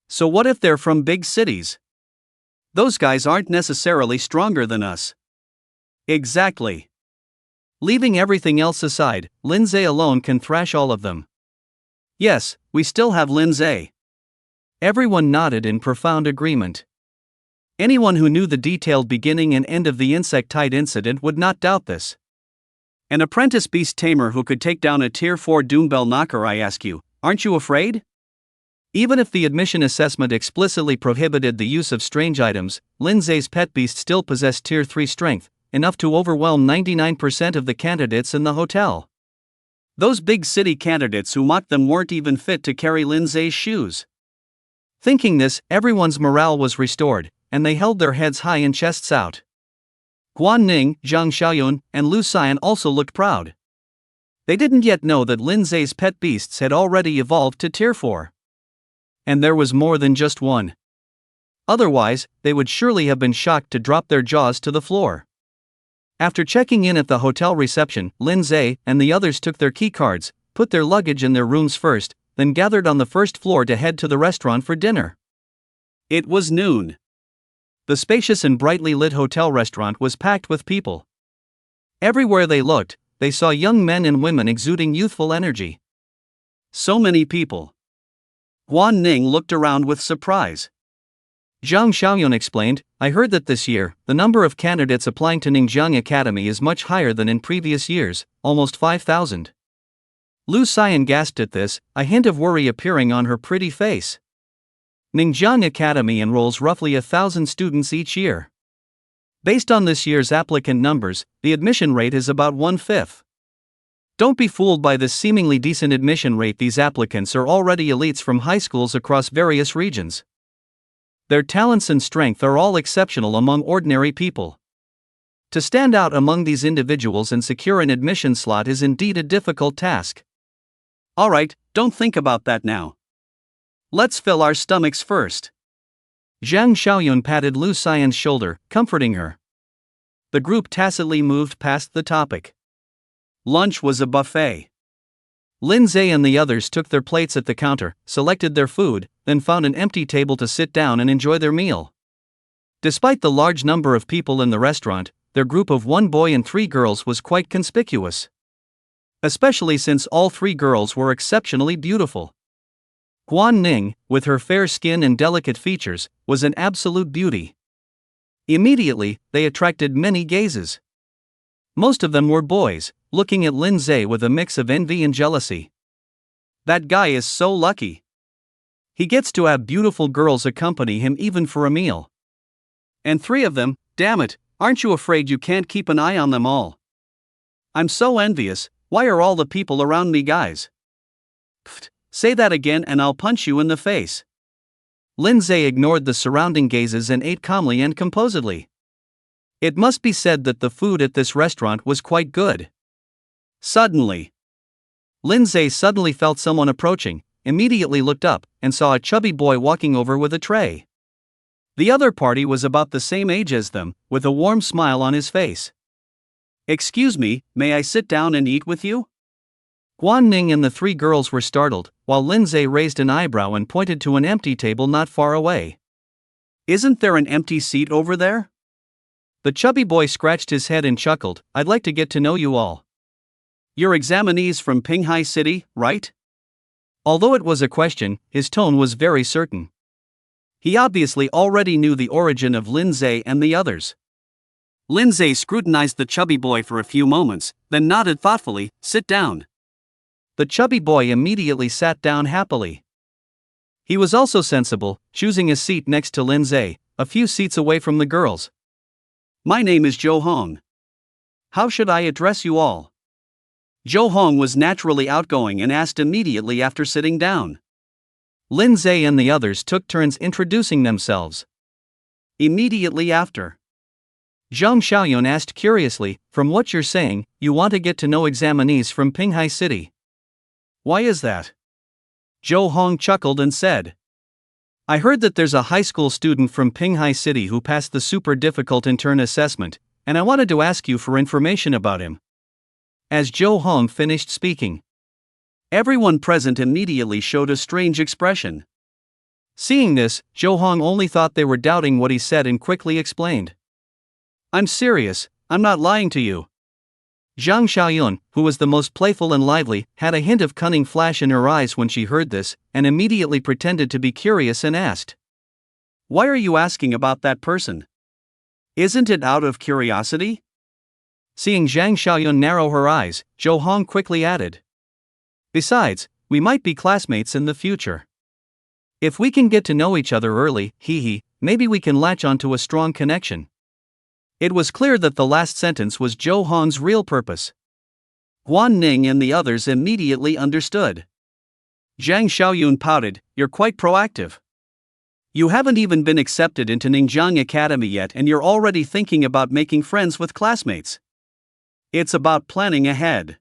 So what if they're from big cities? Those guys aren't necessarily stronger than us. Exactly. Leaving everything else aside, Lindsay alone can thrash all of them. Yes, we still have Lindsay. Everyone nodded in profound agreement. Anyone who knew the detailed beginning and end of the insectide incident would not doubt this. An apprentice beast tamer who could take down a Tier 4 Doombell knocker, I ask you, aren't you afraid? Even if the admission assessment explicitly prohibited the use of strange items, Lindsay's pet beast still possessed Tier 3 strength, enough to overwhelm 99% of the candidates in the hotel. Those big city candidates who mocked them weren't even fit to carry Lindsay's shoes. Thinking this, everyone's morale was restored, and they held their heads high and chests out. Guan Ning, Zhang Xiaoyun, and Lu Xian also looked proud. They didn't yet know that Lindsay's pet beasts had already evolved to Tier 4. And there was more than just one. Otherwise, they would surely have been shocked to drop their jaws to the floor. After checking in at the hotel reception, Lindsay and the others took their key cards, put their luggage in their rooms first, then gathered on the first floor to head to the restaurant for dinner. It was noon. The spacious and brightly lit hotel restaurant was packed with people. Everywhere they looked, they saw young men and women exuding youthful energy. So many people. Guan Ning looked around with surprise. Zhang Xiaoyun explained, I heard that this year, the number of candidates applying to Ningjiang Academy is much higher than in previous years, almost 5,000. Lu Xian gasped at this, a hint of worry appearing on her pretty face. Ningjiang Academy enrolls roughly 1,000 students each year. Based on this year's applicant numbers, the admission rate is about 1/5. Don't be fooled by this seemingly decent admission rate. These applicants are already elites from high schools across various regions. Their talents and strength are all exceptional among ordinary people. To stand out among these individuals and secure an admission slot is indeed a difficult task. Alright, don't think about that now. Let's fill our stomachs first. Zhang Xiaoyun patted Lu Xian's shoulder, comforting her. The group tacitly moved past the topic. Lunch was a buffet. Lindsay and the others took their plates at the counter, selected their food, then found an empty table to sit down and enjoy their meal. Despite the large number of people in the restaurant, their group of 1 boy and 3 girls was quite conspicuous. Especially since all 3 girls were exceptionally beautiful. Guan Ning, with her fair skin and delicate features, was an absolute beauty. Immediately, they attracted many gazes. Most of them were boys, looking at Lindsay with a mix of envy and jealousy. That guy is so lucky. He gets to have beautiful girls accompany him even for a meal. And 3 of them, damn it, aren't you afraid you can't keep an eye on them all? I'm so envious, why are all the people around me guys? Pfft, say that again and I'll punch you in the face. Lindsay ignored the surrounding gazes and ate calmly and composedly. It must be said that the food at this restaurant was quite good. Suddenly, Lindsay suddenly felt someone approaching, immediately looked up, and saw a chubby boy walking over with a tray. The other party was about the same age as them, with a warm smile on his face. Excuse me, may I sit down and eat with you? Guan Ning and the 3 girls were startled, while Lindsay raised an eyebrow and pointed to an empty table not far away. Isn't there an empty seat over there? The chubby boy scratched his head and chuckled, I'd like to get to know you all. You're examinees from Pinghai City, right? Although it was a question, his tone was very certain. He obviously already knew the origin of Lindsay and the others. Lindsay scrutinized the chubby boy for a few moments, then nodded thoughtfully, sit down. the chubby boy immediately sat down happily. He was also sensible, choosing a seat next to Lindsay, a few seats away from the girls. My name is Joe Hong. How should I address you all? Joe Hong was naturally outgoing and asked immediately after sitting down. Lindsay and the others took turns introducing themselves. Immediately after, Zhang Xiaoyun asked curiously, "From what you're saying, you want to get to know examinees from Pinghai City. Why is that?" Joe Hong chuckled and said, "I heard that there's a high school student from Pinghai City who passed the super difficult intern assessment, and I wanted to ask you for information about him." As Joe Hong finished speaking, everyone present immediately showed a strange expression. Seeing this, Joe Hong only thought they were doubting what he said and quickly explained, "I'm serious, I'm not lying to you." Zhang Xiaoyun, who was the most playful and lively, had a hint of cunning flash in her eyes when she heard this, and immediately pretended to be curious and asked, "Why are you asking about that person? Isn't it out of curiosity?" Seeing Zhang Xiaoyun narrow her eyes, Joe Hong quickly added, "Besides, we might be classmates in the future. If we can get to know each other early, maybe we can latch onto a strong connection." It was clear that the last sentence was Joe Hong's real purpose. Guan Ning and the others immediately understood. Zhang Xiaoyun pouted, "You're quite proactive. You haven't even been accepted into Ningjiang Academy yet and you're already thinking about making friends with classmates. It's about planning ahead."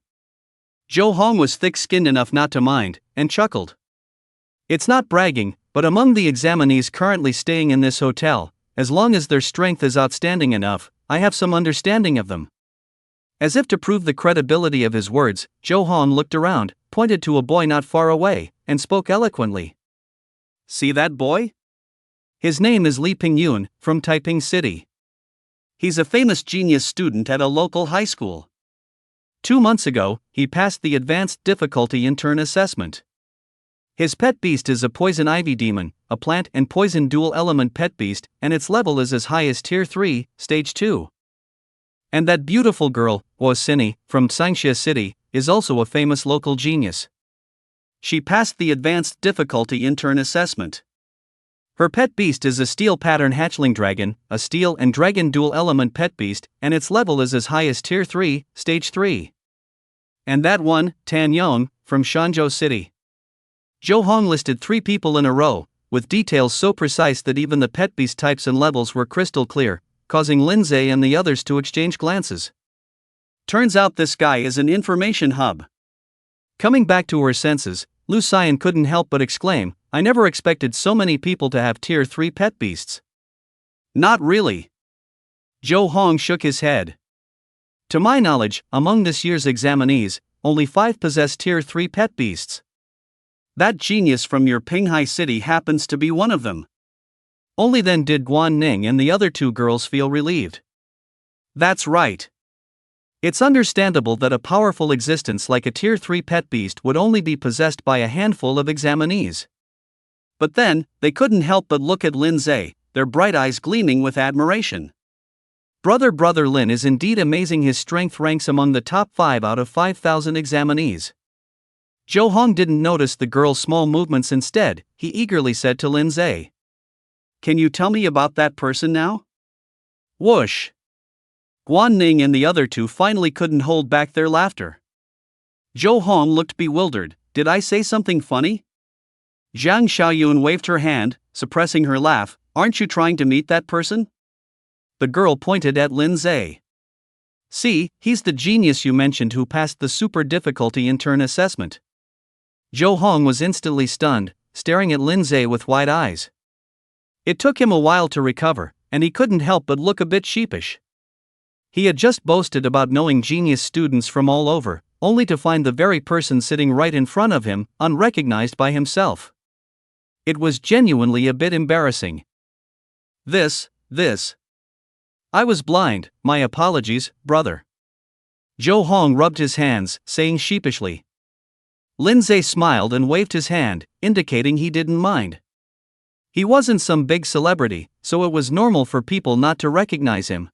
Joe Hong was thick-skinned enough not to mind, and chuckled. "It's not bragging, but among the examinees currently staying in this hotel, as long as their strength is outstanding enough, I have some understanding of them." As if to prove the credibility of his words, Joe Hong looked around, pointed to a boy not far away, and spoke eloquently. "See that boy? His name is Li Pingyun, from Taiping City. He's a famous genius student at a local high school. 2 months ago, he passed the advanced difficulty intern assessment. His pet beast is a poison ivy demon, a plant and poison dual element pet beast, and its level is as high as Tier 3, Stage 2. And that beautiful girl, Wu Xini, from Xinxia City, is also a famous local genius. She passed the advanced difficulty intern assessment. Her pet beast is a steel pattern hatchling dragon, a steel and dragon dual element pet beast, and its level is as high as Tier 3, Stage 3. And that one, Tan Yong, from Shanzhou City." Joe Hong listed 3 people in a row, with details so precise that even the pet beast types and levels were crystal clear, causing Lindsay and the others to exchange glances. Turns out this guy is an information hub. Coming back to her senses, Lu Xian couldn't help but exclaim, "I never expected so many people to have Tier 3 pet beasts." "Not really." Joe Hong shook his head. "To my knowledge, among this year's examinees, only 5 possess Tier 3 pet beasts. That genius from your Pinghai City happens to be one of them." Only then did Guan Ning and the other 2 girls feel relieved. "That's right. It's understandable that a powerful existence like a Tier 3 pet beast would only be possessed by a handful of examinees." But then, they couldn't help but look at Lindsay, their bright eyes gleaming with admiration. Brother Lin is indeed amazing. His strength ranks among the top 5 out of 5,000 examinees. Joe Hong didn't notice the girl's small movements. Instead, he eagerly said to Lindsay, "Can you tell me about that person now?" Whoosh! Guan Ning and the other 2 finally couldn't hold back their laughter. Joe Hong looked bewildered. "Did I say something funny?" Zhang Xiaoyun waved her hand, suppressing her laugh. "Aren't you trying to meet that person?" The girl pointed at Lindsay. "See, he's the genius you mentioned who passed the super difficulty intern assessment." Joe Hong was instantly stunned, staring at Lindsay with wide eyes. It took him a while to recover, and he couldn't help but look a bit sheepish. He had just boasted about knowing genius students from all over, only to find the very person sitting right in front of him, unrecognized by himself. It was genuinely a bit embarrassing. This. I was blind, my apologies, brother." Joe Hong rubbed his hands, saying sheepishly. Lindsay smiled and waved his hand, indicating he didn't mind. He wasn't some big celebrity, so it was normal for people not to recognize him.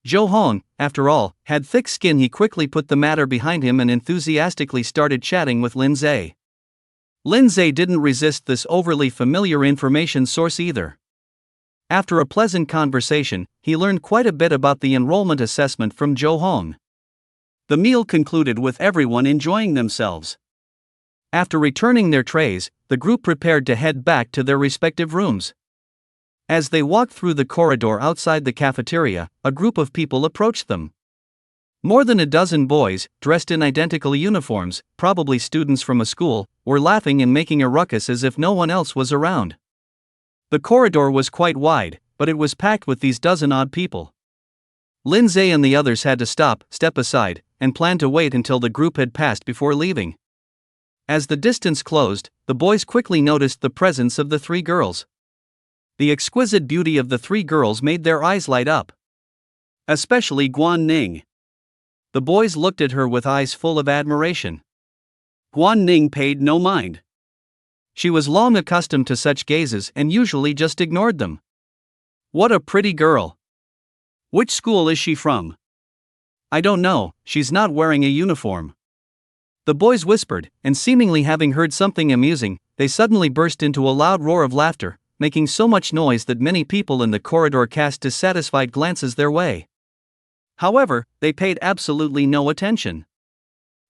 Zhou Hong, after all, had thick skin. He quickly put the matter behind him and enthusiastically started chatting with Lin Zhe. Lin Zhe didn't resist this overly familiar information source either. After a pleasant conversation, he learned quite a bit about the enrollment assessment from Zhou Hong. The meal concluded with everyone enjoying themselves. After returning their trays, the group prepared to head back to their respective rooms. As they walked through the corridor outside the cafeteria, a group of people approached them. More than a dozen boys, dressed in identical uniforms, probably students from a school, were laughing and making a ruckus as if no one else was around. The corridor was quite wide, but it was packed with these dozen-odd people. Lin Zhe and the others had to step aside, and plan to wait until the group had passed before leaving. As the distance closed, the boys quickly noticed the presence of the three girls. The exquisite beauty of the three girls made their eyes light up. Especially Guan Ning. The boys looked at her with eyes full of admiration. Guan Ning paid no mind. She was long accustomed to such gazes and usually just ignored them. What a pretty girl! Which school is she from? I don't know, she's not wearing a uniform. The boys whispered, and seemingly having heard something amusing, they suddenly burst into a loud roar of laughter, making so much noise that many people in the corridor cast dissatisfied glances their way. However, they paid absolutely no attention.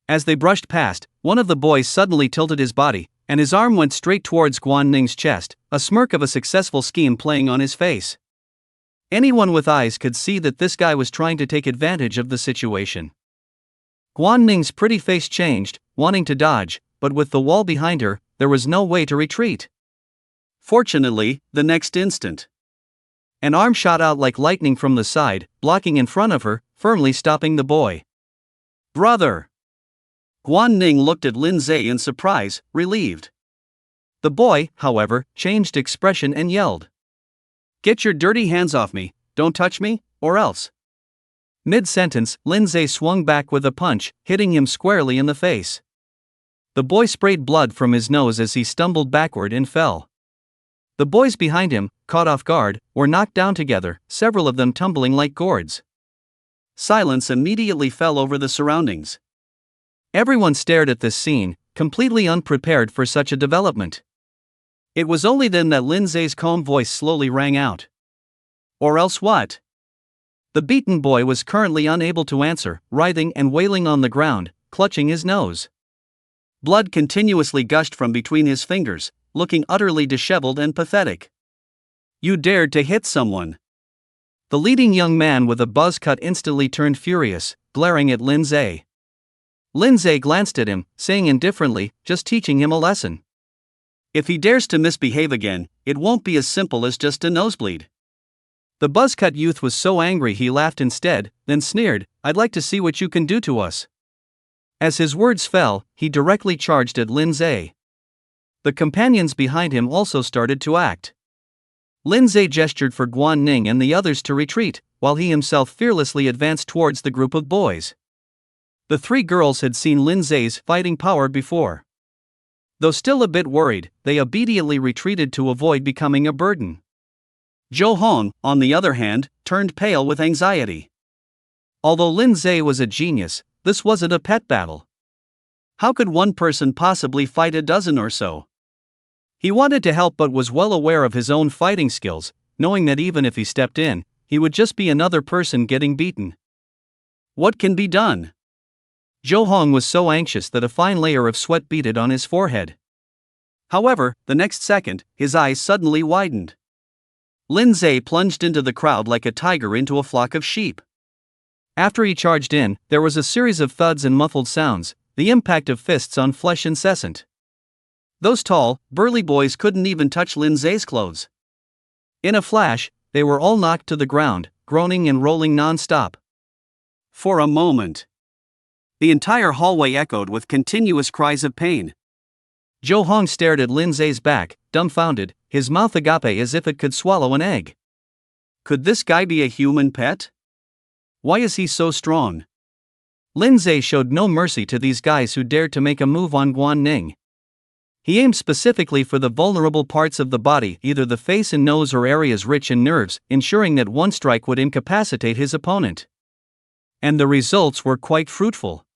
As they brushed past, one of the boys suddenly tilted his body, and his arm went straight towards Guan Ning's chest, a smirk of a successful scheme playing on his face. Anyone with eyes could see that this guy was trying to take advantage of the situation. Guan Ning's pretty face changed, wanting to dodge, but with the wall behind her, there was no way to retreat. Fortunately, the next instant, an arm shot out like lightning from the side, blocking in front of her, firmly stopping the boy. Brother! Guan Ning looked at Lin Zhe in surprise, relieved. The boy, however, changed expression and yelled. Get your dirty hands off me, don't touch me, or else. Mid-sentence, Lin Zhe swung back with a punch, hitting him squarely in the face. The boy sprayed blood from his nose as he stumbled backward and fell. The boys behind him, caught off guard, were knocked down together, several of them tumbling like gourds. Silence immediately fell over the surroundings. Everyone stared at this scene, completely unprepared for such a development. It was only then that Lin Zhe's calm voice slowly rang out. Or else what? The beaten boy was currently unable to answer, writhing and wailing on the ground, clutching his nose. Blood continuously gushed from between his fingers, looking utterly disheveled and pathetic. You dared to hit someone. The leading young man with a buzz cut instantly turned furious, glaring at Lin Zhe. Lin Zhe glanced at him, saying indifferently, just teaching him a lesson. If he dares to misbehave again, it won't be as simple as just a nosebleed. The buzz-cut youth was so angry he laughed instead, then sneered, I'd like to see what you can do to us. As his words fell, he directly charged at Lin Zhe. The companions behind him also started to act. Lin Zhe gestured for Guan Ning and the others to retreat, while he himself fearlessly advanced towards the group of boys. The three girls had seen Lin Zhe's fighting power before. Though still a bit worried, they obediently retreated to avoid becoming a burden. Zhou Hong, on the other hand, turned pale with anxiety. Although Lin Zhe was a genius, this wasn't a pet battle. How could one person possibly fight a dozen or so? He wanted to help but was well aware of his own fighting skills, knowing that even if he stepped in, he would just be another person getting beaten. What can be done? Zhou Hong was so anxious that a fine layer of sweat beaded on his forehead. However, the next second, his eyes suddenly widened. Lin Zhe plunged into the crowd like a tiger into a flock of sheep. After he charged in, there was a series of thuds and muffled sounds, the impact of fists on flesh incessant. Those tall, burly boys couldn't even touch Lin Zhe's clothes. In a flash, they were all knocked to the ground, groaning and rolling non-stop. For a moment, the entire hallway echoed with continuous cries of pain. Zhou Hong stared at Lin Zhe's back, dumbfounded, his mouth agape as if it could swallow an egg. Could this guy be a human pet? Why is he so strong? Lin Zhe showed no mercy to these guys who dared to make a move on Guan Ning. He aimed specifically for the vulnerable parts of the body, either the face and nose or areas rich in nerves, ensuring that one strike would incapacitate his opponent. And the results were quite fruitful.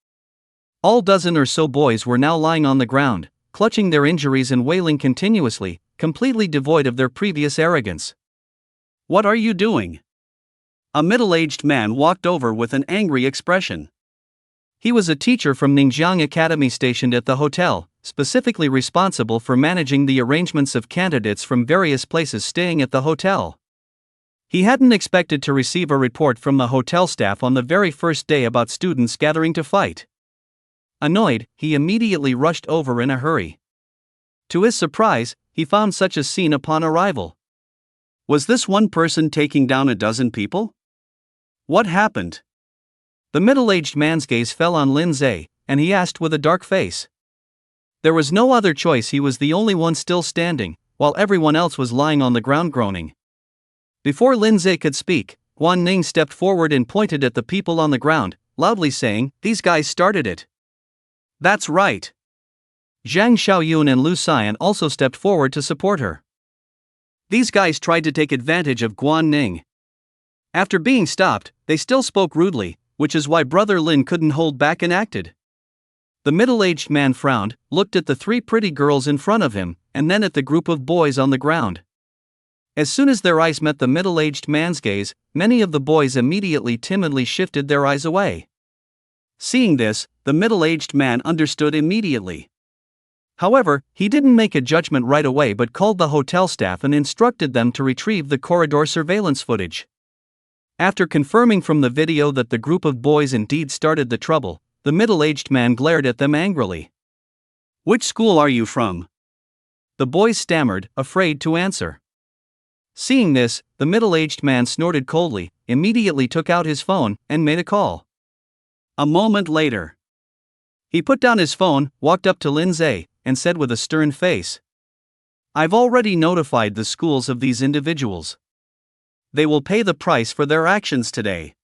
All dozen or so boys were now lying on the ground, clutching their injuries and wailing continuously, completely devoid of their previous arrogance. "What are you doing?" A middle-aged man walked over with an angry expression. He was a teacher from Ningjiang Academy stationed at the hotel, specifically responsible for managing the arrangements of candidates from various places staying at the hotel. He hadn't expected to receive a report from the hotel staff on the very first day about students gathering to fight. Annoyed, he immediately rushed over in a hurry. To his surprise, he found such a scene upon arrival. Was this one person taking down a dozen people? What happened? The middle-aged man's gaze fell on Lin Zhe, and he asked with a dark face. There was no other choice, he was the only one still standing, while everyone else was lying on the ground groaning. Before Lin Zhe could speak, Guan Ning stepped forward and pointed at the people on the ground, loudly saying, "These guys started it." "That's right." Zhang Xiaoyun and Lu Xian also stepped forward to support her. These guys tried to take advantage of Guan Ning. After being stopped, they still spoke rudely, which is why Brother Lin couldn't hold back and acted. The middle-aged man frowned, looked at the three pretty girls in front of him, and then at the group of boys on the ground. As soon as their eyes met the middle-aged man's gaze, many of the boys immediately timidly shifted their eyes away. Seeing this, the middle-aged man understood immediately. However, he didn't make a judgment right away but called the hotel staff and instructed them to retrieve the corridor surveillance footage. After confirming from the video that the group of boys indeed started the trouble, the middle-aged man glared at them angrily. "Which school are you from?" The boys stammered, afraid to answer. Seeing this, the middle-aged man snorted coldly, immediately took out his phone, and made a call. A moment later, he put down his phone, walked up to Lin Zhe, and said with a stern face, "I've already notified the schools of these individuals. They will pay the price for their actions today.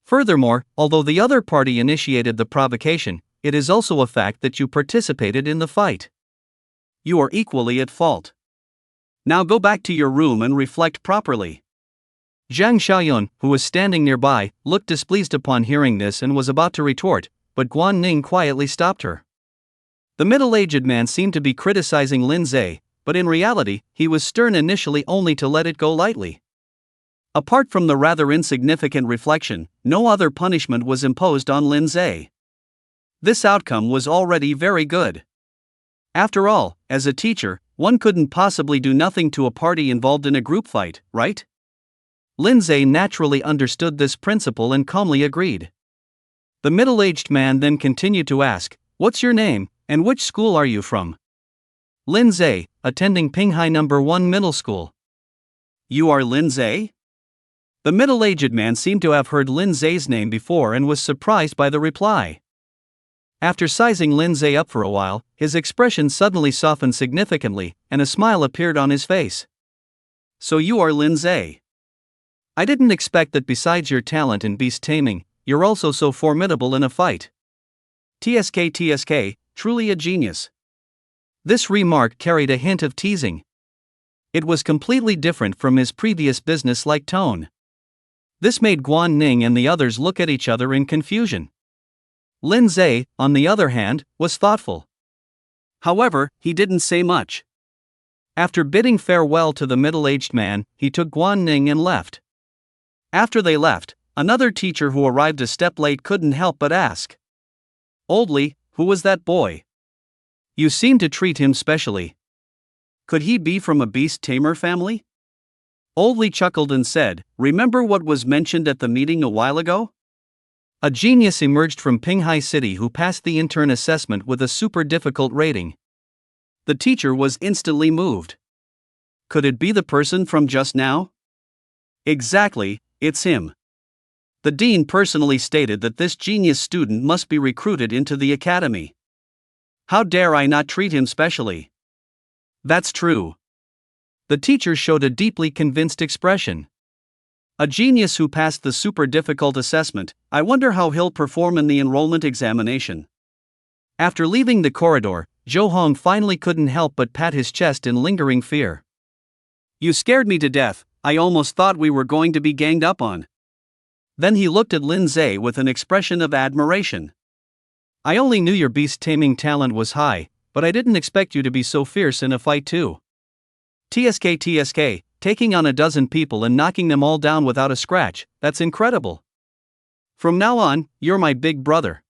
Furthermore, although the other party initiated the provocation, it is also a fact that you participated in the fight. You are equally at fault. Now go back to your room and reflect properly." Zhang Xiaoyun, who was standing nearby, looked displeased upon hearing this and was about to retort, but Guan Ning quietly stopped her. The middle-aged man seemed to be criticizing Lin Zhe, but in reality, he was stern initially only to let it go lightly. Apart from the rather insignificant reflection, no other punishment was imposed on Lin Zhe. This outcome was already very good. After all, as a teacher, one couldn't possibly do nothing to a party involved in a group fight, right? Lin Zhe naturally understood this principle and calmly agreed. The middle-aged man then continued to ask, "What's your name, and which school are you from?" Lin Zhe, attending Pinghai No. 1 Middle School. "You are Lin Zhe?" The middle-aged man seemed to have heard Lin Zhe's name before and was surprised by the reply. After sizing Lin Zhe up for a while, his expression suddenly softened significantly, and a smile appeared on his face. "So you are Lin Zhe. I didn't expect that besides your talent in beast taming, you're also so formidable in a fight. TSK, truly a genius." This remark carried a hint of teasing. It was completely different from his previous business-like tone. This made Guan Ning and the others look at each other in confusion. Lin Zhe, on the other hand, was thoughtful. However, he didn't say much. After bidding farewell to the middle-aged man, he took Guan Ning and left. After they left, another teacher who arrived a step late couldn't help but ask, "Old Li, who was that boy? You seem to treat him specially. Could he be from a beast tamer family?" Old Li chuckled and said, "Remember what was mentioned at the meeting a while ago? A genius emerged from Pinghai City who passed the intern assessment with a super difficult rating." The teacher was instantly moved. Could it be the person from just now? Exactly, it's him. The dean personally stated that this genius student must be recruited into the academy. How dare I not treat him specially? That's true. The teacher showed a deeply convinced expression. A genius who passed the super difficult assessment, I wonder how he'll perform in the enrollment examination. After leaving the corridor, Zhou Hong finally couldn't help but pat his chest in lingering fear. You scared me to death, I almost thought we were going to be ganged up on. Then he looked at Lin Zhe with an expression of admiration. I only knew your beast taming talent was high, but I didn't expect you to be so fierce in a fight too. TSK, taking on a dozen people and knocking them all down without a scratch, that's incredible. From now on, you're my big brother,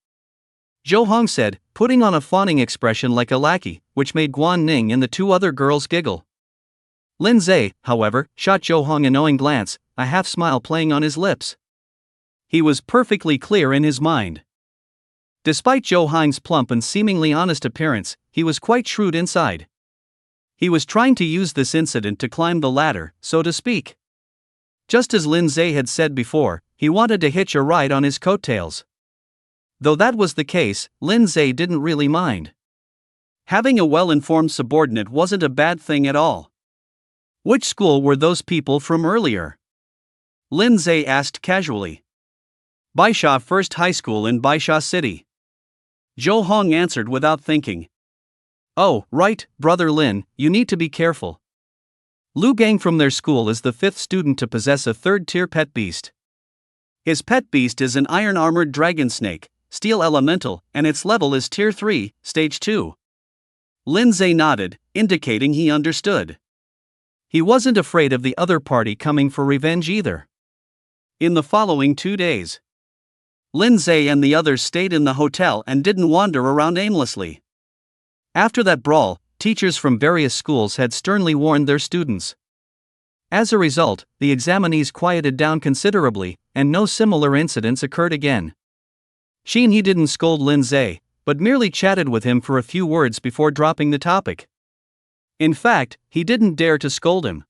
Zhou Hong said, putting on a fawning expression like a lackey, which made Guan Ning and the two other girls giggle. Lin Zhe, however, shot Zhou Hong a knowing glance, a half-smile playing on his lips. He was perfectly clear in his mind. Despite Zhou Hong's plump and seemingly honest appearance, he was quite shrewd inside. He was trying to use this incident to climb the ladder, so to speak. Just as Lin Zhe had said before, he wanted to hitch a ride on his coattails. Though that was the case, Lin Zhe didn't really mind. Having a well-informed subordinate wasn't a bad thing at all. Which school were those people from earlier? Lin Zhe asked casually. Baisha First High School in Baisha City. Zhou Hong answered without thinking. Oh, right, Brother Lin, you need to be careful. Lu Gang from their school is the 5th student to possess a 3rd-tier pet beast. His pet beast is an iron-armored dragon snake, steel elemental, and its level is Tier 3, Stage 2. Lin Zhe nodded, indicating he understood. He wasn't afraid of the other party coming for revenge either. In the following 2 days, Lin Zhe and the others stayed in the hotel and didn't wander around aimlessly. After that brawl, teachers from various schools had sternly warned their students. As a result, the examinees quieted down considerably, and no similar incidents occurred again. He didn't scold Lin Zhe, but merely chatted with him for a few words before dropping the topic. In fact, he didn't dare to scold him.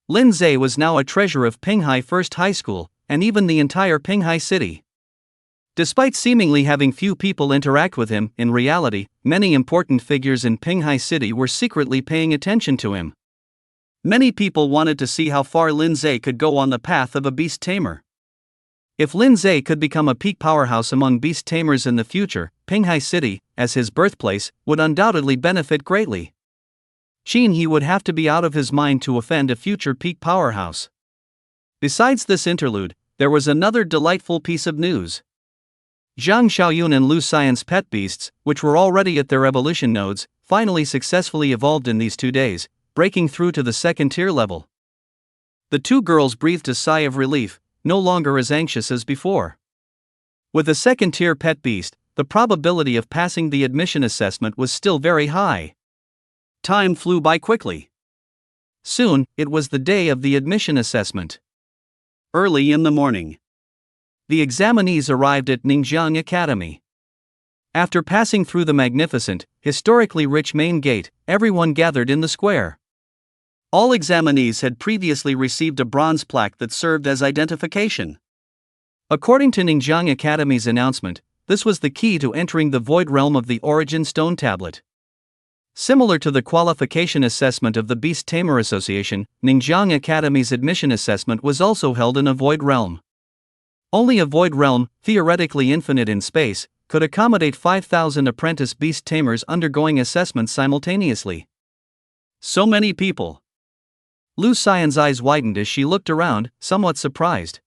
Lin Zhe was now a treasure of Pinghai First High School, and even the entire Pinghai city. Despite seemingly having few people interact with him, in reality, many important figures in Pinghai City were secretly paying attention to him. Many people wanted to see how far Lin Zhe could go on the path of a beast tamer. If Lin Zhe could become a peak powerhouse among beast tamers in the future, Pinghai City, as his birthplace, would undoubtedly benefit greatly. He would have to be out of his mind to offend a future peak powerhouse. Besides this interlude, there was another delightful piece of news. Zhang Xiaoyun and Lu Xian's pet beasts, which were already at their evolution nodes, finally successfully evolved in these 2 days, breaking through to the 2nd-tier level. The two girls breathed a sigh of relief, no longer as anxious as before. With a 2nd-tier pet beast, the probability of passing the admission assessment was still very high. Time flew by quickly. Soon, it was the day of the admission assessment. Early in the morning, the examinees arrived at Ningjiang Academy. After passing through the magnificent, historically rich main gate, everyone gathered in the square. All examinees had previously received a bronze plaque that served as identification. According to Ningjiang Academy's announcement, this was the key to entering the void realm of the Origin Stone Tablet. Similar to the qualification assessment of the Beast Tamer Association, Ningjiang Academy's admission assessment was also held in a void realm. Only a void realm, theoretically infinite in space, could accommodate 5,000 apprentice beast tamers undergoing assessments simultaneously. So many people. Lu Xian's eyes widened as she looked around, somewhat surprised.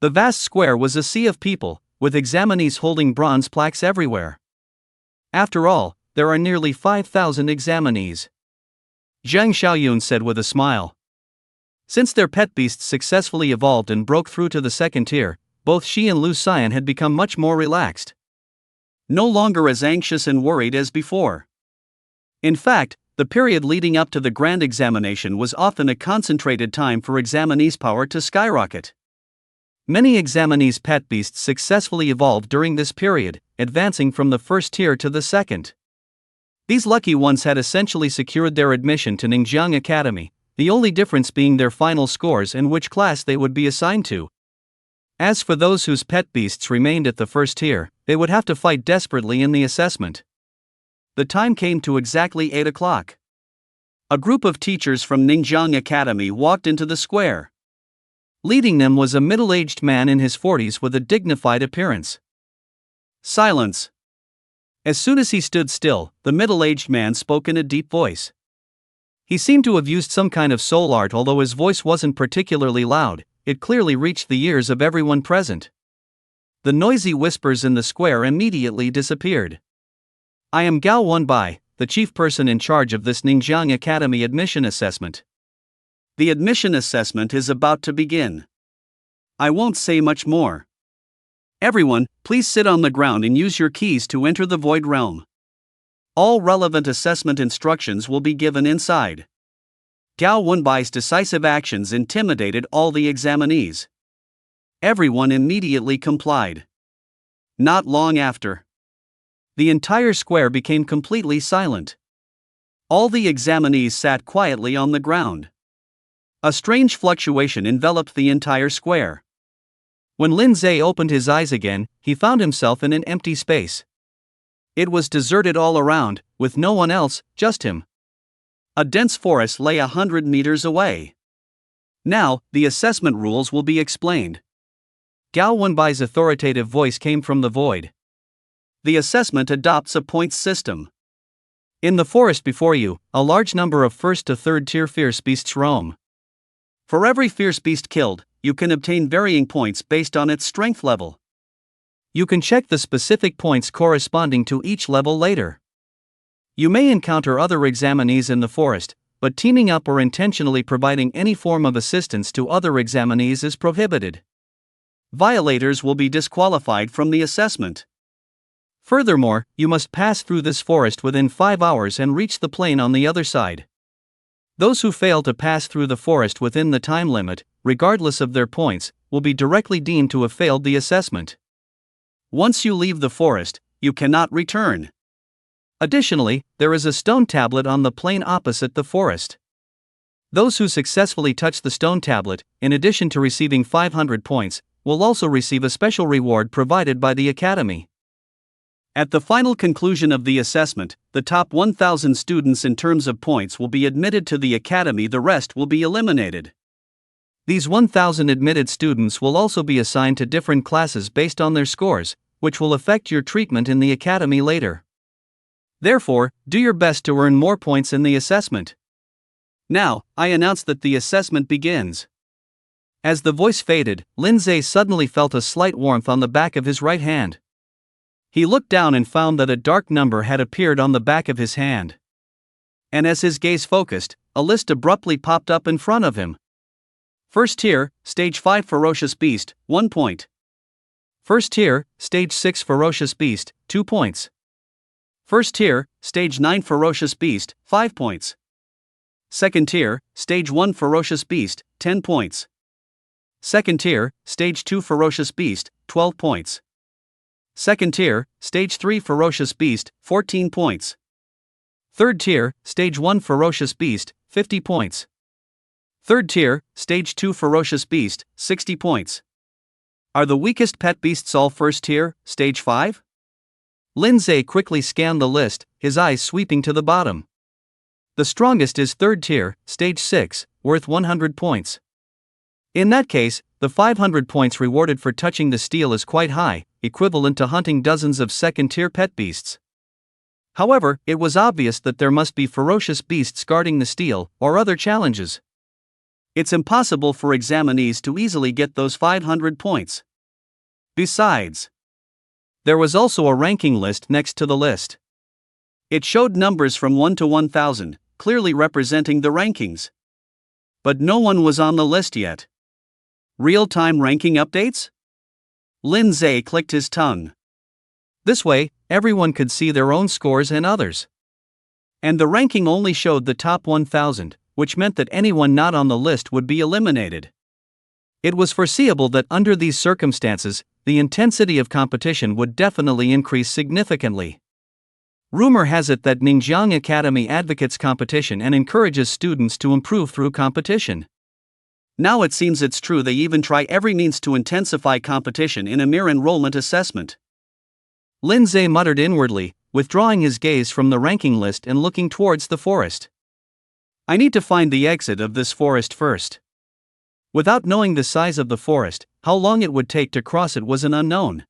The vast square was a sea of people, with examinees holding bronze plaques everywhere. After all, there are nearly 5,000 examinees. Zhang Xiaoyun said with a smile. Since their pet beasts successfully evolved and broke through to the 2nd tier, both she and Lu Xian had become much more relaxed. No longer as anxious and worried as before. In fact, the period leading up to the grand examination was often a concentrated time for examinees' power to skyrocket. Many examinees' pet beasts successfully evolved during this period, advancing from the 1st tier to the 2nd. These lucky ones had essentially secured their admission to Ningjiang Academy, the only difference being their final scores and which class they would be assigned to. As for those whose pet beasts remained at the 1st tier, they would have to fight desperately in the assessment. The time came to exactly 8 o'clock. A group of teachers from Ningjiang Academy walked into the square. Leading them was a middle-aged man in his 40s with a dignified appearance. Silence! As soon as he stood still, the middle-aged man spoke in a deep voice. He seemed to have used some kind of soul art, although his voice wasn't particularly loud. It clearly reached the ears of everyone present. The noisy whispers in the square immediately disappeared. I am Gao Wenbai, the chief person in charge of this Ningxiang Academy admission assessment. The admission assessment is about to begin. I won't say much more. Everyone, please sit on the ground and use your keys to enter the Void Realm. All relevant assessment instructions will be given inside. Gao Wenbai's decisive actions intimidated all the examinees. Everyone immediately complied. Not long after, the entire square became completely silent. All the examinees sat quietly on the ground. A strange fluctuation enveloped the entire square. When Lin Zhe opened his eyes again, he found himself in an empty space. It was deserted all around, with no one else, just him. A dense forest lay 100 meters away. Now, the assessment rules will be explained. Gao Wenbai's authoritative voice came from the void. The assessment adopts a points system. In the forest before you, a large number of first to third tier fierce beasts roam. For every fierce beast killed, you can obtain varying points based on its strength level. You can check the specific points corresponding to each level later. You may encounter other examinees in the forest, but teaming up or intentionally providing any form of assistance to other examinees is prohibited. Violators will be disqualified from the assessment. Furthermore, you must pass through this forest within 5 hours and reach the plain on the other side. Those who fail to pass through the forest within the time limit, regardless of their points, will be directly deemed to have failed the assessment. Once you leave the forest, you cannot return. Additionally, there is a stone tablet on the plain opposite the forest. Those who successfully touch the stone tablet, in addition to receiving 500 points, will also receive a special reward provided by the Academy. At the final conclusion of the assessment, the top 1,000 students in terms of points will be admitted to the Academy, the rest will be eliminated. These 1,000 admitted students will also be assigned to different classes based on their scores, which will affect your treatment in the Academy later. Therefore, do your best to earn more points in the assessment. Now, I announce that the assessment begins. As the voice faded, Lin Zhe suddenly felt a slight warmth on the back of his right hand. He looked down and found that a dark number had appeared on the back of his hand. And as his gaze focused, a list abruptly popped up in front of him. First tier, Stage 5 Ferocious Beast, 1 point. First tier, Stage 6 Ferocious Beast, 2 points. First tier, Stage 9 Ferocious Beast, 5 points. Second tier, Stage 1 Ferocious Beast, 10 points. Second tier, Stage 2 Ferocious Beast, 12 points. Second tier, Stage 3 Ferocious Beast, 14 points. Third tier, Stage 1 Ferocious Beast, 50 points. Third tier, Stage 2 Ferocious Beast, 60 points. Are the weakest pet beasts all first tier, Stage 5? Lin Zhe quickly scanned the list, his eyes sweeping to the bottom. The strongest is third tier, Stage 6, worth 100 points. In that case, the 500 points rewarded for touching the steel is quite high, equivalent to hunting dozens of second-tier pet beasts. However, it was obvious that there must be ferocious beasts guarding the steel, or other challenges. It's impossible for examinees to easily get those 500 points. Besides, there was also a ranking list next to the list. It showed numbers from 1 to 1,000, clearly representing the rankings. But no one was on the list yet. Real-time ranking updates? Lin Zhe clicked his tongue. This way, everyone could see their own scores and others. And the ranking only showed the top 1,000, which meant that anyone not on the list would be eliminated. It was foreseeable that under these circumstances, the intensity of competition would definitely increase significantly. Rumor has it that Ningxiang Academy advocates competition and encourages students to improve through competition. Now it seems it's true, they even try every means to intensify competition in a mere enrollment assessment. Lin Zhe muttered inwardly, withdrawing his gaze from the ranking list and looking towards the forest. I need to find the exit of this forest first. Without knowing the size of the forest, how long it would take to cross it was an unknown.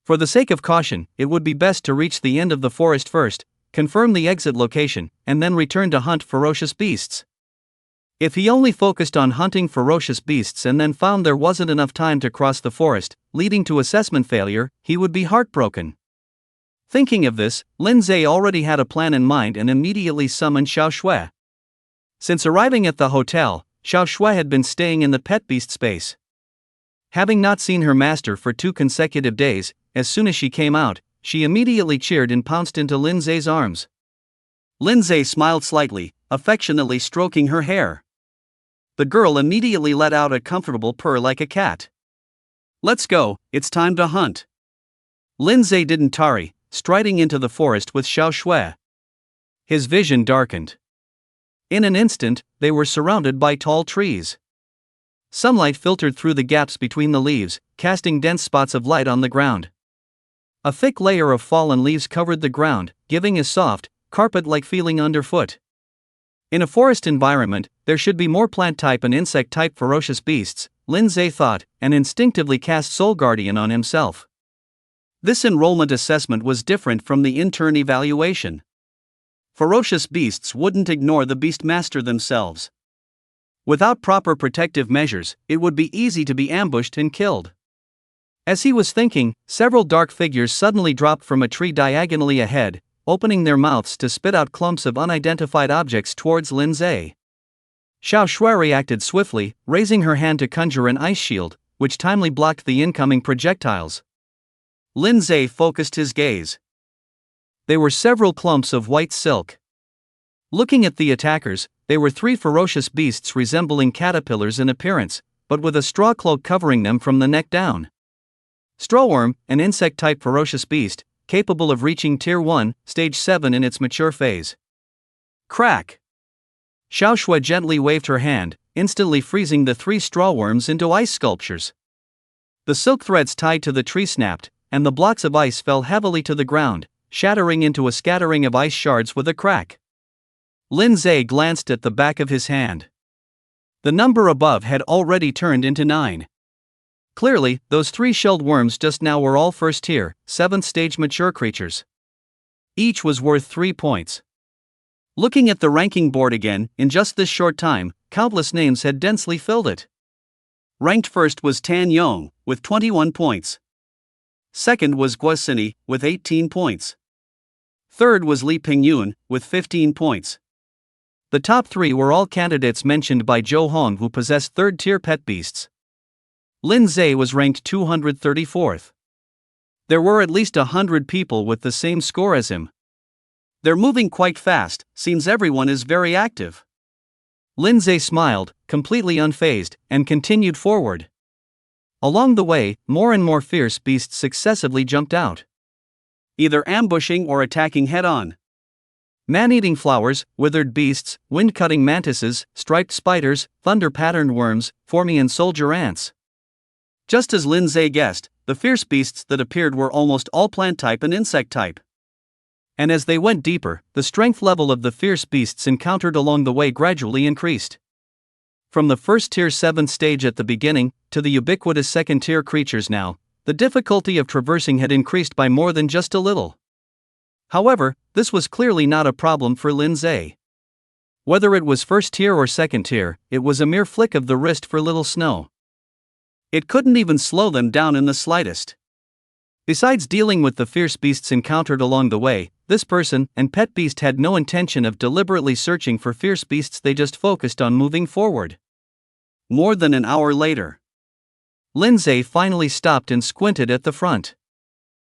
For the sake of caution, it would be best to reach the end of the forest first, confirm the exit location, and then return to hunt ferocious beasts. If he only focused on hunting ferocious beasts and then found there wasn't enough time to cross the forest, leading to assessment failure, he would be heartbroken. Thinking of this, Lin Zhe already had a plan in mind and immediately summoned Xiao Shui. Since arriving at the hotel, Xiao Shui had been staying in the pet beast space. Having not seen her master for 2 consecutive days, as soon as she came out, she immediately cheered and pounced into Lin Zhe's arms. Lin Zhe smiled slightly, affectionately stroking her hair. The girl immediately let out a comfortable purr like a cat. "Let's go, it's time to hunt." Lin Zhe didn't tarry, striding into the forest with Xiao Shui. His vision darkened. In an instant, they were surrounded by tall trees. Sunlight filtered through the gaps between the leaves, casting dense spots of light on the ground. A thick layer of fallen leaves covered the ground, giving a soft, carpet-like feeling underfoot. In a forest environment, there should be more plant-type and insect-type ferocious beasts, Lin Zhe thought, and instinctively cast Soul Guardian on himself. This enrollment assessment was different from the intern evaluation. Ferocious beasts wouldn't ignore the Beastmaster themselves. Without proper protective measures, it would be easy to be ambushed and killed. As he was thinking, several dark figures suddenly dropped from a tree diagonally ahead, opening their mouths to spit out clumps of unidentified objects towards Lin Zhe. Xiao Shui reacted swiftly, raising her hand to conjure an ice shield, which timely blocked the incoming projectiles. Lin Zhe focused his gaze. They were several clumps of white silk. Looking at the attackers, they were 3 ferocious beasts resembling caterpillars in appearance, but with a straw cloak covering them from the neck down. Strawworm, an insect-type ferocious beast, capable of reaching Tier 1, Stage 7 in its mature phase. Crack! Xiao Shui gently waved her hand, instantly freezing the 3 strawworms into ice sculptures. The silk threads tied to the tree snapped, and the blocks of ice fell heavily to the ground, shattering into a scattering of ice shards with a crack. Lin Zhe glanced at the back of his hand. The number above had already turned into 9. Clearly, those 3 shelled worms just now were all first-tier, 7th-stage mature creatures. Each was worth 3 points. Looking at the ranking board again, in just this short time, countless names had densely filled it. Ranked first was Tan Yong, with 21 points. Second was Guosini, with 18 points. Third was Li Pingyun, with 15 points. The top 3 were all candidates mentioned by Zhou Hong who possessed 3rd-tier pet beasts. Lin Zhe was ranked 234th. There were at least 100 people with the same score as him. They're moving quite fast, seems everyone is very active. Lin Zhe smiled, completely unfazed, and continued forward. Along the way, more and more fierce beasts successively jumped out, either ambushing or attacking head-on. Man-eating flowers, withered beasts, wind-cutting mantises, striped spiders, thunder-patterned worms, Formian soldier ants. Just as Lin Zhe guessed, the fierce beasts that appeared were almost all plant-type and insect-type. And as they went deeper, the strength level of the fierce beasts encountered along the way gradually increased. From the first Tier 7 stage at the beginning, to the ubiquitous second-tier creatures now, the difficulty of traversing had increased by more than just a little. However, this was clearly not a problem for Lin Zhe. Whether it was first tier or second tier, it was a mere flick of the wrist for Little Snow. It couldn't even slow them down in the slightest. Besides dealing with the fierce beasts encountered along the way, this person and pet beast had no intention of deliberately searching for fierce beasts, they just focused on moving forward. More than an hour later, Lin Zhe finally stopped and squinted at the front.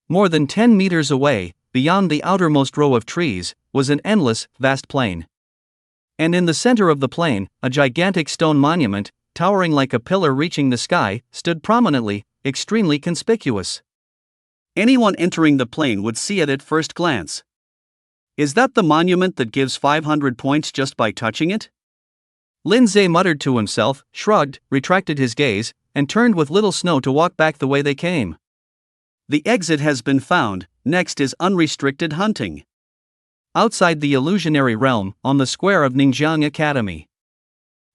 More than 10 meters away, beyond the outermost row of trees, was an endless, vast plain. And in the center of the plain, a gigantic stone monument, towering like a pillar reaching the sky, stood prominently, extremely conspicuous. Anyone entering the plain would see it at first glance. Is that the monument that gives 500 points just by touching it? Lin Zhe muttered to himself, shrugged, retracted his gaze, and turned with Little Snow to walk back the way they came. The exit has been found, next is unrestricted hunting. Outside the illusionary realm, on the square of Ningjiang Academy,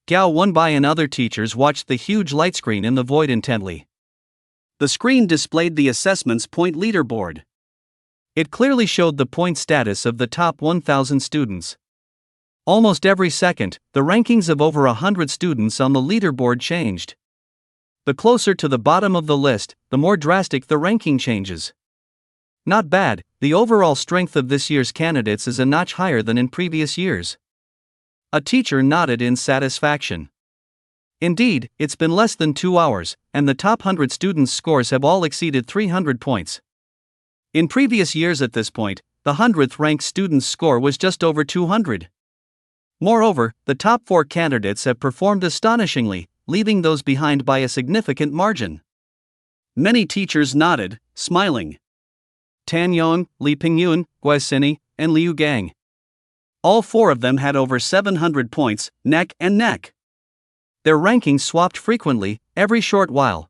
Gao Wenbai and other teachers watched the huge light screen in the void intently. The screen displayed the assessment's point leaderboard. It clearly showed the point status of the top 1,000 students. Almost every second, the rankings of over 100 students on the leaderboard changed. The closer to the bottom of the list, the more drastic the ranking changes. Not bad, the overall strength of this year's candidates is a notch higher than in previous years. A teacher nodded in satisfaction. Indeed, it's been less than 2 hours, and the top 100 students' scores have all exceeded 300 points. In previous years at this point, the 100th ranked student's score was just over 200. Moreover, the top 4 candidates have performed astonishingly, leaving those behind by a significant margin. Many teachers nodded, smiling. Tan Yong, Li Pingyun, Guai Sini, and Liu Gang. All 4 of them had over 700 points, neck and neck. Their rankings swapped frequently, every short while.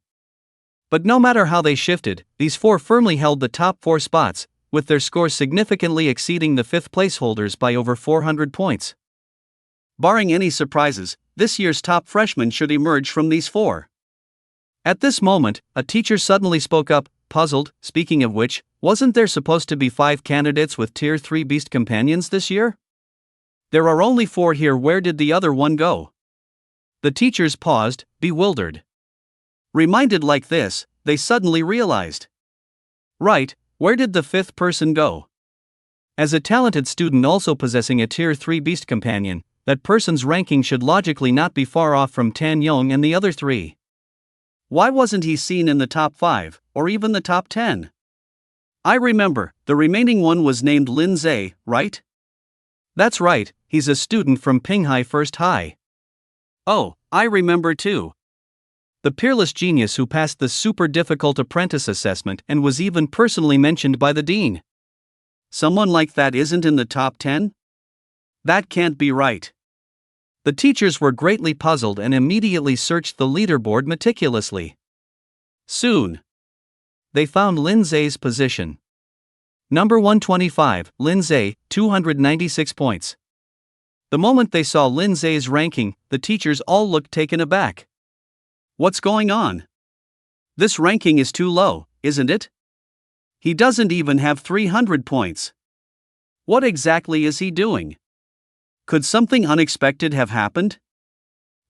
But no matter how they shifted, these 4 firmly held the top 4 spots, with their scores significantly exceeding the 5th placeholders by over 400 points. Barring any surprises, this year's top freshmen should emerge from these 4. At this moment, a teacher suddenly spoke up, puzzled. Speaking of which, wasn't there supposed to be 5 candidates with Tier 3 Beast Companions this year? There are only 4 here. Where did the other one go? The teachers paused, bewildered. Reminded like this, they suddenly realized. Right, where did the 5th person go? As a talented student also possessing a Tier 3 Beast Companion, that person's ranking should logically not be far off from Tan Yong and the other 3. Why wasn't he seen in the top 5, or even the top 10? I remember, the remaining one was named Lin Zhe, right? That's right, he's a student from Pinghai First High. Oh, I remember too. The peerless genius who passed the super difficult apprentice assessment and was even personally mentioned by the dean. Someone like that isn't in the top 10? That can't be right. The teachers were greatly puzzled and immediately searched the leaderboard meticulously. Soon, they found Lin Zhe's position. Number 125, Lin Zhe, 296 points. The moment they saw Lin Zhe's ranking, the teachers all looked taken aback. What's going on? This ranking is too low, isn't it? He doesn't even have 300 points. What exactly is he doing? Could something unexpected have happened?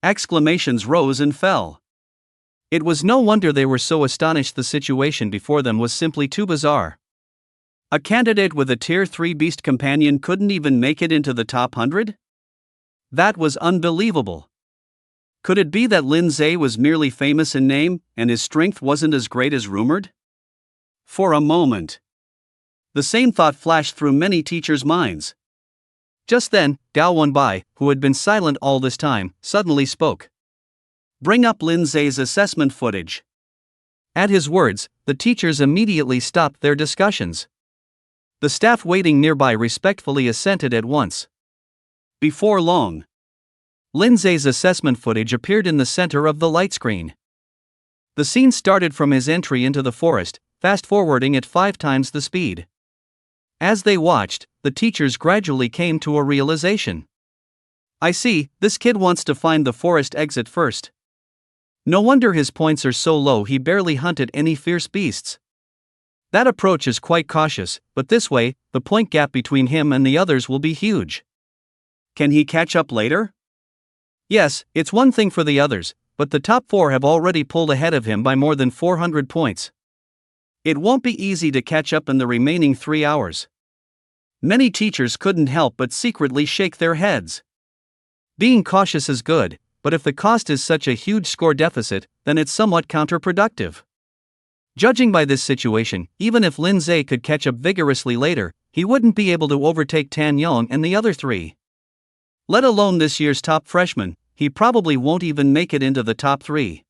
Exclamations rose and fell. It was no wonder they were so astonished. The situation before them was simply too bizarre. A candidate with a Tier 3 Beast Companion couldn't even make it into the top 100? That was unbelievable. Could it be that Lin Zhe was merely famous in name, and his strength wasn't as great as rumored? For a moment, the same thought flashed through many teachers' minds. Just then, Gao Wenbai, who had been silent all this time, suddenly spoke. Bring up Lin Zhe's assessment footage. At his words, the teachers immediately stopped their discussions. The staff waiting nearby respectfully assented at once. Before long, Lin Zhe's assessment footage appeared in the center of the light screen. The scene started from his entry into the forest, fast-forwarding at 5 times the speed. As they watched, the teachers gradually came to a realization. I see, this kid wants to find the forest exit first. No wonder his points are so low. He barely hunted any fierce beasts. That approach is quite cautious, but this way, the point gap between him and the others will be huge. Can he catch up later? Yes, it's one thing for the others, but the top 4 have already pulled ahead of him by more than 400 points. It won't be easy to catch up in the remaining 3 hours. Many teachers couldn't help but secretly shake their heads. Being cautious is good, but if the cost is such a huge score deficit, then it's somewhat counterproductive. Judging by this situation, even if Lin Zhe could catch up vigorously later, he wouldn't be able to overtake Tan Yong and the other 3. Let alone this year's top freshman, he probably won't even make it into the top 3.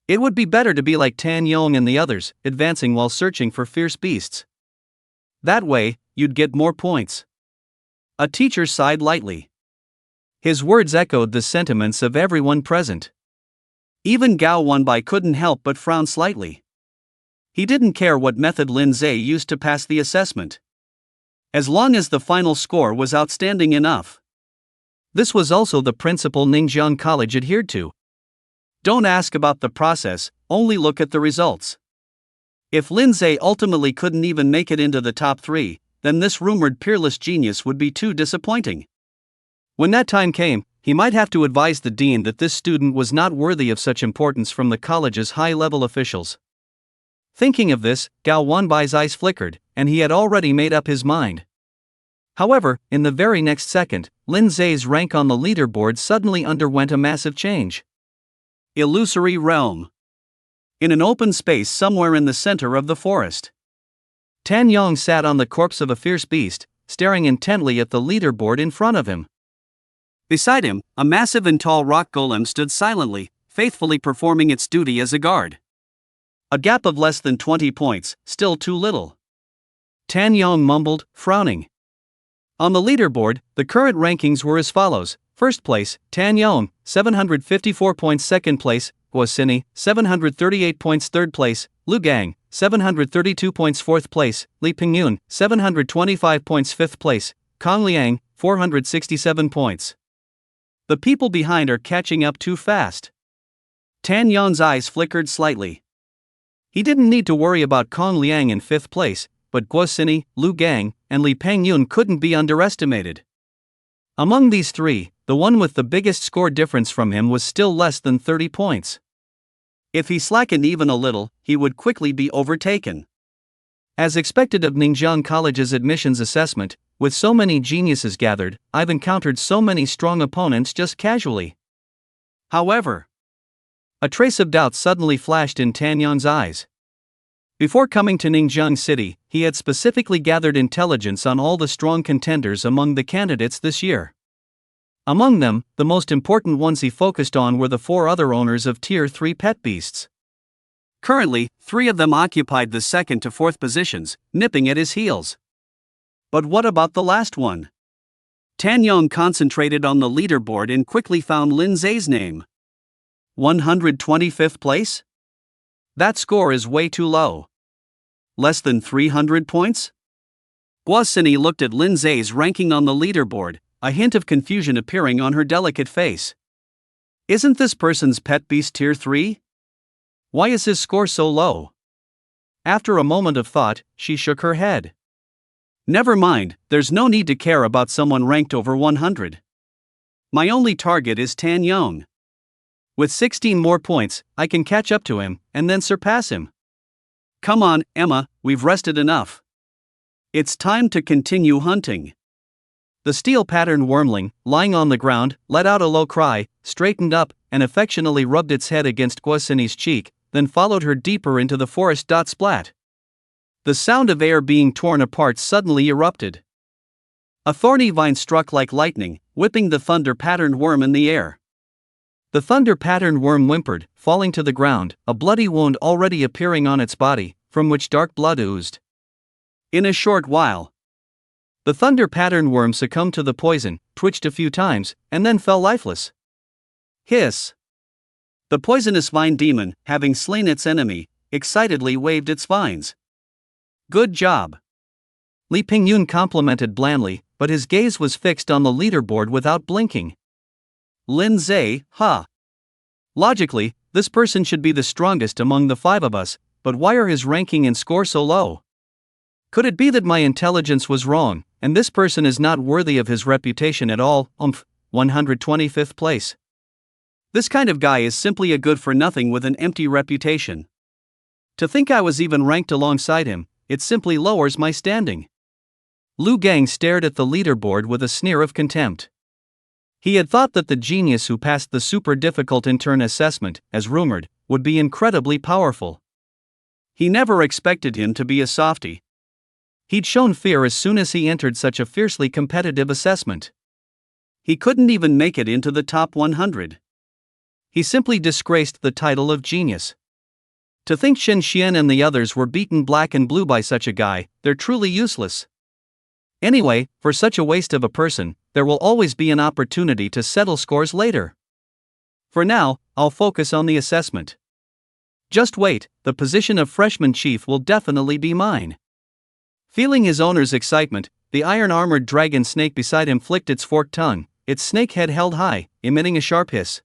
It would be better to be like Tan Yong and the others, advancing while searching for fierce beasts. That way, you'd get more points. A teacher sighed lightly. His words echoed the sentiments of everyone present. Even Gao Wenbai couldn't help but frown slightly. He didn't care what method Lin Zhe used to pass the assessment, as long as the final score was outstanding enough. This was also the principle Ningjiang College adhered to. Don't ask about the process, only look at the results. If Lindsay ultimately couldn't even make it into the top 3, then this rumored peerless genius would be too disappointing. When that time came, he might have to advise the dean that this student was not worthy of such importance from the college's high-level officials. Thinking of this, Gao Wanbai's eyes flickered, and he had already made up his mind. However, in the very next second, Lin Zhe's rank on the leaderboard suddenly underwent a massive change. Illusory realm. In an open space somewhere in the center of the forest, Tan Yong sat on the corpse of a fierce beast, staring intently at the leaderboard in front of him. Beside him, a massive and tall rock golem stood silently, faithfully performing its duty as a guard. A gap of less than 20 points, still too little. Tan Yong mumbled, frowning. On the leaderboard, the current rankings were as follows. First place, Tan Yong, 754 points. Second place, Guo Xini, 738 points. Third place, Lu Gang, 732 points. Fourth place, Li Pingyun, 725 points. Fifth place, Kong Liang, 467 points. The people behind are catching up too fast. Tan Yong's eyes flickered slightly. He didn't need to worry about Kong Liang in fifth place, but Guo Xini, Lu Gang, and Li Pingyun couldn't be underestimated. Among these three, the one with the biggest score difference from him was still less than 30 points. If he slackened even a little, he would quickly be overtaken. As expected of Ningjiang College's admissions assessment, with so many geniuses gathered, I've encountered so many strong opponents just casually. However, a trace of doubt suddenly flashed in Tan Yong's eyes. Before coming to Ningjiang City, he had specifically gathered intelligence on all the strong contenders among the candidates this year. Among them, the most important ones he focused on were the 4 other owners of Tier 3 pet beasts. Currently, 3 of them occupied the 2nd to 4th positions, nipping at his heels. But what about the last one? Tan Yong concentrated on the leaderboard and quickly found Lin Zhe's name. 125th place? That score is way too low. Less than 300 points? Guo Xini looked at Lin Zhe's ranking on the leaderboard, a hint of confusion appearing on her delicate face. Isn't this person's pet beast Tier 3? Why is his score so low? After a moment of thought, she shook her head. Never mind, there's no need to care about someone ranked over 100. My only target is Tan Yong. With 16 more points, I can catch up to him, and then surpass him. Come on, Emma, we've rested enough. It's time to continue hunting. The steel-patterned wormling, lying on the ground, let out a low cry, straightened up, and affectionately rubbed its head against Guo Xini's cheek, then followed her deeper into the forest. Splat. The sound of air being torn apart suddenly erupted. A thorny vine struck like lightning, whipping the thunder-patterned worm in the air. The thunder-patterned worm whimpered, falling to the ground, a bloody wound already appearing on its body, from which dark blood oozed. In a short while, the thunder-patterned worm succumbed to the poison, twitched a few times, and then fell lifeless. Hiss! The poisonous vine demon, having slain its enemy, excitedly waved its vines. Good job! Li Pingyun complimented blandly, but his gaze was fixed on the leaderboard without blinking. Lin Zhe, huh? Logically, this person should be the strongest among the 5 of us, but why are his ranking and score so low? Could it be that my intelligence was wrong, and this person is not worthy of his reputation at all? 125th place. This kind of guy is simply a good-for-nothing with an empty reputation. To think I was even ranked alongside him, it simply lowers my standing. Lu Gang stared at the leaderboard with a sneer of contempt. He had thought that the genius who passed the super difficult intern assessment, as rumored, would be incredibly powerful. He never expected him to be a softie. He'd shown fear as soon as he entered such a fiercely competitive assessment. He couldn't even make it into the top 100. He simply disgraced the title of genius. To think Shen Xian and the others were beaten black and blue by such a guy, they're truly useless. Anyway, for such a waste of a person, there will always be an opportunity to settle scores later. For now, I'll focus on the assessment. Just wait, the position of freshman chief will definitely be mine. Feeling his owner's excitement, the iron-armored dragon snake beside him flicked its forked tongue, its snake head held high, emitting a sharp hiss.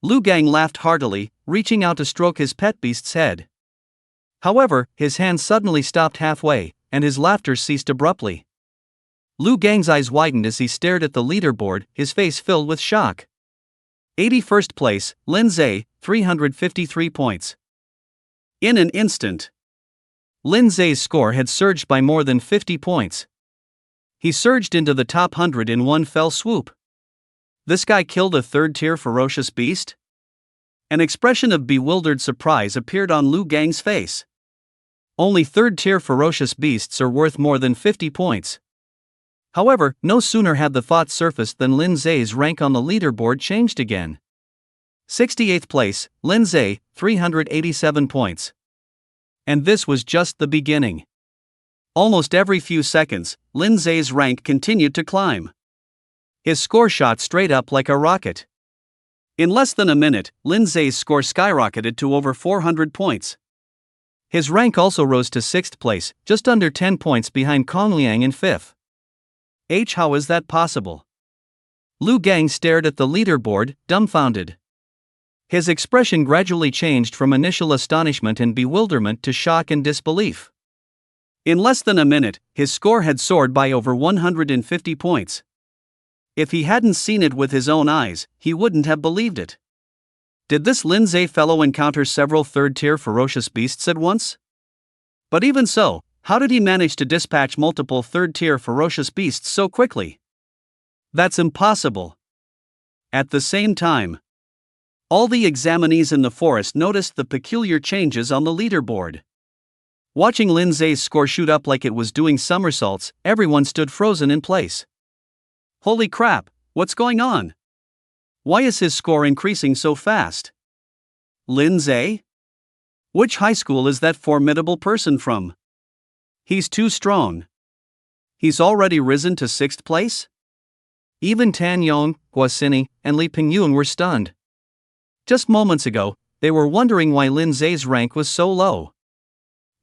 Lu Gang laughed heartily, reaching out to stroke his pet beast's head. However, his hand suddenly stopped halfway, and his laughter ceased abruptly. Lu Gang's eyes widened as he stared at the leaderboard, his face filled with shock. 81st place, Lin Zhe, 353 points. In an instant, Lin Zhe's score had surged by more than 50 points. He surged into the top 100 in one fell swoop. This guy killed a third-tier ferocious beast? An expression of bewildered surprise appeared on Lu Gang's face. Only third-tier ferocious beasts are worth more than 50 points. However, no sooner had the thought surfaced than Lin Zhe's rank on the leaderboard changed again. 68th place, Lin Zhe, 387 points. And this was just the beginning. Almost every few seconds, Lin Zhe's rank continued to climb. His score shot straight up like a rocket. In less than a minute, Lin Zhe's score skyrocketed to over 400 points. His rank also rose to 6th place, just under 10 points behind Kong Liang in 5th. How is that possible? Lu Gang stared at the leaderboard, dumbfounded. His expression gradually changed from initial astonishment and bewilderment to shock and disbelief. In less than a minute, his score had soared by over 150 points. If he hadn't seen it with his own eyes, he wouldn't have believed it. Did this Lin Zhe fellow encounter several third-tier ferocious beasts at once? But even so, how did he manage to dispatch multiple third-tier ferocious beasts so quickly? That's impossible. At the same time, all the examinees in the forest noticed the peculiar changes on the leaderboard. Watching Lin Zhe's score shoot up like it was doing somersaults, everyone stood frozen in place. Holy crap, what's going on? Why is his score increasing so fast? Lin Zhe? Which high school is that formidable person from? He's too strong. He's already risen to 6th place? Even Tan Yong, Guosini, and Li Pingyun were stunned. Just moments ago, they were wondering why Lin Zhe's rank was so low.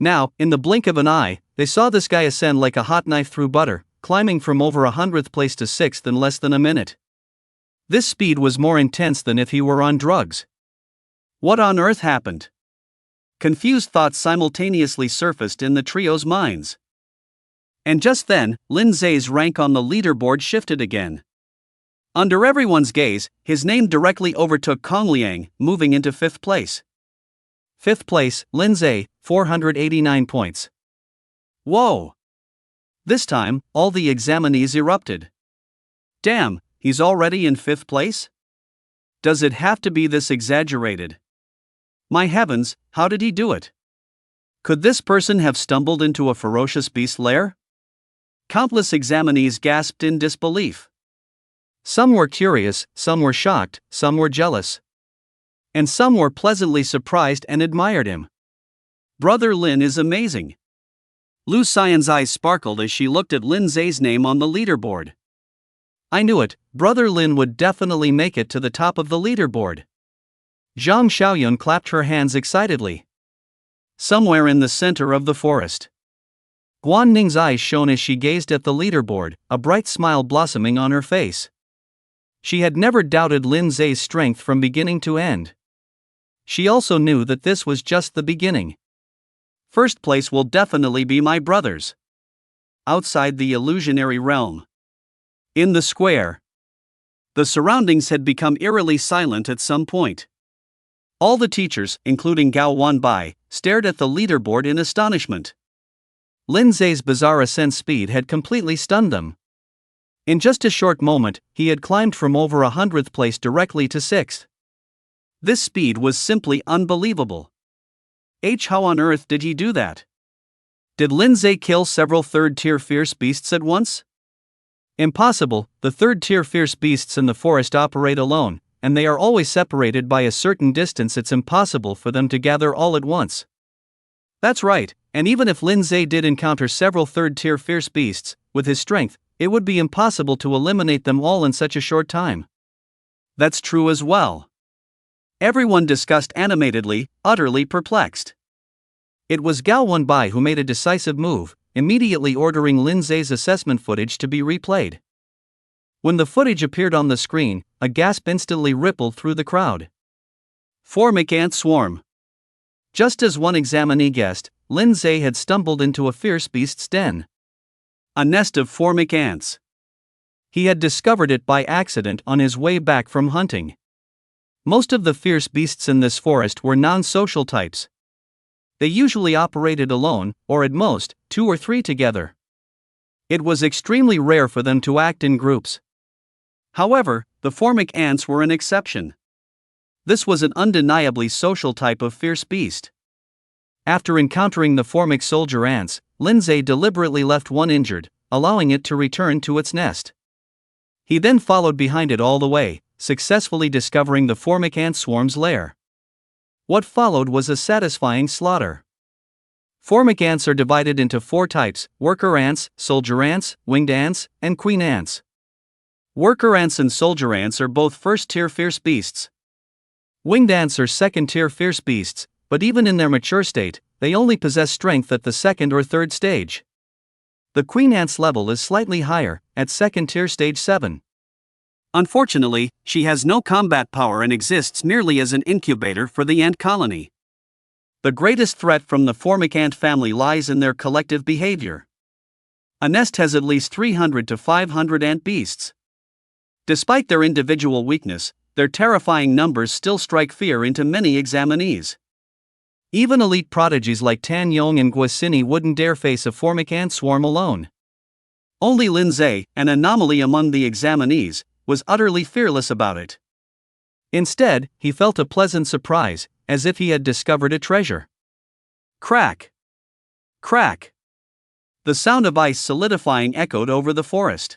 Now, in the blink of an eye, they saw this guy ascend like a hot knife through butter, climbing from over 100th place to 6th in less than a minute. This speed was more intense than if he were on drugs. What on earth happened? Confused thoughts simultaneously surfaced in the trio's minds. And just then, Lin Zhe's rank on the leaderboard shifted again. Under everyone's gaze, his name directly overtook Kong Liang, moving into 5th place. 5th place, Lin Zhe, 489 points. Whoa! This time, all the examinees erupted. Damn, he's already in 5th place? Does it have to be this exaggerated? My heavens, how did he do it? Could this person have stumbled into a ferocious beast lair? Countless examinees gasped in disbelief. Some were curious, some were shocked, some were jealous. And some were pleasantly surprised and admired him. Brother Lin is amazing. Lu Xian's eyes sparkled as she looked at Lin Zhe's name on the leaderboard. I knew it, Brother Lin would definitely make it to the top of the leaderboard. Zhang Xiaoyun clapped her hands excitedly. Somewhere in the center of the forest, Guan Ning's eyes shone as she gazed at the leaderboard, a bright smile blossoming on her face. She had never doubted Lin Zhe's strength from beginning to end. She also knew that this was just the beginning. 1st place will definitely be my brother's. Outside the illusionary realm. In the square. The surroundings had become eerily silent at some point. All the teachers, including Gao Wanbai, stared at the leaderboard in astonishment. Lin Zhe's bizarre ascent speed had completely stunned them. In just a short moment, he had climbed from over 100th place directly to 6th. This speed was simply unbelievable. How on earth did he do that? Did Lin Zhe kill several third-tier fierce beasts at once? Impossible, the third-tier fierce beasts in the forest operate alone, and they are always separated by a certain distance. It's impossible for them to gather all at once. That's right, and even if Lin Zhe did encounter several third-tier fierce beasts, with his strength, it would be impossible to eliminate them all in such a short time. That's true as well. Everyone discussed animatedly, utterly perplexed. It was Gao Wanbai who made a decisive move, immediately ordering Lin Zhe's assessment footage to be replayed. When the footage appeared on the screen, a gasp instantly rippled through the crowd. Formic ant swarm. Just as one examinee guessed, Lindsay had stumbled into a fierce beast's den. A nest of formic ants. He had discovered it by accident on his way back from hunting. Most of the fierce beasts in this forest were non-social types. They usually operated alone, or at most, 2 or 3 together. It was extremely rare for them to act in groups. However, the formic ants were an exception. This was an undeniably social type of fierce beast. After encountering the formic soldier ants, Lindsay deliberately left one injured, allowing it to return to its nest. He then followed behind it all the way, successfully discovering the formic ant swarm's lair. What followed was a satisfying slaughter. Formic ants are divided into 4 types: worker ants, soldier ants, winged ants, and queen ants. Worker ants and soldier ants are both first-tier fierce beasts. Winged ants are second-tier fierce beasts, but even in their mature state, they only possess strength at the 2nd or 3rd stage. The queen ant's level is slightly higher, at 2nd tier stage 7. Unfortunately, she has no combat power and exists merely as an incubator for the ant colony. The greatest threat from the formic ant family lies in their collective behavior. A nest has at least 300 to 500 ant beasts. Despite their individual weakness, their terrifying numbers still strike fear into many examinees. Even elite prodigies like Tan Yong and Guasini wouldn't dare face a formic ant swarm alone. Only Lindsay, an anomaly among the examinees, was utterly fearless about it. Instead, he felt a pleasant surprise, as if he had discovered a treasure. Crack! Crack! The sound of ice solidifying echoed over the forest.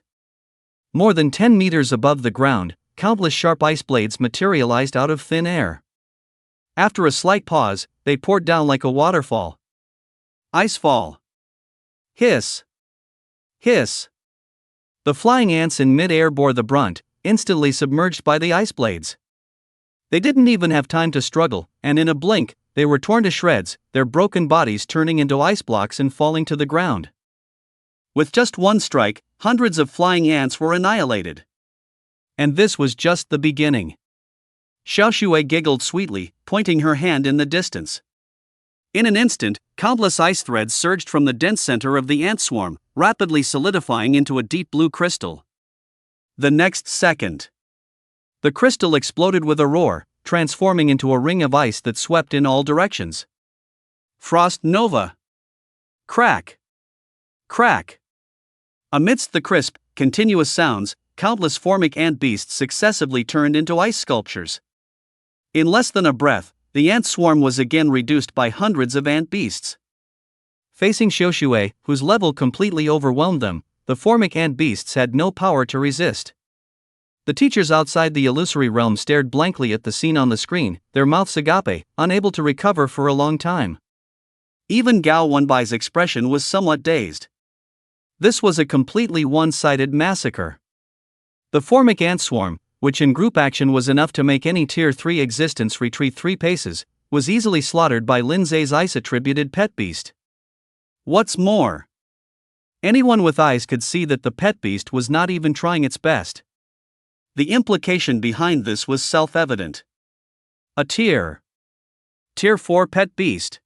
More than 10 meters above the ground, countless sharp ice blades materialized out of thin air. After a slight pause, they poured down like a waterfall. Icefall. Hiss! Hiss! The flying ants in mid-air bore the brunt, instantly submerged by the ice blades. They didn't even have time to struggle, and in a blink, they were torn to shreds, their broken bodies turning into ice blocks and falling to the ground. With just one strike, hundreds of flying ants were annihilated. And this was just the beginning. Xiaoshui giggled sweetly, pointing her hand in the distance. In an instant, countless ice threads surged from the dense center of the ant swarm, rapidly solidifying into a deep blue crystal. The next second, the crystal exploded with a roar, transforming into a ring of ice that swept in all directions. Frost nova! Crack! Crack! Amidst the crisp, continuous sounds, countless formic ant beasts successively turned into ice sculptures. In less than a breath, the ant swarm was again reduced by hundreds of ant beasts. Facing Xiaoshui, whose level completely overwhelmed them, the formic ant beasts had no power to resist. The teachers outside the illusory realm stared blankly at the scene on the screen, their mouths agape, unable to recover for a long time. Even Gao Wenbai's expression was somewhat dazed. This was a completely one-sided massacre. The formic ant swarm, which in group action was enough to make any Tier 3 existence retreat 3 paces, was easily slaughtered by Lindsay's ice-attributed pet beast. What's more, anyone with eyes could see that the pet beast was not even trying its best. The implication behind this was self-evident. A Tier 4 pet beast.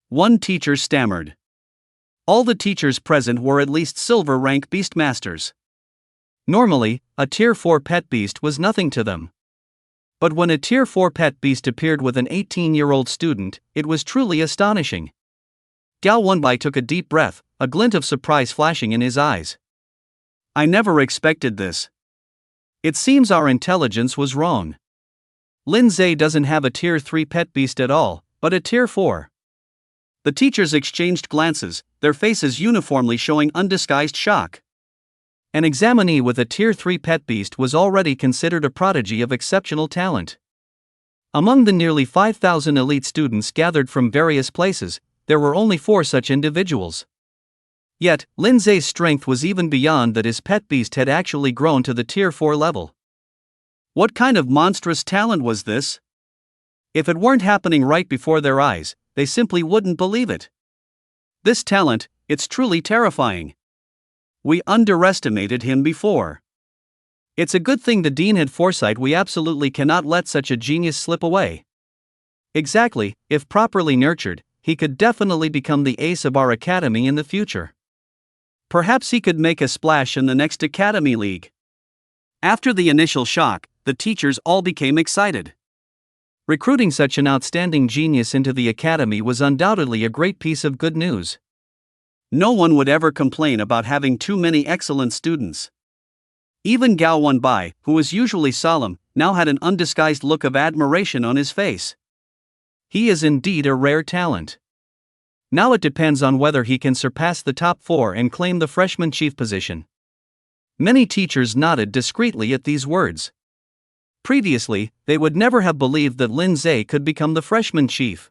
One teacher stammered. All the teachers present were at least silver rank beastmasters. Normally, a Tier 4 pet beast was nothing to them. But when a Tier 4 pet beast appeared with an 18-year-old student, it was truly astonishing. Gao Wenbai took a deep breath, a glint of surprise flashing in his eyes. I never expected this. It seems our intelligence was wrong. Lindsay doesn't have a Tier 3 pet beast at all, but a Tier 4. The teachers exchanged glances, their faces uniformly showing undisguised shock. An examinee with a Tier 3 pet beast was already considered a prodigy of exceptional talent. Among the nearly 5,000 elite students gathered from various places, there were only 4 such individuals. Yet, Lindsay's strength was even beyond that. His pet beast had actually grown to the Tier 4 level. What kind of monstrous talent was this? If it weren't happening right before their eyes, they simply wouldn't believe it. This talent, it's truly terrifying. We underestimated him before. It's a good thing the dean had foresight. We absolutely cannot let such a genius slip away. Exactly, if properly nurtured, he could definitely become the ace of our academy in the future. Perhaps he could make a splash in the next Academy League. After the initial shock, the teachers all became excited. Recruiting such an outstanding genius into the academy was undoubtedly a great piece of good news. No one would ever complain about having too many excellent students. Even Gao Wenbai, who was usually solemn, now had an undisguised look of admiration on his face. He is indeed a rare talent. Now it depends on whether he can surpass the top 4 and claim the freshman chief position. Many teachers nodded discreetly at these words. Previously, they would never have believed that Lin Zhe could become the freshman chief.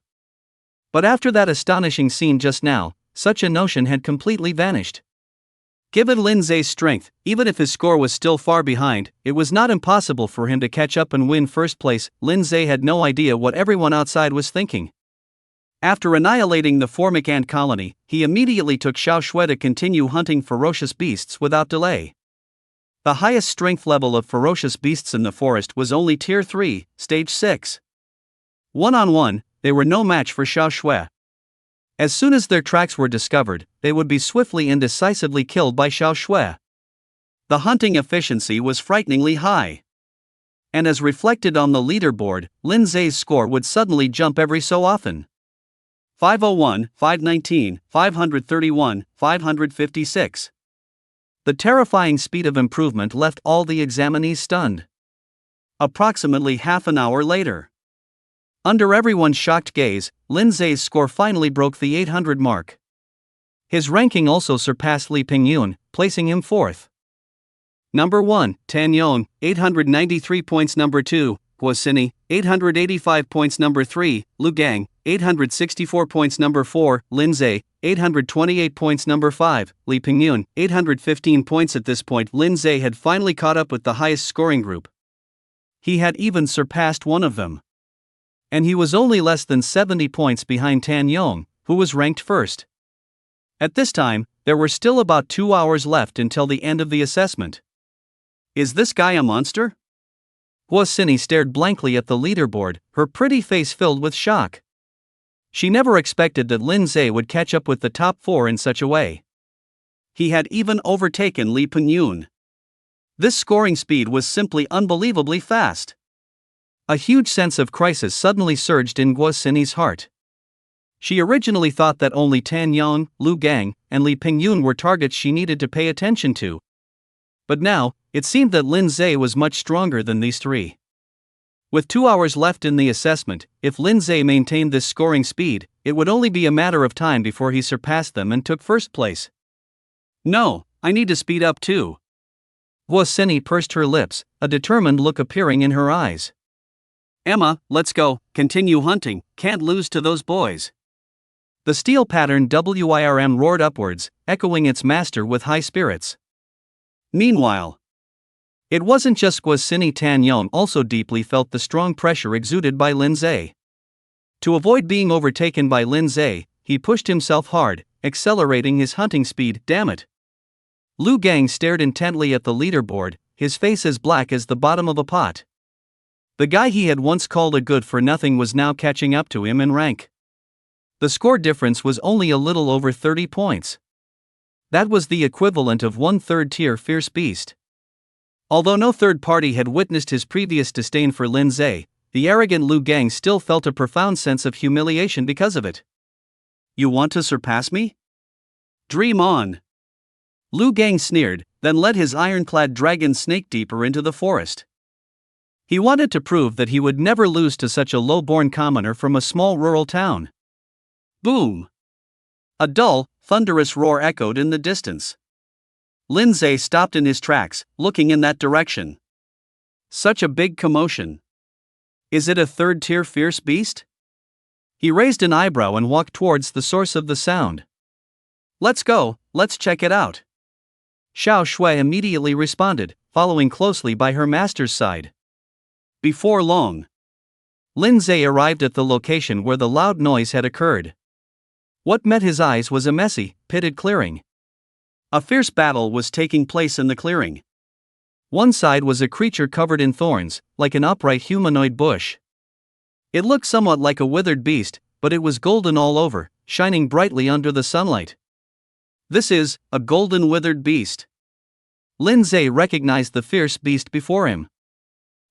But after that astonishing scene just now, such a notion had completely vanished. Given Lin Zhe's strength, even if his score was still far behind, it was not impossible for him to catch up and win first place. Lin Zhe had no idea what everyone outside was thinking. After annihilating the Formic ant colony, he immediately took Xiao Shui to continue hunting ferocious beasts without delay. The highest strength level of ferocious beasts in the forest was only Tier 3, Stage 6. One-on-one, they were no match for Xiao Shui. As soon as their tracks were discovered, they would be swiftly and decisively killed by Xiao Shui. The hunting efficiency was frighteningly high. And as reflected on the leaderboard, Lin Zhe's score would suddenly jump every so often. 501, 519, 531, 556. The terrifying speed of improvement left all the examinees stunned. Approximately half an hour later, under everyone's shocked gaze, Lin Zhe's score finally broke the 800 mark. His ranking also surpassed Li Pingyun, placing him 4th. Number 1, Tan Yong, 893 points. Number 2, Guo Xini, 885 points. Number 3, Lu Gang, 864 points. Number 4, Lin Zhe, 828 points. Number 5, Li Pingyun, 815 points. At this point, Lin Zhe had finally caught up with the highest scoring group. He had even surpassed one of them. And he was only less than 70 points behind Tan Yong, who was ranked first. At this time, there were still about 2 hours left until the end of the assessment. Is this guy a monster? Guo Xini stared blankly at the leaderboard, her pretty face filled with shock. She never expected that Lin Zhe would catch up with the top 4 in such a way. He had even overtaken Li Pingyun. This scoring speed was simply unbelievably fast. A huge sense of crisis suddenly surged in Guo Xini's heart. She originally thought that only Tan Yong, Lu Gang, and Li Pingyun were targets she needed to pay attention to. But now, it seemed that Lin Zhe was much stronger than these 3. With 2 hours left in the assessment, if Lin Zhe maintained this scoring speed, it would only be a matter of time before he surpassed them and took first place. No, I need to speed up too. Guo Xini pursed her lips, a determined look appearing in her eyes. Emma, let's go, continue hunting, can't lose to those boys. The steel pattern WIRM roared upwards, echoing its master with high spirits. Meanwhile, it wasn't just Guo Xini. Tan Yong also deeply felt the strong pressure exuded by Lin Zhe. To avoid being overtaken by Lin Zhe, he pushed himself hard, accelerating his hunting speed. Damn it! Lu Gang stared intently at the leaderboard, his face as black as the bottom of a pot. The guy he had once called a good-for-nothing was now catching up to him in rank. The score difference was only a little over 30 points. That was the equivalent of one third-tier fierce beast. Although no third party had witnessed his previous disdain for Lin Zhe, the arrogant Lu Gang still felt a profound sense of humiliation because of it. You want to surpass me? Dream on. Lu Gang sneered, then led his ironclad dragon snake deeper into the forest. He wanted to prove that he would never lose to such a low-born commoner from a small rural town. Boom! A dull, thunderous roar echoed in the distance. Lin Zhe stopped in his tracks, looking in that direction. Such a big commotion. Is it a third-tier fierce beast? He raised an eyebrow and walked towards the source of the sound. Let's go, let's check it out. Xiao Shui immediately responded, following closely by her master's side. Before long, Lin Zhe arrived at the location where the loud noise had occurred. What met his eyes was a messy, pitted clearing. A fierce battle was taking place in the clearing. One side was a creature covered in thorns, like an upright humanoid bush. It looked somewhat like a withered beast, but it was golden all over, shining brightly under the sunlight. This is a golden withered beast. Lin Zhe recognized the fierce beast before him.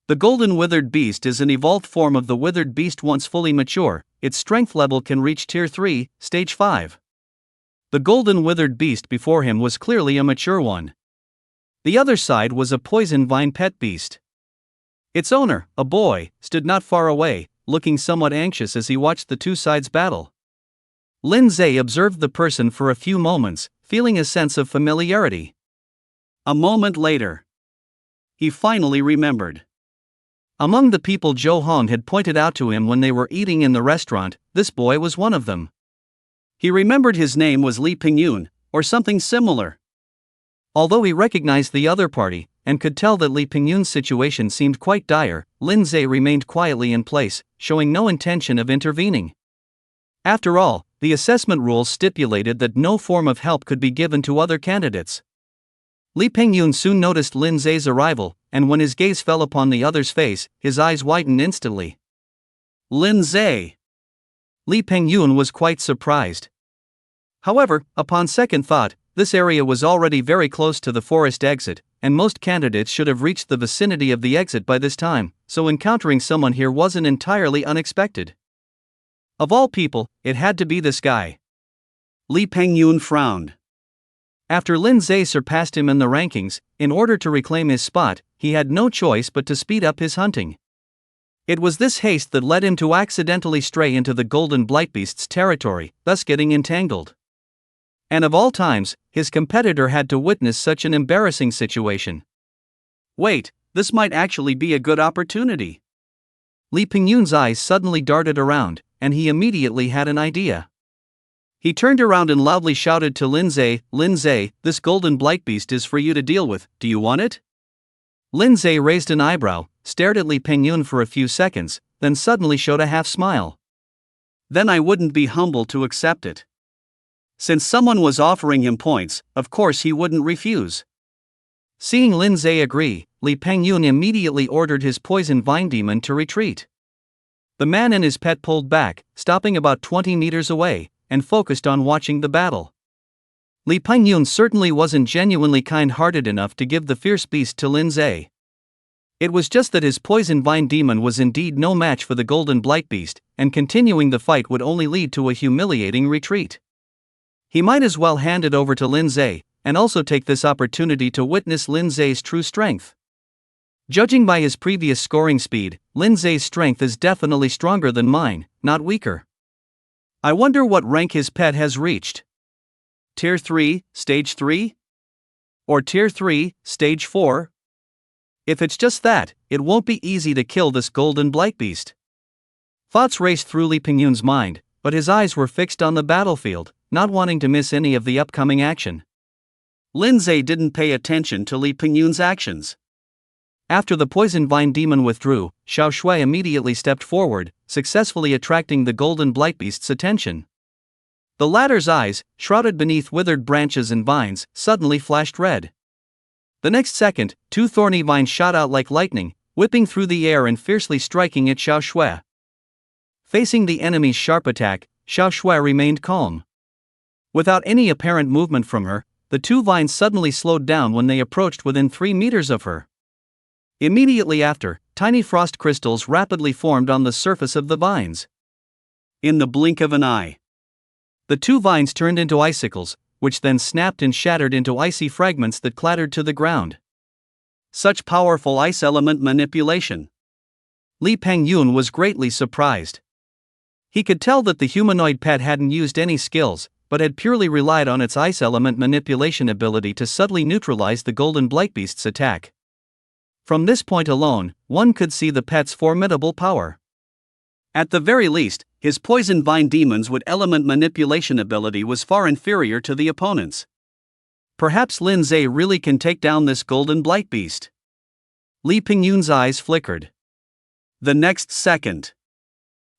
The golden withered beast is an evolved form of the withered beast. Once fully mature, its strength level can reach Tier 3, Stage 5. The golden withered beast before him was clearly a mature one. The other side was a poison vine pet beast. Its owner, a boy, stood not far away, looking somewhat anxious as he watched the two sides battle. Lin Zhe observed the person for a few moments, feeling a sense of familiarity. A moment later, he finally remembered. Among the people Zhou Hong had pointed out to him when they were eating in the restaurant, this boy was one of them. He remembered his name was Li Pingyun, or something similar. Although he recognized the other party, and could tell that Li Pingyun's situation seemed quite dire, Lin Zhe remained quietly in place, showing no intention of intervening. After all, the assessment rules stipulated that no form of help could be given to other candidates. Li Pingyun soon noticed Lin Zhe's arrival, and when his gaze fell upon the other's face, his eyes widened instantly. Lin Zhe! Li Pingyun was quite surprised. However, upon second thought, this area was already very close to the forest exit, and most candidates should have reached the vicinity of the exit by this time, so encountering someone here wasn't entirely unexpected. Of all people, it had to be this guy. Li Pingyun frowned. After Lin Zhe surpassed him in the rankings, in order to reclaim his spot, he had no choice but to speed up his hunting. It was this haste that led him to accidentally stray into the golden blightbeast's territory, thus getting entangled. And of all times, his competitor had to witness such an embarrassing situation. Wait, this might actually be a good opportunity. Li Pingyun's eyes suddenly darted around, and he immediately had an idea. He turned around and loudly shouted to Lin Zhe, "Lin Zhe, this golden blightbeast is for you to deal with, do you want it?" Lin Zhe raised an eyebrow, stared at Li Pingyun for a few seconds, then suddenly showed a half smile. Then I wouldn't be humble to accept it. Since someone was offering him points, of course he wouldn't refuse. Seeing Lin Zhe agree, Li Pingyun immediately ordered his poison vine demon to retreat. The man and his pet pulled back, stopping about 20 meters away, and focused on watching the battle. Li Pingyun certainly wasn't genuinely kind-hearted enough to give the fierce beast to Lin Zhe. It was just that his poison vine demon was indeed no match for the golden blightbeast, and continuing the fight would only lead to a humiliating retreat. He might as well hand it over to Lin Zhe, and also take this opportunity to witness Lin Zhe's true strength. Judging by his previous scoring speed, Lin Zhe's strength is definitely stronger than mine, not weaker. I wonder what rank his pet has reached. Tier 3, Stage 3? Or Tier 3, Stage 4? If it's just that, it won't be easy to kill this golden blightbeast. Thoughts raced through Li Pingyun's mind, but his eyes were fixed on the battlefield, not wanting to miss any of the upcoming action. Lin Zhe didn't pay attention to Li Pingyun's actions. After the poison vine demon withdrew, Xiao Shui immediately stepped forward, successfully attracting the golden blightbeast's attention. The latter's eyes, shrouded beneath withered branches and vines, suddenly flashed red. The next second, two thorny vines shot out like lightning, whipping through the air and fiercely striking at Xiao Shui. Facing the enemy's sharp attack, Xiao Shui remained calm. Without any apparent movement from her, the two vines suddenly slowed down when they approached within 3 meters of her. Immediately after, tiny frost crystals rapidly formed on the surface of the vines. In the blink of an eye, the two vines turned into icicles, which then snapped and shattered into icy fragments that clattered to the ground. Such powerful ice element manipulation. Li Pingyun was greatly surprised. He could tell that the humanoid pet hadn't used any skills, but had purely relied on its ice element manipulation ability to subtly neutralize the golden blightbeast's attack. From this point alone, one could see the pet's formidable power. At the very least, his poison vine demon's wood element manipulation ability was far inferior to the opponent's. Perhaps Lin Zhe really can take down this golden blightbeast. Li Pingyun's eyes flickered. The next second,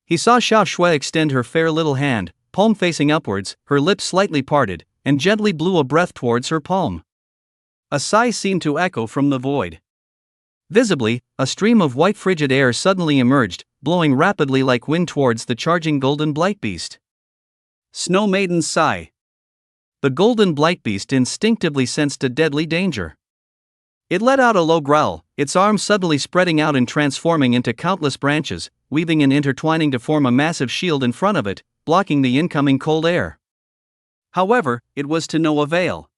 he saw Xiao Shui extend her fair little hand, palm facing upwards, her lips slightly parted, and gently blew a breath towards her palm. A sigh seemed to echo from the void. Visibly, a stream of white frigid air suddenly emerged, blowing rapidly like wind towards the charging golden blightbeast. Snow Maiden's sigh. The golden blightbeast instinctively sensed a deadly danger. It let out a low growl, its arms suddenly spreading out and transforming into countless branches, weaving and intertwining to form a massive shield in front of it, blocking the incoming cold air. However, it was to no avail.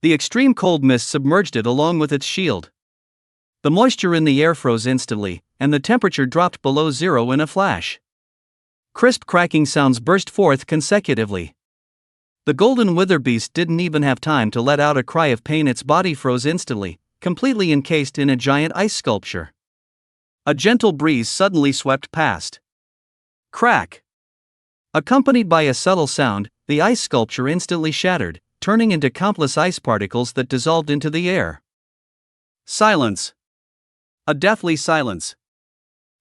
The extreme cold mist submerged it along with its shield. The moisture in the air froze instantly, and the temperature dropped below zero in a flash. Crisp cracking sounds burst forth consecutively. The golden witherbeast didn't even have time to let out a cry of pain. Its body froze instantly, completely encased in a giant ice sculpture. A gentle breeze suddenly swept past. Crack! Accompanied by a subtle sound, the ice sculpture instantly shattered, turning into countless ice particles that dissolved into the air. Silence. A deathly silence.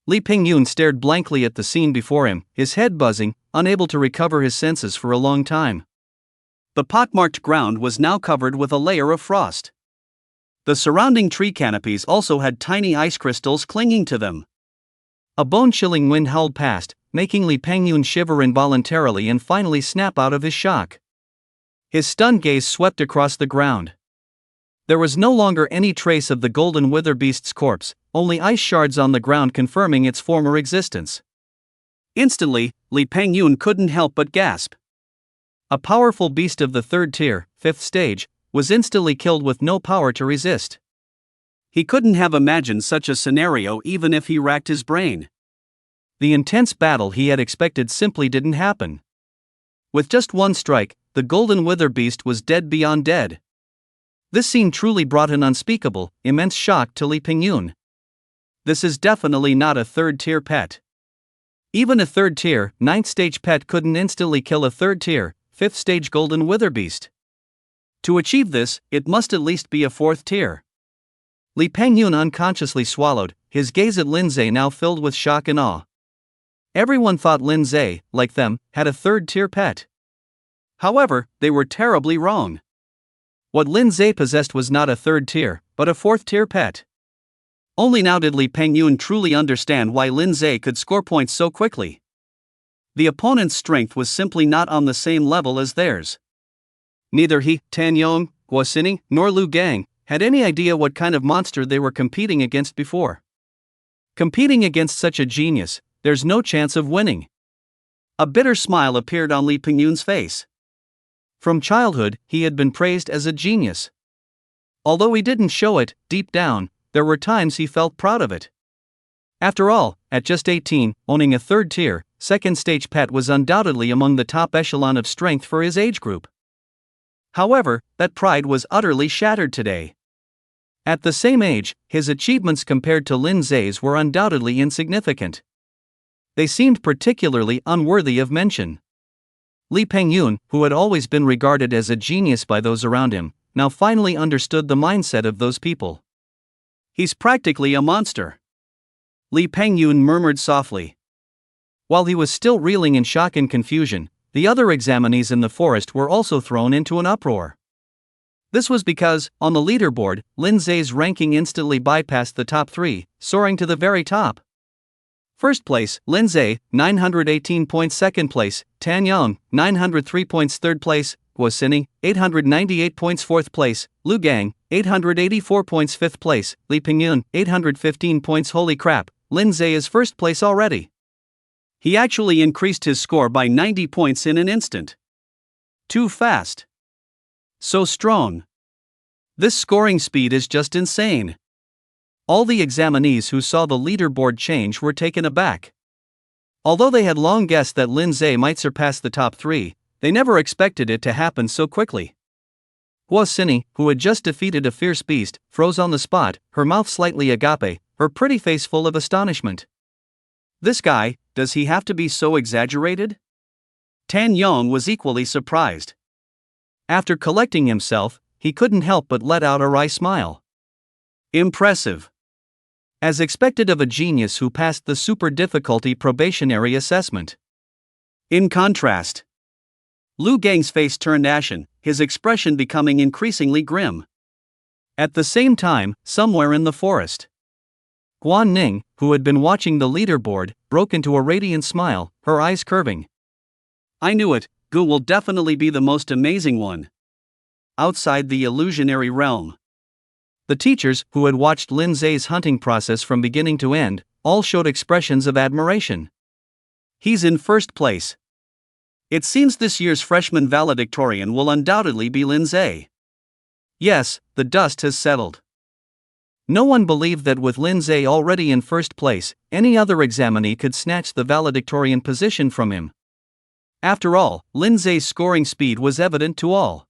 Li Pingyun stared blankly at the scene before him, his head buzzing, unable to recover his senses for a long time. The pockmarked ground was now covered with a layer of frost. The surrounding tree canopies also had tiny ice crystals clinging to them. A bone-chilling wind howled past, making Li Pingyun shiver involuntarily and finally snap out of his shock. His stunned gaze swept across the ground. There was no longer any trace of the golden witherbeast's corpse, only ice shards on the ground confirming its former existence. Instantly, Li Pingyun couldn't help but gasp. A powerful beast of the third tier, fifth stage, was instantly killed with no power to resist. He couldn't have imagined such a scenario even if he racked his brain. The intense battle he had expected simply didn't happen. With just one strike, the golden witherbeast was dead beyond dead. This scene truly brought an unspeakable, immense shock to Li Pingyun. This is definitely not a third-tier pet. Even a third-tier, ninth-stage pet couldn't instantly kill a third-tier, fifth-stage golden witherbeast. To achieve this, it must at least be a fourth tier. Li Pingyun unconsciously swallowed, his gaze at Lin Zhe now filled with shock and awe. Everyone thought Lin Zhe, like them, had a third-tier pet. However, they were terribly wrong. What Lin Zhe possessed was not a third tier, but a fourth tier pet. Only now did Li Pingyun truly understand why Lin Zhe could score points so quickly. The opponent's strength was simply not on the same level as theirs. Neither he, Tan Yong, Guo Xini, nor Lu Gang had any idea what kind of monster they were competing against before. Competing against such a genius, there's no chance of winning. A bitter smile appeared on Li Pingyun's face. From childhood, he had been praised as a genius. Although he didn't show it, deep down, there were times he felt proud of it. After all, at just 18, owning a third-tier, second-stage pet was undoubtedly among the top echelon of strength for his age group. However, that pride was utterly shattered today. At the same age, his achievements compared to Lin Zhe's were undoubtedly insignificant. They seemed particularly unworthy of mention. Li Pingyun, who had always been regarded as a genius by those around him, now finally understood the mindset of those people. He's practically a monster. Li Pingyun murmured softly. While he was still reeling in shock and confusion, the other examinees in the forest were also thrown into an uproar. This was because, on the leaderboard, Lin Zhe's ranking instantly bypassed the top three, soaring to the very top. First place, Lin Zhe, 918 points. Second place, Tan Yong, 903 points. Third place, Guo Xini, 898 points. Fourth place, Lu Gang, 884 points. Fifth place, Li Pingyun, 815 points. Holy crap, Lin Zhe is first place already. He actually increased his score by 90 points in an instant. Too fast. So strong. This scoring speed is just insane. All the examinees who saw the leaderboard change were taken aback. Although they had long guessed that Lin Zhe might surpass the top three, they never expected it to happen so quickly. Guo Xini, who had just defeated a fierce beast, froze on the spot, her mouth slightly agape, her pretty face full of astonishment. This guy, does he have to be so exaggerated? Tan Yong was equally surprised. After collecting himself, he couldn't help but let out a wry smile. Impressive. As expected of a genius who passed the super difficulty probationary assessment. In contrast, Lu Gang's face turned ashen, his expression becoming increasingly grim. At the same time, somewhere in the forest, Guan Ning, who had been watching the leaderboard, broke into a radiant smile, her eyes curving. I knew it, Gu will definitely be the most amazing one. Outside the illusionary realm. The teachers, who had watched Lin Zhe's hunting process from beginning to end, all showed expressions of admiration. He's in first place. It seems this year's freshman valedictorian will undoubtedly be Lin Zhe. Yes, the dust has settled. No one believed that with Lin Zhe already in first place, any other examinee could snatch the valedictorian position from him. After all, Lin Zhe's scoring speed was evident to all.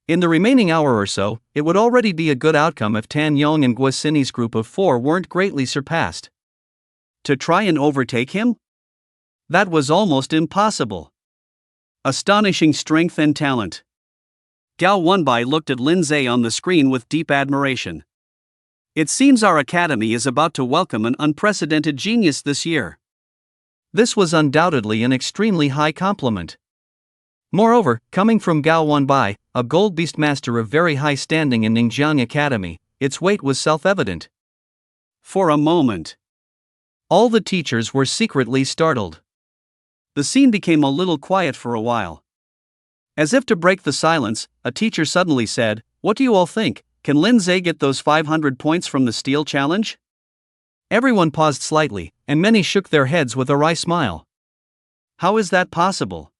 In the remaining hour or so, it would already be a good outcome if Tan Yong and Guo Xinyi's group of 4 weren't greatly surpassed. To try and overtake him? That was almost impossible. Astonishing strength and talent. Gao Wenbai looked at Lin Zhe on the screen with deep admiration. It seems our academy is about to welcome an unprecedented genius this year. This was undoubtedly an extremely high compliment. Moreover, coming from Gao Wenbai, a gold beast master of very high standing in Ningjiang Academy, its weight was self-evident. For a moment, all the teachers were secretly startled. The scene became a little quiet for a while. As if to break the silence, a teacher suddenly said, "What do you all think? Can Lin Zhe get those 500 points from the Steel Challenge?" Everyone paused slightly, and many shook their heads with a wry smile. How is that possible?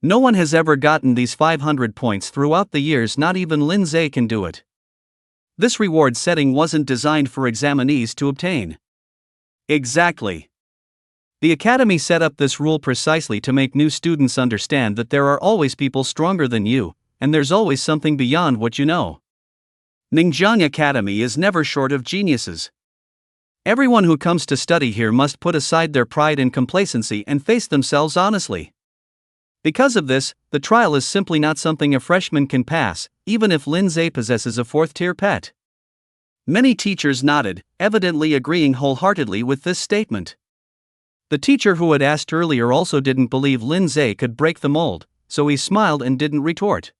No one has ever gotten these 500 points throughout the years, not even Lin Zhe can do it. This reward setting wasn't designed for examinees to obtain. Exactly. The academy set up this rule precisely to make new students understand that there are always people stronger than you, and there's always something beyond what you know. Ningjiang Academy is never short of geniuses. Everyone who comes to study here must put aside their pride and complacency and face themselves honestly. Because of this, the trial is simply not something a freshman can pass, even if Lin Zhe possesses a 4th-tier pet. Many teachers nodded, evidently agreeing wholeheartedly with this statement. The teacher who had asked earlier also didn't believe Lin Zhe could break the mold, so he smiled and didn't retort.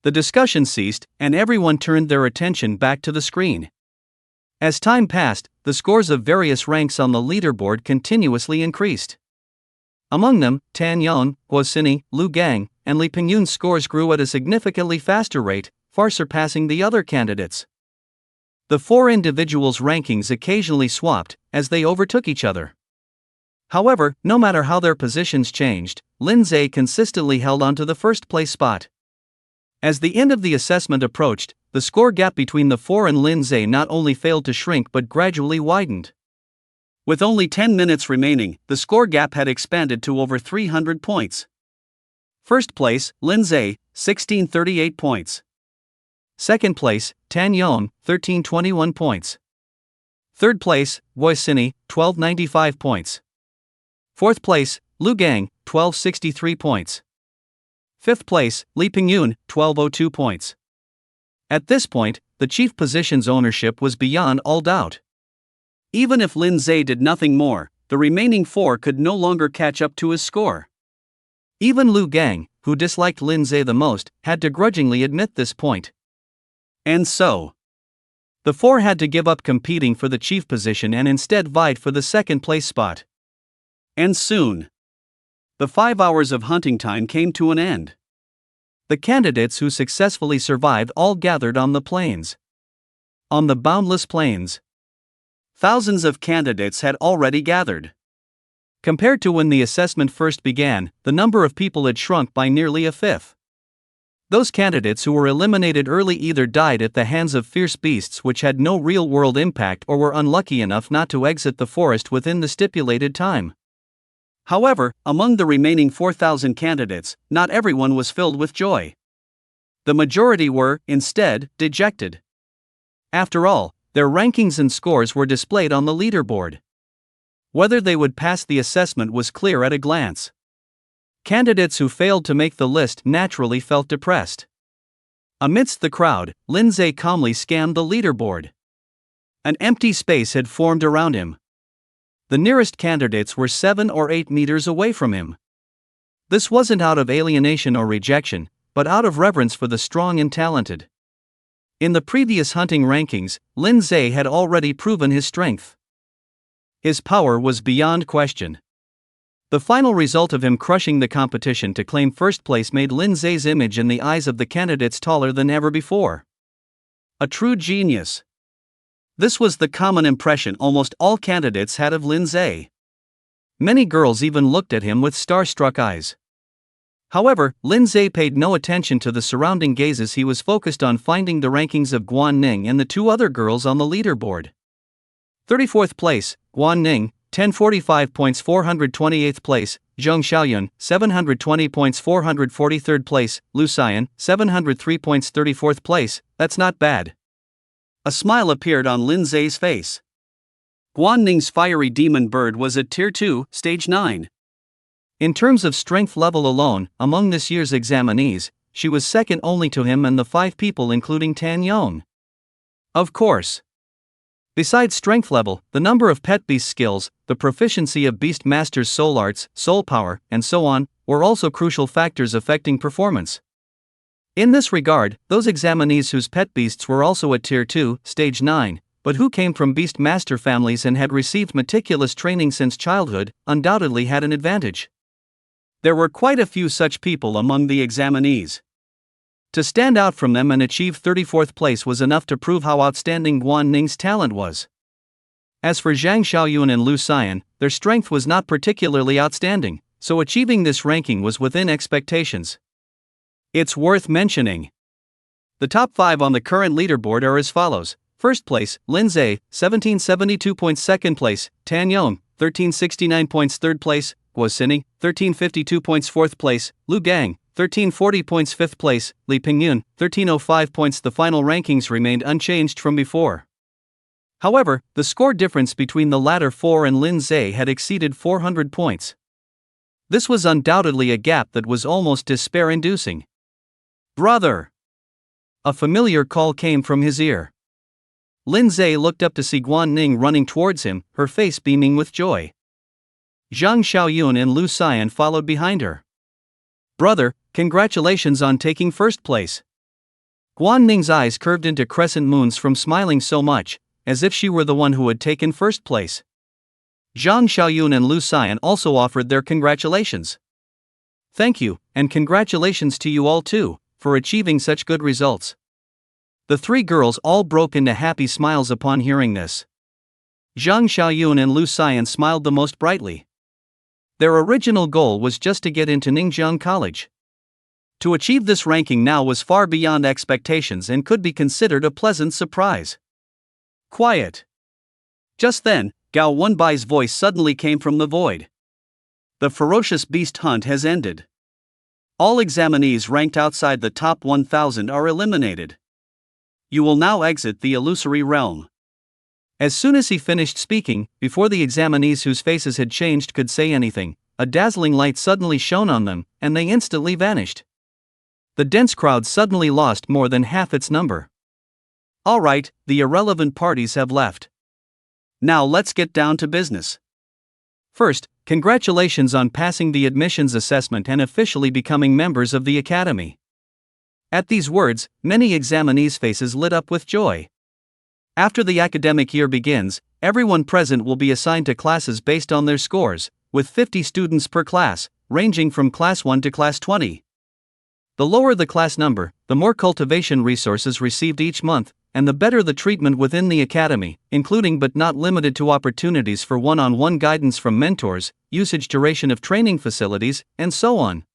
The discussion ceased, and everyone turned their attention back to the screen. As time passed, the scores of various ranks on the leaderboard continuously increased. Among them, Tan Yong, Guo Xinyi, Lu Gang, and Li Pingyun's scores grew at a significantly faster rate, far surpassing the other candidates. The 4 individuals' rankings occasionally swapped, as they overtook each other. However, no matter how their positions changed, Lin Zhe consistently held on to the first-place spot. As the end of the assessment approached, the score gap between the 4 and Lin Zhe not only failed to shrink but gradually widened. With only 10 minutes remaining, the score gap had expanded to over 300 points. First place, Lin Zhe, 1638 points. Second place, Tan Yong, 1321 points. Third place, Guo Xinyi, 1295 points. Fourth place, Lu Gang, 1263 points. Fifth place, Li Pingyun, 1202 points. At this point, the chief position's ownership was beyond all doubt. Even if Lin Zhe did nothing more, the remaining 4 could no longer catch up to his score. Even Lu Gang, who disliked Lin Zhe the most, had to grudgingly admit this point. And so, the 4 had to give up competing for the chief position and instead vied for the second-place spot. And soon, the 5 hours of hunting time came to an end. The candidates who successfully survived all gathered on the plains. On the boundless plains, thousands of candidates had already gathered. Compared to when the assessment first began, the number of people had shrunk by nearly a fifth. Those candidates who were eliminated early either died at the hands of fierce beasts which had no real-world impact or were unlucky enough not to exit the forest within the stipulated time. However, among the remaining 4,000 candidates, not everyone was filled with joy. The majority were, instead, dejected. After all, their rankings and scores were displayed on the leaderboard. Whether they would pass the assessment was clear at a glance. Candidates who failed to make the list naturally felt depressed. Amidst the crowd, Lin Zhe calmly scanned the leaderboard. An empty space had formed around him. The nearest candidates were 7 or 8 meters away from him. This wasn't out of alienation or rejection, but out of reverence for the strong and talented. In the previous hunting rankings, Lin Zhe had already proven his strength. His power was beyond question. The final result of him crushing the competition to claim first place made Lin Zhe's image in the eyes of the candidates taller than ever before. A true genius. This was the common impression almost all candidates had of Lin Zhe. Many girls even looked at him with starstruck eyes. However, Lin Zhe paid no attention to the surrounding gazes. He was focused on finding the rankings of Guan Ning and the two other girls on the leaderboard. 34th place, Guan Ning, 1045 points. 428th place, Zheng Xiaoyun, 720 points. 443rd place, Lu Xian, 703 points. 34th place, that's not bad. A smile appeared on Lin Zhe's face. Guan Ning's fiery demon bird was at Tier 2, Stage 9. In terms of strength level alone, among this year's examinees, she was second only to him and the 5 people including Tan Yong. Of course. Besides strength level, the number of pet beast skills, the proficiency of Beast Master's soul arts, soul power, and so on, were also crucial factors affecting performance. In this regard, those examinees whose pet beasts were also at Tier 2, Stage 9, but who came from Beast Master families and had received meticulous training since childhood, undoubtedly had an advantage. There were quite a few such people among the examinees. To stand out from them and achieve 34th place was enough to prove how outstanding Guan Ning's talent was. As for Zhang Xiaoyun and Lu Xian, their strength was not particularly outstanding, so achieving this ranking was within expectations. It's worth mentioning. The top 5 on the current leaderboard are as follows. First place, Lin Zhe, 1772 points. Second place, Tan Yong, 1369 points. Third place, Guo Xini, 1352 points. Fourth place, Lu Gang, 1340 points. Fifth place, Li Pingyun, 1305 points. The final rankings remained unchanged from before. However, the score difference between the latter 4 and Lin Zhe had exceeded 400 points. This was undoubtedly a gap that was almost despair-inducing. "Brother!" A familiar call came from his ear. Lin Zhe looked up to see Guan Ning running towards him, her face beaming with joy. Zhang Xiaoyun and Lu Xian followed behind her. "Brother, congratulations on taking first place." Guan Ning's eyes curved into crescent moons from smiling so much, as if she were the one who had taken first place. Zhang Xiaoyun and Lu Xian also offered their congratulations. "Thank you, and congratulations to you all too, for achieving such good results." The 3 girls all broke into happy smiles upon hearing this. Zhang Xiaoyun and Lu Xian smiled the most brightly. Their original goal was just to get into Ningjiang College. To achieve this ranking now was far beyond expectations and could be considered a pleasant surprise. Quiet. Just then, Gao Wenbai's voice suddenly came from the void. The ferocious beast hunt has ended. All examinees ranked outside the top 1,000 are eliminated. You will now exit the illusory realm. As soon as he finished speaking, before the examinees whose faces had changed could say anything, a dazzling light suddenly shone on them, and they instantly vanished. The dense crowd suddenly lost more than half its number. All right, the irrelevant parties have left. Now let's get down to business. First, congratulations on passing the admissions assessment and officially becoming members of the academy. At these words, many examinees' faces lit up with joy. After the academic year begins, everyone present will be assigned to classes based on their scores, with 50 students per class, ranging from Class 1 to Class 20. The lower the class number, the more cultivation resources received each month, and the better the treatment within the academy, including but not limited to opportunities for one-on-one guidance from mentors, usage duration of training facilities, and so on.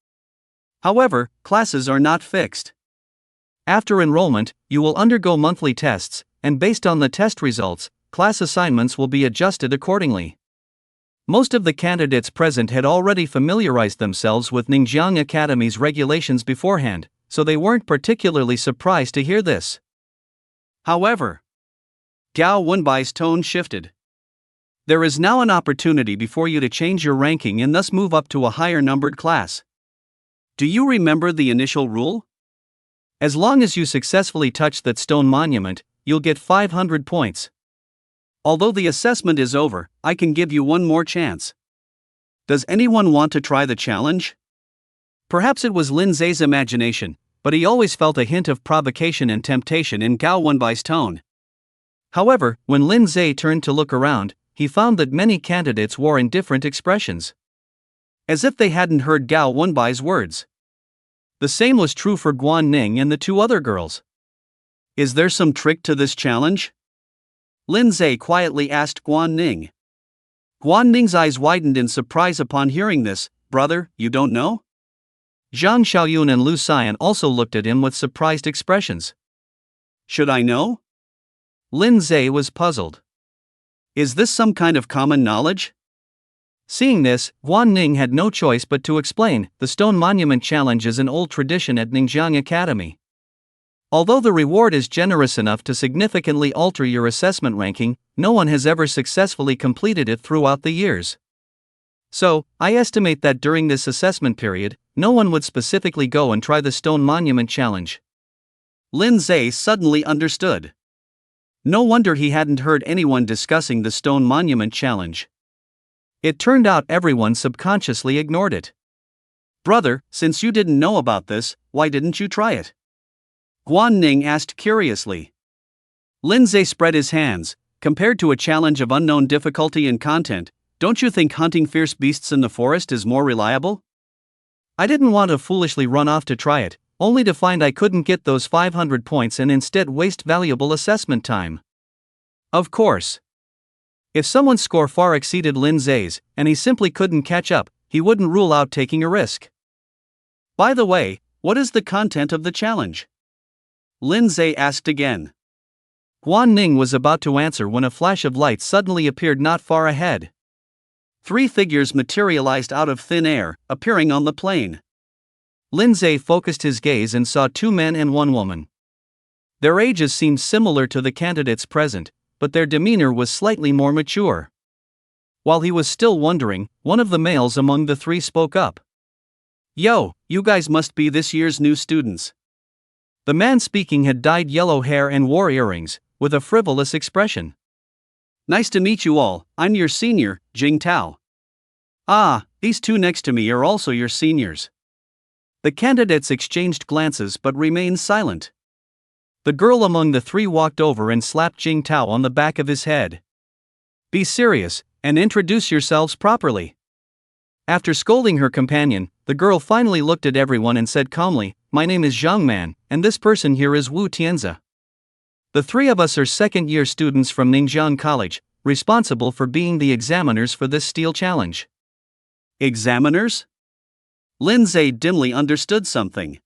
However, classes are not fixed. After enrollment, you will undergo monthly tests, and based on the test results, class assignments will be adjusted accordingly. Most of the candidates present had already familiarized themselves with Ningjiang Academy's regulations beforehand, so they weren't particularly surprised to hear this. However, Gao Wenbai's tone shifted. There is now an opportunity before you to change your ranking and thus move up to a higher numbered class. Do you remember the initial rule? As long as you successfully touch that stone monument, you'll get 500 points. Although the assessment is over, I can give you one more chance. Does anyone want to try the challenge? Perhaps it was Lin Zhe's imagination, but he always felt a hint of provocation and temptation in Gao Wenbai's tone. However, when Lin Zhe turned to look around, he found that many candidates wore indifferent expressions, as if they hadn't heard Gao Wenbai's words. The same was true for Guan Ning and the two other girls. Is there some trick to this challenge? Lin Zhe quietly asked Guan Ning. Guan Ning's eyes widened in surprise upon hearing this. Brother, you don't know? Zhang Xiaoyun and Lu Xian also looked at him with surprised expressions. Should I know? Lin Zhe was puzzled. Is this some kind of common knowledge? Seeing this, Guan Ning had no choice but to explain. The Stone Monument Challenge is an old tradition at Ningjiang Academy. Although the reward is generous enough to significantly alter your assessment ranking, no one has ever successfully completed it throughout the years. So, I estimate that during this assessment period, no one would specifically go and try the Stone Monument Challenge. Lin Zhe suddenly understood. No wonder he hadn't heard anyone discussing the Stone Monument Challenge. It turned out everyone subconsciously ignored it. Brother, since you didn't know about this, why didn't you try it? Guan Ning asked curiously. Lin Zhe spread his hands. Compared to a challenge of unknown difficulty and content, don't you think hunting fierce beasts in the forest is more reliable? I didn't want to foolishly run off to try it, only to find I couldn't get those 500 points and instead waste valuable assessment time. Of course. If someone's score far exceeded Lin Zhe's, and he simply couldn't catch up, he wouldn't rule out taking a risk. By the way, what is the content of the challenge? Lin Zhe asked again. Guan Ning was about to answer when a flash of light suddenly appeared not far ahead. 3 figures materialized out of thin air, appearing on the plain. Lin Zhe focused his gaze and saw 2 men and 1 woman. Their ages seemed similar to the candidates present, but their demeanor was slightly more mature. While he was still wondering, one of the males among the 3 spoke up. Yo, you guys must be this year's new students. The man speaking had dyed yellow hair and wore earrings, with a frivolous expression. Nice to meet you all, I'm your senior, Jing Tao. Ah, these 2 next to me are also your seniors. The candidates exchanged glances but remained silent. The girl among the 3 walked over and slapped Jing Tao on the back of his head. Be serious, and introduce yourselves properly. After scolding her companion, the girl finally looked at everyone and said calmly, My name is Zhang Man, and this person here is Wu Tianzi. The 3 of us are second-year students from Ningjiang College, responsible for being the examiners for this steel challenge. Examiners? Lin Zhe dimly understood something.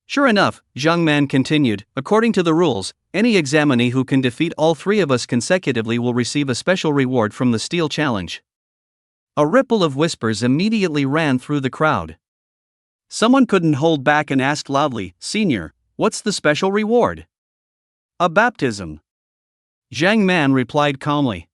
Sure enough, Zhang Man continued, according to the rules, any examinee who can defeat all 3 of us consecutively will receive a special reward from the steel challenge. A ripple of whispers immediately ran through the crowd. Someone couldn't hold back and asked loudly, Senior, what's the special reward? A baptism. Zhang Man replied calmly.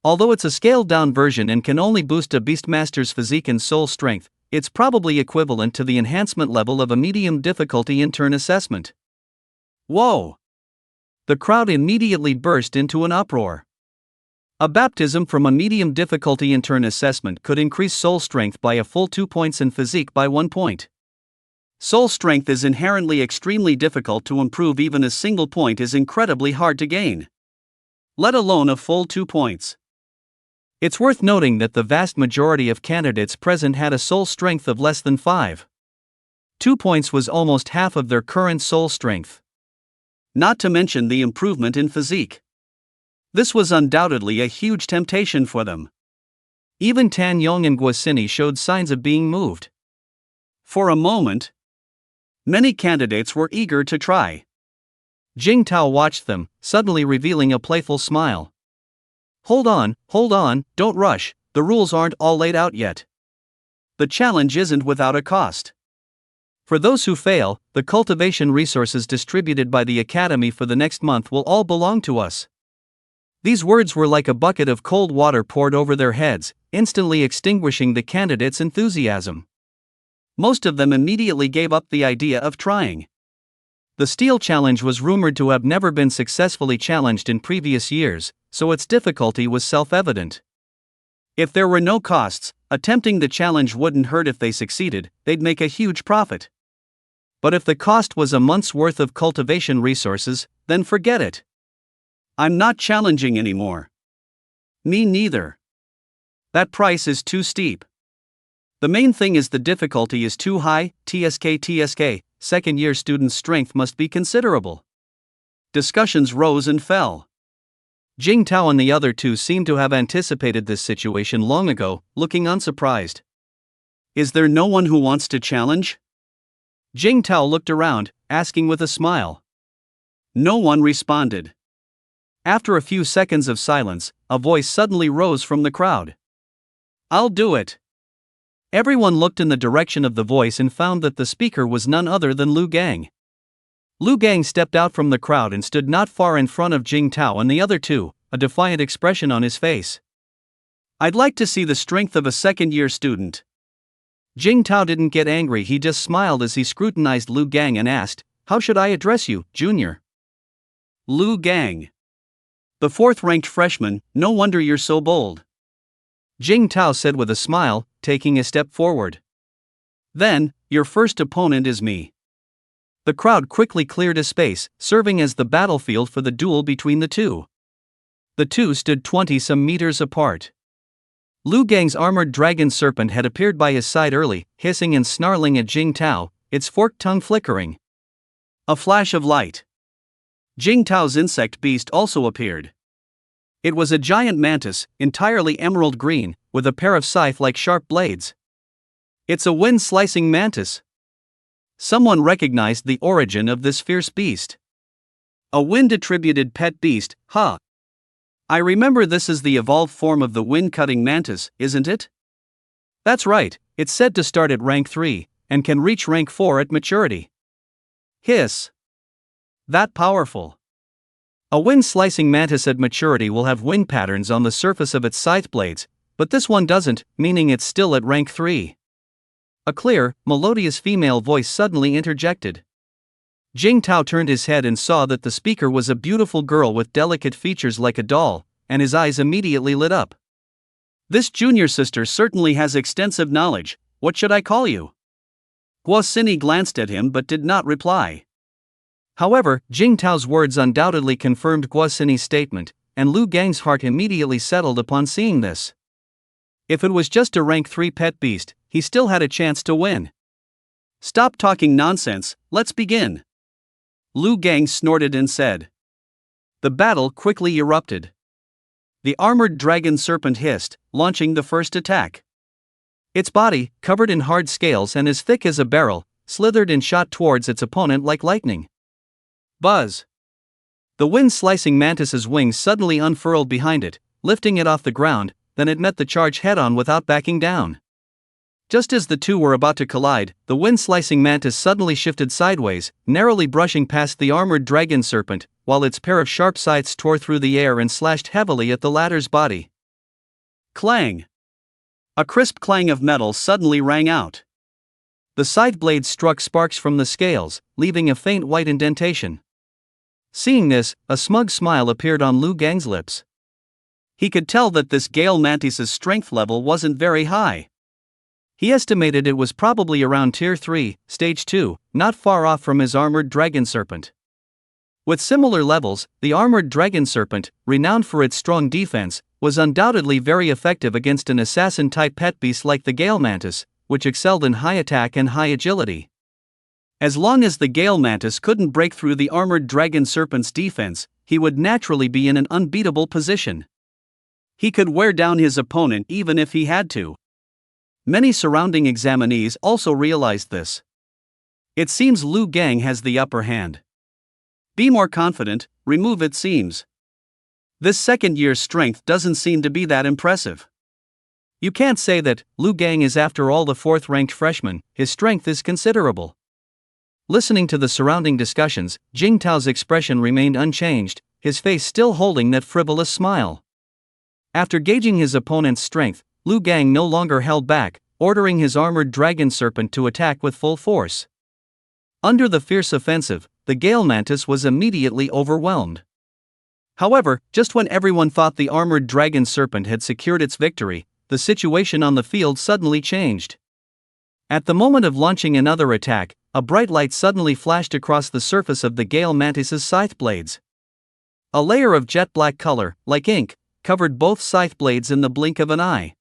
Although it's a scaled-down version and can only boost a Beastmaster's physique and soul strength, it's probably equivalent to the enhancement level of a medium difficulty intern assessment. Whoa! The crowd immediately burst into an uproar. A baptism from a medium difficulty intern assessment could increase soul strength by a full 2 points and physique by 1 point. Soul strength is inherently extremely difficult to improve. Even a single point is incredibly hard to gain, let alone a full 2 points. It's worth noting that the vast majority of candidates present had a soul strength of less than 5. 2 points was almost half of their current soul strength. Not to mention the improvement in physique. This was undoubtedly a huge temptation for them. Even Tan Yong and Guosini showed signs of being moved. For a moment, many candidates were eager to try. Jing Tao watched them, suddenly revealing a playful smile. Hold on, don't rush, the rules aren't all laid out yet. The challenge isn't without a cost. For those who fail, the cultivation resources distributed by the Academy for the next month will all belong to us. These words were like a bucket of cold water poured over their heads, instantly extinguishing the candidates' enthusiasm. Most of them immediately gave up the idea of trying. The steel challenge was rumored to have never been successfully challenged in previous years, so its difficulty was self-evident. If there were no costs, attempting the challenge wouldn't hurt. If they succeeded, they'd make a huge profit. But if the cost was a month's worth of cultivation resources, then forget it. I'm not challenging anymore. Me neither. That price is too steep. The main thing is the difficulty is too high. TSK, second year students' strength must be considerable. Discussions rose and fell. Jing Tao and the other two seemed to have anticipated this situation long ago, looking unsurprised. Is there no one who wants to challenge? Jing Tao looked around, asking with a smile. No one responded. After a few seconds of silence, a voice suddenly rose from the crowd. I'll do it. Everyone looked in the direction of the voice and found that the speaker was none other than Lu Gang. Lu Gang stepped out from the crowd and stood not far in front of Jing Tao and the other two, a defiant expression on his face. I'd like to see the strength of a second-year student. Jing Tao didn't get angry, he just smiled as he scrutinized Lu Gang and asked, "How should I address you, Junior?" Lu Gang. The fourth-ranked freshman, no wonder you're so bold. Jing Tao said with a smile, taking a step forward. Then, your first opponent is me. The crowd quickly cleared a space, serving as the battlefield for the duel between the two. The two stood 20-some meters apart. Lu Gang's armored dragon serpent had appeared by his side early, hissing and snarling at Jing Tao, its forked tongue flickering. A flash of light. Jing Tao's insect beast also appeared. It was a giant mantis, entirely emerald green, with a pair of scythe-like sharp blades. It's a wind-slicing mantis. Someone recognized the origin of this fierce beast. A wind-attributed pet beast, huh? I remember this is the evolved form of the wind-cutting mantis, isn't it? That's right, it's said to start at rank 3, and can reach rank 4 at maturity. Hiss. That powerful. A wind-slicing mantis at maturity will have wind patterns on the surface of its scythe blades, but this one doesn't, meaning it's still at rank 3. A clear, melodious female voice suddenly interjected. Jing Tao turned his head and saw that the speaker was a beautiful girl with delicate features like a doll, and his eyes immediately lit up. This junior sister certainly has extensive knowledge. What should I call you? Guo Xini glanced at him but did not reply. However, Jing Tao's words undoubtedly confirmed Guo Xini's statement, and Lu Gang's heart immediately settled upon seeing this. If it was just a rank 3 pet beast, he still had a chance to win. Stop talking nonsense, let's begin. Lu Gang snorted and said. The battle quickly erupted. The armored dragon serpent hissed, launching the first attack. Its body, covered in hard scales and as thick as a barrel, slithered and shot towards its opponent like lightning. Buzz! The wind-slicing mantis's wings suddenly unfurled behind it, lifting it off the ground, then it met the charge head-on without backing down. Just as the two were about to collide, the wind-slicing mantis suddenly shifted sideways, narrowly brushing past the armored dragon serpent, while its pair of sharp scythes tore through the air and slashed heavily at the latter's body. Clang! A crisp clang of metal suddenly rang out. The scythe blades struck sparks from the scales, leaving a faint white indentation. Seeing this, a smug smile appeared on Lu Gang's lips. He could tell that this Gale mantis's strength level wasn't very high. He estimated it was probably around Tier 3, Stage 2, not far off from his armored dragon serpent. With similar levels, the armored dragon serpent, renowned for its strong defense, was undoubtedly very effective against an assassin-type pet beast like the Gale mantis, which excelled in high attack and high agility. As long as the Gale mantis couldn't break through the armored dragon serpent's defense, he would naturally be in an unbeatable position. He could wear down his opponent even if he had to. Many surrounding examinees also realized this. It seems Lu Gang has the upper hand. Be more confident, remove it seems. This second year's strength doesn't seem to be that impressive. You can't say that. Lu Gang is after all the 4th-ranked freshman, his strength is considerable. Listening to the surrounding discussions, Jing Tao's expression remained unchanged, his face still holding that frivolous smile. After gauging his opponent's strength, Lu Gang no longer held back, ordering his armored dragon serpent to attack with full force. Under the fierce offensive, the Gale mantis was immediately overwhelmed. However, just when everyone thought the armored dragon serpent had secured its victory, the situation on the field suddenly changed. At the moment of launching another attack, a bright light suddenly flashed across the surface of the Gale mantis's scythe blades. A layer of jet black color, like ink, covered both scythe blades in the blink of an eye.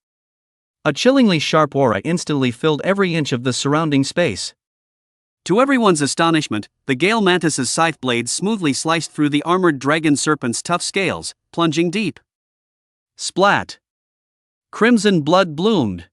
A chillingly sharp aura instantly filled every inch of the surrounding space. To everyone's astonishment, the Gale Mantis's scythe blades smoothly sliced through the armored dragon serpent's tough scales, plunging deep. Splat! Crimson blood bloomed.